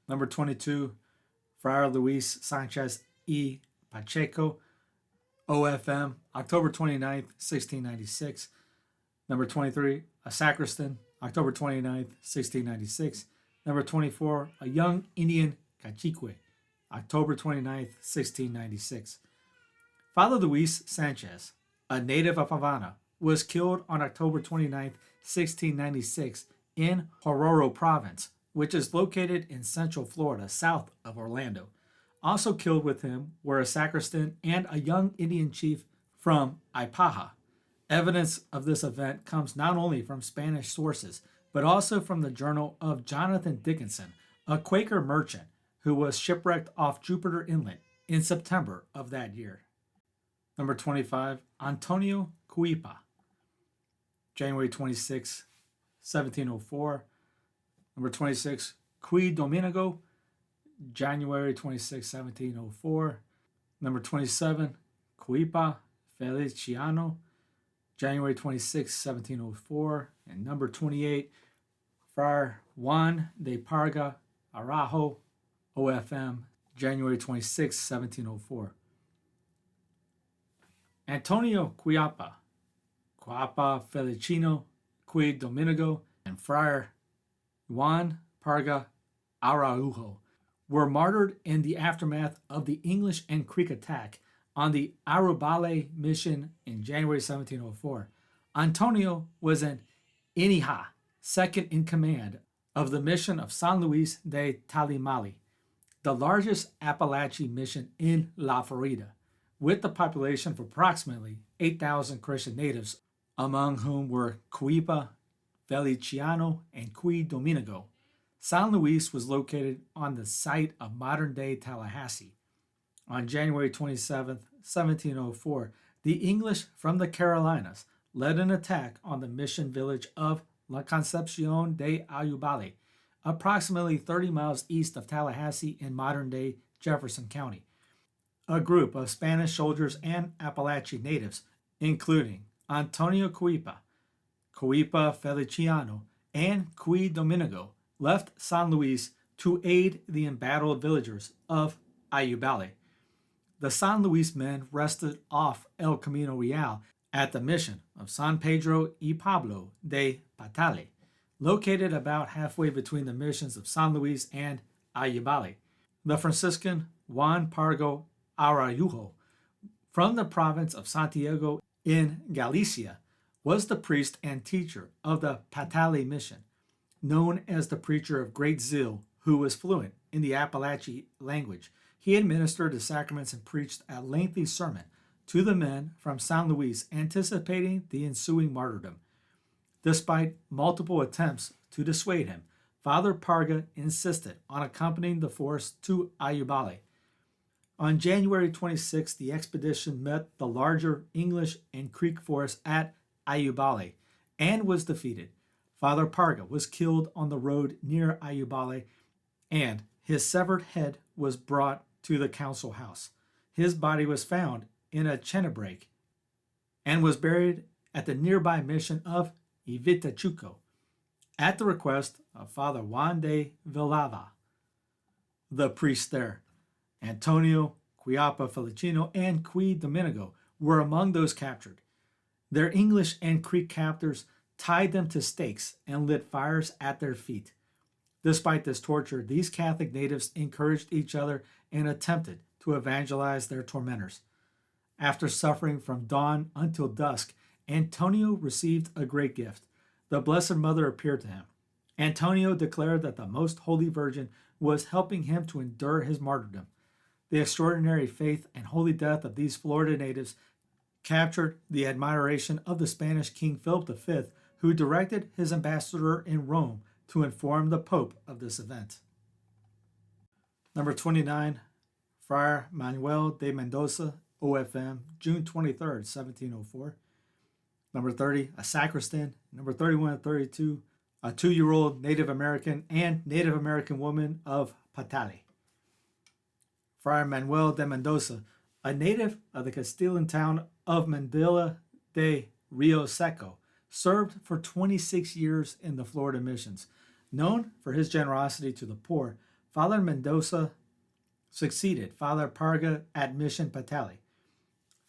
Number 22, Friar Luis Sanchez y Pacheco, OFM, October 29th, 1696. Number 23, a sacristan, October 29th, 1696. Number 24, a young Indian cacique, October 29th, 1696. Father Luis Sanchez, a native of Havana, was killed on October 29th, 1696 in Hororo Province, which is located in central Florida, south of Orlando. Also killed with him were a sacristan and a young Indian chief from Ipaja. Evidence of this event comes not only from Spanish sources, but also from the journal of Jonathan Dickinson, a Quaker merchant who was shipwrecked off Jupiter Inlet in September of that year. Number 25, Antonio Cuipa, January 26, 1704. Number 26, Cui Domingo, January 26, 1704. Number 27, Cuipa Feliciano, January 26, 1704. And number 28, Friar Juan de Parga Arajo, OFM, January 26, 1704. Antonio Cuiapa, Cuiapa Feliciano, Cui Domingo, and Friar Juan Parga Araujo were martyred in the aftermath of the English and Creek attack on the Arubale mission in January 1704. Antonio was an Inija, second in command of the mission of San Luis de Talimali, the largest Apalachee mission in La Florida, with a population of approximately 8,000 Christian natives, among whom were Cuipa, Feliciano, and Cui Domingo. San Luis was located on the site of modern-day Tallahassee. On January 27, 1704, the English from the Carolinas led an attack on the mission village of La Concepcion de Ayubale, approximately 30 miles east of Tallahassee in modern-day Jefferson County. A group of Spanish soldiers and Apalachee natives, including Antonio Cuipa, Cuipa Feliciano, and Cui Domingo, left San Luis to aid the embattled villagers of Ayubale. The San Luis men rested off El Camino Real at the mission of San Pedro y Pablo de Patale, located about halfway between the missions of San Luis and Ayubale. The Franciscan Juan Pargo Araujo, from the province of Santiago in Galicia, was the priest and teacher of the Patale mission, known as the preacher of great zeal, who was fluent in the Apalachee language. He administered the sacraments and preached a lengthy sermon to the men from San Luis, anticipating the ensuing martyrdom. Despite multiple attempts to dissuade him, Father Parga insisted on accompanying the force to Ayubale. On January 26, the expedition met the larger English and Creek force at Ayubale and was defeated. Father Parga was killed on the road near Ayubale, and his severed head was brought to the council house. His body was found in a chenebrake and was buried at the nearby mission of Ivitachuco at the request of Father Juan de Villava, the priest there. Antonio, Cuiapa Feliciano, and Cui Domingo were among those captured. Their English and Creek captors tied them to stakes and lit fires at their feet. Despite this torture, these Catholic natives encouraged each other and attempted to evangelize their tormentors. After suffering from dawn until dusk, Antonio received a great gift. The Blessed Mother appeared to him. Antonio declared that the Most Holy Virgin was helping him to endure his martyrdom. The extraordinary faith and holy death of these Florida natives captured the admiration of the Spanish King Philip V, who directed his ambassador in Rome to inform the Pope of this event. Number 29, Friar Manuel de Mendoza, OFM, June 23, 1704. Number 30, a sacristan. Number 31 and 32, a 2-year-old Native American and Native American woman of Patale. Friar Manuel de Mendoza, a native of the Castilian town of Medina de Rio Seco, served for 26 years in the Florida missions. Known for his generosity to the poor, Father Mendoza succeeded Father Parga at Mission Patali.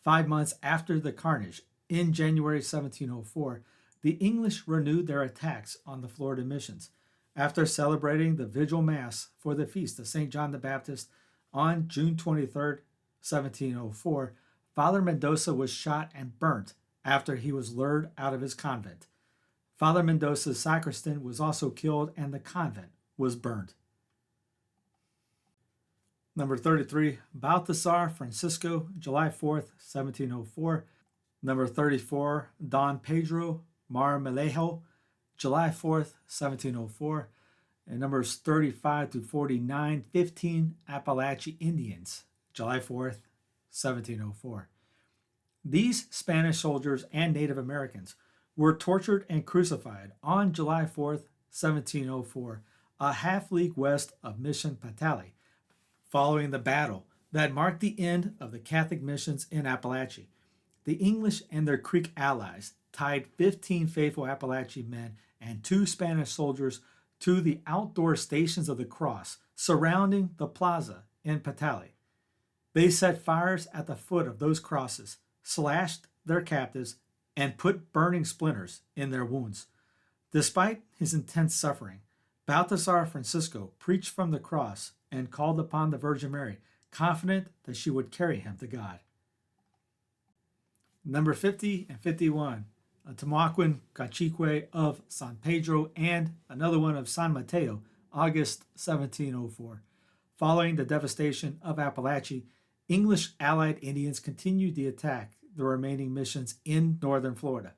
5 months after the carnage, in January 1704, the English renewed their attacks on the Florida missions. After celebrating the Vigil Mass for the feast of St. John the Baptist on June 23, 1704, Father Mendoza was shot and burnt after he was lured out of his convent. Father Mendoza's sacristan was also killed and the convent was burned. Number 33, Balthasar Francisco, July 4th, 1704. Number 34, Don Pedro Marmolejo, July 4th, 1704. And numbers 35 to 49, 15 Apalachee Indians, July 4th, 1704. These Spanish soldiers and Native Americans were tortured and crucified on July 4th, 1704, a half league west of Mission Patali, following the battle that marked the end of the Catholic missions in Apalachee. The English and their Creek allies tied 15 faithful Apalachee men and 2 Spanish soldiers to the outdoor Stations of the Cross surrounding the plaza in Patali. They set fires at the foot of those crosses, slashed their captives, and put burning splinters in their wounds. Despite his intense suffering, Balthasar Francisco preached from the cross and called upon the Virgin Mary, confident that she would carry him to God. Number 50 and 51, a Tamaquin Cacique of San Pedro and another one of San Mateo, August 1704. Following the devastation of Apalachee, English allied Indians continued to attack the remaining missions in northern Florida.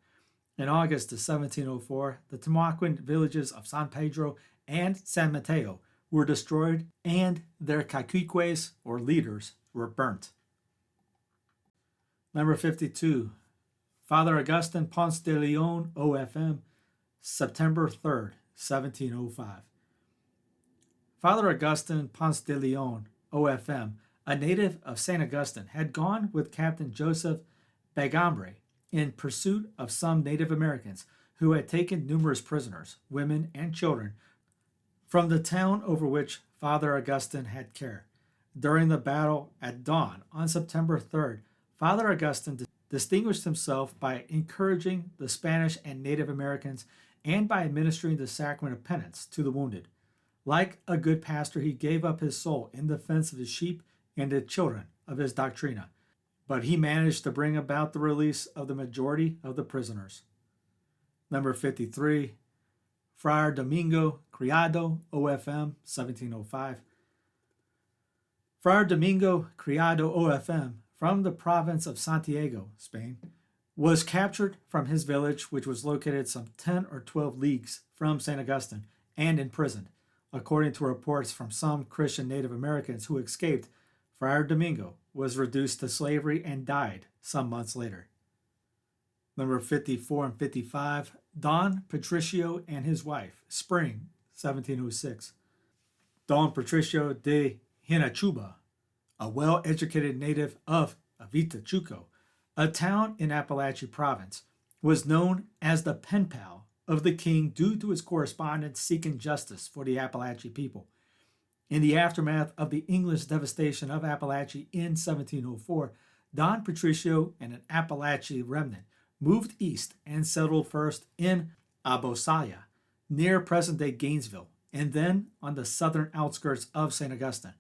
In August of 1704, the Tamaquin villages of San Pedro and San Mateo were destroyed and their caciques, or leaders, were burnt. Number 52, Father Augustin Ponce de León, OFM, September 3rd, 1705. Father Augustin Ponce de León, OFM, a native of St. Augustine, had gone with Captain Joseph Bagambre in pursuit of some Native Americans who had taken numerous prisoners, women, and children from the town over which Father Augustine had care. During the battle at dawn on September 3rd, Father Augustine distinguished himself by encouraging the Spanish and Native Americans and by administering the sacrament of penance to the wounded. Like a good pastor, he gave up his soul in defense of his sheep and the children of his doctrina, but he managed to bring about the release of the majority of the prisoners. Number 53, Friar Domingo Criado, OFM, 1705. Friar Domingo Criado, OFM, from the province of Santiago, Spain, was captured from his village, which was located some 10 or 12 leagues from St. Augustine, and imprisoned. According to reports from some Christian Native Americans who escaped, Friar Domingo was reduced to slavery and died some months later. Number 54 and 55, Don Patricio and his wife, spring 1706. Don Patricio de Hinachuba, a well-educated native of Avitachuco, a town in Apalachee province, was known as the pen pal of the king due to his correspondence seeking justice for the Apalachee people. In the aftermath of the English devastation of Apalachee in 1704, Don Patricio and an Apalachee remnant moved east and settled first in Abosaya, near present-day Gainesville, and then on the southern outskirts of St. Augustine.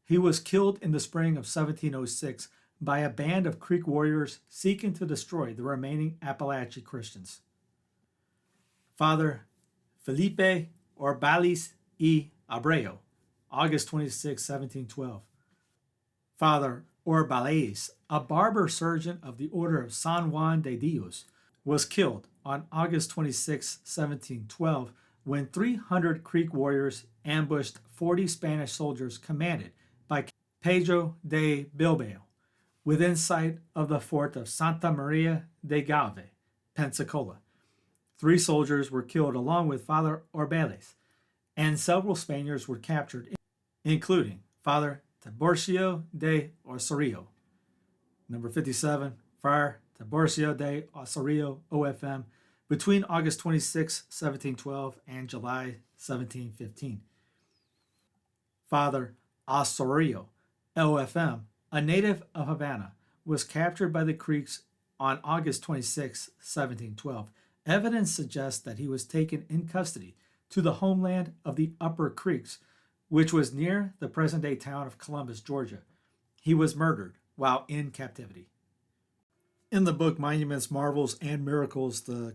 He was killed in the spring of 1706 by a band of Creek warriors seeking to destroy the remaining Apalachee Christians. Father Felipe Orbalis y Abreu, August 26, 1712. Father Orbalis, a barber surgeon of the Order of San Juan de Dios, was killed on August 26, 1712, when 300 Creek warriors ambushed 40 Spanish soldiers commanded by Pedro de Bilbao within sight of the fort of Santa Maria de Galve, Pensacola. 3 soldiers were killed along with Father Orbalis, and several Spaniards were captured, including Father Tiburcio de Osorio. Number 57, Friar Tiburcio de Osorio, OFM, between August 26, 1712 and July 1715. Father Osorio, OFM, a native of Havana, was captured by the Creeks on August 26, 1712. Evidence suggests that he was taken in custody to the homeland of the Upper Creeks, which was near the present-day town of Columbus, Georgia. He was murdered while in captivity. In the book Monuments, Marvels, and Miracles, the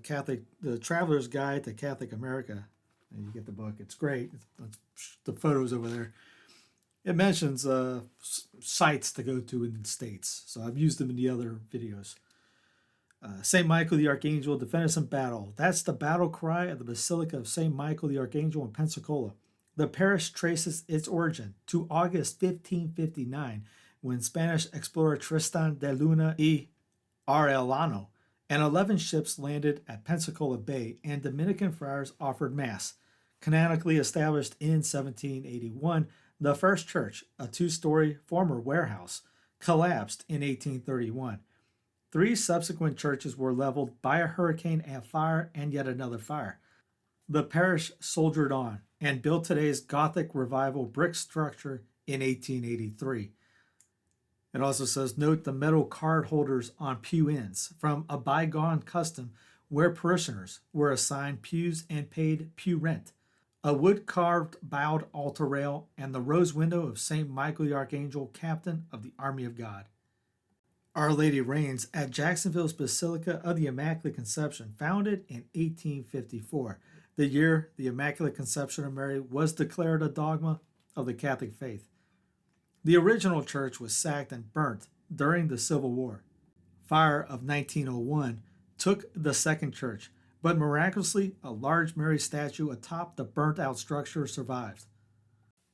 Traveler's Guide to Catholic America, and you get the book, it's great. It's the photos over there. It mentions sites to go to in the States, so I've used them in the other videos. St. Michael the Archangel, defend us in battle. That's the battle cry of the Basilica of St. Michael the Archangel in Pensacola. The parish traces its origin to August 1559, when Spanish explorer Tristán de Luna y Arellano and 11 ships landed at Pensacola Bay, and Dominican friars offered Mass. Canonically established in 1781, the first church, a 2-story former warehouse, collapsed in 1831. 3 subsequent churches were leveled by a hurricane and fire, and yet another fire. The parish soldiered on and built today's Gothic Revival brick structure in 1883. It also says, note the metal card holders on pew ends from a bygone custom where parishioners were assigned pews and paid pew rent. A wood-carved bowed altar rail and the rose window of St. Michael the Archangel, captain of the Army of God. Our Lady reigns at Jacksonville's Basilica of the Immaculate Conception, founded in 1854, the year the Immaculate Conception of Mary was declared a dogma of the Catholic faith. The original church was sacked and burnt during the Civil War. Fire of 1901 took the second church, but miraculously a large Mary statue atop the burnt-out structure survived.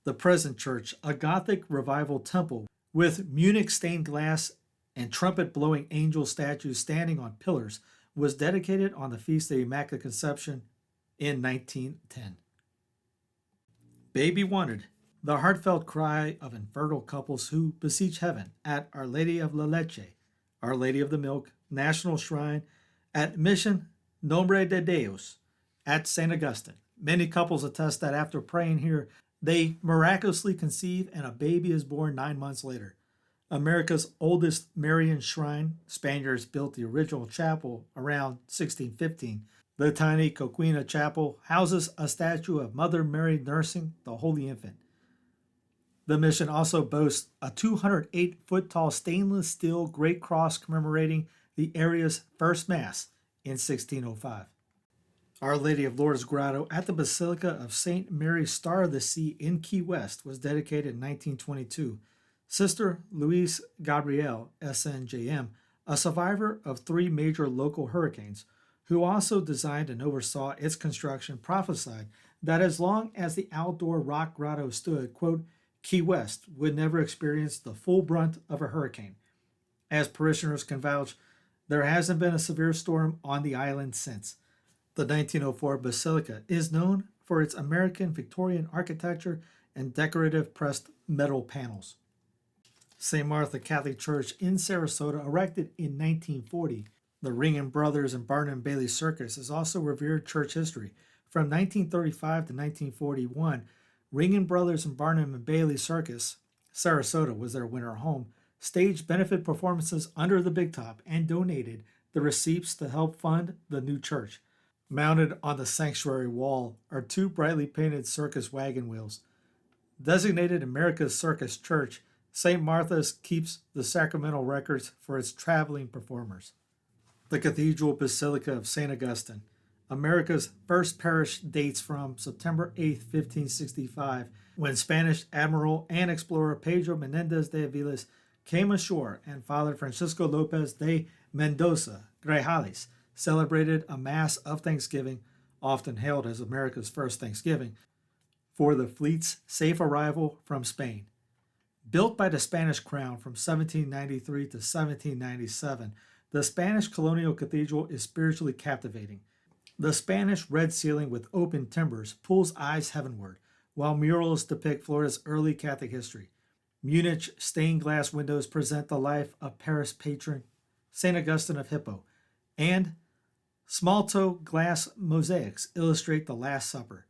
The present church, a Gothic Revival temple with Munich stained glass and trumpet-blowing angel statues standing on pillars, was dedicated on the Feast of the Immaculate Conception in 1910. Baby Wanted, the heartfelt cry of infertile couples who beseech heaven at Our Lady of La Leche, Our Lady of the Milk, National Shrine, at Mission Nombre de Dios, at St. Augustine. Many couples attest that after praying here, they miraculously conceive and a baby is born 9 months later. America's oldest Marian shrine, Spaniards built the original chapel around 1615. The tiny Coquina Chapel houses a statue of Mother Mary nursing the Holy Infant. The mission also boasts a 208-foot-tall stainless steel Great Cross commemorating the area's first Mass in 1605. Our Lady of Lourdes Grotto at the Basilica of St. Mary Star of the Sea in Key West was dedicated in 1922. Sister Louise Gabrielle, SNJM, a survivor of 3 major local hurricanes, who also designed and oversaw its construction, prophesied that as long as the outdoor rock grotto stood, quote, Key West would never experience the full brunt of a hurricane. As parishioners can vouch, there hasn't been a severe storm on the island since. The 1904 Basilica is known for its American Victorian architecture and decorative pressed metal panels. St. Martha Catholic Church in Sarasota, erected in 1940. The Ringin Brothers and Barnum Bailey Circus is also revered church history. From 1935 to 1941, Ringin Brothers and Barnum and Bailey Circus, Sarasota was their winter home, staged benefit performances under the big top and donated the receipts to help fund the new church. Mounted on the sanctuary wall are 2 brightly painted circus wagon wheels. Designated America's Circus Church, St. Martha's keeps the sacramental records for its traveling performers. The Cathedral Basilica of St. Augustine, America's first parish, dates from September 8, 1565, when Spanish admiral and explorer Pedro Menéndez de Avilés came ashore and Father Francisco López de Mendoza, Grajales, celebrated a Mass of Thanksgiving, often hailed as America's first Thanksgiving, for the fleet's safe arrival from Spain. Built by the Spanish crown from 1793 to 1797, the Spanish colonial cathedral is spiritually captivating. The Spanish red ceiling with open timbers pulls eyes heavenward, while murals depict Florida's early Catholic history. Munich stained glass windows present the life of Paris patron St. Augustine of Hippo, and Smalto glass mosaics illustrate the Last Supper.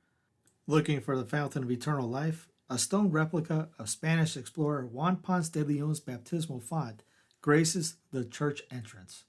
Looking for the fountain of eternal life, a stone replica of Spanish explorer Juan Ponce de León's baptismal font graces the church entrance.